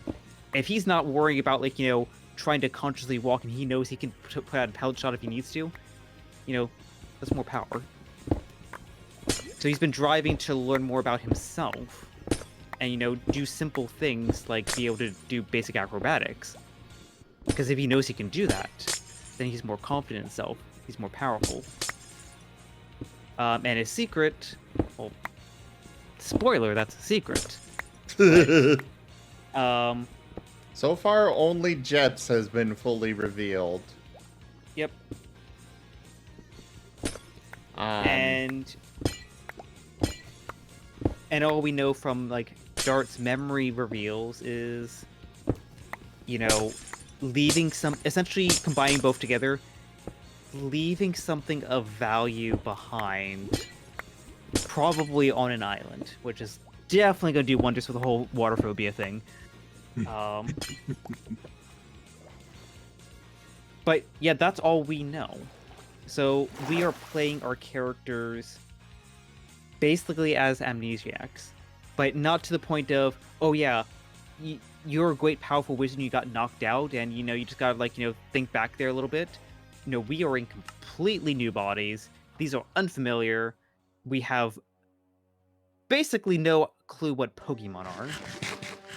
[SPEAKER 11] if he's not worrying about like, you know, trying to consciously walk and he knows he can put out a pellet shot if he needs to, you know, that's more power. So he's been driving to learn more about himself and, you know, do simple things like be able to do basic acrobatics. Because if he knows he can do that, then he's more confident in himself. He's more powerful. And his secret, well, spoiler, that's a secret. But,
[SPEAKER 1] so far, only Jets has been fully revealed.
[SPEAKER 11] Yep. And all we know from like Dart's memory reveals is, you know, essentially combining both together, leaving something of value behind, probably on an island, which is definitely going to do wonders for the whole water phobia thing. But yeah, that's all we know. So we are playing our characters basically as amnesiacs, but not to the point of, oh yeah, you're a great powerful wizard and you got knocked out and, you know, you just gotta like, you know, think back there a little bit. No, we are in completely new bodies. These are unfamiliar. We have basically no clue what Pokemon are,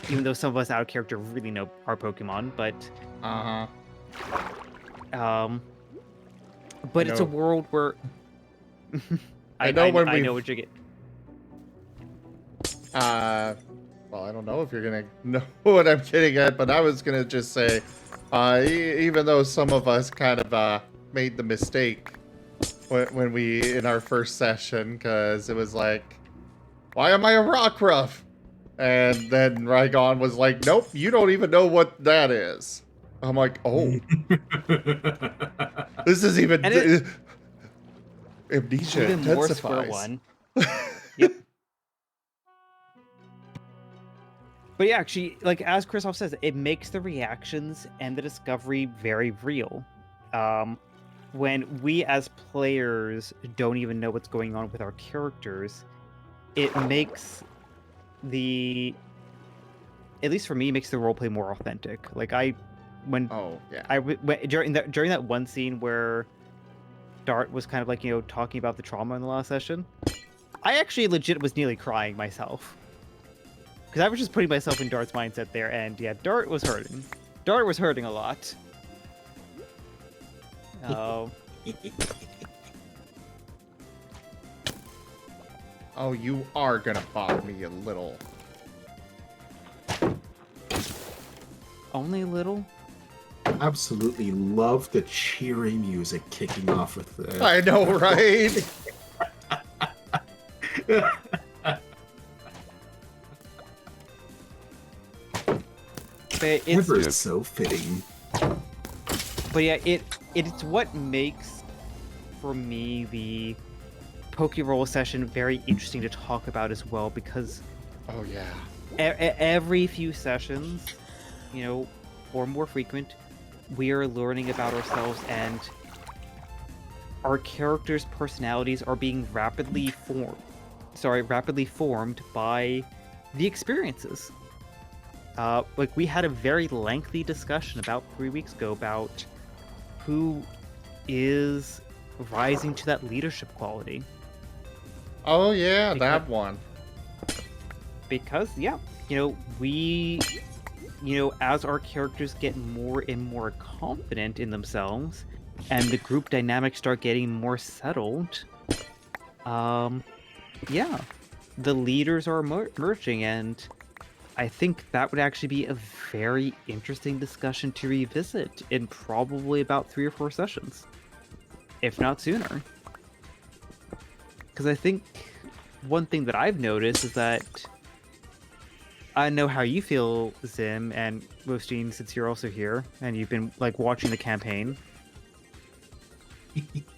[SPEAKER 11] even though some of us out of character really know our Pokemon, but but it's a world where I know what you get.
[SPEAKER 1] Well, I don't know if you're gonna know what I'm getting at, but I was gonna just say, even though some of us kind of made the mistake when we in our first session, because it was like, why am I a Rockruff? And then Rygon was like, nope, you don't even know what that is. I'm like, oh. This is even... amnesia
[SPEAKER 11] even
[SPEAKER 1] intensifies.
[SPEAKER 11] More for one. Yep. But yeah, actually, like as Christoph says, it makes the reactions and the discovery very real. When we as players don't even know what's going on with our characters, it makes at least for me, makes the roleplay more authentic. Like during that one scene where Dart was kind of like, you know, talking about the trauma in the last session, I actually legit was nearly crying myself. Because I was just putting myself in Dart's mindset there, and yeah, Dart was hurting. Dart was hurting a lot.
[SPEAKER 1] Oh, you are gonna bother me a little.
[SPEAKER 11] Only a little?
[SPEAKER 4] Absolutely love the cheery music kicking off with the...
[SPEAKER 1] I know, right?
[SPEAKER 4] It's so fitting.
[SPEAKER 11] But yeah, it's what makes, for me, the Pokeroll session very interesting to talk about as well, because
[SPEAKER 1] oh yeah,
[SPEAKER 11] every few sessions, you know, or more frequent, we are learning about ourselves, and our characters' personalities are being rapidly formed by the experiences. Like we had a very lengthy discussion about 3 weeks ago about who is rising to that leadership quality.
[SPEAKER 1] Oh yeah, that one.
[SPEAKER 11] Because yeah, you know, we as our characters get more and more confident in themselves, and the group dynamics start getting more settled, yeah, the leaders are emerging, and I think that would actually be a very interesting discussion to revisit in probably about 3 or 4 sessions, if not sooner. Because I think one thing that I've noticed is that I know how you feel, Zim, and Roasting, since you're also here and you've been like watching the campaign.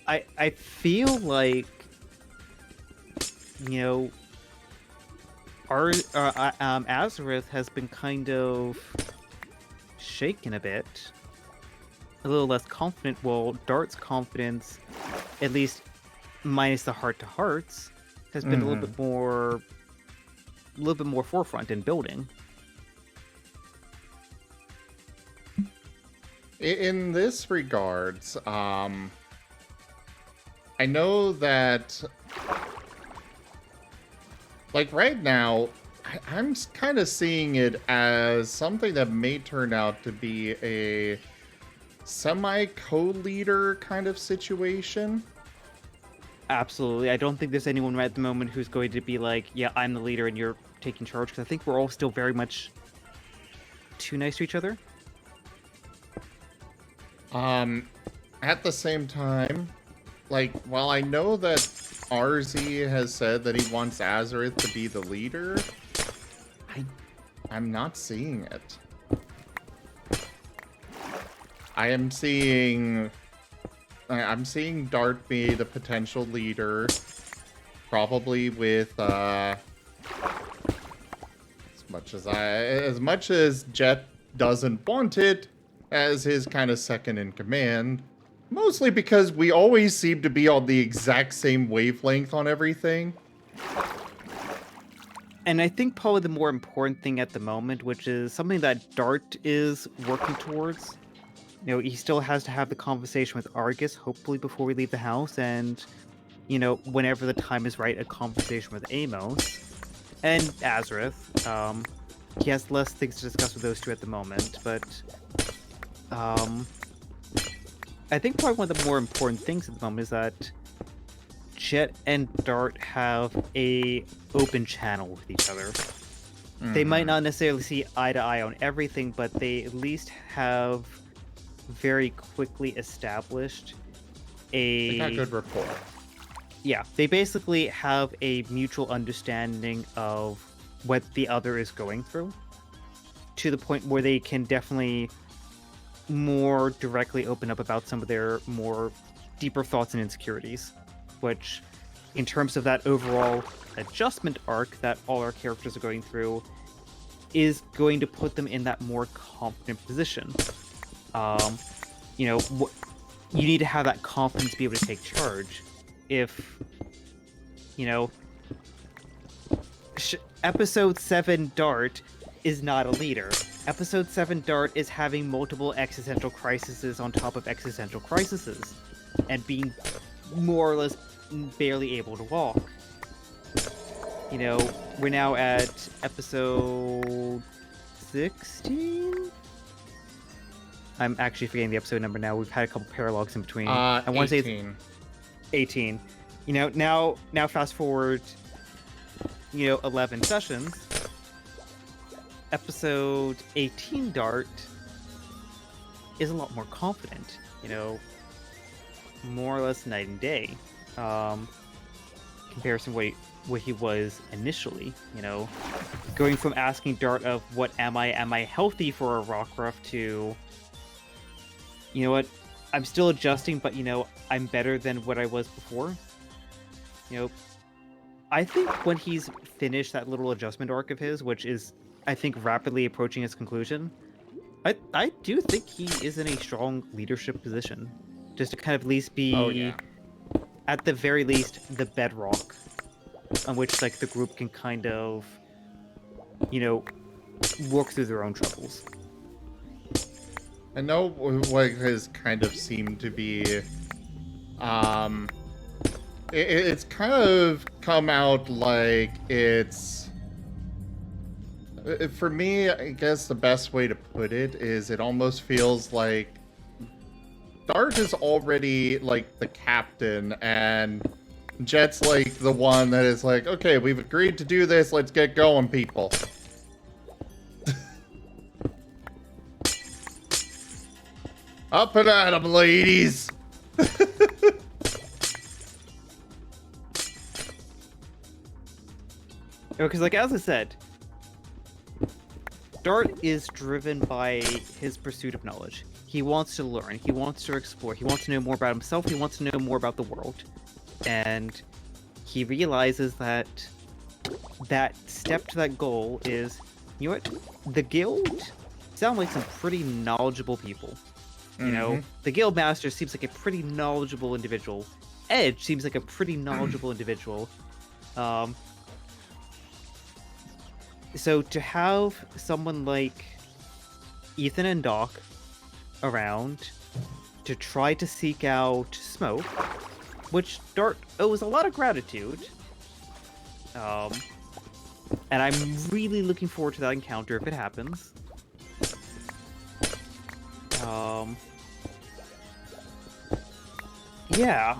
[SPEAKER 11] I feel like our Azareth has been kind of shaken a bit, a little less confident. Well, Dart's confidence, at least minus the heart-to-hearts, has been a little bit more forefront in building.
[SPEAKER 1] In this regards, I know that, like, right now, I'm kind of seeing it as something that may turn out to be a semi-co-leader kind of situation.
[SPEAKER 11] Absolutely. I don't think there's anyone right at the moment who's going to be like, yeah, I'm the leader and you're taking charge, because I think we're all still very much too nice to each other.
[SPEAKER 1] At the same time, like, while I know that RZ has said that he wants Azareth to be the leader, I'm not seeing it. I'm seeing Dart be the potential leader, probably with as much as Jet doesn't want it, as his kind of second in command. Mostly because we always seem to be on the exact same wavelength on everything.
[SPEAKER 11] And I think probably the more important thing at the moment, which is something that Dart is working towards, he still has to have the conversation with Argus, hopefully before we leave the house, and, whenever the time is right, a conversation with Amos and Azareth. He has less things to discuss with those two at the moment, but I think probably one of the more important things at the moment is that Jet and Dart have a open channel with each other. They might not necessarily see eye to eye on everything, but they at least have very quickly established
[SPEAKER 1] They got good rapport.
[SPEAKER 11] Yeah, they basically have a mutual understanding of what the other is going through, to the point where they can definitely more directly open up about some of their more deeper thoughts and insecurities, which, in terms of that overall adjustment arc that all our characters are going through, is going to put them in that more confident position. You need to have that confidence to be able to take charge. If, Episode 7 Dart is not a leader. Episode 7 Dart is having multiple existential crises on top of existential crises, and being more or less barely able to walk. We're now at episode 16? I'm actually forgetting the episode number now. We've had a couple paralogs in between. I want to say 18. Now fast forward, 11 sessions. Episode 18 Dart is a lot more confident, more or less night and day. Comparison what he was initially, going from asking Dart of what am I healthy for a Rockruff to, I'm still adjusting, but I'm better than what I was before. I think when he's finished that little adjustment arc of his, which is, I think, rapidly approaching its conclusion, I do think he is in a strong leadership position, just to kind of at least be, at the very least, the bedrock on which the group can kind of, work through their own troubles.
[SPEAKER 1] I know what has kind of seemed to be, it's kind of come out like it's For me, I guess the best way to put it is it almost feels like Dart is already like the captain and Jet's like the one that is like, okay, we've agreed to do this, let's get going, people. Up and at 'em, ladies!
[SPEAKER 11] Because, like, as I said, Dart is driven by his pursuit of knowledge. He wants to learn, he wants to explore, he wants to know more about himself, he wants to know more about the world. And he realizes that that step to that goal is, you know what, the guild sound like some pretty knowledgeable people. You know, the guild master seems like a pretty knowledgeable individual. Edge seems like a pretty knowledgeable individual. So to have someone like Ethan and Doc around to try to seek out Smoke, which Dart owes a lot of gratitude. And I'm really looking forward to that encounter if it happens. Yeah,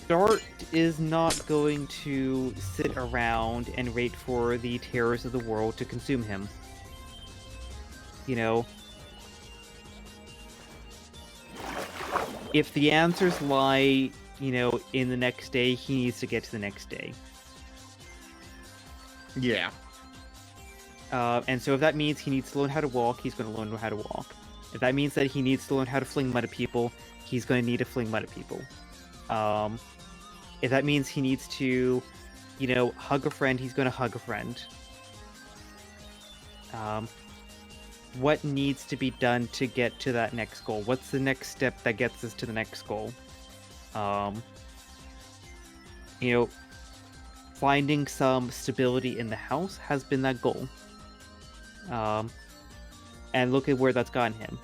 [SPEAKER 11] Dart is not going to sit around and wait for the terrors of the world to consume him. You know, if the answers lie, you know, in the next day, he needs to get to the next day.
[SPEAKER 1] Yeah.
[SPEAKER 11] And so if that means he needs to learn how to walk, he's going to learn how to walk. If that means that he needs to learn how to fling mud at people, he's going to need to fling mud at people. If that means he needs to, you know, hug a friend, he's going to hug a friend. What needs to be done to get to that next goal? What's the next step that gets us to the next goal? You know, finding some stability in the house has been that goal. And look at where that's gotten him.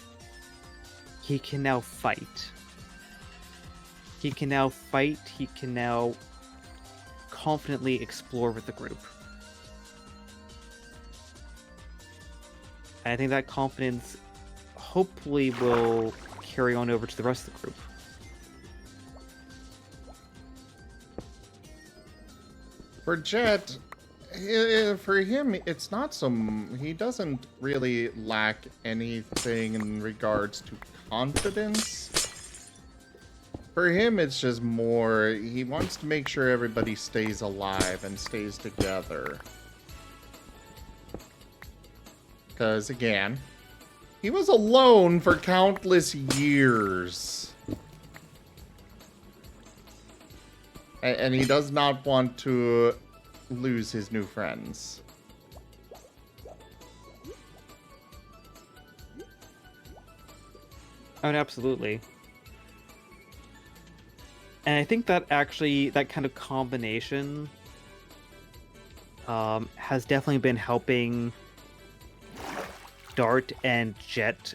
[SPEAKER 11] He can now fight. He can now fight, he can now confidently explore with the group. And I think that confidence hopefully will carry on over to the rest of the group.
[SPEAKER 1] For Jet, for him, it's not some... He doesn't really lack anything in regards to confidence. For him, it's just more... He wants to make sure everybody stays alive and stays together. Because, again, he was alone for countless years. And he does not want to lose his new friends.
[SPEAKER 11] Oh, absolutely. And I think that actually, that kind of combination has definitely been helping Dart and Jet,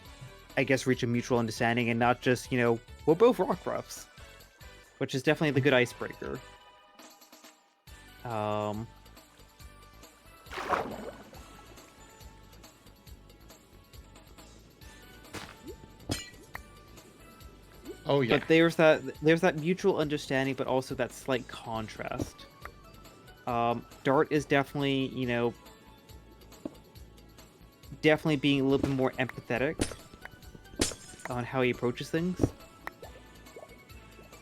[SPEAKER 11] I guess, reach a mutual understanding and not just, you know, we're both rock roughs. Which is definitely the good icebreaker.
[SPEAKER 1] Oh yeah.
[SPEAKER 11] But there's that mutual understanding, but also that slight contrast. Dart is definitely, you know, definitely being a little bit more empathetic on how he approaches things.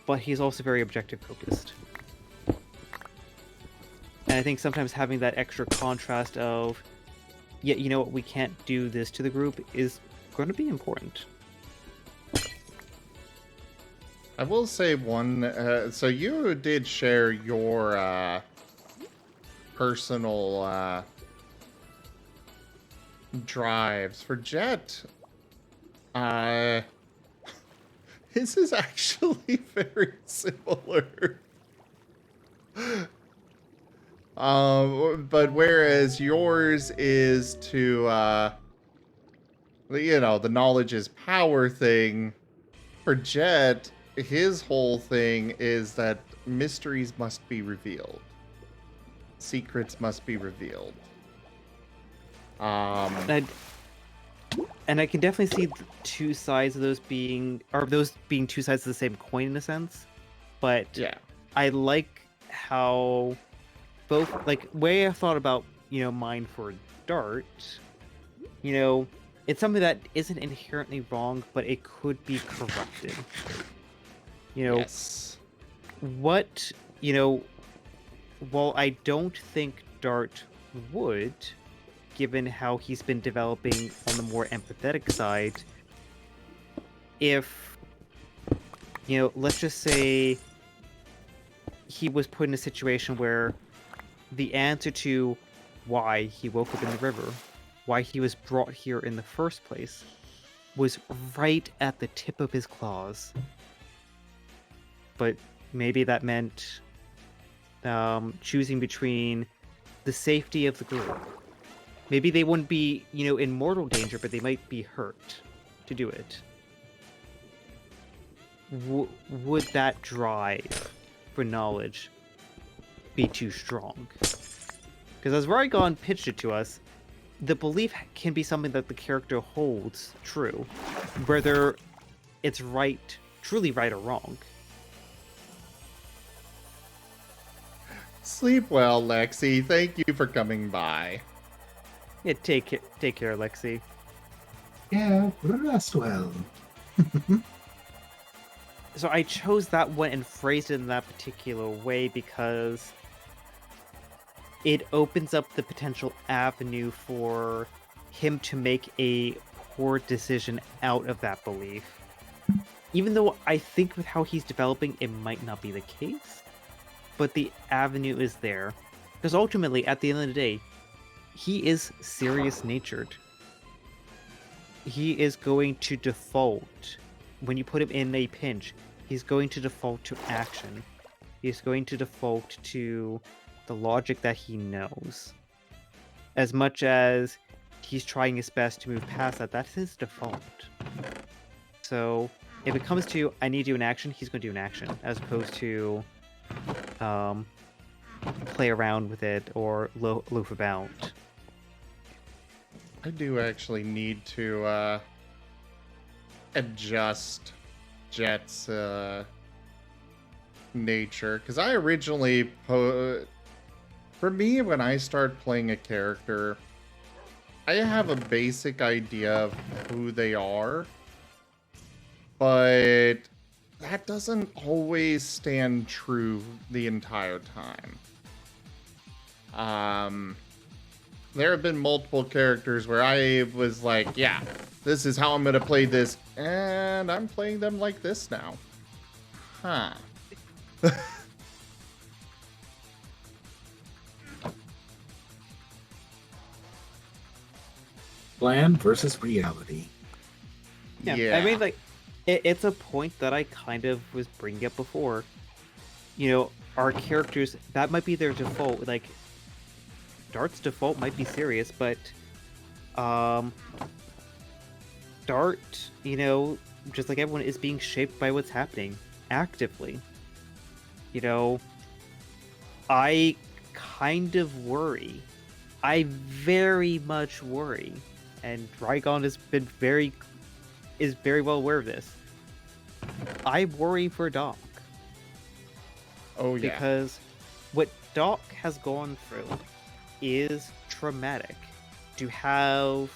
[SPEAKER 11] But he's also very objective focused. And I think sometimes having that extra contrast of, yeah, you know what, we can't do this to the group is going to be important.
[SPEAKER 1] I will say one, so you did share your personal drives. For Jet, his is actually very similar. But whereas yours is to, you know, the knowledge is power thing, for Jet, his whole thing is that mysteries must be revealed. secrets must be revealed.
[SPEAKER 11] And I can definitely see two sides of those being two sides of the same coin in a sense. But
[SPEAKER 1] yeah,
[SPEAKER 11] I like how both, like, way I thought about, mine for Dart, it's something that isn't inherently wrong, but it could be corrupted.
[SPEAKER 1] Yes.
[SPEAKER 11] What, while I don't think Dart would, given how he's been developing on the more empathetic side, if, let's just say he was put in a situation where the answer to why he woke up in the river, why he was brought here in the first place, was right at the tip of his claws. But maybe that meant choosing between the safety of the group. Maybe they wouldn't be, in mortal danger, but they might be hurt to do it. Would that drive for knowledge be too strong? Because as Rygon pitched it to us, the belief can be something that the character holds true, whether it's right, truly right or wrong.
[SPEAKER 1] Sleep well, Lexi. Thank you for coming by.
[SPEAKER 11] Yeah, take care, Lexi.
[SPEAKER 4] Yeah, rest well.
[SPEAKER 11] So I chose that one and phrased it in that particular way because it opens up the potential avenue for him to make a poor decision out of that belief. Even though I think with how he's developing, it might not be the case, but the avenue is there. Because ultimately, at the end of the day, he is serious-natured. He is going to default. When you put him in a pinch, he's going to default to action. He's going to default to the logic that he knows. As much as he's trying his best to move past that, that's his default. So, if it comes to, I need to do an action, he's going to do an action, as opposed to play around with it or loaf about.
[SPEAKER 1] I do actually need to adjust Jet's nature, because I originally for me, when I start playing a character, I have a basic idea of who they are, but that doesn't always stand true the entire time. There have been multiple characters where I was like, yeah, this is how I'm going to play this, and I'm playing them like this now. Huh.
[SPEAKER 4] Plan versus reality.
[SPEAKER 11] Yeah. I mean, like, it's a point that I kind of was bringing up before. Our characters, that might be their default. Like, Dart's default might be serious, but Dart, just like everyone, is being shaped by what's happening actively. I kind of worry. I very much worry, and Rygon has been very well aware of this. I worry for Doc.
[SPEAKER 1] Oh yeah.
[SPEAKER 11] Because what Doc has gone through is traumatic. To have,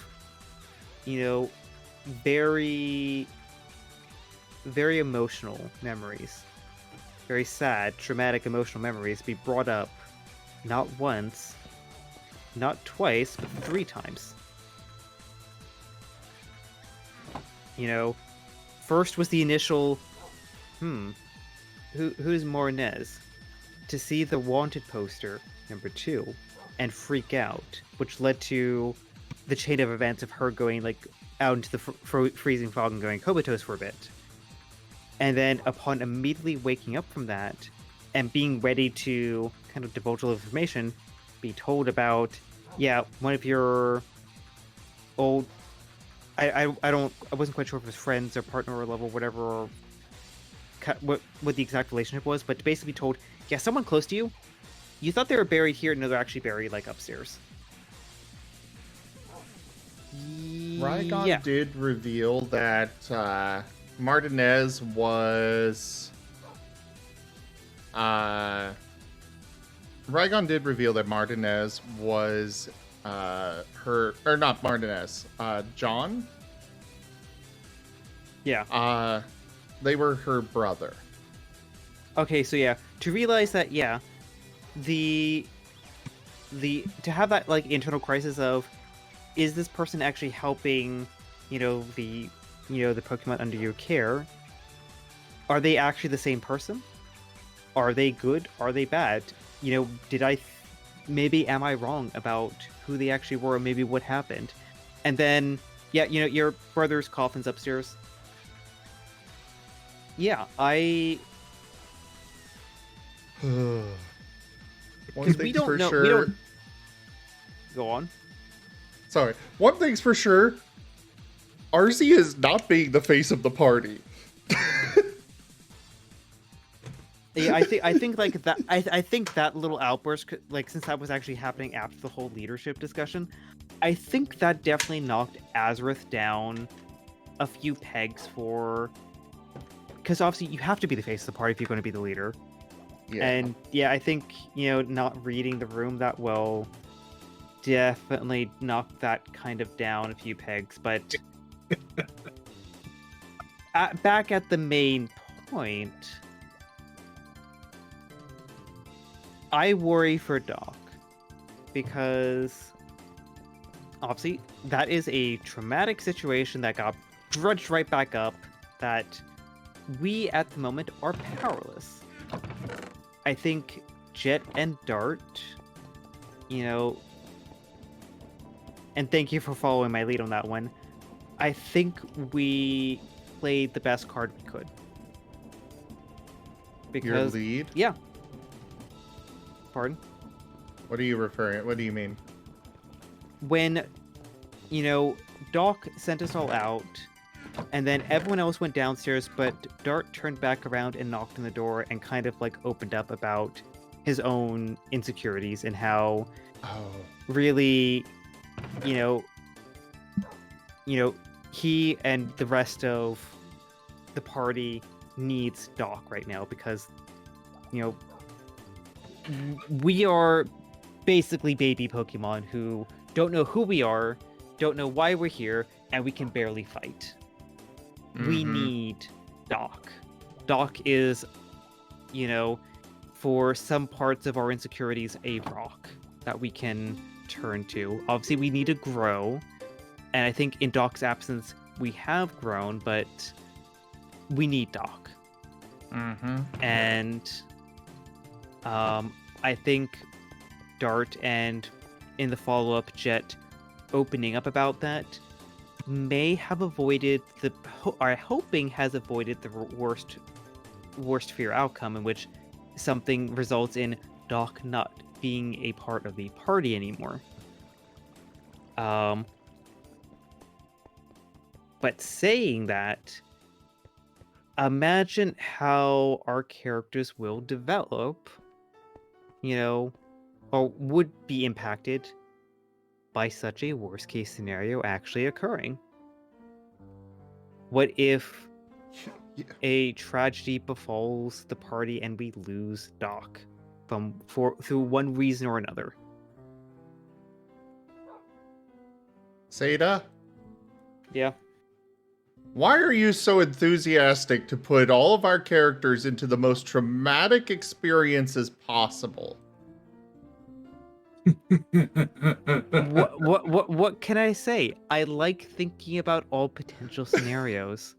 [SPEAKER 11] very, very emotional memories, very sad, traumatic emotional memories be brought up not once, not twice, but 3 times. First was the initial, who's Morinez? To see the wanted poster, number 2, and freak out, which led to the chain of events of her going out into the freezing fog and going comatose for a bit. And then upon immediately waking up from that and being ready to kind of divulge all information, be told about, one of your old, I wasn't quite sure if it was friends or partner or level, whatever, or what the exact relationship was, but basically told, someone close to you You thought they were buried here, no, they're actually buried like upstairs.
[SPEAKER 1] Rygon did reveal that Martinez was. Rygon did reveal that Martinez was not Martinez, John.
[SPEAKER 11] Yeah.
[SPEAKER 1] They were her brother.
[SPEAKER 11] Okay, so yeah, to realize that, yeah, to have that like internal crisis of, is this person actually helping, the Pokemon under your care? Are they actually the same person? Are they good? Are they bad? Maybe am I wrong about who they actually were, or maybe what happened? And then, yeah, your brother's coffin's upstairs. Yeah,
[SPEAKER 1] One thing's for sure.
[SPEAKER 11] Go on.
[SPEAKER 1] Sorry. One thing's for sure. RZ is not being the face of the party.
[SPEAKER 11] Yeah, I think like that. I think that little outburst, like, since that was actually happening after the whole leadership discussion, I think that definitely knocked Azareth down a few pegs for. Because obviously you have to be the face of the party if you're going to be the leader. Yeah. And yeah, I think, not reading the room that well definitely knocked that kind of down a few pegs. But back at the main point, I worry for Doc. Because obviously that is a traumatic situation that got drudged right back up, that we at the moment are powerless. I think Jet and Dart, and thank you for following my lead on that one, I think we played the best card we could. Because,
[SPEAKER 1] your lead?
[SPEAKER 11] Yeah. Pardon?
[SPEAKER 1] What are you referring? What do you mean?
[SPEAKER 11] When, Doc sent us all out, and then everyone else went downstairs, but Dart turned back around and knocked on the door and kind of like opened up about his own insecurities and how really, he and the rest of the party needs Doc right now because, we are basically baby Pokemon who don't know who we are, don't know why we're here, and we can barely fight. We need Doc. Doc is, for some parts of our insecurities, a rock that we can turn to. Obviously, we need to grow. And I think in Doc's absence, we have grown, but we need Doc. And I think Dart and, in the follow-up, Jet opening up about that may have avoided has avoided the worst fear outcome, in which something results in Doc not being a part of the party anymore. But saying that, imagine how our characters will develop, or would be impacted by such a worst case scenario actually occurring. What if a tragedy befalls the party and we lose Doc through one reason or another?
[SPEAKER 1] Seda?
[SPEAKER 11] Yeah.
[SPEAKER 1] Why are you so enthusiastic to put all of our characters into the most traumatic experiences possible?
[SPEAKER 11] What can I say? I like thinking about all potential scenarios.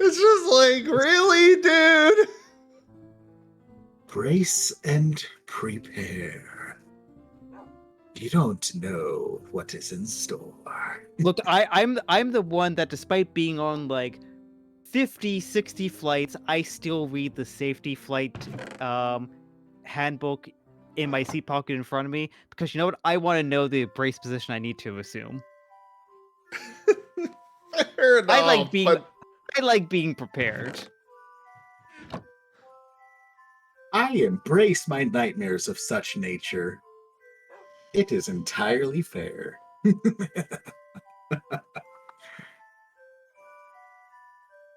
[SPEAKER 1] It's just like, really, dude?
[SPEAKER 4] Brace and prepare. You don't know what is in store.
[SPEAKER 11] Look, I'm the one that, despite being on like 50, 60 flights, I still read the safety flight handbook in my seat pocket in front of me, because you know what? I want to know the brace position I need to assume.
[SPEAKER 1] Fair enough,
[SPEAKER 13] I like being prepared.
[SPEAKER 4] I embrace my nightmares of such nature. It is entirely fair.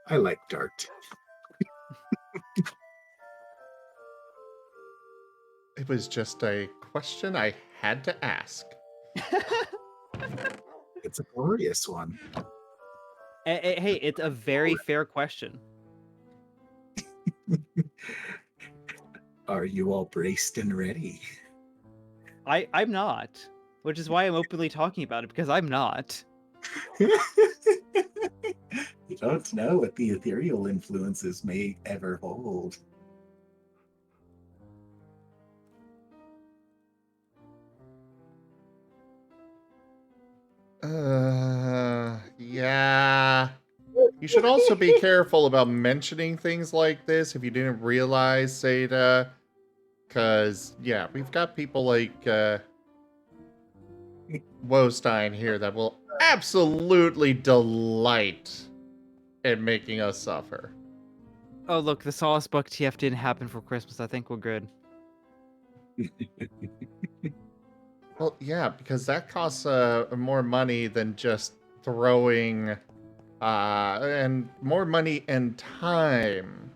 [SPEAKER 4] I like Dart.
[SPEAKER 1] It was just a question I had to ask.
[SPEAKER 4] It's a glorious one.
[SPEAKER 13] Hey, it's a very fair question.
[SPEAKER 4] Are you all braced and ready?
[SPEAKER 13] I'm not, which is why I'm openly talking about it, because I'm not.
[SPEAKER 4] You don't know what the ethereal influences may ever hold.
[SPEAKER 1] Yeah. You should also be careful about mentioning things like this if you didn't realize, Zeta. Because, yeah, we've got people like Wostein here that will absolutely delight in making us suffer.
[SPEAKER 13] Oh, look, the Solace Book TF didn't happen for Christmas. I think we're good.
[SPEAKER 1] Well, yeah, because that costs more money than just throwing, and more money and time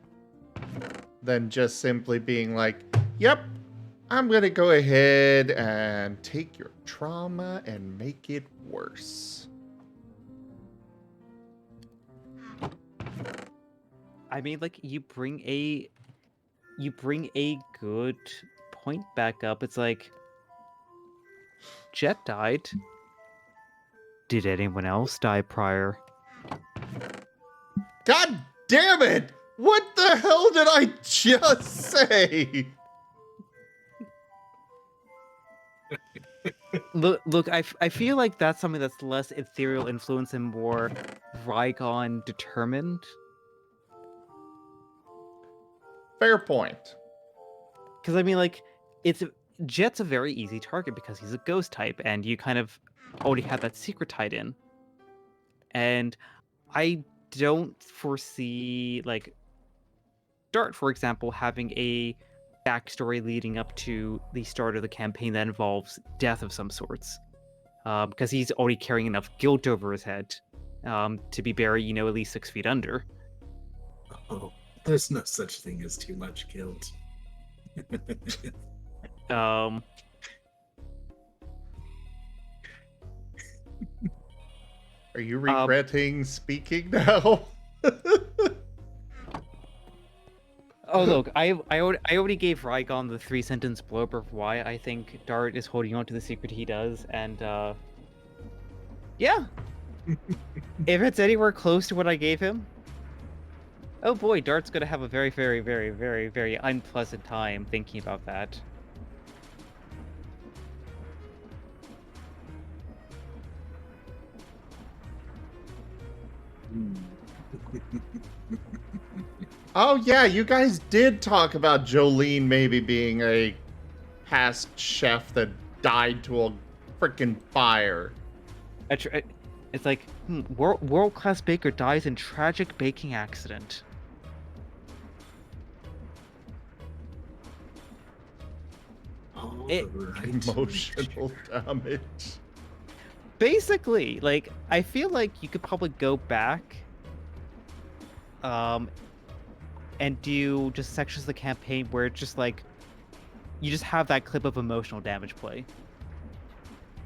[SPEAKER 1] than just simply being like, yep, I'm gonna go ahead and take your trauma and make it worse.
[SPEAKER 13] I mean, like, you bring a good point back up. It's like, Jet died. Did anyone else die prior?
[SPEAKER 1] God damn it! What the hell did I just say?
[SPEAKER 13] Look, I feel like that's something that's less ethereal influence and more Rygon determined.
[SPEAKER 1] Fair point.
[SPEAKER 13] Because I mean, like, Jet's a very easy target because he's a ghost type, and you kind of already have that secret tied in. And I don't foresee, like, Dart, for example, having a backstory leading up to the start of the campaign that involves death of some sorts. Because he's already carrying enough guilt over his head to be buried, at least 6 feet under.
[SPEAKER 4] Oh, there's no such thing as too much guilt.
[SPEAKER 1] Are you regretting speaking now?
[SPEAKER 13] Oh, look, I already gave Rygon the 3-sentence blurb of why I think Dart is holding on to the secret he does, and, yeah. If it's anywhere close to what I gave him, oh boy, Dart's gonna have a very, very, very, very, very unpleasant time thinking about that.
[SPEAKER 1] Oh yeah, you guys did talk about Jolene maybe being a past chef that died to a freaking fire.
[SPEAKER 13] It's like, world-class baker dies in tragic baking accident.
[SPEAKER 1] Emotional damage.
[SPEAKER 13] Basically, like, I feel like you could probably go back and do just sections of the campaign where it's just like you just have that clip of emotional damage play.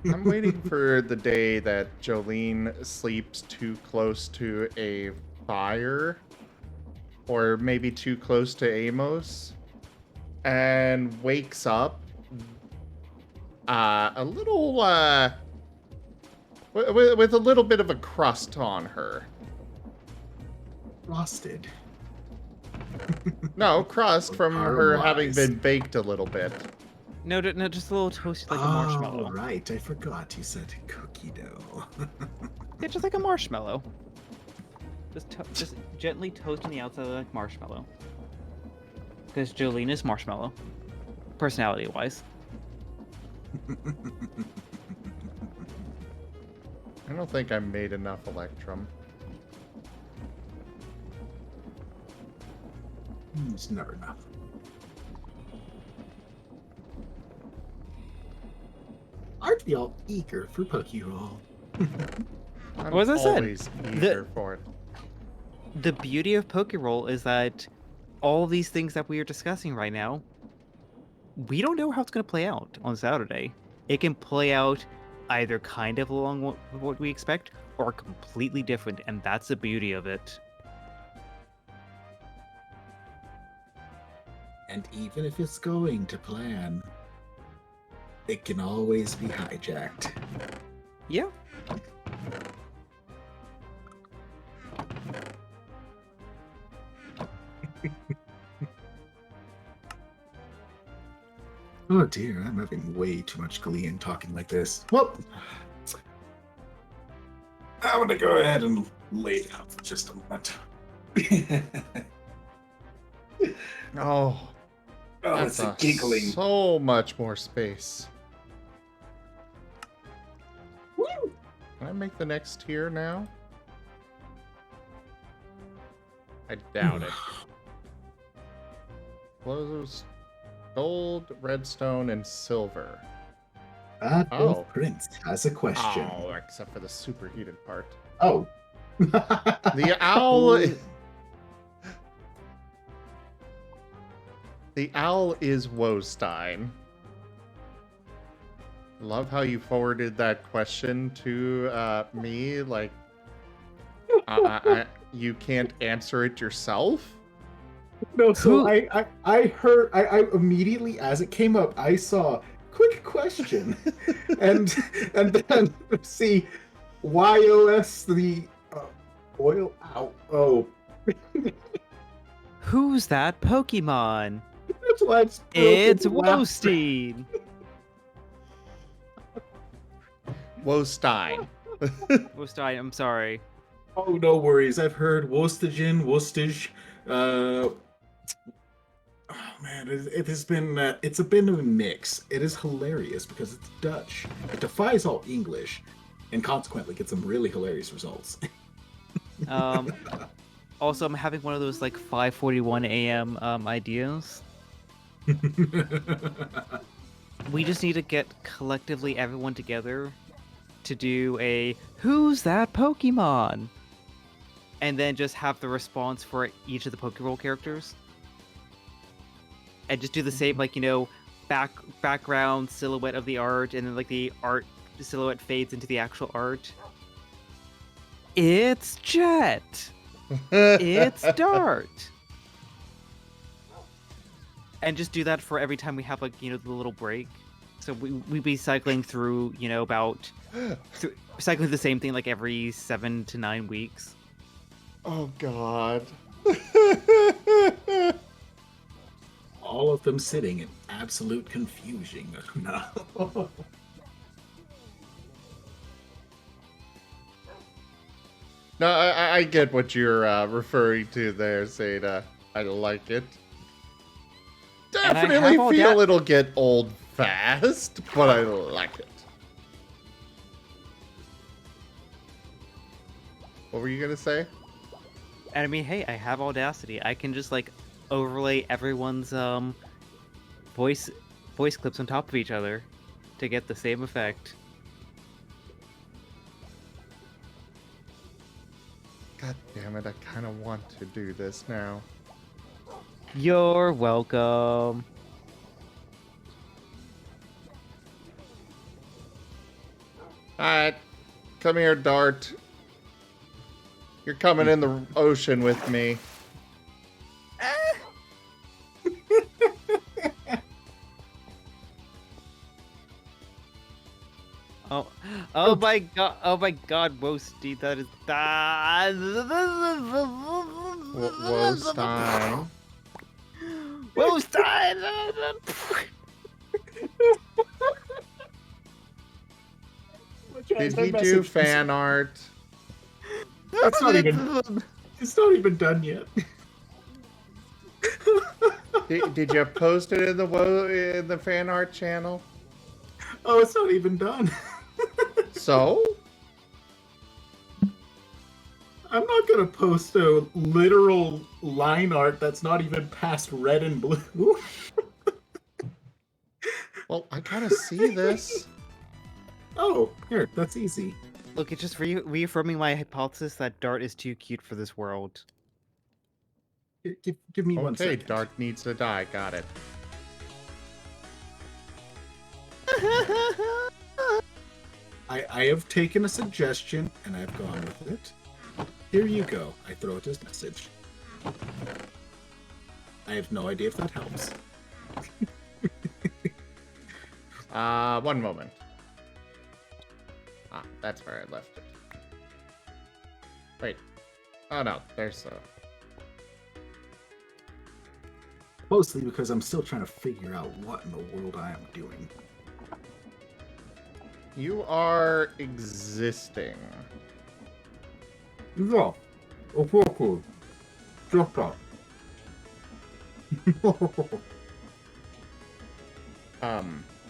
[SPEAKER 1] I'm waiting for the day that Jolene sleeps too close to a fire, or maybe too close to Amos, and wakes up a little with a little bit of a crust on her.
[SPEAKER 4] Frosted.
[SPEAKER 1] No, crust from her having been baked a little bit.
[SPEAKER 13] No, just a little toasted like a marshmallow.
[SPEAKER 4] Oh, right. I forgot you said cookie dough.
[SPEAKER 13] Yeah, just like a marshmallow. Just gently toasting the outside like marshmallow. Because Jolene is marshmallow, personality-wise.
[SPEAKER 1] I don't think I made enough Electrum.
[SPEAKER 4] It's never enough. Aren't we all eager for Pokeroll?
[SPEAKER 1] I'm
[SPEAKER 11] Well, as I said,
[SPEAKER 1] always eager for it.
[SPEAKER 11] The beauty of Pokeroll is that all these things that we are discussing right now, we don't know how it's going to play out on Saturday. It can play out either kind of along what we expect or completely different, and that's the beauty of it.
[SPEAKER 4] And even if it's going to plan, it can always be hijacked.
[SPEAKER 11] Yeah.
[SPEAKER 4] Oh dear, I'm having way too much glee in talking like this. Well, I'm gonna go ahead and lay down for just a moment.
[SPEAKER 1] Oh,
[SPEAKER 4] it's a giggling.
[SPEAKER 1] So much more space.
[SPEAKER 4] Woo!
[SPEAKER 1] Can I make the next tier now? I doubt it. Close. Gold, redstone, and silver.
[SPEAKER 4] Both Prince has a question.
[SPEAKER 1] Oh, except for the superheated part.
[SPEAKER 4] Oh.
[SPEAKER 1] The owl. The owl is Wostein. Love how you forwarded that question to me. Like, you can't answer it yourself.
[SPEAKER 4] No, so I heard I immediately as it came up I saw quick question and then see YOS the oil out. Oh.
[SPEAKER 11] Who's that Pokemon?
[SPEAKER 4] That's why
[SPEAKER 11] it's Wostein.
[SPEAKER 1] Wostein.
[SPEAKER 11] Wostein, I'm sorry.
[SPEAKER 4] Oh, no worries. I've heard Wostage, oh man, it has been it's a bit of a mix. It is hilarious because it's Dutch. It defies all English, and consequently gets some really hilarious results.
[SPEAKER 11] Also, I'm having one of those like 5:41 a.m. Ideas. We just need to get collectively everyone together to do a "Who's that Pokemon?" and then just have the response for each of the Pokeroll characters. And just do the same, like, you know, background silhouette of the art, and then like the art silhouette fades into the actual art. It's Jet. It's Dart. And just do that for every time we have, like, you know, the little break. So we'd be cycling through, you know, about cycling the same thing like every 7 to 9 weeks.
[SPEAKER 1] Oh God.
[SPEAKER 4] All of them sitting in absolute confusion. No.
[SPEAKER 1] No, I get what you're referring to there, Zeta. I like it. Definitely feel it'll get old fast, but I like it. What were you gonna say?
[SPEAKER 11] And I mean, hey, I have Audacity. I can just like overlay everyone's voice clips on top of each other to get the same effect.
[SPEAKER 1] God damn it, I kind of want to do this now.
[SPEAKER 11] You're welcome.
[SPEAKER 1] Alright, come here, Dart. You're coming in the ocean with me.
[SPEAKER 11] Oh my god, Wostein, that is that.
[SPEAKER 1] Wostein.
[SPEAKER 11] Wostein.
[SPEAKER 1] Did he do fan art?
[SPEAKER 4] It's not even done yet.
[SPEAKER 1] Did you post it in the fan art channel?
[SPEAKER 4] Oh, it's not even done.
[SPEAKER 1] So?
[SPEAKER 4] I'm not gonna post a literal line art that's not even past red and blue.
[SPEAKER 1] Well, I gotta see this.
[SPEAKER 4] Oh, here, that's easy.
[SPEAKER 11] Look, it's just reaffirming my hypothesis that Dart is too cute for this world.
[SPEAKER 4] Give me 1 second.
[SPEAKER 1] Okay, Dart needs to die. Got it.
[SPEAKER 4] I have taken a suggestion and I've gone with it. Here you go. I throw it as message. I have no idea if that helps.
[SPEAKER 1] 1 moment. Ah, that's where I left it. Wait. Oh no, there's a...
[SPEAKER 4] Mostly because I'm still trying to figure out what in the world I am doing.
[SPEAKER 1] You are existing.
[SPEAKER 4] Yeah. Okay. Just that.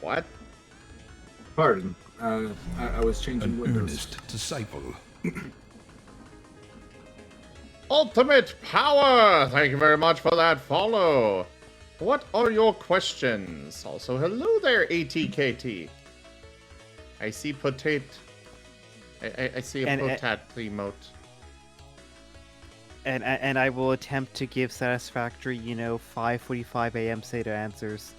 [SPEAKER 1] What?
[SPEAKER 4] Pardon. I was changing
[SPEAKER 8] An
[SPEAKER 4] windows.
[SPEAKER 8] earnest disciple.
[SPEAKER 1] Ultimate power! Thank you very much for that follow. What are your questions? Also, hello there, ATKT. I see potato. I see a potat emote.
[SPEAKER 11] And I will attempt to give satisfactory, 5:45 a.m. SATA answers.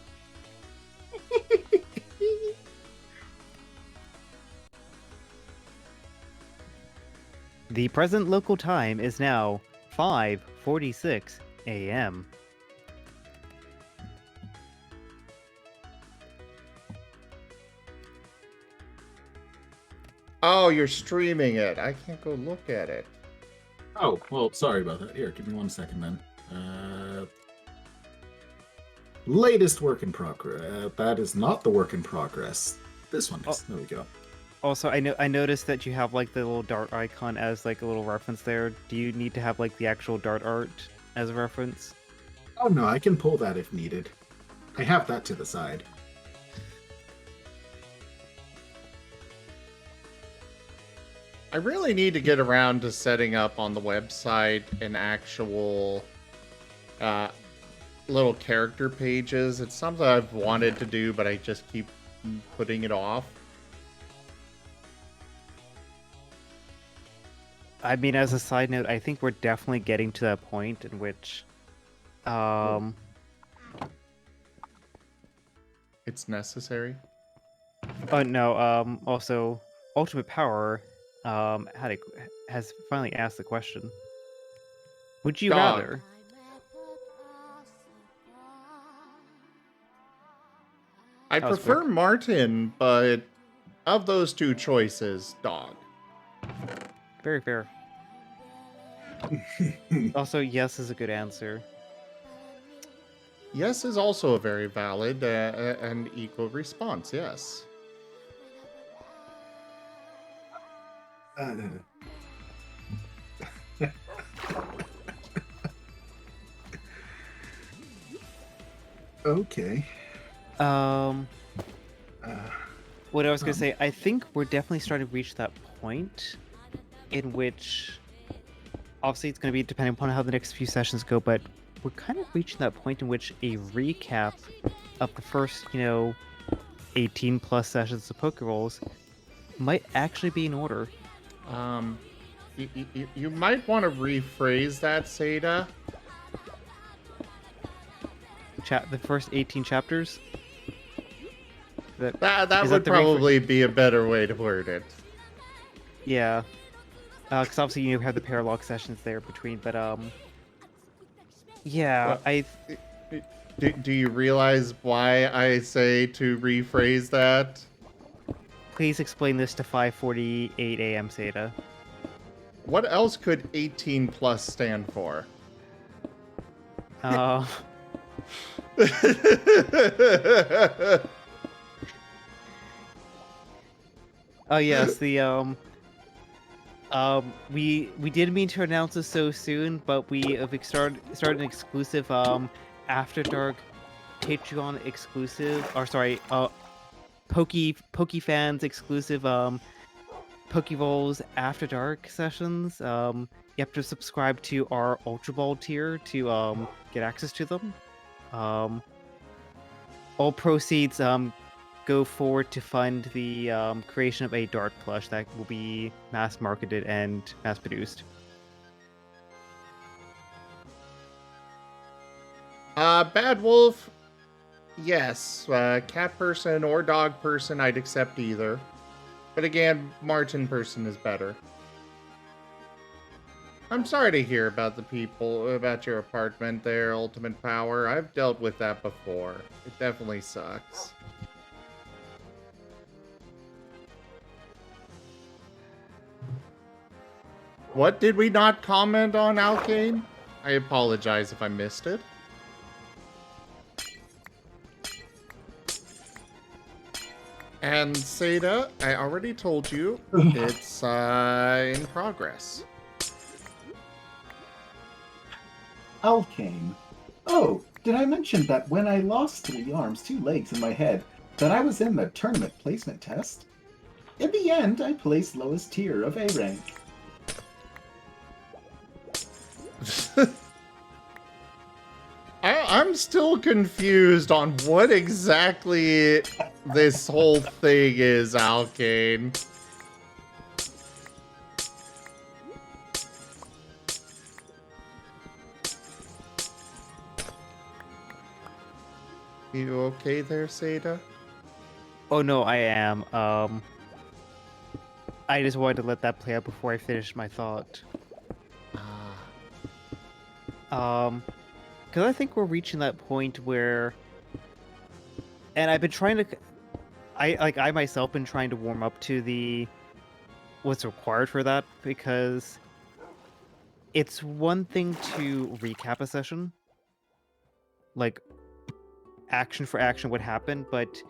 [SPEAKER 11] The present local time is now 5:46 a.m.
[SPEAKER 1] Oh, you're streaming it. I can't go look at it.
[SPEAKER 4] Oh, well, sorry about that. Here, give me 1 second then. Latest work in progress. That is not the work in progress. This one is. There we go.
[SPEAKER 11] Also, I noticed that you have like the little Dart icon as like a little reference there. Do you need to have like the actual Dart art as a reference?
[SPEAKER 4] Oh no, I can pull that if needed. I have that to the side.
[SPEAKER 1] I really need to get around to setting up on the website an actual little character pages. It's something I've wanted to do, but I just keep putting it off.
[SPEAKER 11] I mean, as a side note, I think we're definitely getting to that point in which,
[SPEAKER 1] it's necessary.
[SPEAKER 11] Oh no. Also, Ultimate Power, has finally asked the question. Would you
[SPEAKER 1] Dog.
[SPEAKER 11] rather?
[SPEAKER 1] I
[SPEAKER 11] That was
[SPEAKER 1] prefer
[SPEAKER 11] quick.
[SPEAKER 1] Martin, but of those two choices, dog.
[SPEAKER 11] Very fair. Also, yes is a good answer.
[SPEAKER 1] Yes is also a very valid and equal response, yes.
[SPEAKER 4] Okay.
[SPEAKER 11] What I was gonna say, I think we're definitely starting to reach that point in which, obviously, it's gonna be depending upon how the next few sessions go, but we're kind of reaching that point in which a recap of the first, 18 plus sessions of Pokerolls might actually be in order.
[SPEAKER 1] You might want to rephrase that, Seda.
[SPEAKER 11] The first 18 chapters?
[SPEAKER 1] That would probably be a better way to word it.
[SPEAKER 11] Yeah. Because obviously you have the paralog sessions there between, but yeah,
[SPEAKER 1] well, do you realize why I say to rephrase that?
[SPEAKER 11] Please explain this to 5:48 a.m. SATA.
[SPEAKER 1] What else could 18 plus stand for?
[SPEAKER 11] Oh yes, the we did mean to announce this so soon, but we have started an exclusive After Dark Patreon exclusive, or sorry, Pokey fans exclusive Pokeballs After Dark sessions. You have to subscribe to our Ultra Ball tier to get access to them. All proceeds go forward to fund the creation of a Dart plush that will be mass marketed and mass produced.
[SPEAKER 1] Bad Wolf, yes. Cat person or dog person, I'd accept either. But again, Martin person is better. I'm sorry to hear about about your apartment there, Ultimate Power. I've dealt with that before. It definitely sucks. What did we not comment on, Alkane? I apologize if I missed it. And Seda, I already told you, it's in progress.
[SPEAKER 4] Alkane. Oh, did I mention that when I lost 3 arms, 2 legs, and my head, that I was in the tournament placement test? In the end, I placed lowest tier of A rank.
[SPEAKER 1] I'm still confused on what exactly this whole thing is, Alkane. You okay there, Seda?
[SPEAKER 11] Oh no, I am. I just wanted to let that play out before I finish my thought. Because I think we're reaching that point where, and I've been trying to, I myself been trying to warm up to what's required for that, because it's one thing to recap a session, like action for action what happened, but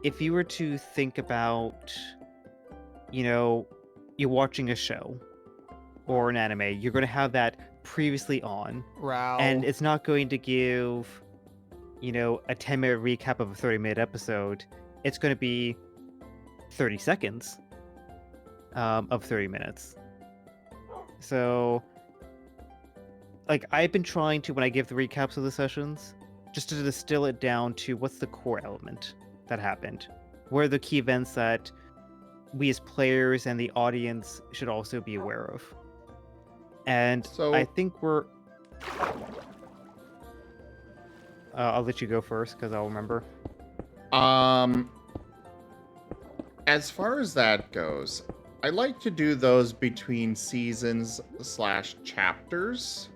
[SPEAKER 11] if you were to think about, you're watching a show or an anime, you're going to have that previously on, and it's not going to give, a 10-minute recap of a 30-minute episode. It's going to be 30 seconds of 30 minutes. So, I've been trying to, when I give the recaps of the sessions, just to distill it down to what's the core element that happened. What are the key events that we as players and the audience should also be aware of? And so, I think we're... I'll let you go first, because I'll remember.
[SPEAKER 1] As far as that goes, I like to do those between seasons / chapters.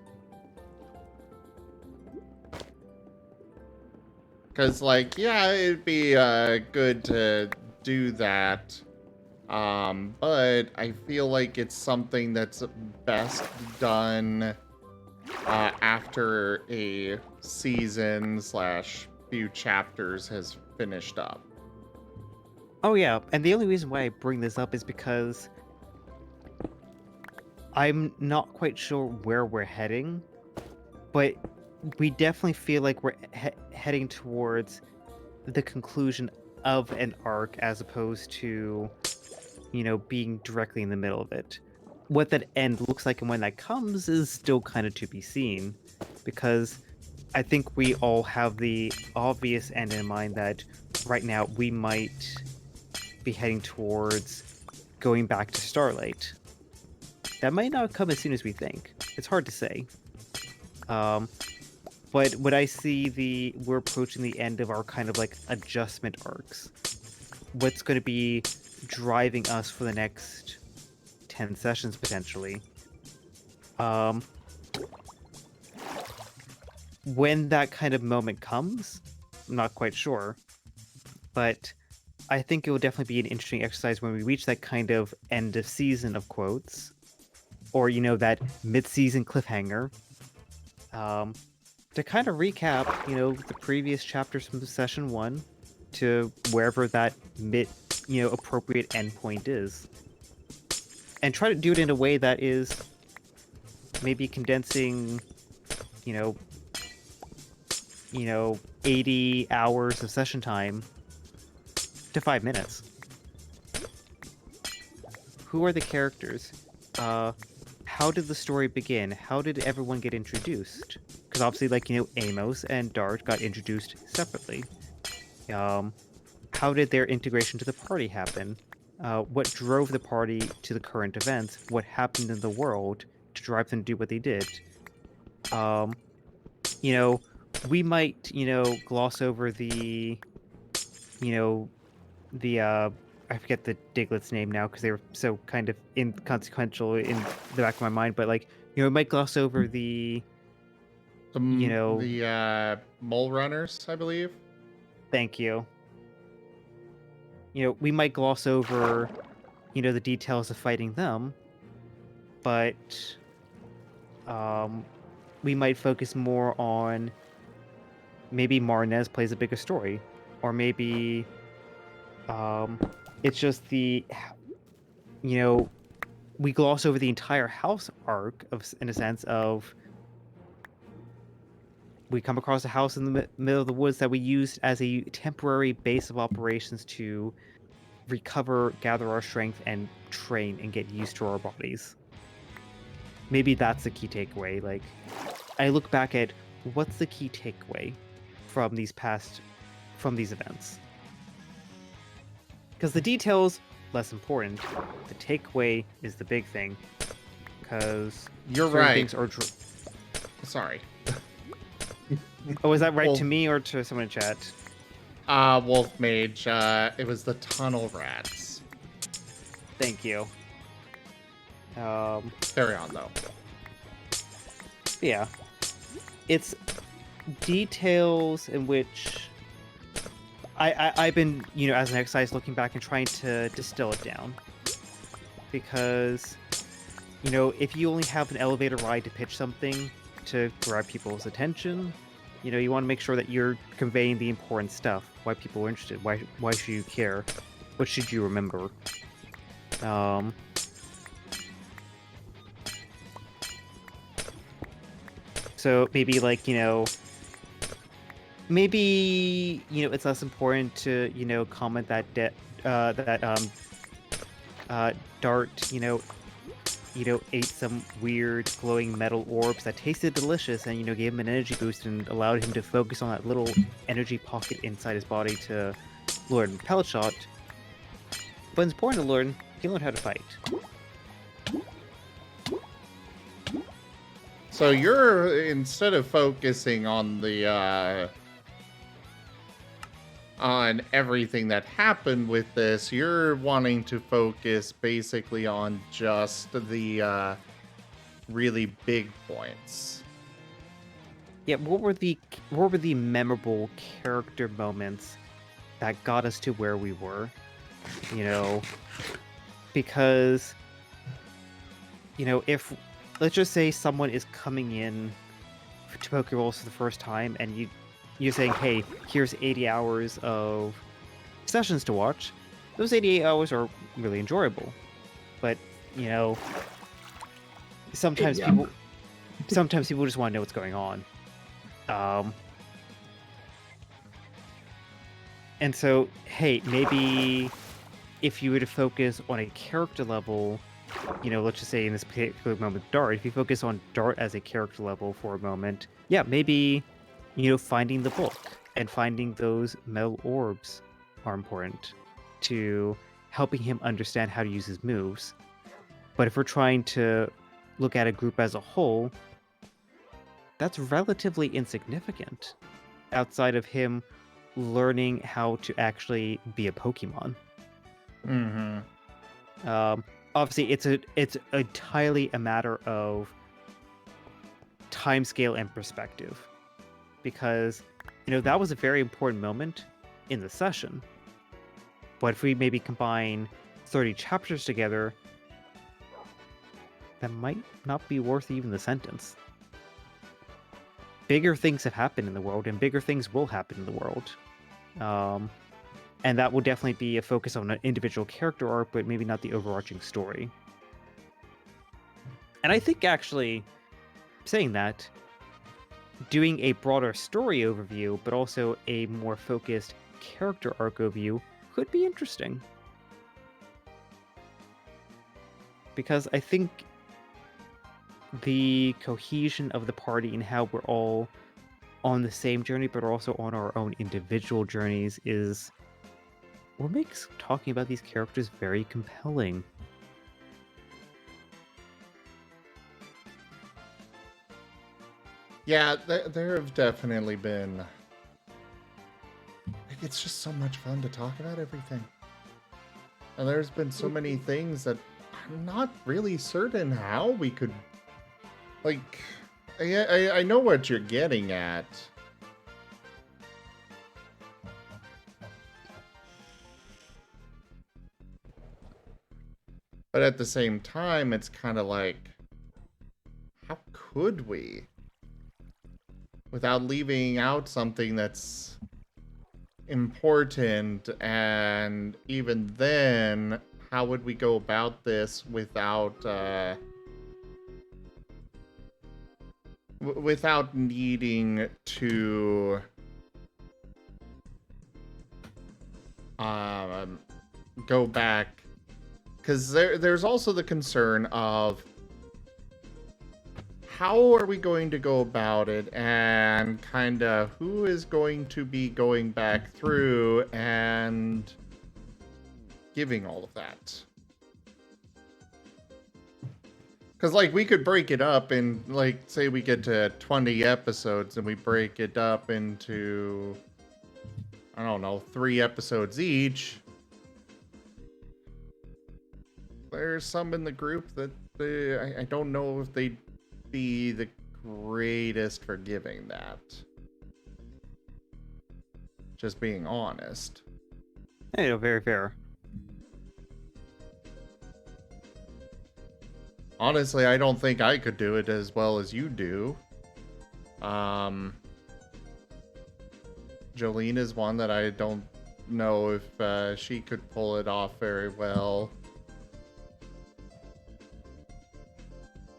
[SPEAKER 1] Because, yeah, it'd be good to do that. But I feel like it's something that's best done after a season / few chapters has finished up.
[SPEAKER 11] Oh yeah, and the only reason why I bring this up is because I'm not quite sure where we're heading, but we definitely feel like we're heading towards the conclusion of an arc as opposed to, being directly in the middle of it. What that end looks like and when that comes is still kind of to be seen, because I think we all have the obvious end in mind that right now we might be heading towards going back to Starlight. That might not come as soon as we think. It's hard to say. But when I see we're approaching the end of our kind of adjustment arcs, what's going to be driving us for the next 10 sessions potentially. When that kind of moment comes, I'm not quite sure, but I think it will definitely be an interesting exercise when we reach that kind of end of season of quotes, or that mid-season cliffhanger, to kind of recap, the previous chapters from session 1 to wherever that appropriate endpoint is, and try to do it in a way that is maybe condensing, 80 hours of session time to 5 minutes. who are the characters? How did the story begin? How did everyone get introduced? Because obviously, like, Amos and Dart got introduced separately. How did their integration to the party happen? What drove the party to the current events? What happened in the world to drive them to do what they did? We might, gloss over the I forget the Diglett's name now because they were so kind of inconsequential in the back of my mind, but we might gloss over the
[SPEAKER 1] mole runners, I believe.
[SPEAKER 11] Thank you. We might gloss over the details of fighting them, but we might focus more on maybe Marnez plays a bigger story, or maybe it's just we gloss over the entire house arc in a sense of we come across a house in the middle of the woods that we used as a temporary base of operations to recover, gather our strength, and train and get used to our bodies. Maybe that's the key takeaway. Like, I look back at what's the key takeaway from these events. Because the details, less important. The takeaway is the big thing. Because
[SPEAKER 1] you're right.
[SPEAKER 11] Things are
[SPEAKER 1] Sorry.
[SPEAKER 11] Oh, is that right to me or to someone in chat?
[SPEAKER 1] Wolf Mage. It was the tunnel rats.
[SPEAKER 11] Thank you.
[SPEAKER 1] Carry on though.
[SPEAKER 11] Yeah. It's details in which I've been, as an exercise, looking back and trying to distill it down. Because, if you only have an elevator ride to pitch something to grab people's attention, you want to make sure that you're conveying the important stuff. Why people are interested. Why should you care? What should you remember? So maybe maybe it's less important to comment that Dart ate some weird glowing metal orbs that tasted delicious and gave him an energy boost and allowed him to focus on that little energy pocket inside his body to learn pellet shot. But it's important to learn. You learn how to fight.
[SPEAKER 1] So you're, instead of focusing on the on everything that happened with this, you're wanting to focus basically on just the really big points.
[SPEAKER 11] Yeah, what were the memorable character moments that got us to where we were? Because if let's just say someone is coming in to Pokeballs for the first time and you're saying, hey, here's 80 hours of sessions to watch. Those 88 hours are really enjoyable. But, sometimes people just want to know what's going on. And so, hey, maybe if you were to focus on a character level, let's just say in this particular moment, Dart, if you focus on Dart as a character level for a moment, yeah, maybe finding the book and finding those metal orbs are important to helping him understand how to use his moves. But if we're trying to look at a group as a whole, that's relatively insignificant outside of him learning how to actually be a Pokemon. Obviously, it's entirely a matter of timescale and perspective. Because, that was a very important moment in the session. But if we maybe combine 30 chapters together, that might not be worth even the sentence. Bigger things have happened in the world, and bigger things will happen in the world. And that will definitely be a focus on an individual character arc, but maybe not the overarching story. And I think, actually, saying that, doing a broader story overview, but also a more focused character arc overview could be interesting. because I think the cohesion of the party and how we're all on the same journey, but also on our own individual journeys, is what makes talking about these characters very compelling.
[SPEAKER 1] Yeah, there have definitely been... Like, it's just so much fun to talk about everything. And there's been so many things that I'm not really certain how we could... Like, I know what you're getting at. But at the same time, it's kind of like, how could we? Without leaving out something that's important, and even then, how would we go about this without, without needing to, go back? Because there's also the concern of how are we going to go about it, and kind of who is going to be going back through and giving all of that. Because, like, we could break it up and, like, say we get to 20 episodes and we break it up into, I don't know, 3 episodes each. There's some in the group that I don't know if they'd be the greatest for giving that. Just being honest.
[SPEAKER 11] Yeah, very fair.
[SPEAKER 1] Honestly, I don't think I could do it as well as you do. Jolene is one that I don't know if she could pull it off very well.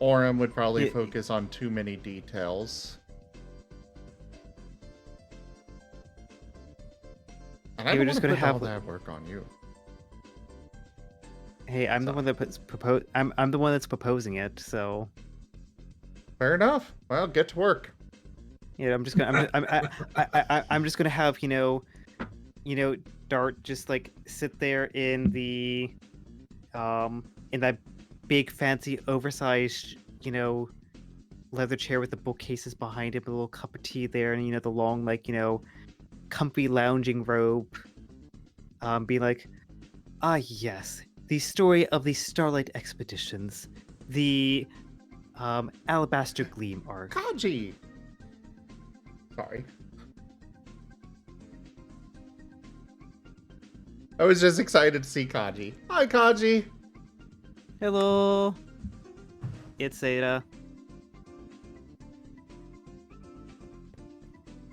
[SPEAKER 1] Orem would probably focus on too many details. And I don't want to put all that work on you.
[SPEAKER 11] Hey, I'm the one that I'm the one that's proposing it, so.
[SPEAKER 1] Fair enough. Well, get to work.
[SPEAKER 11] Yeah, I'm just gonna. I'm just gonna have Dart just like sit there in the, in that big fancy oversized leather chair with the bookcases behind it, with a little cup of tea there, and the long comfy lounging robe. Being like, ah yes, the story of the Starlight Expeditions, the Alabaster Gleam arc.
[SPEAKER 1] Kaji! Sorry. I was just excited to see Kaji. Hi, Kaji!
[SPEAKER 11] Hello! It's Ada.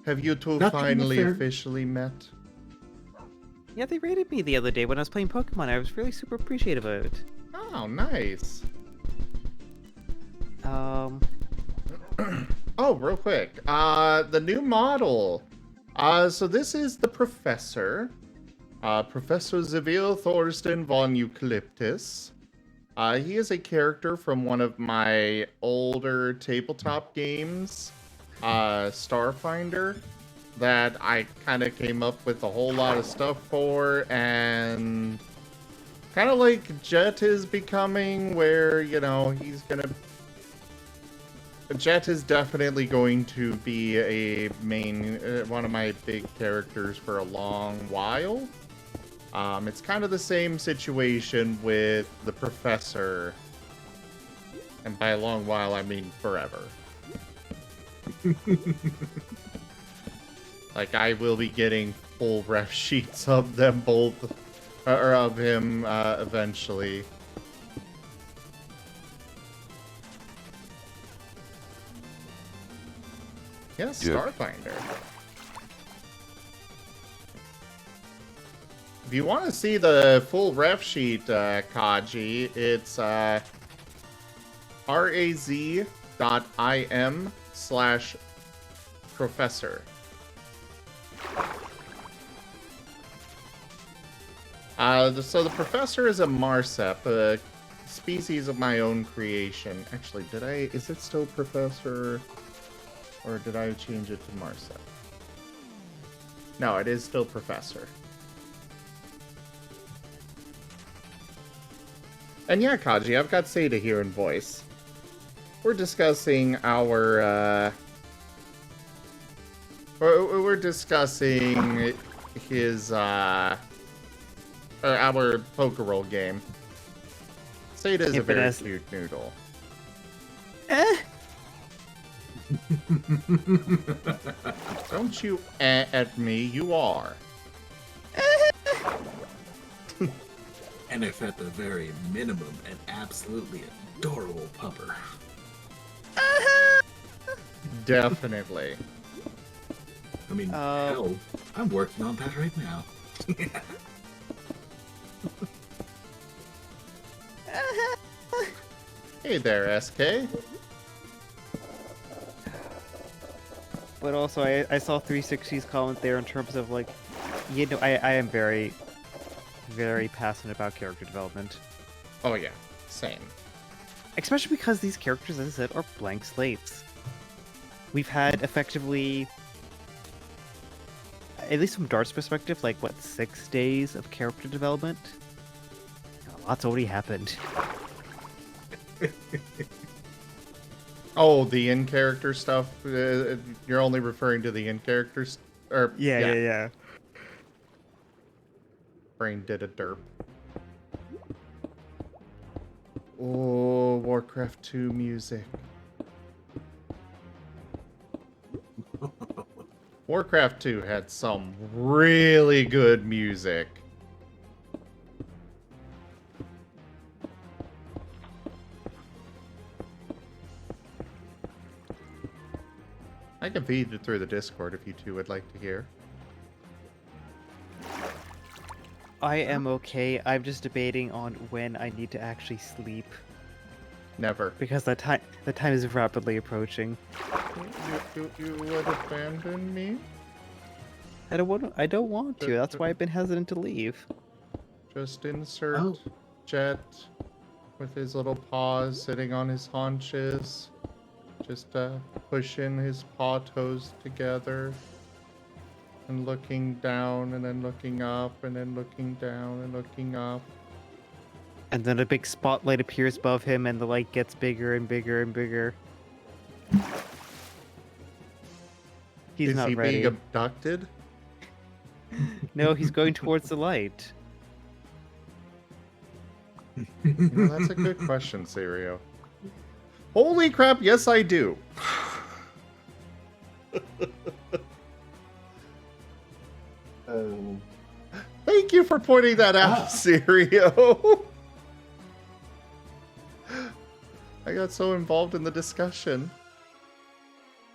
[SPEAKER 1] Have you two finally officially met?
[SPEAKER 11] Yeah, they rated me the other day when I was playing Pokemon. I was really super appreciative of it.
[SPEAKER 1] Oh, nice. Oh, real quick. The new model. So this is the Professor. Professor Zavil Thorsten von Eucalyptus. He is a character from one of my older tabletop games, Starfinder, that I kind of came up with a whole lot of stuff for, and kind of like Jet is becoming, where, he's gonna... Jet is definitely going to be a main, one of my big characters for a long while. It's kind of the same situation with the Professor. And by a long while, I mean forever. Like, I will be getting full ref sheets of them both, or of him, eventually. Yes, Starfinder. If you want to see the full ref sheet, Kaji, it's raz.im/professor. So the Professor is a Marsep, species of my own creation. Actually, is it still Professor? Or did I change it to Marsa? No, it is still Professor. And yeah, Kaji, I've got Seda here in voice. We're discussing our, we're discussing his, our poker roll game. Seda is a very cute noodle. Don't you at me, you are.
[SPEAKER 4] And if at the very minimum, an absolutely adorable pupper.
[SPEAKER 1] Definitely.
[SPEAKER 4] I mean, hell, I'm working on that right now.
[SPEAKER 1] Hey there, SK.
[SPEAKER 11] But also, I saw 360's comment there in terms of, like, you know, I am very, very passionate about character development.
[SPEAKER 1] Oh yeah, same.
[SPEAKER 11] Especially because these characters, as I said, are blank slates. We've had effectively, at least from Dart's perspective, like, what, 6 days of character development? A lot's already happened.
[SPEAKER 1] Oh, the in-character stuff? You're only referring to the in-characters? Or
[SPEAKER 11] Yeah.
[SPEAKER 1] Brain did a derp. Oh, Warcraft 2 music. Warcraft 2 had some really good music. I can feed it through the Discord if you two would like to hear.
[SPEAKER 11] I am okay. I'm just debating on when I need to actually sleep.
[SPEAKER 1] Never.
[SPEAKER 11] Because the time is rapidly approaching.
[SPEAKER 1] You would abandon me?
[SPEAKER 11] I don't want to. That's why I've been hesitant to leave.
[SPEAKER 1] Just insert Jet with his little paws sitting on his haunches. Just pushing his paw toes together. And looking down and then looking up and then looking down and looking up.
[SPEAKER 11] And then a big spotlight appears above him and the light gets bigger and bigger and bigger. He's
[SPEAKER 1] Is
[SPEAKER 11] not
[SPEAKER 1] he
[SPEAKER 11] ready.
[SPEAKER 1] being abducted?
[SPEAKER 11] No, he's going towards the light.
[SPEAKER 1] Well, that's a good question, Serio. Holy crap, yes I do. Thank you for pointing that out, Serio. I got so involved in the discussion.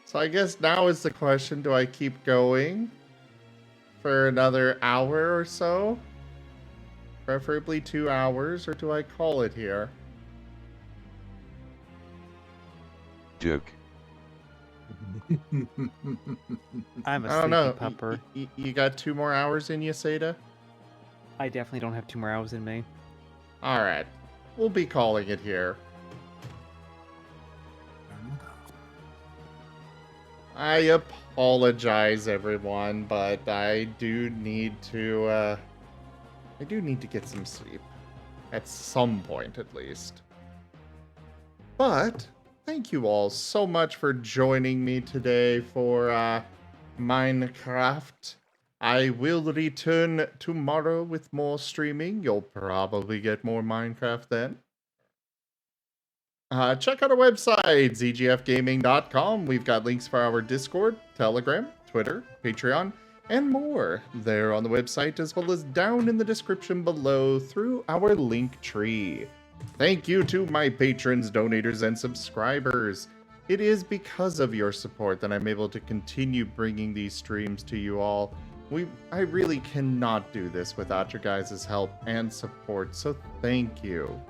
[SPEAKER 1] So I guess now is the question, do I keep going for another hour or so? Preferably 2 hours, or do I call it here?
[SPEAKER 9] Duke.
[SPEAKER 11] I'm a
[SPEAKER 1] I don't
[SPEAKER 11] sleepy
[SPEAKER 1] know.
[SPEAKER 11] pupper.
[SPEAKER 1] You got 2 more hours in you, Seda?
[SPEAKER 11] I definitely don't have 2 more hours in me.
[SPEAKER 1] Alright. We'll be calling it here. I apologize, everyone, but I do need to get some sleep. At some point, at least. But thank you all so much for joining me today for Minecraft. I will return tomorrow with more streaming. You'll probably get more Minecraft then. Check out our website, zgfgaming.com. We've got links for our Discord, Telegram, Twitter, Patreon, and more there on the website, as well as down in the description below through our link tree. Thank you to my patrons, donators, and subscribers. It is because of your support that I'm able to continue bringing these streams to you all. I really cannot do this without your guys' help and support, so thank you.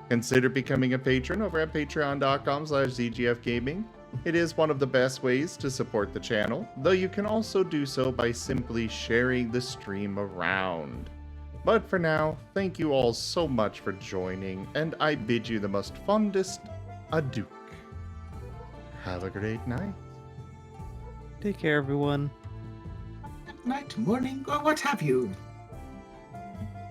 [SPEAKER 1] Consider becoming a patron over at patreon.com/zgfgaming. It is one of the best ways to support the channel, though you can also do so by simply sharing the stream around. But for now, thank you all so much for joining, and I bid you the most fondest adieu. Have a great night.
[SPEAKER 13] Take care, everyone.
[SPEAKER 4] Night, morning, or what have you.